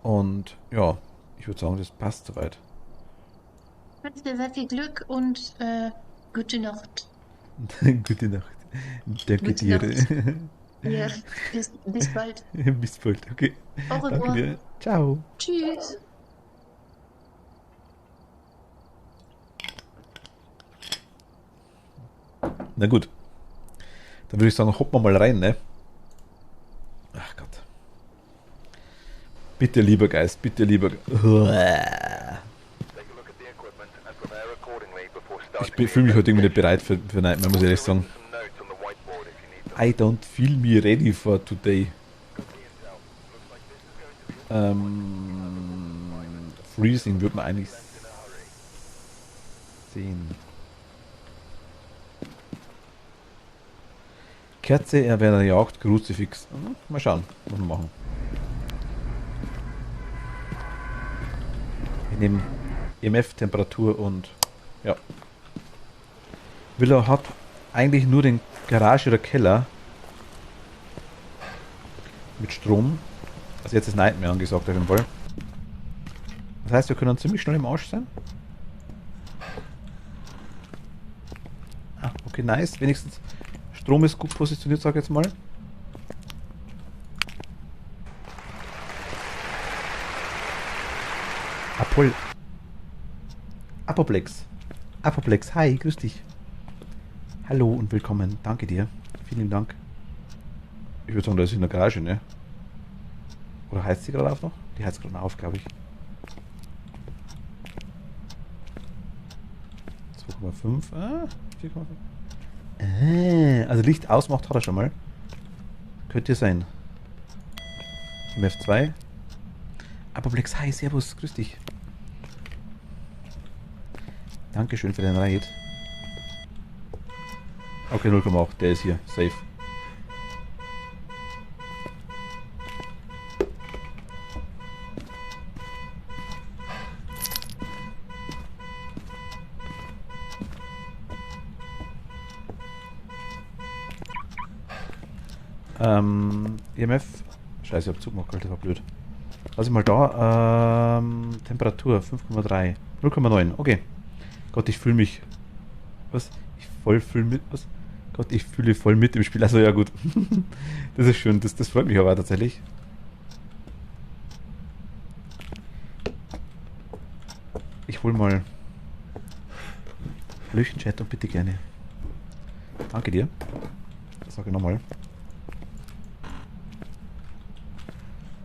Und ja, ich würde sagen, das passt soweit. Ich wünsche dir sehr viel Glück und gute Nacht. Gute Nacht. Danke Gute dir. Nacht. Ja, bis bald. Bis bald, okay. Au revoir. Danke dir. Ciao. Tschüss. Na gut. Dann würde ich sagen, hoppen wir mal rein, ne? Ach Gott. Bitte, lieber Geist, bitte, lieber Ich fühle mich heute irgendwie nicht bereit für Nightmare, muss ich ehrlich sagen. I don't feel me ready for today. Freezing würde man eigentlich sehen. Kerze, er wäre jagt, Kruzifix. Mal schauen, was wir machen. Ich nehme EMF, Temperatur und ja. Willow hat eigentlich nur den Garage oder Keller mit Strom. Also jetzt ist Nightmare angesagt auf jeden Fall. Das heißt, wir können ziemlich schnell im Arsch sein. Ah, okay, nice. Wenigstens Strom ist gut positioniert, sag ich jetzt mal. Apoplex. Apoplex, hi, grüß dich. Hallo und willkommen. Danke dir. Vielen Dank. Ich würde sagen, da ist in der Garage, ne? Oder heizt sie gerade auf noch? Die heizt gerade auf, glaube ich. 2,5. 4,5. Also Licht ausmacht hat er schon mal. Könnte sein. MF2. Apoplex, hi, servus, grüß dich. Dankeschön für den Raid. Okay, 0,8, der ist hier, safe. EMF. Scheiße, ich hab zugemacht, das war blöd. Lass ich mal da. Temperatur 5,3. 0,9. Okay. Gott, ich fühle mich. Was? Ich voll fühle mit. Was? Gott, ich fühle voll mit im Spiel. Also ja gut. Das ist schön. Das freut mich aber tatsächlich. Ich hol mal. Hallöchen Chat und bitte gerne. Danke dir. Das sage ich nochmal.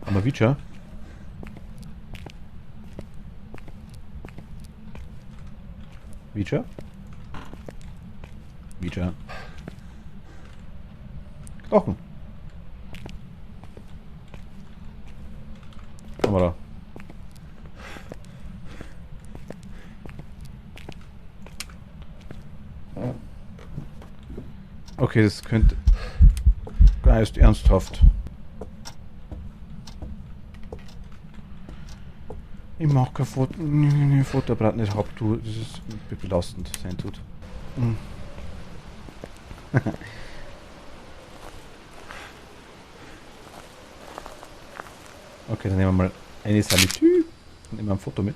Haben wir Feature? Feature? Feature. Knochen. Kamera. Okay, das könnte... Geist ernsthaft. Ich mach kein Foto... Nee, Fotoapparat nicht hab, du. Das ist belastend, sein tut. Okay, dann nehmen wir mal eine Salitü und nehmen wir ein Foto mit.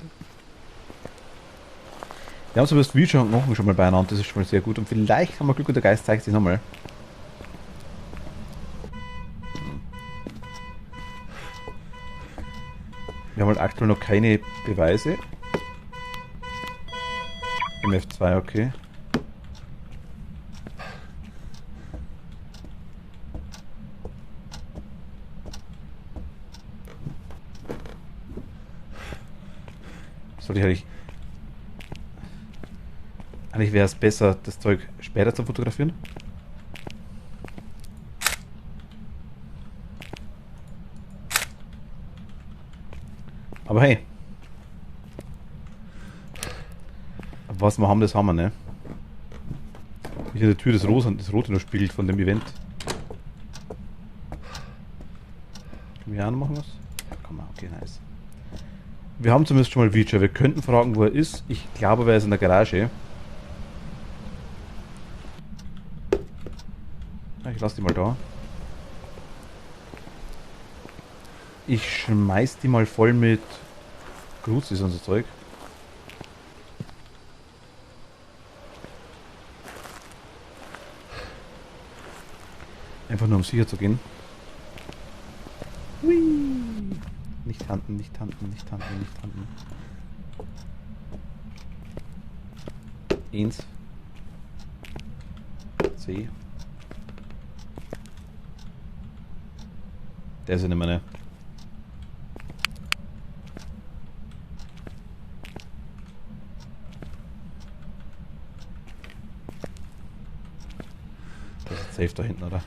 Wir haben zumindest Feature und Knochen schon mal beieinander, das ist schon mal sehr gut. Und vielleicht haben wir Glück und der Geist zeigt sich nochmal. Wir haben halt aktuell noch keine Beweise. MF2, okay. Sollte ich eigentlich... Eigentlich wäre es besser, das Zeug später zu fotografieren. Aber hey. Was wir haben, das haben wir, ne? Wie in der Tür das Rote noch spiegelt von dem Event. Können wir auch noch machen was? Ja, kann man, okay, nice. Wir haben zumindest schon mal Feature. Wir könnten fragen, wo er ist. Ich glaube, er ist in der Garage. Ich lasse die mal da. Ich schmeiß die mal voll mit Gruzis und so Zeug. Einfach nur um sicher zu gehen. Hui. Nicht tanten, nicht tanten, nicht tanten, nicht tanten. 1. C. Der ist ja nicht mehr, ne? Das ist safe da hinten, oder?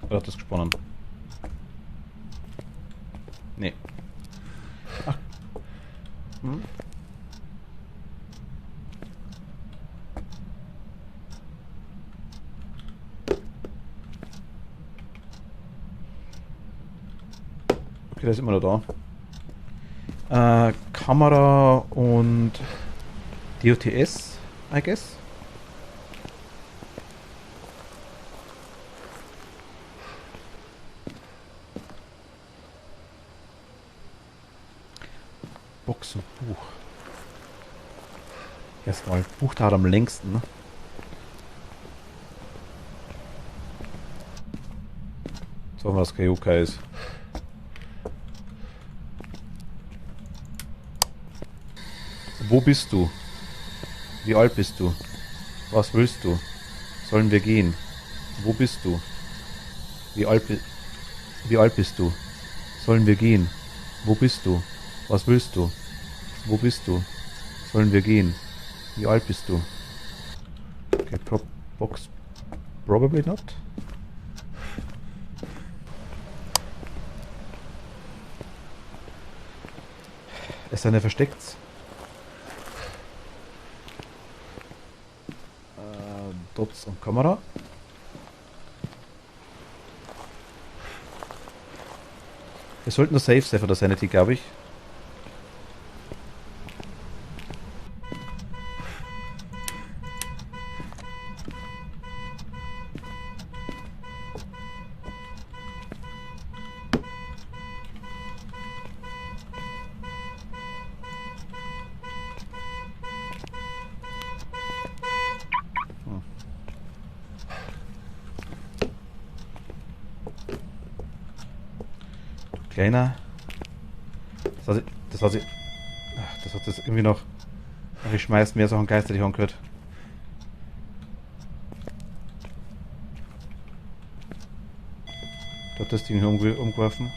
Oder hat das gesponnen? Nee. Ach. Hm? Okay, der ist immer noch da. Kamera und DOTS, I guess. Box und Buch. Erstmal, Buch da am längsten, ne? So, was Kaioka ist. Wo bist du? Wie alt bist du? Was willst du? Sollen wir gehen? Wo bist du? Wie alt bist du? Sollen wir gehen? Wo bist du? Was willst du? Wo bist du? Sollen wir gehen? Wie alt bist du? Okay, Box probably not. Es sei denn, er versteckt's. Dots und Kamera. Wir sollten nur safe sein von der Sanity, glaube ich. kleiner. Das hat das irgendwie noch. Ach, ich schmeiß mehr Sachen gleichzeitig angehört. Ich glaube, das Ding hier umgeworfen.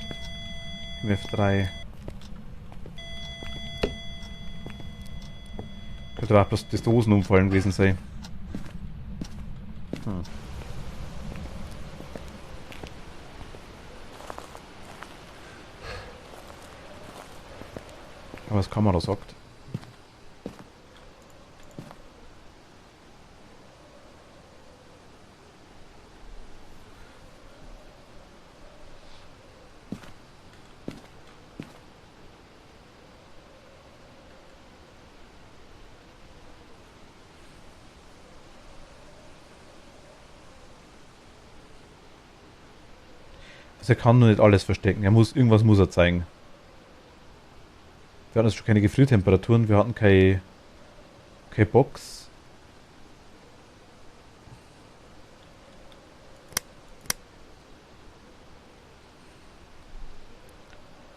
MF3. Könnte auch bloß das Dosen umfallen gewesen sein. Aber was Kamera sagt. Also er kann nur nicht alles verstecken. Irgendwas muss er zeigen. Wir hatten jetzt schon keine Gefriertemperaturen, wir hatten keine Box.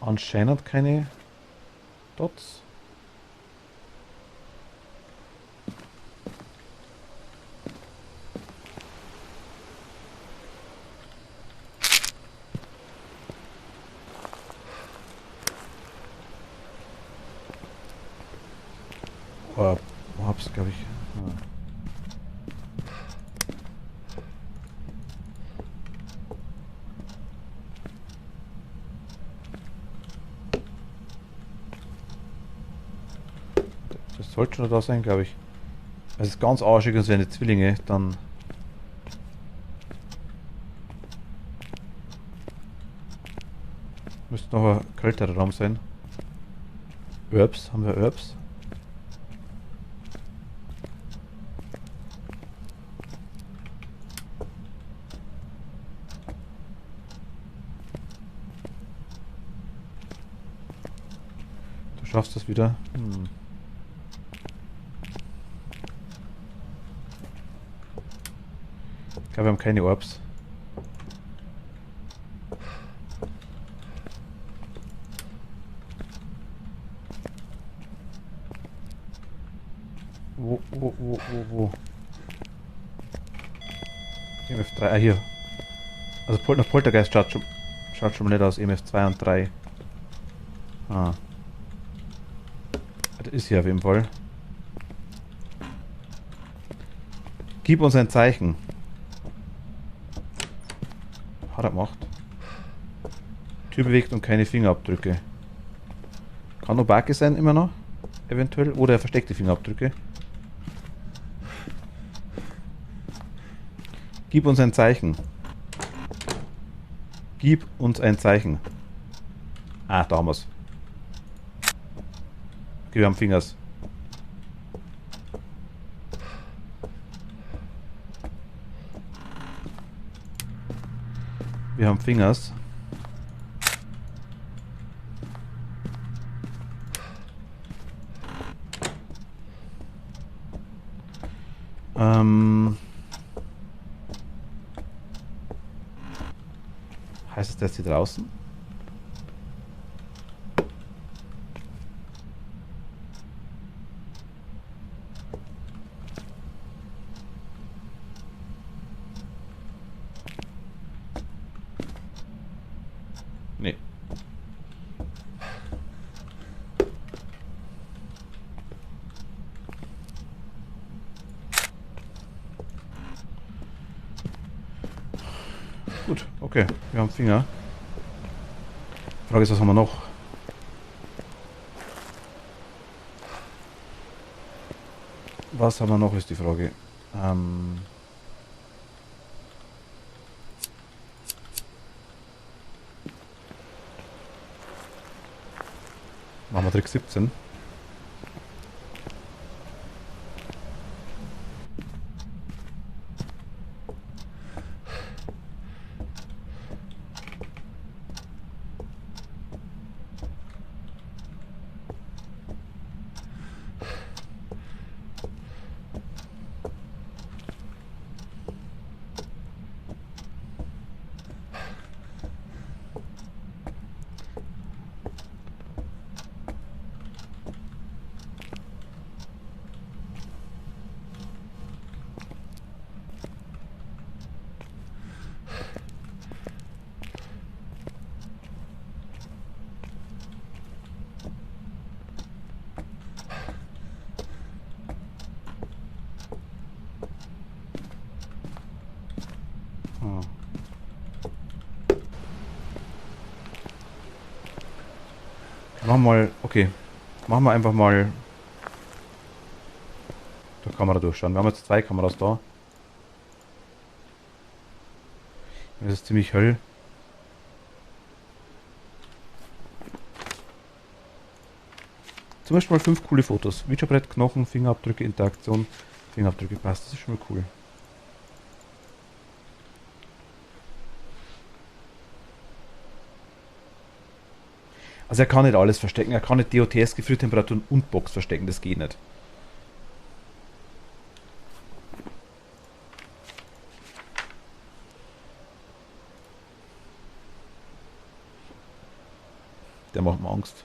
Anscheinend keine Dots. Wo hab's, glaube ich. Das sollte schon da sein, glaube ich. Es ist ganz arschig und seine Zwillinge, dann. Müsste noch ein kälterer Raum sein. Herbs, haben wir Herbs? Du schaffst das wieder. Ich glaube, wir haben keine Orbs. Wo? EMF3, ah hier. Also nach Poltergeist schaut schon mal nicht aus, EMF2 und 3. Ah. Das ist hier auf jeden Fall. Gib uns ein Zeichen. Hat er gemacht. Tür bewegt und keine Fingerabdrücke. Kann nur Baki sein immer noch. Eventuell. Oder er versteckt die Fingerabdrücke. Gib uns ein Zeichen. Gib uns ein Zeichen. Ah, da haben wir's. Okay, wir haben Fingers. Wir haben Fingers. Heißt es, der ist hier draußen? Nee. Gut, okay, wir haben Finger. Die Frage ist, was haben wir noch? Was haben wir noch, ist die Frage. Machen wir Trick 17. Machen wir mal, okay. Machen wir einfach mal die Kamera durchschauen. Wir haben jetzt 2 Kameras da. Das ist ziemlich hell. Zum Beispiel mal 5 coole Fotos. Videobrett, Knochen, Fingerabdrücke, Interaktion. Fingerabdrücke passt, das ist schon mal cool. Also er kann nicht alles verstecken. Er kann nicht DOTS, Gefühltemperaturen und Box verstecken. Das geht nicht. Der macht mir Angst.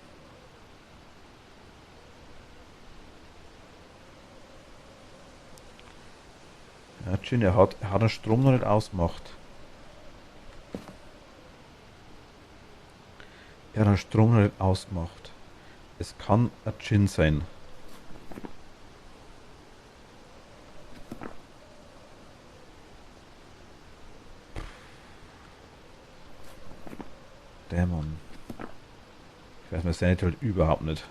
Ja, schön, er hat den Strom noch nicht ausgemacht. Er hat den Strom noch nicht ausgemacht. Es kann ein Gin sein. Dämon. Ich weiß, man sieht halt überhaupt nicht.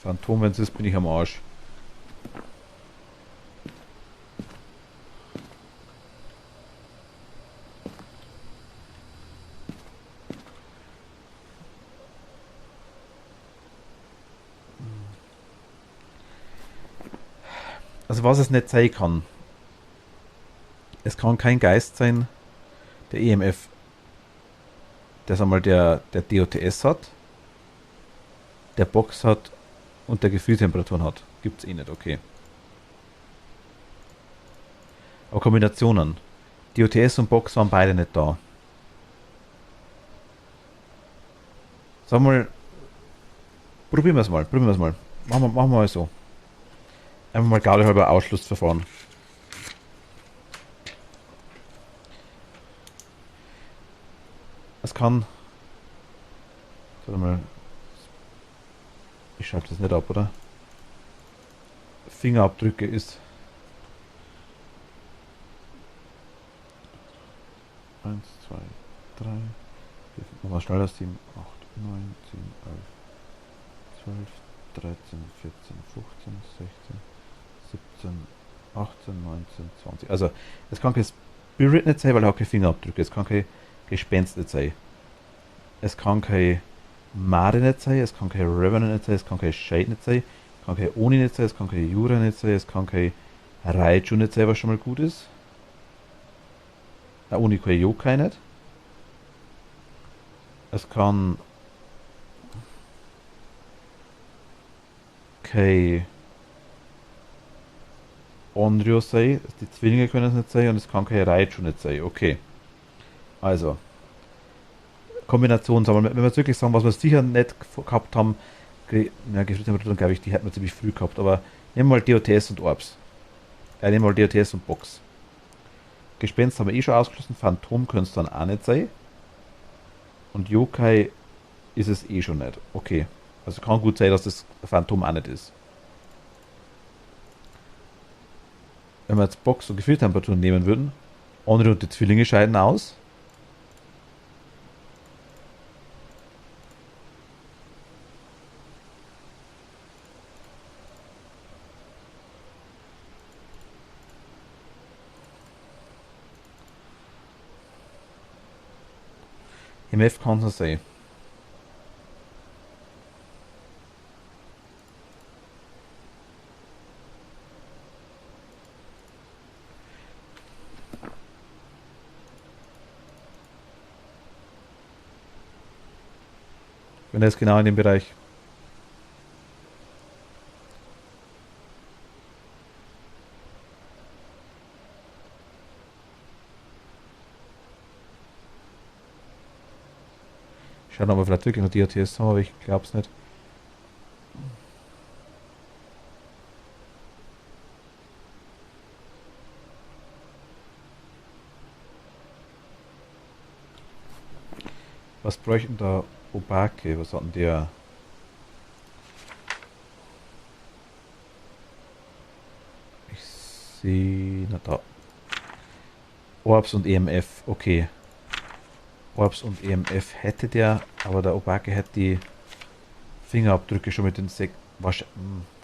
Phantom, wenn es ist, bin ich am Arsch. Also was es nicht sein kann. Es kann kein Geist sein, der EMF, der einmal der DOTS hat, der Box hat und der Gefühltemperaturen hat. Gibt's eh nicht, okay. Aber Kombinationen. DOTS und Box waren beide nicht da. Sag mal, probieren wir es mal. Machen wir mal so. Einfach mal halber Ausschlussverfahren. Es kann. Warte mal. Ich schalte das nicht ab, oder? Fingerabdrücke ist. 1, 2, 3. Nochmal schneller. 7, 8, 9, 10, 11, 12, 13, 14, 15, 16, 17, 18, 19, 20. Also, es kann kein Spirit nicht sein, weil er hat keine Fingerabdrücke. Es kann kein Gespenst nicht sein. Es kann kein Mare nicht sein, es kann kein Revenant nicht sein, es kann kein Shade nicht sein, es kann kein Oni nicht sein, es kann kein Jura nicht sein, es kann kein Raiju nicht sein, was schon mal gut ist. Oni kein Yokai nicht. Es kann kein Onryo sein, die Zwillinge können es nicht sein und es kann kein Raiju nicht sein. Okay. Also. Kombination, wenn wir jetzt wirklich sagen, was wir sicher nicht gehabt haben, Gefühlstemperaturen, glaube ich, die hätten wir ziemlich früh gehabt, aber nehmen wir mal DOTS und Orbs. Nehmen wir mal DOTS und Box. Gespenst haben wir eh schon ausgeschlossen, Phantom können es dann auch nicht sein. Und Yokai ist es eh schon nicht. Okay. Also kann gut sein, dass das Phantom auch nicht ist. Wenn wir jetzt Box und Gefühlstemperaturen nehmen würden, Onryo und die Zwillinge scheiden aus. MF kann es sein. Wenn er ist genau in dem Bereich. Schauen, ob wir vielleicht wirklich noch DOTS haben, aber ich glaube es nicht. Was bräuchten da Obake? Was hatten der? Ich sehe, na da. Orbs und EMF, okay. Orbs und EMF hätte der, aber der Obake hat die Fingerabdrücke schon mit den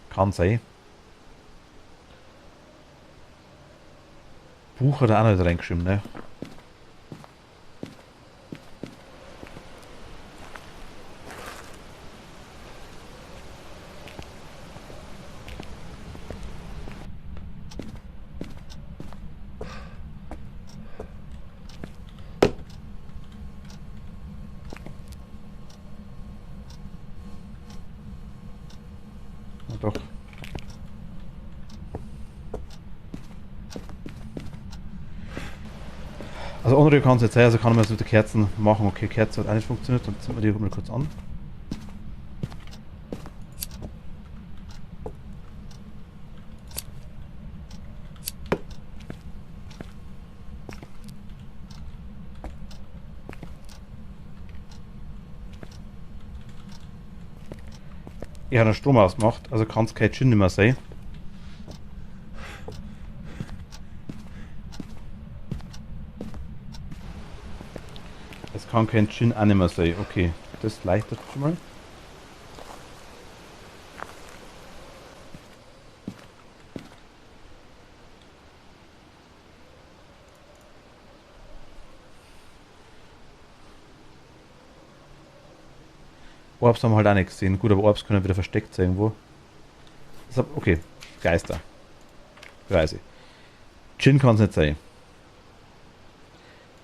kann sein. Buch hat er auch nicht reingeschrieben, ne? Na doch. Also Unreal kann es jetzt sein, also kann man das mit den Kerzen machen. Okay, Kerze hat auch nicht funktioniert, dann zünden wir die mal kurz an. Ich habe den Strom ausgemacht, also kann es kein Gin mehr sein. Es kann kein Gin auch nicht mehr sein. Okay, das leichtet schon mal. Orbs haben wir halt auch nicht gesehen. Gut, aber Orbs können wieder versteckt sein irgendwo. Okay, Geister. Weiß ich. Gin kann es nicht sein.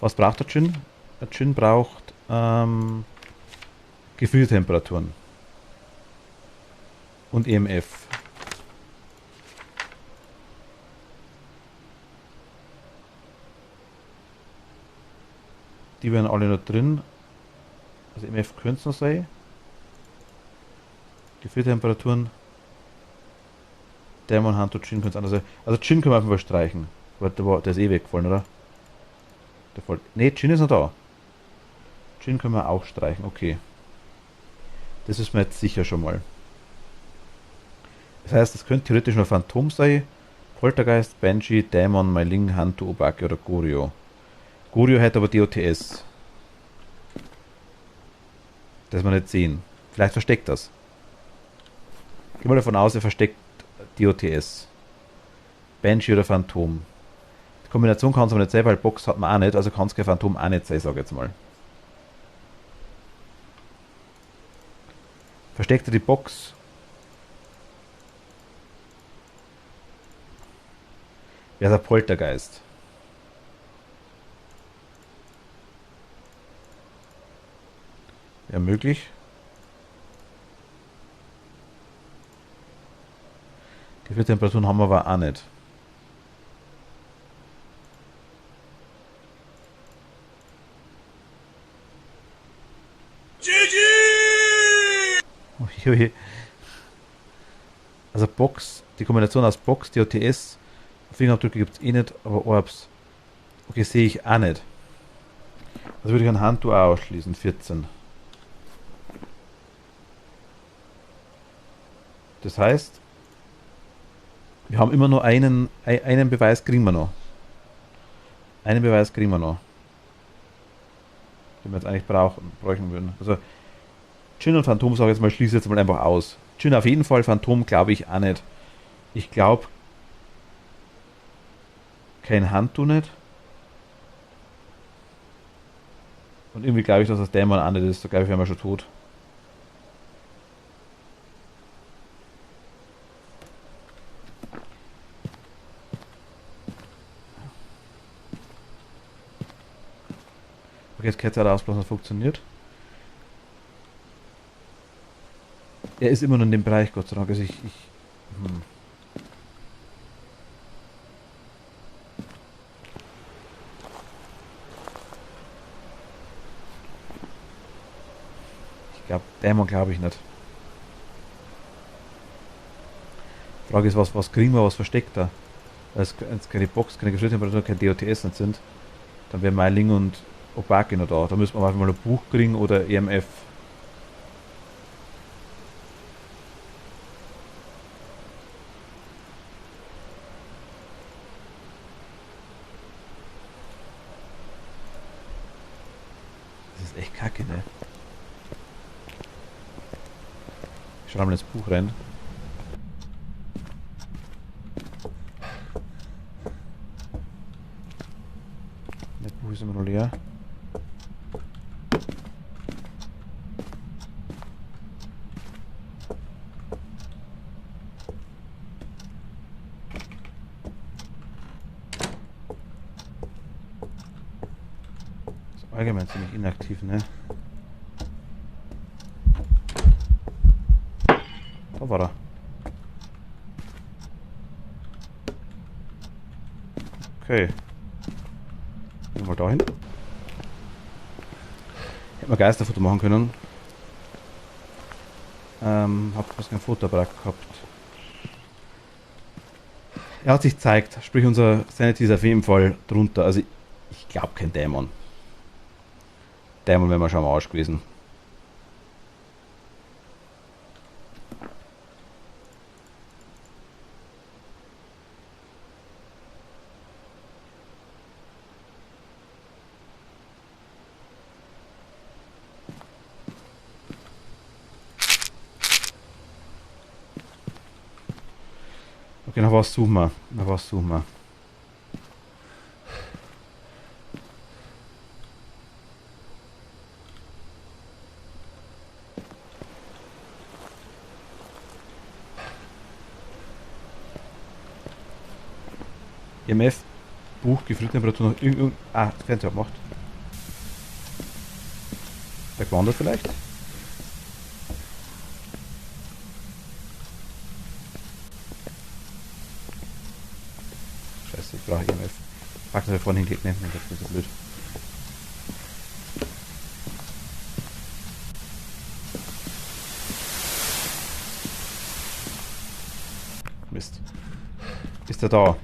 Was braucht der Gin? Der Gin braucht Gefühltemperaturen. Und EMF. Die wären alle noch drin. Also EMF könnte es noch sein. Gefühltemperaturen. Dämon, Hand und Gin könnte es anders sein. Also Gin können wir einfach mal streichen. Der ist eh weggefallen, oder? Ne, Gin ist noch da. Gin können wir auch streichen, okay. Das ist mir jetzt sicher schon mal. Das heißt, es könnte theoretisch nur Phantom sein. Poltergeist, Banshee, Dämon, Meiling, Hantu, Obake oder Gorio. Gorio hat aber DOTS. Das wir nicht sehen. Vielleicht versteckt das. Geh mal davon aus, er versteckt DOTS. Banshee oder Phantom. Die Kombination kann es aber nicht sein, weil Box hat man auch nicht, also kann es kein Phantom auch nicht sein, sage ich jetzt mal. Versteckt er die Box? Wer ist der Poltergeist? Ja, möglich. Die 4 Temperaturen haben wir aber auch nicht. Uiui. Also Box, die Kombination aus Box, DOTS, Fingerabdrücke gibt es eh nicht, aber Orbs. Okay, sehe ich auch nicht. Also würde ich ein Handtuch auch ausschließen, 14. Das heißt, wir haben immer nur einen Beweis kriegen wir noch. Einen Beweis kriegen wir noch. Den wir jetzt eigentlich bräuchten würden. Also Gin und Phantom sage ich jetzt mal, schließe jetzt mal einfach aus. Gin auf jeden Fall, Phantom glaube ich auch nicht. Ich glaube kein Handtuch nicht. Und irgendwie glaube ich, dass das Dämon auch nicht ist. Da glaube ich, wären wir schon tot. Okay, jetzt Kerze ausblasen, das funktioniert. Er ist immer noch in dem Bereich, Gott sei Dank. Also ich glaube, Dämon glaube ich nicht. Die Frage ist, was kriegen wir, was versteckt da? Weil es keine Box, keine Geschwindigkeitstemperatur, kein DOTS nicht sind, dann wäre Meiling und Obake noch da. Da müssen wir einfach mal ein Buch kriegen oder EMF. ist echt kacke, ne? Ich schreibe mal ins Buch rein. Das Buch ist immer noch leer. Allgemein ziemlich inaktiv, ne? Da war er. Okay. Gehen wir mal dahin. Hätten wir Geisterfoto machen können. Hab fast kein Fotoapparat gehabt. Er hat sich gezeigt, sprich unser Sanity ist auf jeden Fall drunter. Also ich glaube kein Dämon. Dämon wäre mal schon am Arsch gewesen. Okay, nach was suchen wir? Nach was suchen wir? EMF, Buch, Gefühlstemperatur noch irgend. Ah, das Fernseher abmacht. Wegwandert vielleicht? Scheiße, ich brauche EMF. Fuck, dass er vorne hingelegt, ne? Das ist so blöd. Mist. Ist er da?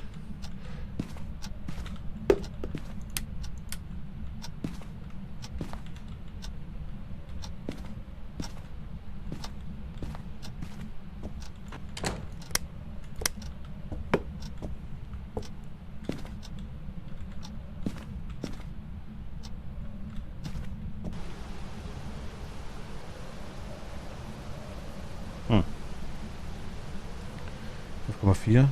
Hm. 5,4.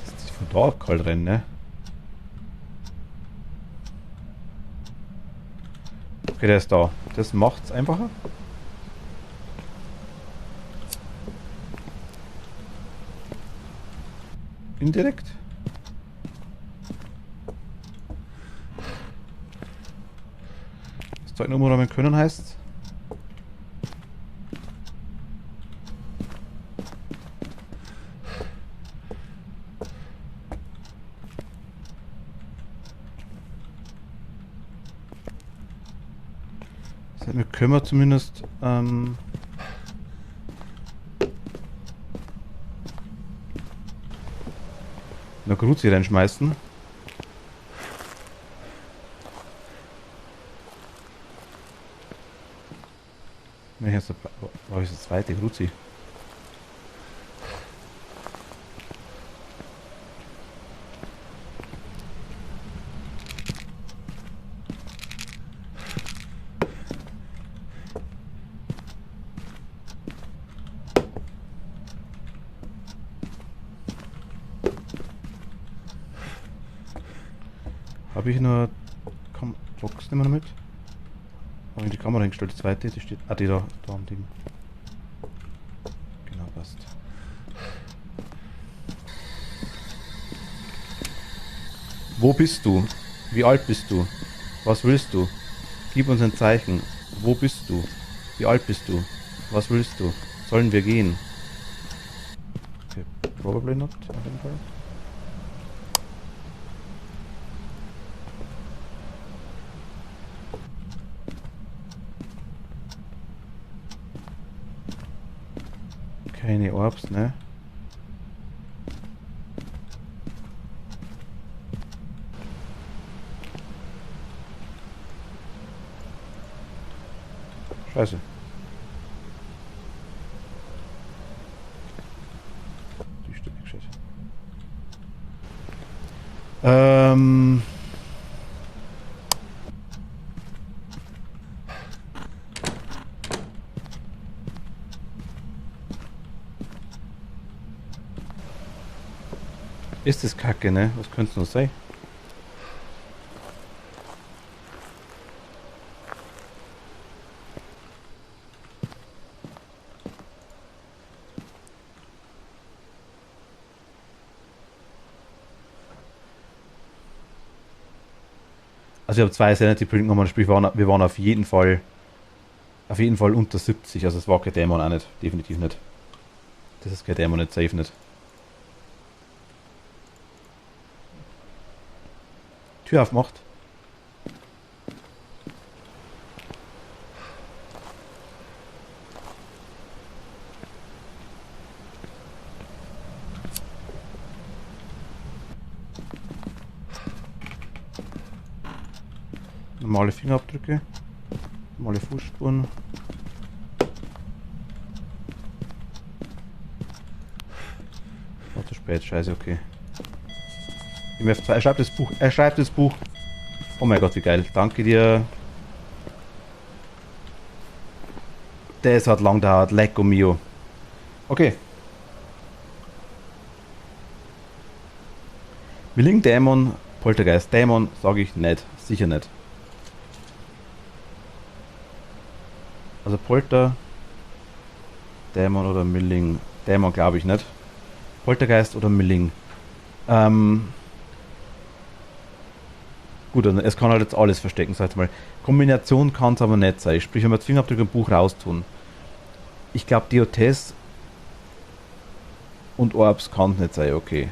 Das ist von da kalt rennen, ne? Okay, der ist da. Das macht's einfacher. Indirekt. Das Zeug nur umräumen können heißt. Das heißt, wir können wir zumindest eine Gruzi reinschmeißen. Ne, hier ist der, wo ist die zweite Gruzi? Habe ich nur Box nicht mehr mit? Habe ich die Kamera hingestellt, die zweite, die steht. Ah, die da am Ding. Genau, passt. Wo bist du? Wie alt bist du? Was willst du? Gib uns ein Zeichen. Wo bist du? Wie alt bist du? Was willst du? Sollen wir gehen? Okay, probably not, auf jeden Fall. Keine Orbs, ne? Scheiße. Ist das kacke, ne? Was könnte es noch sein? Also ich habe 2 Sanity Punkte genommen, sprich wir waren auf jeden Fall unter 70, also es war kein Dämon auch nicht, definitiv nicht. Das ist kein Dämon, nicht safe nicht. Tür aufmacht. Normale Fingerabdrücke, normale Fußspuren. War zu spät, scheiße, okay. Er schreibt das Buch, er schreibt das Buch. Oh mein Gott, wie geil, danke dir. Das hat lang gedauert, lecco mio. Okay. Milling Dämon, Poltergeist. Dämon sage ich nicht, sicher nicht. Also Polter, Dämon oder Milling. Dämon glaube ich nicht. Poltergeist oder Milling. Gut, es kann halt jetzt alles verstecken, sag ich mal. Kombination kann es aber nicht sein. Sprich, wenn wir jetzt Fingerabdrücke im Buch raustun. Ich glaube, DOTs und Orbs kann es nicht sein, okay.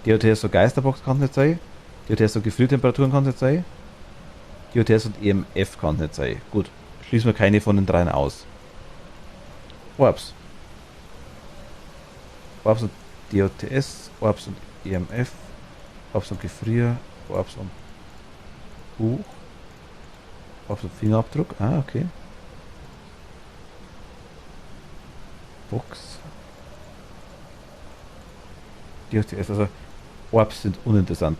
DOTs und Geisterbox kann es nicht sein. DOTs und Gefriertemperaturen kann es nicht sein. DOTs und EMF kann es nicht sein. Gut, schließen wir keine von den dreien aus. Orbs. Orbs und DOTs, Orbs und EMF, Orbs und Gefrier, Orbs und Buch, Orbs und Fingerabdruck, okay. Box. DOTS, also Orbs sind uninteressant.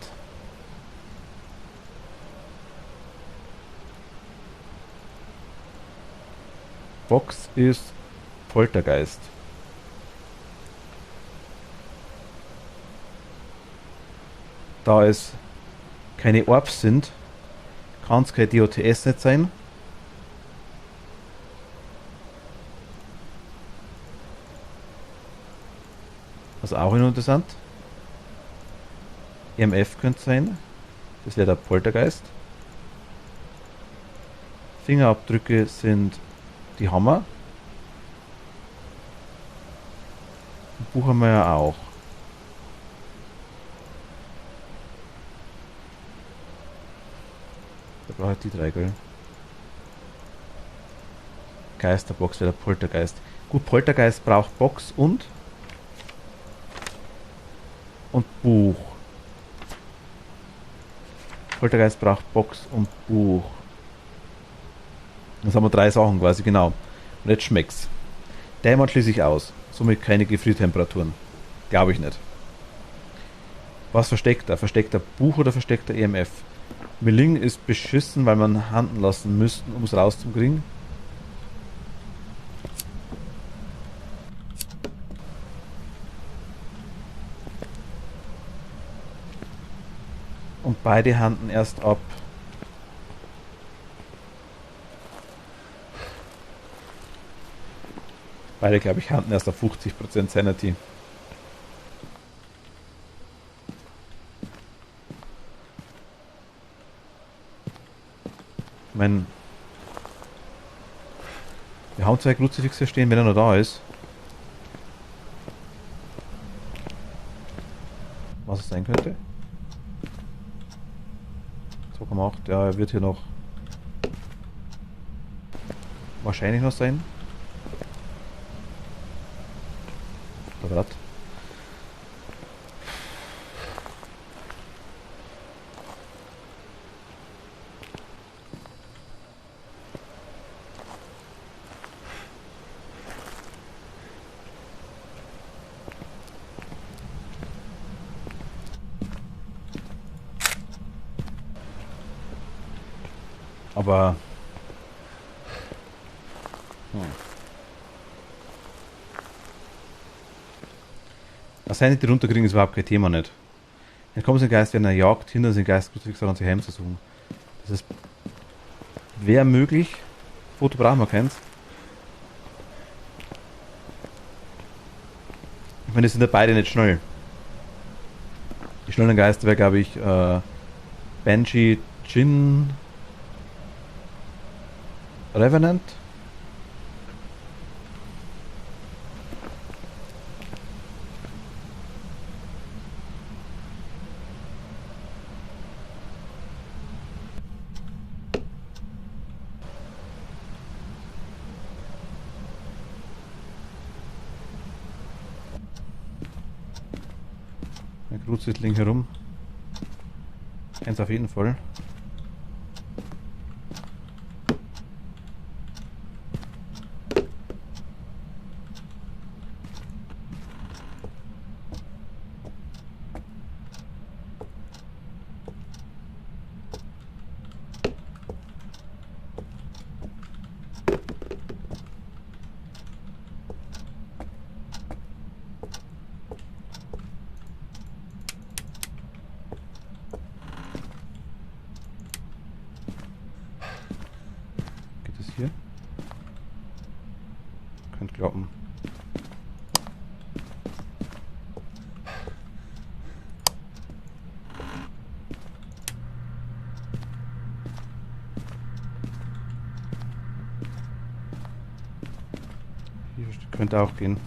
Box ist Poltergeist. Da es keine Orbs sind, kann es kein DOTS nicht sein. Also auch interessant. EMF könnte sein. Das wäre der Poltergeist. Fingerabdrücke sind die Hammer. Ein Buch haben wir ja auch. Da brauche ich die 3, gell? Geisterbox wäre der Poltergeist. Gut, Poltergeist braucht Box und Buch. Poltergeist braucht Box und Buch. Jetzt haben wir 3 Sachen quasi, genau. Und jetzt schmeckt's. Dämon schließe ich aus. Somit keine Gefriertemperaturen. Glaube ich nicht. Was versteckt er? Versteckt er Buch oder versteckt er EMF? Milling ist beschissen, weil man handen lassen müssten, um es rauszukriegen. Und beide handen erst ab. Beide, glaube ich, handen erst auf 50% Sanity. Ich meine, wir haben 2 Kruzifixe stehen, wenn er noch da ist. Was es sein könnte. So gemacht, ja, er wird hier noch wahrscheinlich noch sein. Quadrat. Aber... Was sie nicht runterkriegen, ist überhaupt kein Thema nicht. Dann kommen sie in den Geist, wenn er jagt, hinter den Geist, wie gesagt, sich heimzusuchen. Das ist... Wäre möglich. Foto brauchen wir keins. Ich meine, das sind ja beide nicht schnell. Die schnellen Geister wäre, glaube ich, Banshee, Jin, Revenant. Der Grundsiedling herum. Eins auf jeden Fall. Hier. Könnt glauben. Hier könnte auch gehen.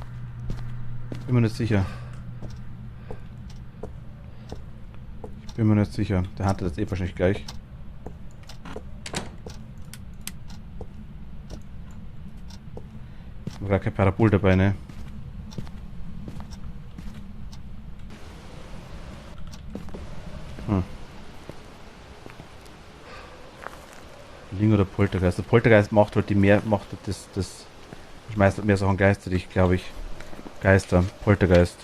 Bin mir nicht sicher. Ich bin mir nicht sicher. Der hatte das eh wahrscheinlich gleich. Gar kein Parabol dabei, ne? Ling oder Poltergeist. Der Poltergeist macht halt das schmeißt halt mehr Sachen gleichzeitig, glaube ich. Geister, Poltergeist.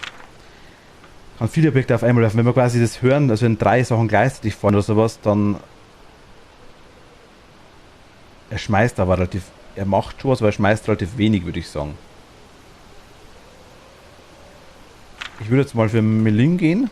Kann viele Objekte auf einmal werfen. Wenn wir quasi das hören, also wenn 3 Sachen gleichzeitig fahren oder sowas, dann er schmeißt aber relativ. Er macht schon was, aber er schmeißt relativ wenig, würde ich sagen. Ich würde jetzt mal für Meling gehen.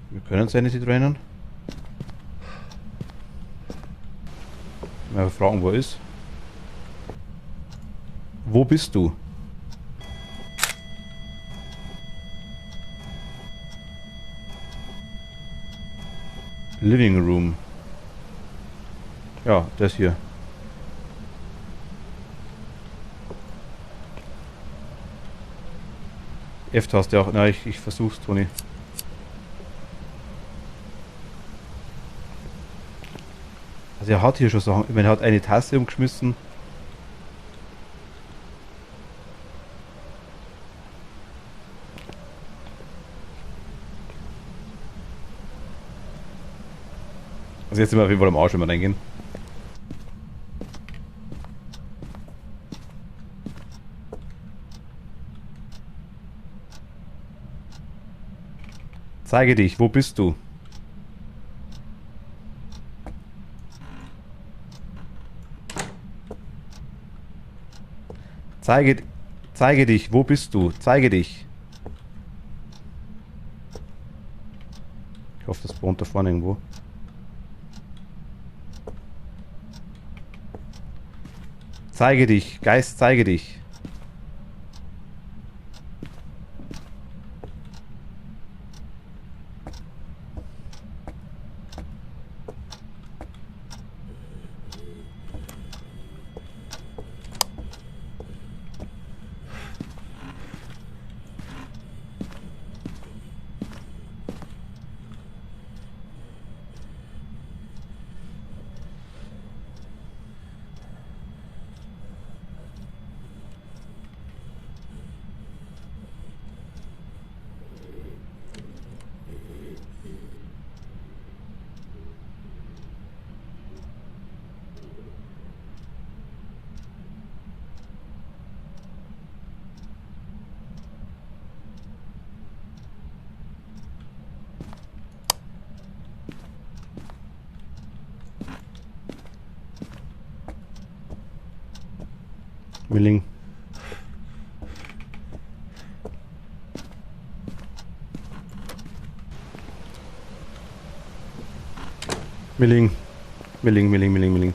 Wir können Sanity trainen. Mal fragen, wo er ist. Wo bist du? Living Room. Ja, das hier. F-Taste auch. Na, ich versuch's, Toni. Also er hat hier schon Sachen. Ich meine, er hat eine Tasse umgeschmissen. Also jetzt sind wir auf jeden Fall am Arsch, wenn wir reingehen. Zeige dich, wo bist du? Zeige dich, wo bist du? Zeige dich. Ich hoffe, das wohnt da vorne irgendwo. Zeige dich, Geist, zeige dich. Milling. Milling. Milling.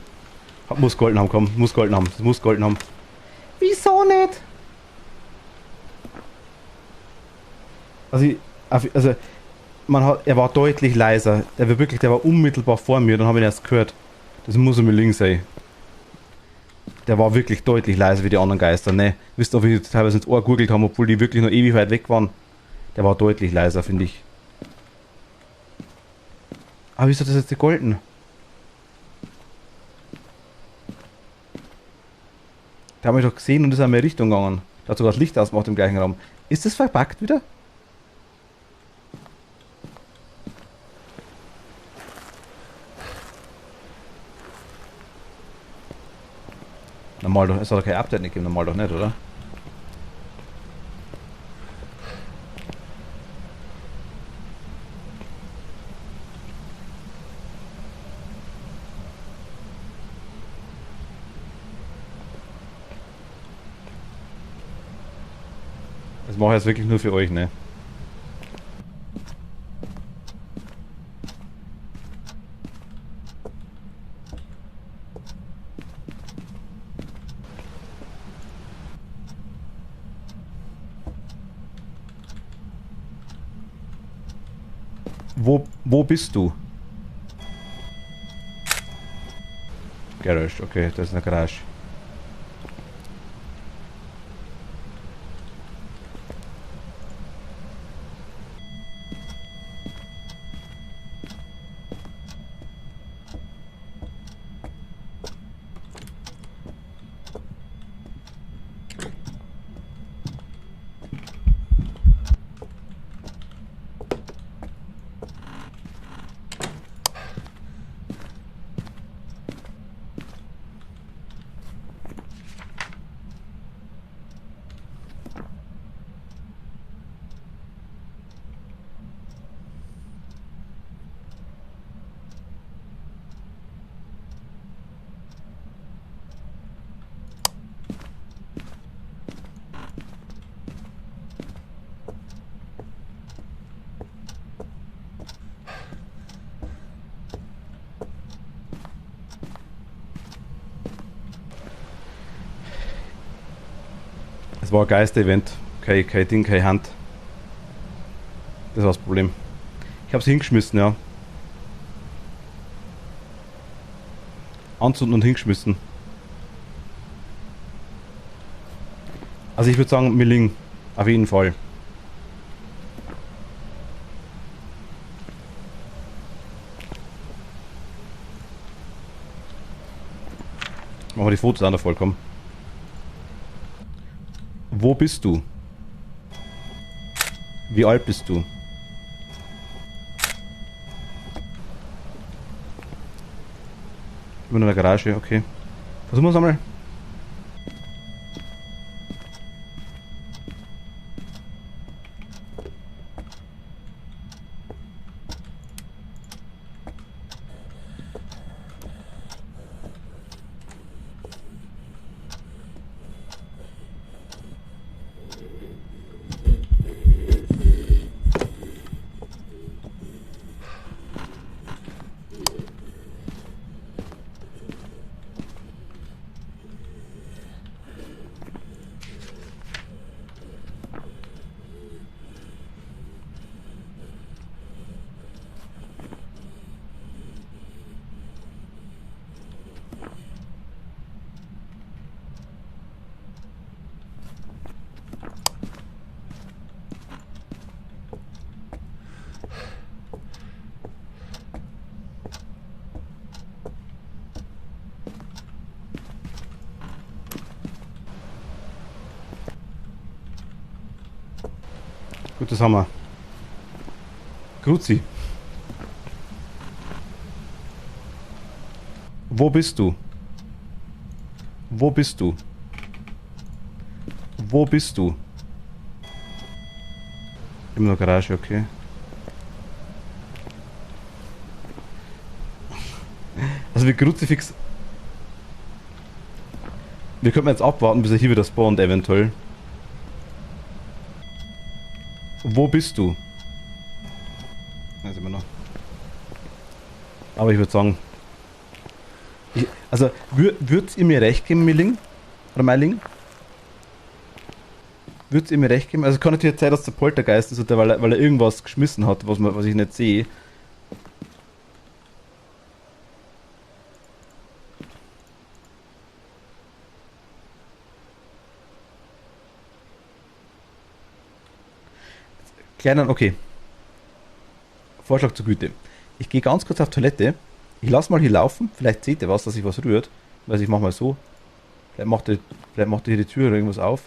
Muss golden haben, komm. Muss golden haben. Das muss golden haben. Wieso nicht? Also er war deutlich leiser. Der war unmittelbar vor mir, dann habe ich ihn erst gehört. Das muss ein Milling sein. Der war wirklich deutlich leiser wie die anderen Geister, ne? Wisst ihr, wie die teilweise ins Ohr gurgelt haben, obwohl die wirklich noch ewig weit weg waren. Der war deutlich leiser, finde ich. Aber wieso das jetzt die Golden? Der hat mich doch gesehen und ist in meine Richtung gegangen. Der hat sogar das Licht ausgemacht im gleichen Raum. Ist das verpackt wieder? Normal doch, es hat doch kein Update nicht gegeben, normal doch nicht, oder? Das mache ich jetzt wirklich nur für euch, ne? Wo bist du? Garage, okay, das ist eine Garage. Es war ein Geister-Event. Kein Ding, keine Hand. Das war das Problem. Ich habe sie hingeschmissen, ja. Anzünden und hingeschmissen. Also ich würde sagen, Milling. Auf jeden Fall. Machen wir die Fotos an der vollkommen. Wo bist du? Wie alt bist du? Immer nur in der Garage, okay. Versuchen wir es einmal. Gut, das haben wir. Gruzi. Wo bist du? Wo bist du? Wo bist du? Immer noch Garage, okay. Also wie Kruzifix. Wir könnten jetzt abwarten, bis er hier wieder spawnt, eventuell. Wo bist du? Da sind wir noch. Aber ich würde sagen... also, würdet ihr mir recht geben, Milling? Oder Meiling? Würdet ihr mir recht geben? Also, es kann natürlich sein, dass der Poltergeist ist, oder weil er irgendwas geschmissen hat, was ich nicht sehe. Kleinen, okay. Vorschlag zur Güte. Ich gehe ganz kurz auf Toilette. Ich lasse mal hier laufen. Vielleicht seht ihr was, dass sich was rührt. Also ich mache mal so. Vielleicht macht ihr hier die Tür oder irgendwas auf.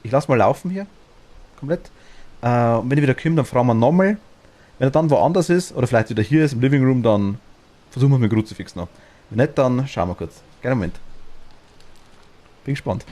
Ich lasse mal laufen hier. Komplett. Und wenn ich wieder komme, dann fragen wir nochmal. Wenn er dann woanders ist, oder vielleicht wieder hier ist im Living Room, dann versuchen wir es mit dem Kruzifix noch. Wenn nicht, dann schauen wir kurz. Keinen Moment. Bin gespannt.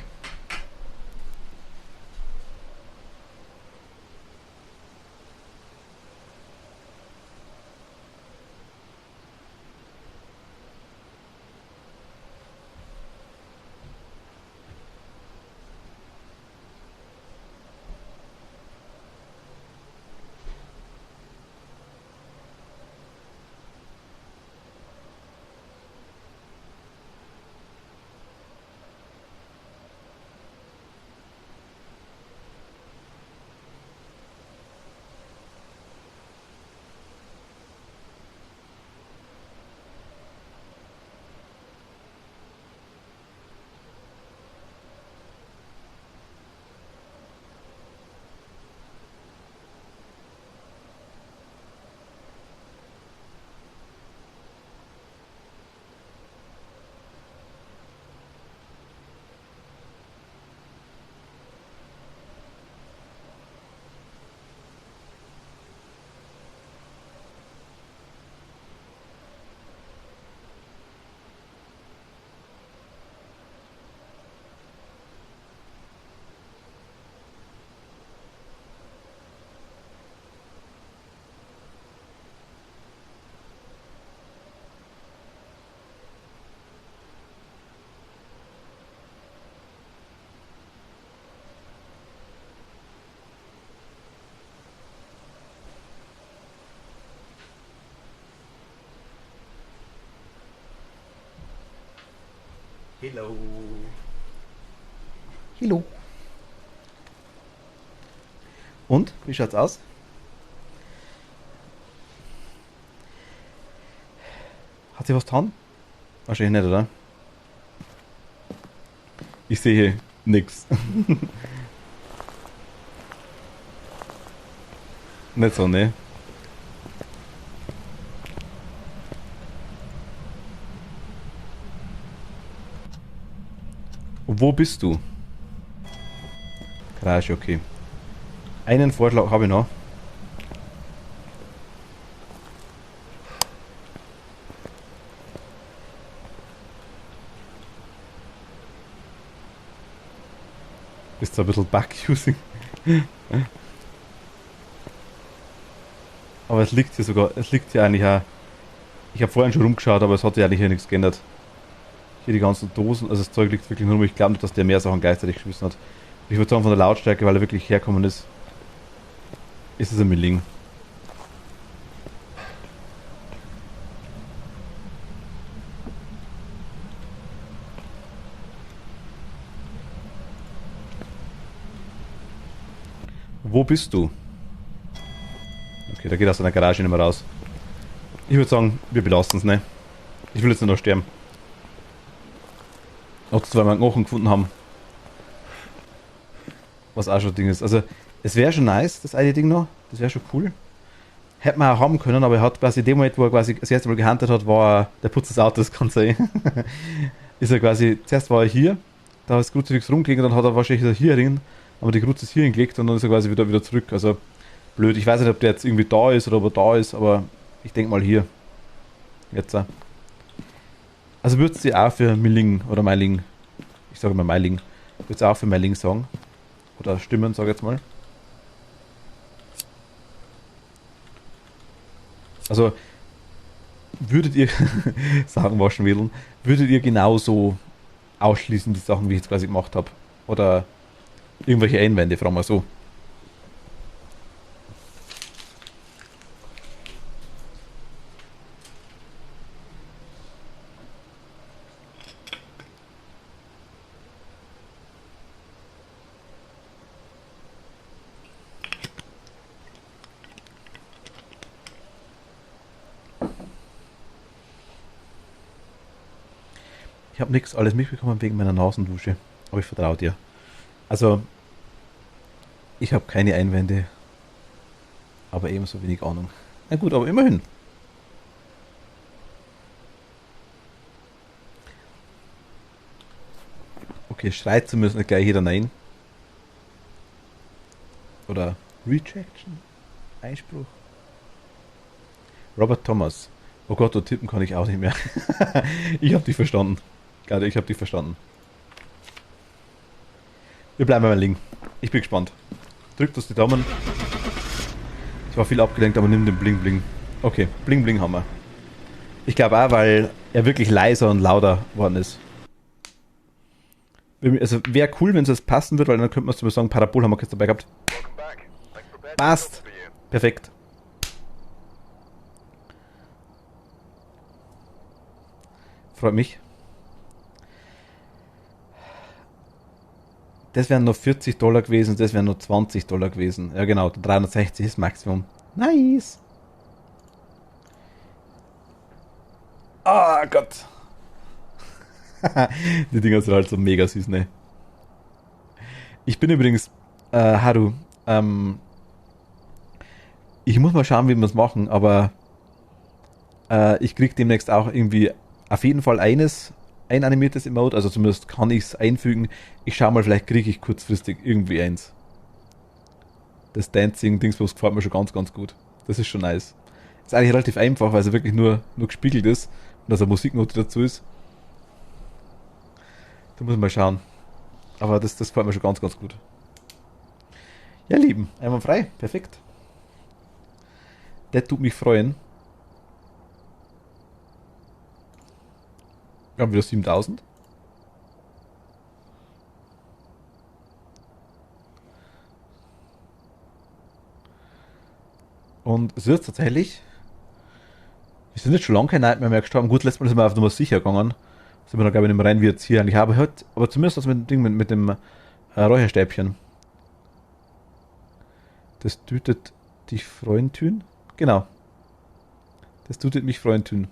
Hello. Hello. Und? Wie schaut's aus? Hat sie was getan? Wahrscheinlich nicht, oder? Ich sehe nix. Nicht so, ne? Wo bist du? Garage, okay. Einen Vorschlag habe ich noch. Ist da ein bisschen Bug-Using. Aber es liegt hier sogar, es liegt hier eigentlich auch. Ich habe vorhin schon rumgeschaut, aber es hat sich eigentlich hier nichts geändert. Hier die ganzen Dosen, also das Zeug liegt wirklich nur rum. Ich glaube nicht, dass der mehr Sachen gleichzeitig geschmissen hat. Ich würde sagen, von der Lautstärke, weil er wirklich herkommen ist es ein Milling. Wo bist du? Okay, da geht aus einer Garage nicht mehr raus. Ich würde sagen, wir belassen es, ne? Ich will jetzt nicht noch sterben. Auch das, weil wir einen Knochen gefunden haben. Was auch schon ein Ding ist. Also, es wäre schon nice, das eine Ding noch. Das wäre schon cool. Hätte man auch haben können, aber er hat quasi in dem Moment, wo er quasi das erste Mal gehuntet hat, war er der Putz des Autos, kann sein. Ist er quasi, zuerst war er hier, da ist das Kruzifix rumgelegen, dann hat er wahrscheinlich hier hin, aber die Kruz ist hier hingelegt und dann ist er quasi wieder zurück. Also, blöd. Ich weiß nicht, ob der jetzt irgendwie da ist oder ob er da ist, aber ich denke mal hier. Jetzt. Also würdest du auch für Milling oder Meiling, ich sage mal Meiling, würdest du auch für Meiling sagen? Oder stimmen, sag ich jetzt mal. Also, würdet ihr, Sachen waschen wählen, würdet ihr genauso ausschließen, die Sachen, wie ich jetzt quasi gemacht habe? Oder irgendwelche Einwände, fragen wir so. Ich habe nichts alles mitbekommen wegen meiner Nasendusche. Aber ich vertraue dir. Also, ich habe keine Einwände, aber ebenso wenig Ahnung. Na gut, aber immerhin. Okay, schreit zu müssen, gleich jeder Nein. Oder Rejection. Einspruch. Robert Thomas. Oh Gott, so tippen kann ich auch nicht mehr. Ich habe dich verstanden. Gerade, ich habe dich verstanden. Wir bleiben mal liegen. Ich bin gespannt. Drückt uns die Daumen. Ich war viel abgelenkt, aber nimm den Bling Bling. Okay, Bling Bling haben wir. Ich glaube auch, weil er wirklich leiser und lauter worden ist. Also wäre cool, wenn es jetzt passen würde, weil dann könnte man zum sagen, Parabol haben wir jetzt dabei gehabt. Passt. Perfekt. Freut mich. Das wären noch $40 gewesen, das wären noch $20 gewesen. Ja genau, 360 ist Maximum. Nice. Ah Gott. Die Dinger sind halt so mega süß, ne? Ich bin übrigens, Haru, ich muss mal schauen, wie wir es machen, aber ich krieg demnächst auch irgendwie auf jeden Fall ein animiertes Emote, also zumindest kann ich es einfügen. Ich schau mal, vielleicht kriege ich kurzfristig irgendwie eins. Das Dancing-Dingsbus gefällt mir schon ganz, ganz gut. Das ist schon nice. Ist eigentlich relativ einfach, weil es wirklich nur gespiegelt ist und dass eine Musiknote dazu ist. Da muss man mal schauen. Aber das gefällt mir schon ganz, ganz gut. Ja, Lieben, einmal frei. Perfekt. Das tut mich freuen. Wir haben wieder 7000. Und es wird tatsächlich. Wir sind jetzt schon lange kein Nightmare mehr gestorben. Gut, letztes Mal sind wir auf Nummer sicher gegangen. Sind wir noch, glaube ich, nicht mehr rein, wie jetzt hier eigentlich habe. Aber zumindest das mit dem Ding mit dem Räucherstäbchen. Das tötet dich freuen tun. Genau. Das tötet mich freuen tun.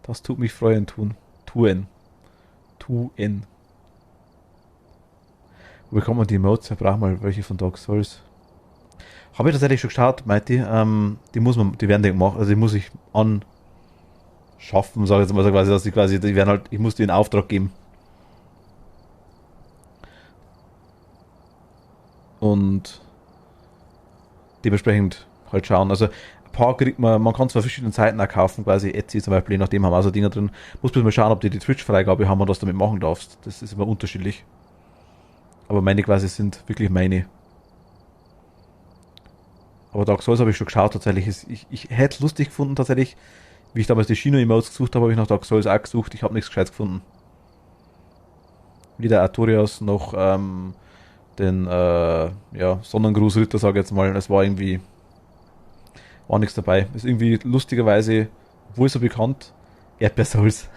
Das tut mich freuen tun. Tun. Tun. Wo bekommt man die Emotes? Ich brauche mal welche von Dark Souls. Habe ich tatsächlich schon geschaut, Mighty. Die werden die machen, also die muss ich anschaffen, sage ich jetzt mal so quasi, dass die werden halt, ich muss die in Auftrag geben. Und dementsprechend halt schauen. Also ein paar kriegt man kann zwar verschiedene Seiten auch kaufen, quasi Etsy zum Beispiel, je nachdem haben wir auch so Dinge drin. Muss bloß mal schauen, ob die Twitch-Freigabe haben und was du damit machen darfst. Das ist immer unterschiedlich. Aber meine quasi sind wirklich meine. Aber Dark Souls habe ich schon geschaut tatsächlich. Ich hätte es lustig gefunden tatsächlich. Wie ich damals die Shino-Emotes gesucht habe, habe ich nach Dark Souls auch gesucht. Ich habe nichts Gescheites gefunden. Weder Artorias noch den Sonnengrußritter, sage ich jetzt mal. Es war irgendwie war nichts dabei. Ist irgendwie lustigerweise, obwohl so bekannt, Erdbeer Souls.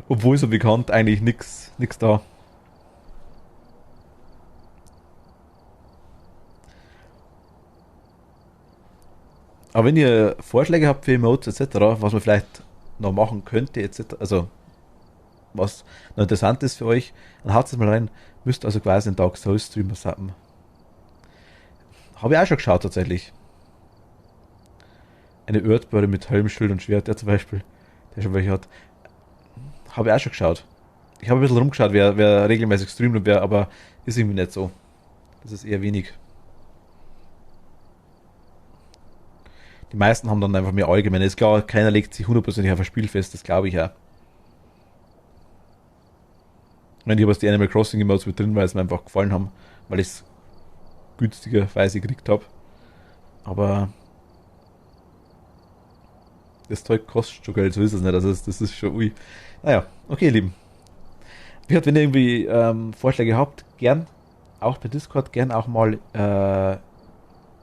Obwohl so bekannt, eigentlich nichts da. Aber wenn ihr Vorschläge habt für Emotes etc., was man vielleicht noch machen könnte etc., also was noch interessant ist für euch, dann haut es mal rein. Müsst also quasi einen Dark Souls Streamer sappen. Habe ich auch schon geschaut tatsächlich. Eine Erdbeere mit Helm, Schild und Schwert, der zum Beispiel, der schon welche hat. Habe ich auch schon geschaut. Ich habe ein bisschen rumgeschaut, wer regelmäßig streamt und wer, aber ist irgendwie nicht so. Das ist eher wenig. Die meisten haben dann einfach mehr allgemein. Ist klar, keiner legt sich hundertprozentig auf ein Spiel fest, das glaube ich auch. Ich habe die Animal Crossing Emotes mit drin, weil es mir einfach gefallen haben, weil ich es günstigerweise gekriegt habe. Aber Das Zeug kostet schon Geld, so ist es nicht. Also das ist schon ui. Naja, okay, ihr Lieben. Wie gesagt, wenn ihr irgendwie Vorschläge habt, gern auch per Discord, gern auch mal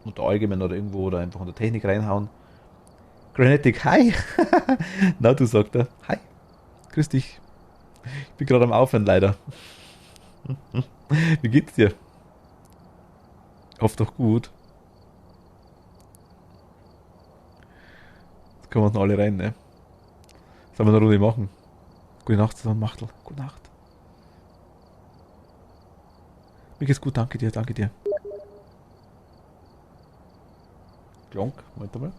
unter allgemein oder irgendwo oder einfach unter Technik reinhauen. Granitic, hi! Na, du sagt er. Hi, grüß dich. Ich bin gerade am Aufhören leider. Wie geht's dir? Hofft doch gut. Jetzt können wir uns noch alle rein, ne? Sollen wir eine Runde machen? Gute Nacht zusammen, Machtel. Gute Nacht. Mir geht's gut, danke dir, danke dir. Klonk, Moment mal.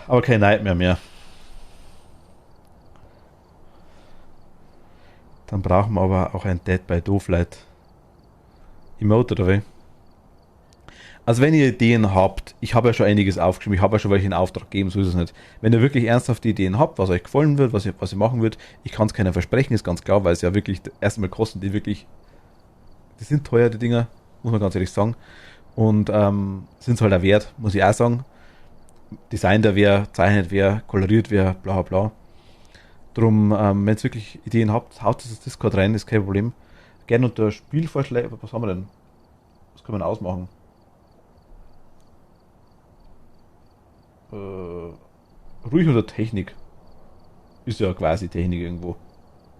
Aber kein Nightmare mehr. Dann brauchen wir aber auch ein Dead by Doflight Emote oder wie? Also wenn ihr Ideen habt, ich habe ja schon einiges aufgeschrieben, ich habe ja schon welche in Auftrag gegeben, so ist es nicht. Wenn ihr wirklich ernsthafte Ideen habt, was euch gefallen wird, was ihr machen wird, ich kann es keiner versprechen, ist ganz klar, weil es ja wirklich, erstmal kosten die wirklich, die sind teuer, die Dinger, muss man ganz ehrlich sagen. Und sind es halt auch wert, muss ich auch sagen. Designt wer, zeichnet wer, koloriert wer, bla bla. Drum, wenn ihr wirklich Ideen habt, haut das ins Discord rein, ist kein Problem. Gerne unter Spielvorschläge, was haben wir denn? Was können wir denn ausmachen? Ruhig unter Technik. Ist ja quasi Technik irgendwo.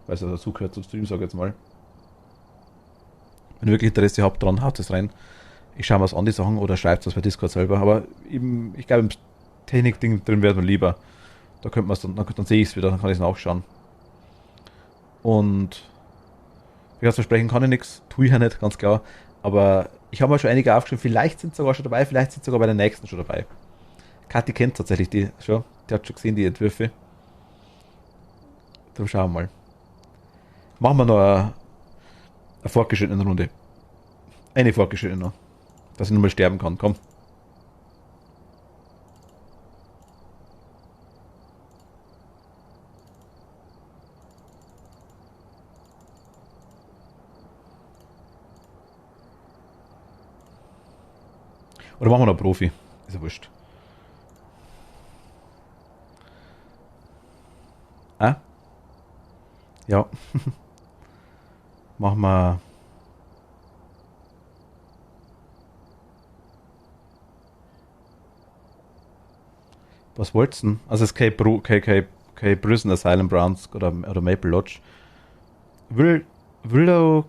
Weil es ja dazu gehört zum Stream, sag ich jetzt mal. Wenn ihr wirklich Interesse habt dran, haut es rein. Ich schaue mir was an die Sachen oder schreibt was bei Discord selber. Aber eben, ich glaube, im Technik-Ding drin wäre man lieber. Da könnte man es dann sehe ich es wieder, dann kann ich es nachschauen. Und wie gesagt, versprechen kann ich nichts, tue ich ja nicht, ganz klar. Aber ich habe mal schon einige aufgeschrieben, vielleicht sind sie sogar schon dabei, vielleicht sind sie sogar bei der nächsten schon dabei. Kathi kennt tatsächlich die schon, die hat schon gesehen, die Entwürfe. Dann schauen wir mal. Machen wir noch eine fortgeschrittene Runde. Eine fortgeschrittene noch. Dass ich nochmal sterben kann, komm. Oder machen wir noch Profi? Ist ja wurscht. Ah? Ja. Machen wir. Was wollt's denn? Also es ist kein Prison Asylum Browns oder Maple Lodge. Willow,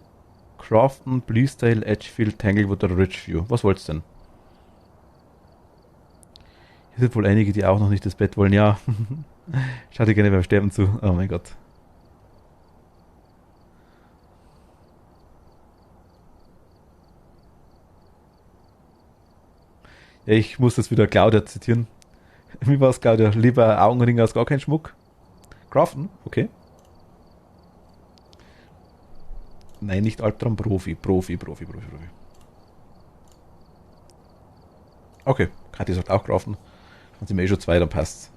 Crofton, Bleasdale, Edgefield, Tanglewood oder Ridgeview. Was wollt's denn? Hier sind wohl einige, die auch noch nicht das Bett wollen. Ja. Schaut dir gerne beim Sterben zu. Oh mein Gott. Ja, ich muss das wieder Claudia zitieren. Wie war es, Claudia? Lieber Augenringe als gar kein Schmuck. Crafton? Okay. Nein, nicht Albtraum, Profi. Okay, Kathi sagt auch Crafton. Dann sind wir eh schon zwei, dann passt's.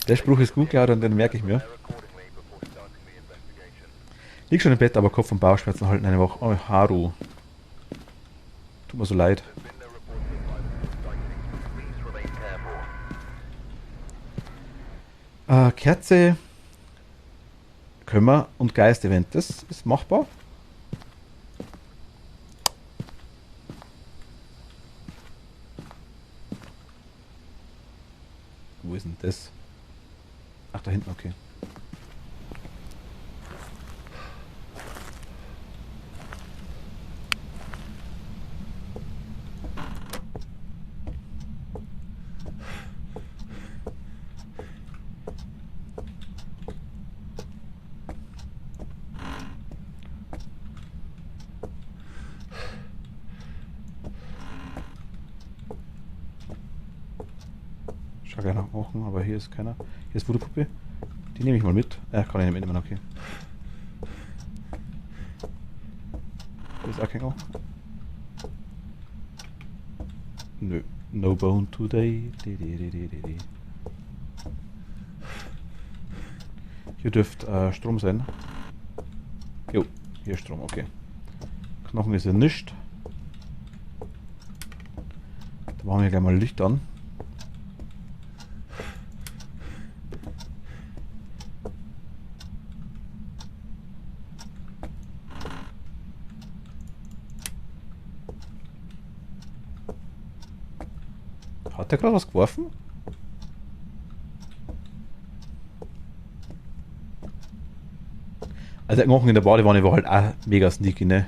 Der Spruch ist gut, Claudia, und den merke ich mir. Lieg schon im Bett, aber Kopf- und Bauchschmerzen halten eine Woche. Oh, Haru. Tut mir so leid. Kerze können wir und Geist-Event, das ist machbar. Wo ist denn das? Ach, da hinten, okay. Schau gerne nach machen, aber hier ist keiner. Hier ist Voodoo-Puppe. Die nehme ich mal mit. Kann ich nicht mitnehmen, okay. Hier ist auch kein auch. Nö. No bone today. Hier dürfte Strom sein. Jo, hier ist Strom, okay. Knochen ist ja nicht. Da machen wir gleich mal Licht an. Hat der gerade was geworfen? Also der Knochen in der Badewanne war halt auch mega sneaky, ne?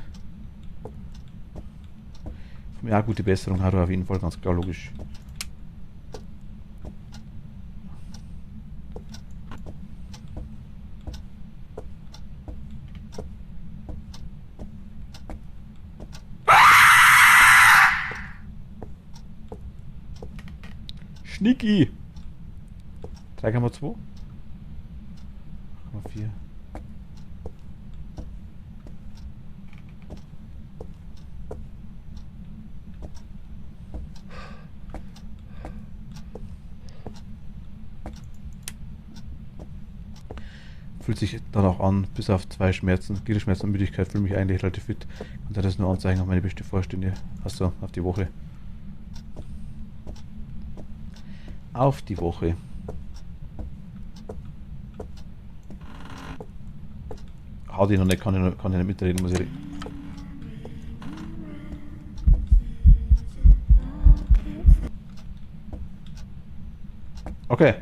Ja, gute Besserung hat er auf jeden Fall, ganz klar, logisch. Sneaky! 3,2? 8,4. Fühlt sich dann auch an, bis auf 2 Schmerzen, Gliederschmerzen und Müdigkeit, fühle mich eigentlich relativ fit. Und das nur anzeigen auf meine beste Vorstände. Achso, auf die Woche. Auf die Woche. Hau die noch nicht, kann ich nicht mitreden, muss ich reden. Okay.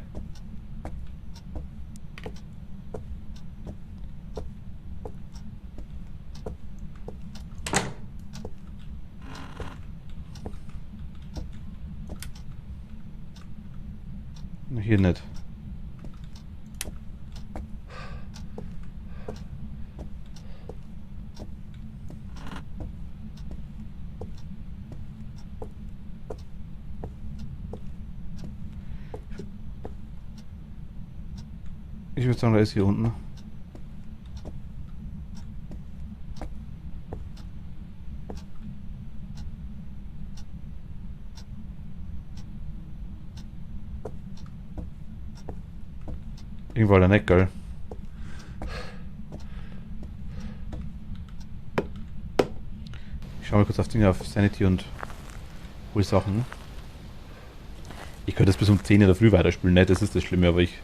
Hier nicht. Ich würde sagen, da ist hier unten. Irgendwo der Neckel. Ich schau mal kurz auf Dinge auf Sanity und hol Sachen. Ich könnte das bis um 10 in der Früh weiterspielen, nicht? Das ist das Schlimme, aber ich.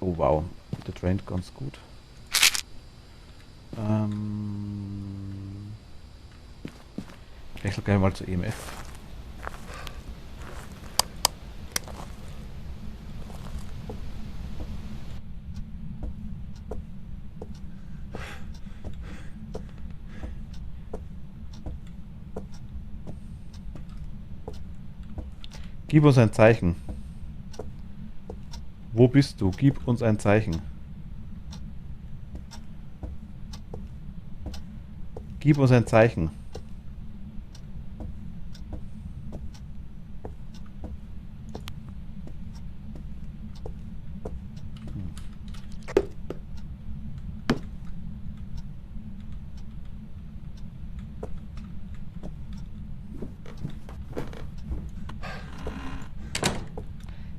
Oh wow, der traint ganz gut. Ich wechsle gleich mal zur EMF. Gib uns ein Zeichen. Wo bist du? Gib uns ein Zeichen. Gib uns ein Zeichen.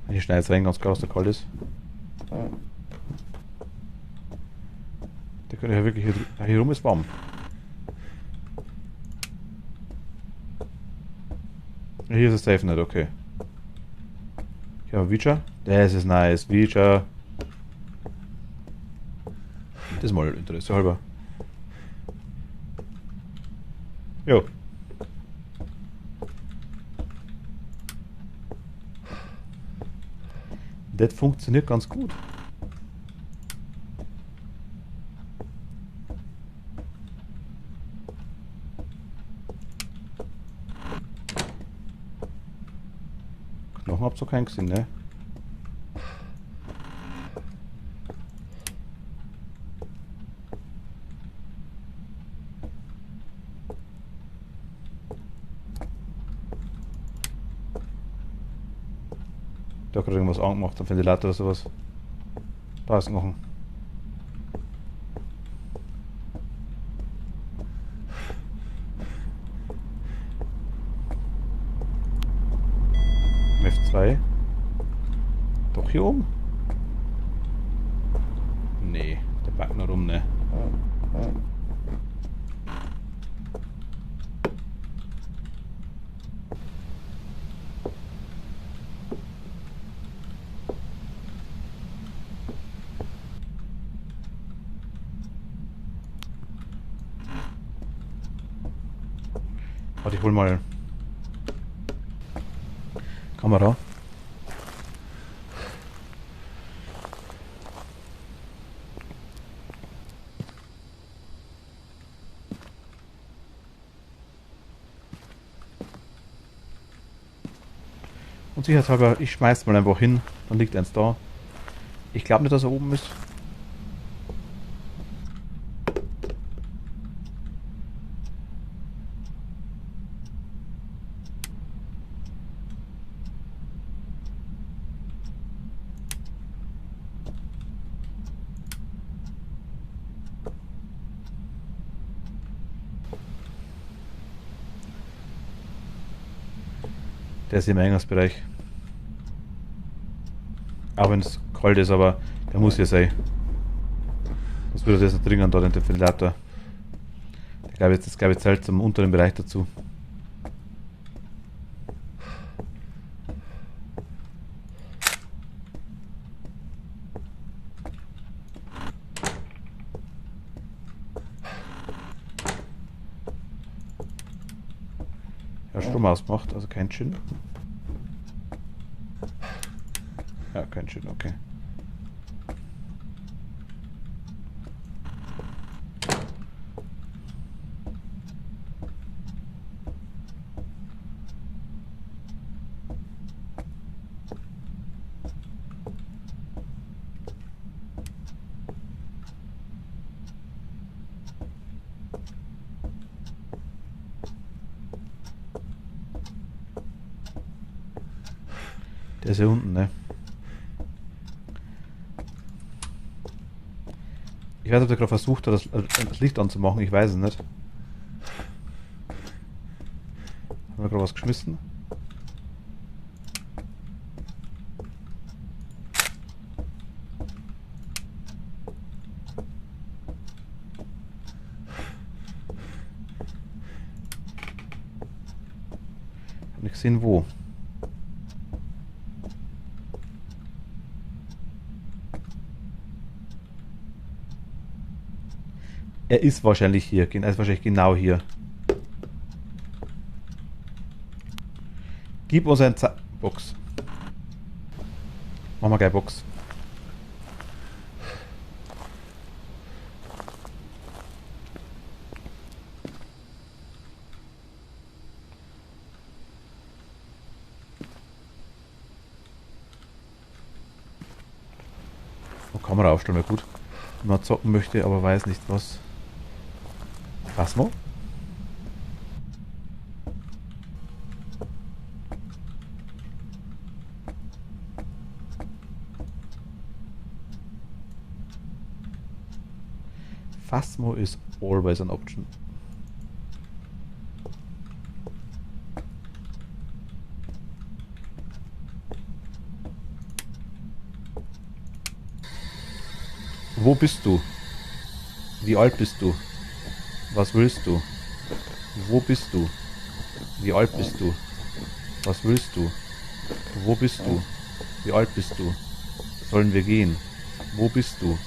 Hier schneidet es rein, ganz klar, dass der kalt ist. Der könnte ja wirklich hier rum ist warm. Hier ist es safe nicht, okay. Hier haben wir Vija. Das ist nice, Vija. Das ist mal Interesse halber. Jo. Das funktioniert ganz gut. Knochen habt ihr keinen gesehen, ne? Da hat gerade irgendwas angemacht, ein Ventilator oder sowas. Da ist noch ein. F2. Doch hier oben. Backen rum, ne? Warte, ich hol mal Kamera. Und sicherheitshalber, ich schmeiß mal einfach hin, dann liegt eins da. Ich glaube nicht, dass er oben ist. Der ist im Eingangsbereich. Auch wenn es kalt ist, aber der muss hier sein. Sonst würde das nicht dringend da, den Defibrillator. Das gab jetzt halt zum unteren Bereich dazu. Ja, Strom ausgemacht, also kein Gin. Ja, kein Gin, okay. Der ist hier unten, ne? Ich weiß nicht, ob der gerade versucht hat, das Licht anzumachen, ich weiß es nicht. Haben wir gerade was geschmissen? Ich hab nicht gesehen, wo. Er ist wahrscheinlich hier. Er ist wahrscheinlich genau hier. Gib uns ein Box. Machen wir gleich Box. Oh, Kamera aufstellen wäre gut. Wenn man zocken möchte, aber weiß nicht was. Phasmo? Phasmo is always an option. Wo bist du? Wie alt bist du? Was willst du? Wo bist du? Wie alt bist du? Was willst du? Wo bist du? Wie alt bist du? Sollen wir gehen? Wo bist du?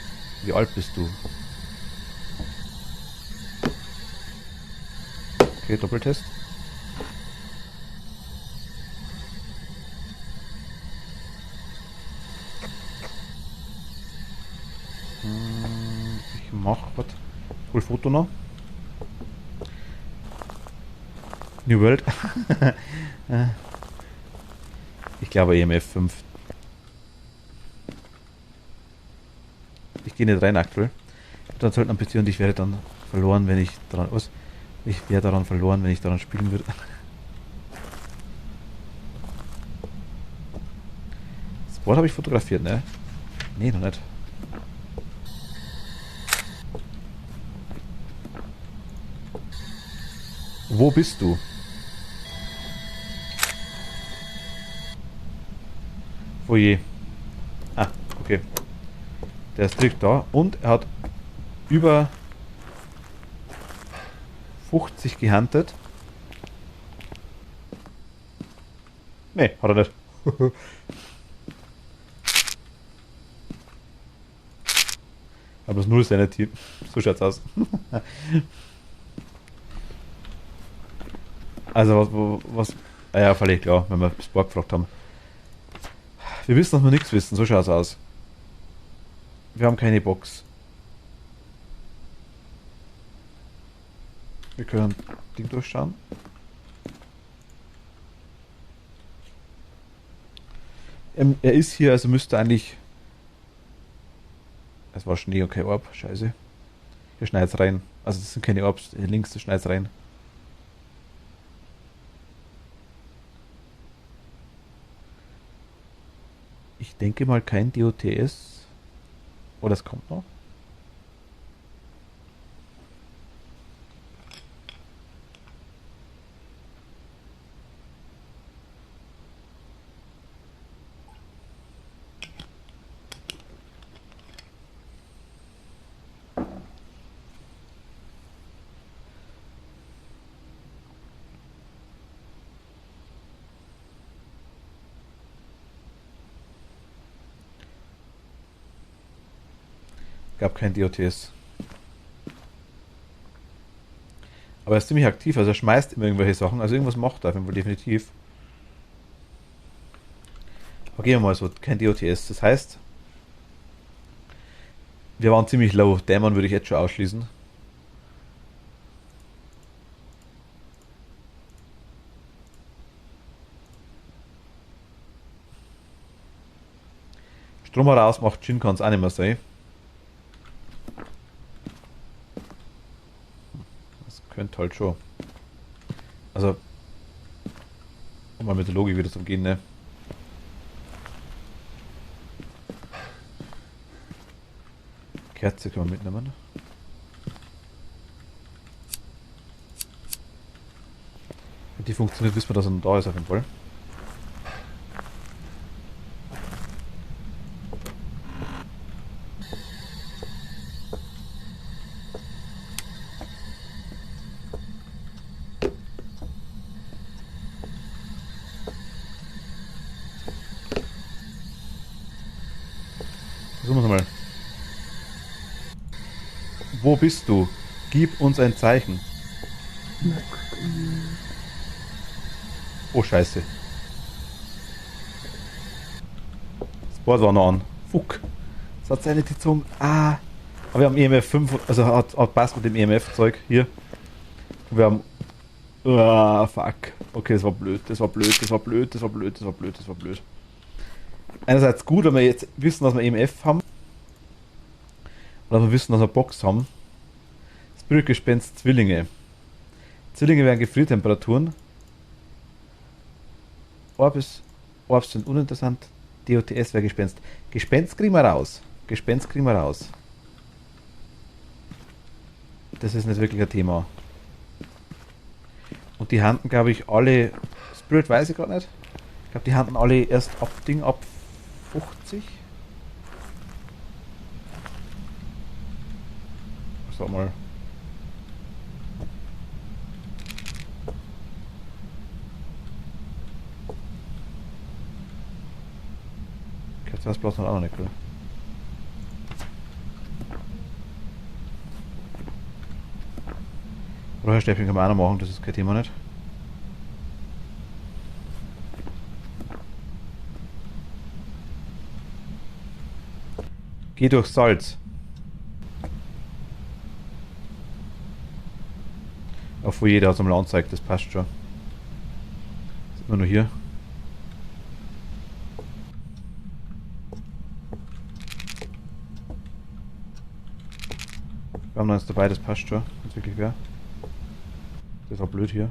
Wie alt bist du? Okay, Doppeltest. Ich mach was. Hol Foto noch. New World. Ich glaube EMF 5. Ich gehe nicht rein aktuell. Dann sollten ein bisschen und ich werde dann verloren, wenn ich daran verloren, wenn ich daran spielen würde. Das Board habe ich fotografiert, ne? Nee, noch nicht. Wo bist du? Oh je. Ah, okay. Der ist direkt da und er hat über 50 gehuntet. Nee, hat er nicht. Aber das Null Sanity. So schaut's aus. Also was ja, völlig klar, wenn wir Sport gefragt haben. Wir wissen, dass wir nichts wissen, so schaut's aus. Wir haben keine Box. Wir können Ding durchschauen. Er ist hier, also müsste eigentlich... Es war Schnee, okay, Orb, scheiße. Hier schneit's rein. Also das sind keine Orbs, hier links, das schneit's rein. Ich denke mal kein DOTS. Oh, das kommt noch. Gab kein DOTS. Aber er ist ziemlich aktiv, also er schmeißt immer irgendwelche Sachen, also irgendwas macht er auf jeden Fall definitiv. Aber gehen wir mal so, kein DOTS. Das heißt, wir waren ziemlich low. Dämon würde ich jetzt schon ausschließen. Strom heraus macht Jin, kann es auch nicht mehr sein. Könnte halt schon. Also, um mal mit der Logik wieder zu umgehen, ne? Kerze können wir mitnehmen. Wenn die funktioniert, wissen wir, dass er noch da ist auf jeden Fall. Versuchen wir es mal. Wo bist du? Gib uns ein Zeichen. Oh, scheiße. Das Board war noch an. Fuck. Das hat seine Zunge. Ah. Aber wir haben EMF 5, also hat passt mit dem EMF-Zeug hier. Und wir haben. Ah, fuck. Okay, das war blöd, das war blöd, das war blöd, das war blöd, das war blöd, das war blöd. Einerseits gut, wenn wir jetzt wissen, dass wir EMF haben. Oder wir wissen, dass wir Box haben. Spirit-Gespenst, Zwillinge. Zwillinge wären Gefriertemperaturen. Orbs sind uninteressant. DOTS wäre Gespenst. Gespenst kriegen wir raus. Gespenst kriegen wir raus. Das ist nicht wirklich ein Thema. Und die Handen, glaube ich, alle. Spirit weiß ich gerade nicht. Ich glaube, die Handen alle erst ab 50. Sag mal. Okay, das bloß noch auch nicht cool. Räucherstäbchen kann man auch noch machen, das ist kein Thema nicht. Geh durch Salz. Auf wo jeder aus dem Land zeigt, das passt schon. Sind wir nur hier. Wir haben noch eins dabei, das passt schon, wenn es wirklich wäre. Das ist auch blöd hier.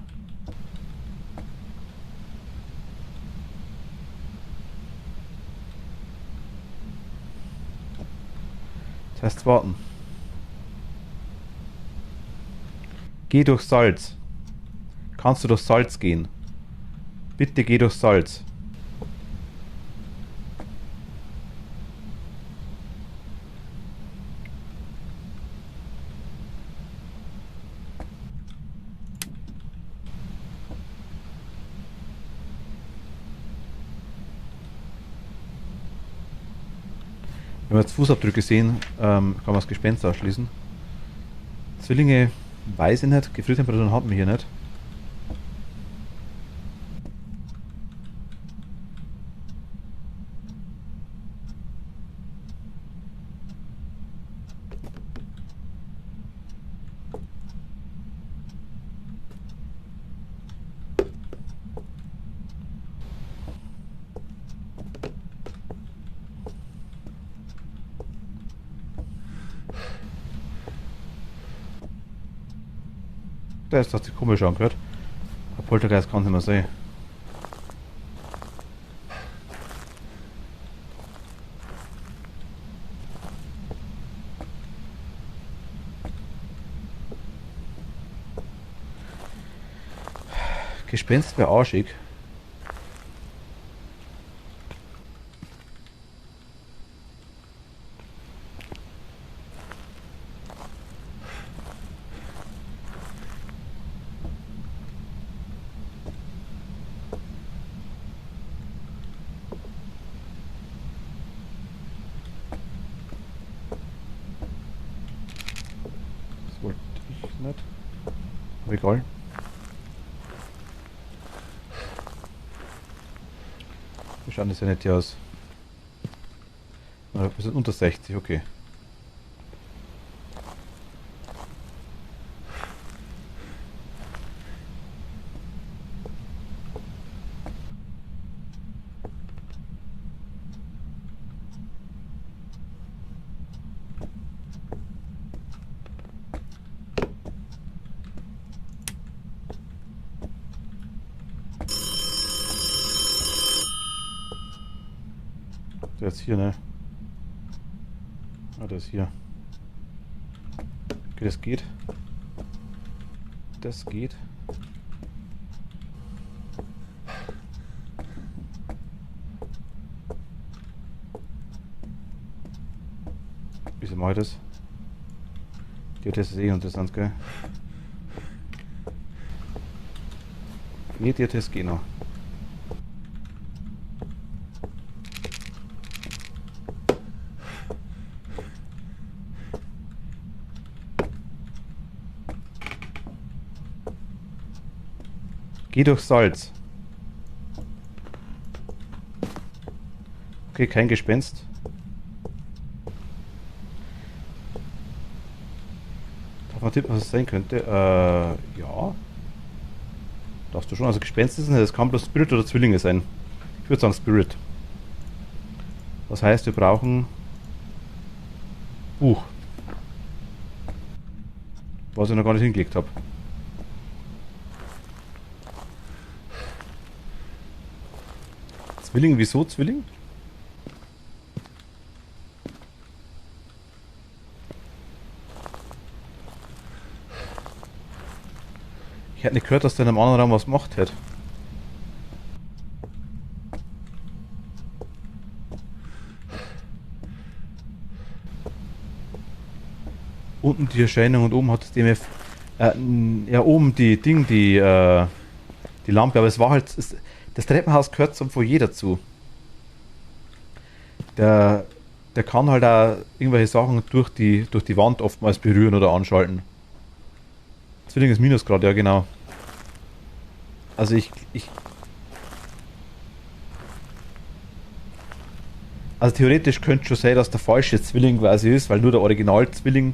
Das heißt warten. Geh durch Salz. Kannst du durch Salz gehen? Bitte geh durch Salz. Wenn wir jetzt Fußabdrücke sehen, kann man das Gespenst ausschließen. Zwillinge weiß ich nicht, Gefriertemperaturen hatten wir hier nicht. Das hat sich komisch angehört. Der Poltergeist kann es nicht mehr sehen. Gespenst wäre arschig. Das wollte ich nicht. Aber egal. Wir schauen das ja nicht hier aus. Wir sind unter 60, okay. Der ist hier, ne? Ah, der ist hier. Okay, das geht. Das geht. Wieso mache ich das? Die Test ist eh interessant, gell? Nee, der Test geht noch. Geh durch Salz. Okay, kein Gespenst. Darf man tippen, was es sein könnte? Ja. Darfst du schon. Also Gespenst ist nicht, das kann bloß Spirit oder Zwillinge sein. Ich würde sagen Spirit. Das heißt, wir brauchen Buch. Was ich noch gar nicht hingelegt habe. Zwilling, wieso Zwilling? Ich hätte nicht gehört, dass der in einem anderen Raum was gemacht hat. Unten die Erscheinung und oben hat es dem ja, oben die die Lampe, aber es war halt, das Treppenhaus gehört zum Foyer dazu. Der kann halt auch irgendwelche Sachen durch die Wand oftmals berühren oder anschalten. Zwilling ist Minusgrad, ja genau. Also also theoretisch könnte schon sein, dass der falsche Zwilling quasi ist, weil nur der Original-Zwilling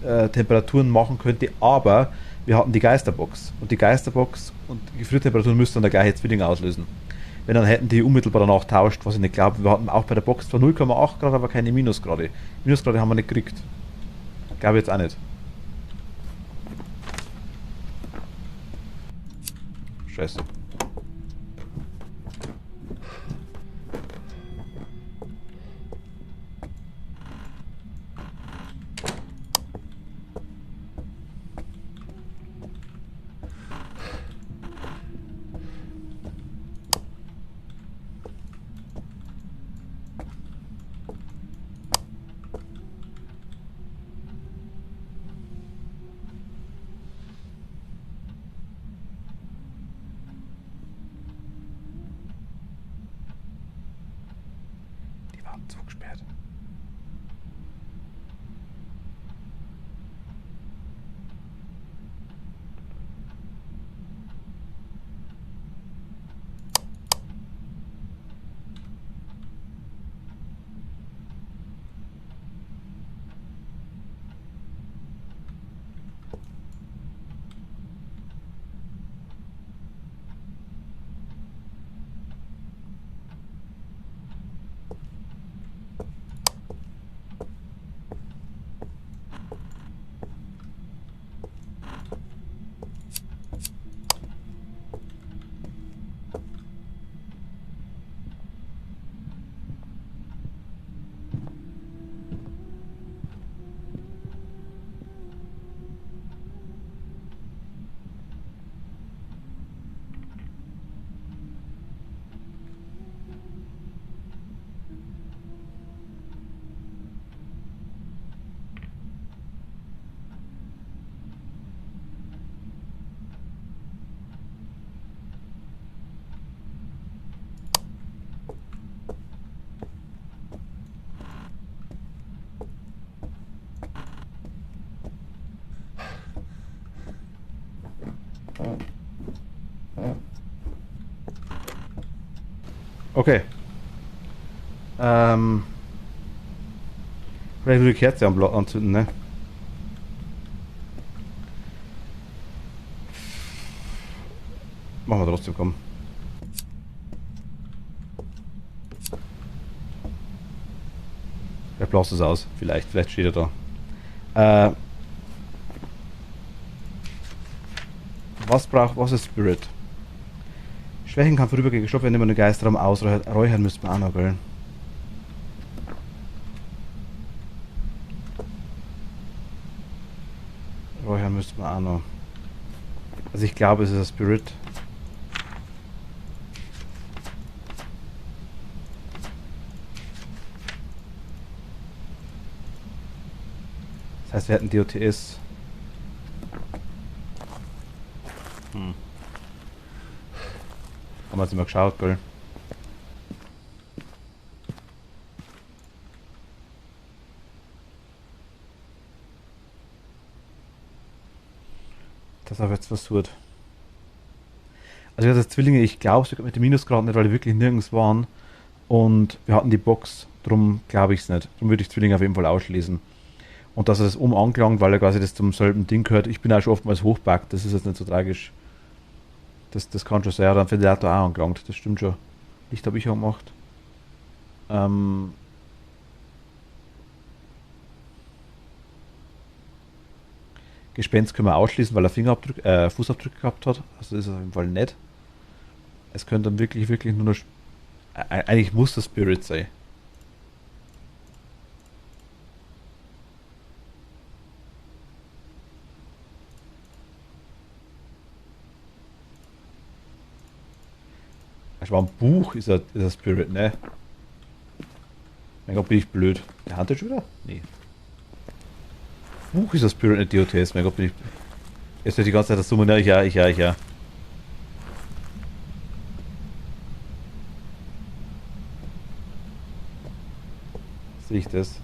Temperaturen machen könnte, aber wir hatten die Geisterbox und die Geisterbox und die Gefriertemperaturen müssten dann der gleiche Zwilling auslösen. Wenn, dann hätten die unmittelbar danach tauscht, was ich nicht glaube. Wir hatten auch bei der Box zwar 0,8 Grad, aber keine Minusgrade. Minusgrade haben wir nicht gekriegt. Glaube ich jetzt auch nicht. Scheiße. zugesperrt. Okay. Vielleicht würde die Kerze anzünden, ne? Machen wir trotzdem, komm. Wer blast es aus? Vielleicht steht er da. Was ist Spirit? Schwächen kann vorübergehend gestoppt werden, wenn man den Geisterraum ausräuchern müsste man auch noch, gell? Räuchern müsste man auch noch. Also ich glaube, es ist ein Spirit. Das heißt, wir hätten DOTS. Haben wir jetzt immer geschaut, gell? Das habe ich jetzt versucht. Also das Zwillinge, ich glaube es mit dem Minusgrad nicht, weil die wirklich nirgends waren. Und wir hatten die Box, darum glaube ich es nicht. Darum würde ich Zwillinge auf jeden Fall ausschließen. Und dass er das angelangt, weil er quasi das zum selben Ding gehört. Ich bin auch schon oftmals hochbackt, das ist jetzt nicht so tragisch. Das kann schon sein, dann Ventilator auch angelangt, das stimmt schon. Licht habe ich auch gemacht. Gespenst können wir ausschließen, weil er Fußabdrücke gehabt hat. Also das ist auf jeden Fall nett. Es könnte dann wirklich nur noch. Eigentlich muss das Spirit sein. Das war ein Buch, ist er Spirit, ne? Mein Gott, bin ich blöd. Der Hunter schon wieder? Nee. Buch ist das Spirit, nicht DOTS. Mein Gott, bin ich. Jetzt wird die ganze Zeit das Summen. Ja, ich. Sehe ich das?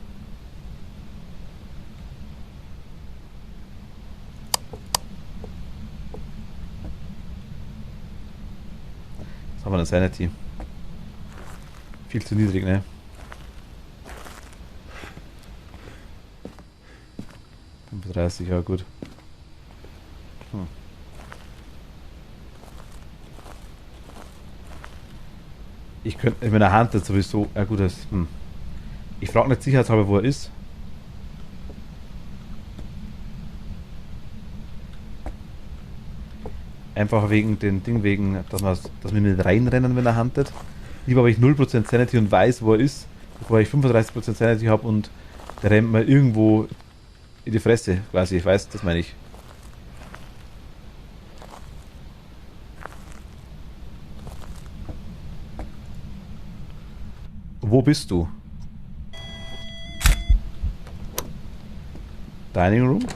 Was haben wir denn Sanity? Viel zu niedrig, ne? ,35, ja gut. Ich könnte mit meiner Hand jetzt sowieso. Ja gut, das. Ich frage nicht sicherheitshalber, wo er ist. Einfach wegen den Ding, dass wir nicht reinrennen, wenn er huntet. Lieber habe ich 0% Sanity und weiß, wo er ist, bevor ich 35% Sanity habe und der rennt mir irgendwo in die Fresse, quasi. Ich weiß, das meine ich. Wo bist du? Dining Room?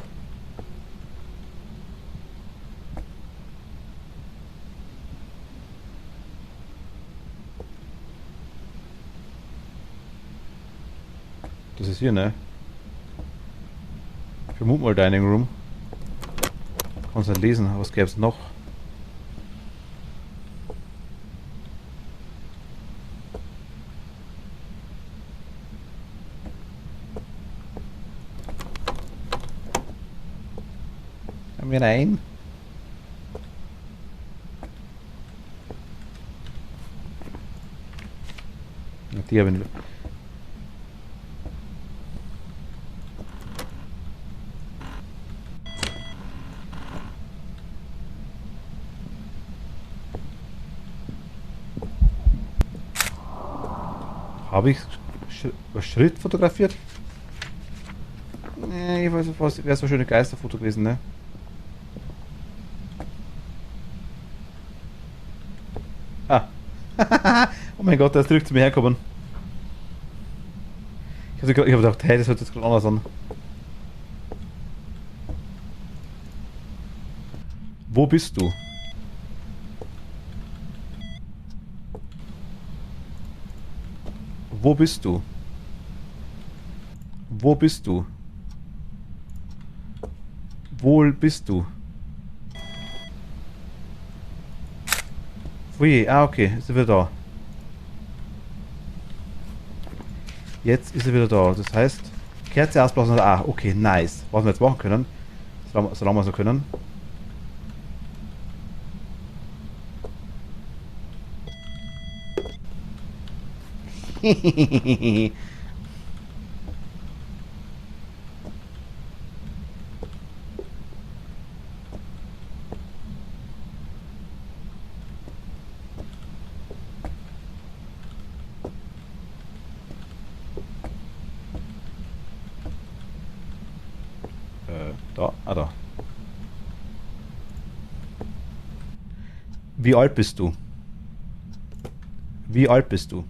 Das ist hier, ne? Ich vermute mal Dining Room. Kannst nicht lesen, was gäbe es noch? Haben wir einen? Ja, die haben wir. Habe ich Schritt fotografiert? Nee, ich weiß nicht, was wäre so ein schönes Geisterfoto gewesen, ne? Ah. Oh mein Gott, der ist zurück zu mir hergekommen. Ich hab gedacht, hey, das hört jetzt gerade anders an. Wo bist du? Wo bist du? Wo bist du? Wo bist du? Ui, ah, okay, ist er wieder da. Jetzt ist er wieder da. Das heißt, Kerze ausblasen. Ah, okay, nice. Was wir jetzt machen können, solange wir so können. Da. Wie alt bist du? Wie alt bist du?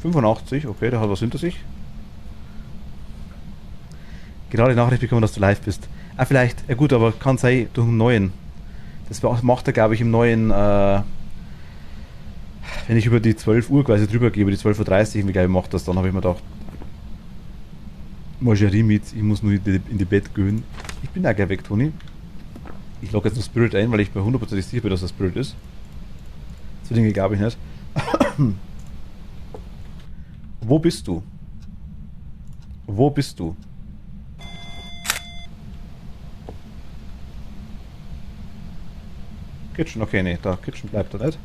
85, okay, der hat was hinter sich. Gerade Nachricht bekommen, dass du live bist. Ah, vielleicht, ja gut, aber kann sein durch einen neuen. Das macht er, glaube ich, im neuen, wenn ich über die 12 Uhr quasi drüber gehe, über die 12:30 Uhr, irgendwie, glaube ich, macht das, dann habe ich mir gedacht, Margerie mit, ich muss nur in die Bett gehen. Ich bin auch gleich weg, Toni. Ich logge jetzt noch Spirit ein, weil ich bei 100% sicher bin, dass das Spirit ist. So Dinge glaube ich nicht. Wo bist du? Wo bist du? Kitchen, okay, nee, da Kitchen bleibt da nicht.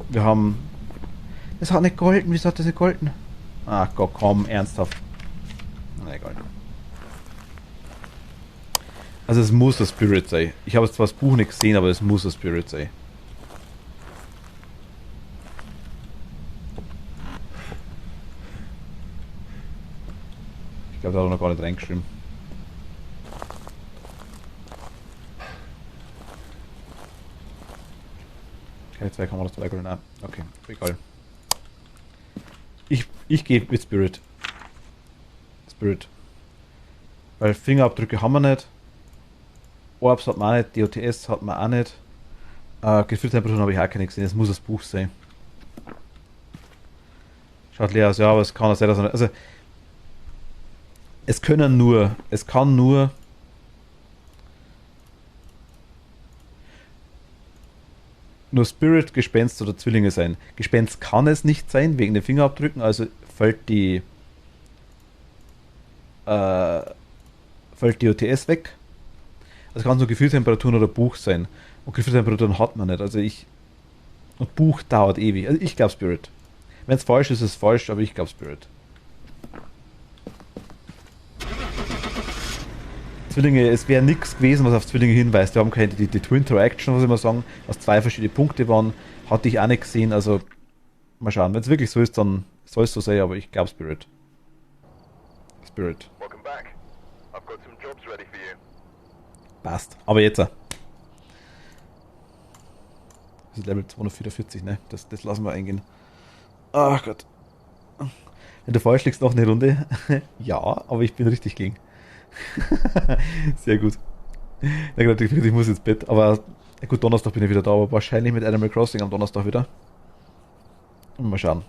Wir haben... Das hat nicht gehalten, wieso hat das nicht gehalten? Ach Gott, komm, ernsthaft. Na egal. Also es muss das Spirit sein. Ich habe jetzt zwar das Buch nicht gesehen, aber es muss das Spirit sein. Ich glaube, da hat er noch gar nicht reingeschrieben. Keine zwei Kameras dabei, nein. Okay, egal. Ich gehe mit Spirit. Weil Fingerabdrücke haben wir nicht. Orbs hat man auch nicht, DOTS hat man auch nicht. Gefühlstemperaturen habe ich auch keine gesehen, es muss das Buch sein. Schaut leer aus, ja, aber es kann auch sein, dass er nicht, also es kann nur Spirit, Gespenst oder Zwillinge sein. Gespenst kann es nicht sein, wegen den Fingerabdrücken, also fällt die OTS weg. Also kann so Gefühlstemperaturen oder Buch sein. Und Gefühlstemperaturen hat man nicht. Und Buch dauert ewig. Also ich glaube Spirit. Wenn es falsch ist, ist es falsch, aber ich glaube Spirit. Zwillinge, es wäre nichts gewesen, was auf Zwillinge hinweist. Wir haben keine die Twin Interaction, was ich mal sagen, was zwei verschiedene Punkte waren, hatte ich auch nicht gesehen. Also mal schauen. Wenn es wirklich so ist, dann soll es so sein, aber ich glaube Spirit. Welcome back. I've got some jobs ready for you. Passt. Aber jetzt. Das ist Level 244, ne? Das lassen wir eingehen. Ach Gott. Wenn du falsch liegst, noch eine Runde. Ja, aber ich bin richtig gegen. Sehr gut. Ja, gut, ich muss ins Bett. Aber gut, Donnerstag bin ich wieder da. Aber wahrscheinlich mit Animal Crossing am Donnerstag wieder. Mal schauen.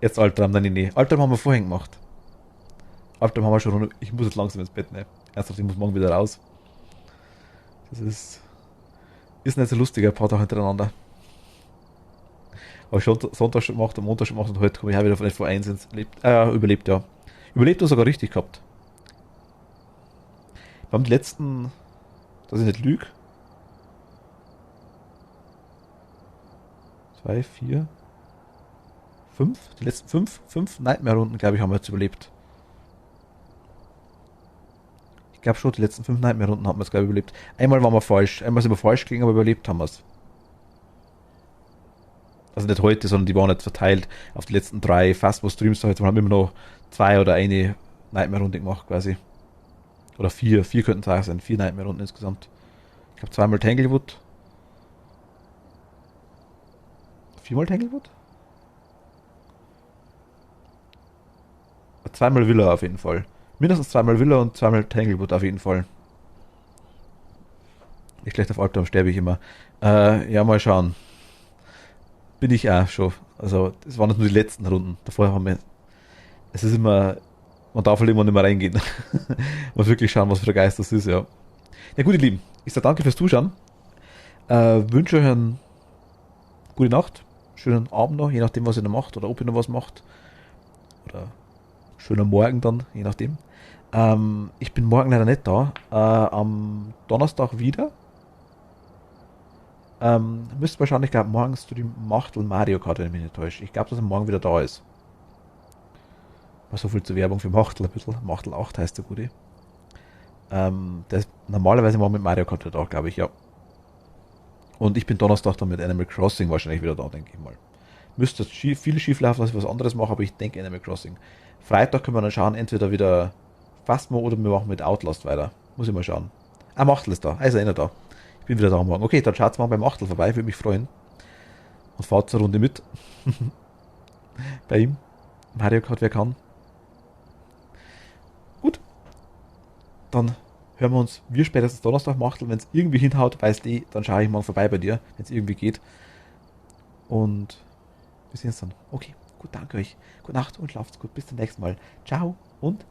Jetzt Albtraum, nein, nee. Albtraum haben wir vorhin gemacht. Albtraum haben wir schon. Ich muss jetzt langsam ins Bett, ne? Ernsthaft, ich muss morgen wieder raus. Das ist nicht so lustig, ein paar Tage hintereinander. Aber schon Sonntag schon gemacht, am Montag schon gemacht und heute komme ich auch wieder von FV1 ins überlebt, ja. Überlebt und sogar richtig gehabt. Wir haben die letzten, dass ich nicht lüge, 2, 4, 5, die letzten 5 Nightmare-Runden, glaube ich, haben wir jetzt überlebt. Ich glaube schon, die letzten 5 Nightmare-Runden haben wir es, glaube ich, überlebt. Einmal waren wir falsch, einmal sind wir falsch gegangen, aber überlebt haben wir es. Also nicht heute, sondern die waren jetzt verteilt auf die letzten 3 Fastmo-Streams. Da haben wir immer noch 2 oder eine Nightmare-Runde gemacht, quasi. Oder 4 könnten es auch sein, 4 Nightmare-Runden insgesamt. Ich glaube, 2-mal Tanglewood. 4-mal Tanglewood? 2-mal Villa auf jeden Fall. Mindestens 2-mal Villa und 2-mal Tanglewood auf jeden Fall. Nicht schlecht auf Albtraum sterbe ich immer. Ja, mal schauen. Bin ich auch schon. Also, das waren jetzt nur die letzten Runden. Davor haben wir. Es ist immer. Man darf halt immer nicht mehr reingehen. Muss wirklich schauen, was für ein Geist das ist, ja. Ja, gut, ihr Lieben. Ich sage danke fürs Zuschauen. Wünsche euch eine gute Nacht. Schönen Abend noch, je nachdem, was ihr noch macht. Oder ob ihr noch was macht. Oder schöner Morgen dann, je nachdem. Ich bin morgen leider nicht da. Am Donnerstag wieder. Müsst mal schauen, ich glaube, morgen Stream Machtel Mario Kart, wenn ich mich nicht täusche. Ich glaube, dass er morgen wieder da ist. Mal so viel zur Werbung für Machtel ein bisschen. Machtel 8 heißt der Gute. Der ist normalerweise morgen mit Mario Kart wieder da, glaube ich, ja. Und ich bin Donnerstag dann mit Animal Crossing wahrscheinlich wieder da, denke ich mal. Müsste viel schief laufen, dass ich was anderes mache, aber ich denke Animal Crossing. Freitag können wir dann schauen, entweder wieder Phasmo oder wir machen mit Outlast weiter. Muss ich mal schauen. Machtel ist da, ist er da. Ich bin wieder da morgen. Okay, dann schaut's mal beim Achtel vorbei, würde mich freuen. Und fahrt zur Runde mit. Bei ihm. Mario Kart, wer kann. Gut. Dann hören wir spätestens Donnerstag Machtel. Wenn es irgendwie hinhaut, weißt du, dann schaue ich morgen vorbei bei dir, wenn es irgendwie geht. Und wir sehen uns dann. Okay, gut, danke euch. Gute Nacht und schlaft's gut. Bis zum nächsten Mal. Ciao und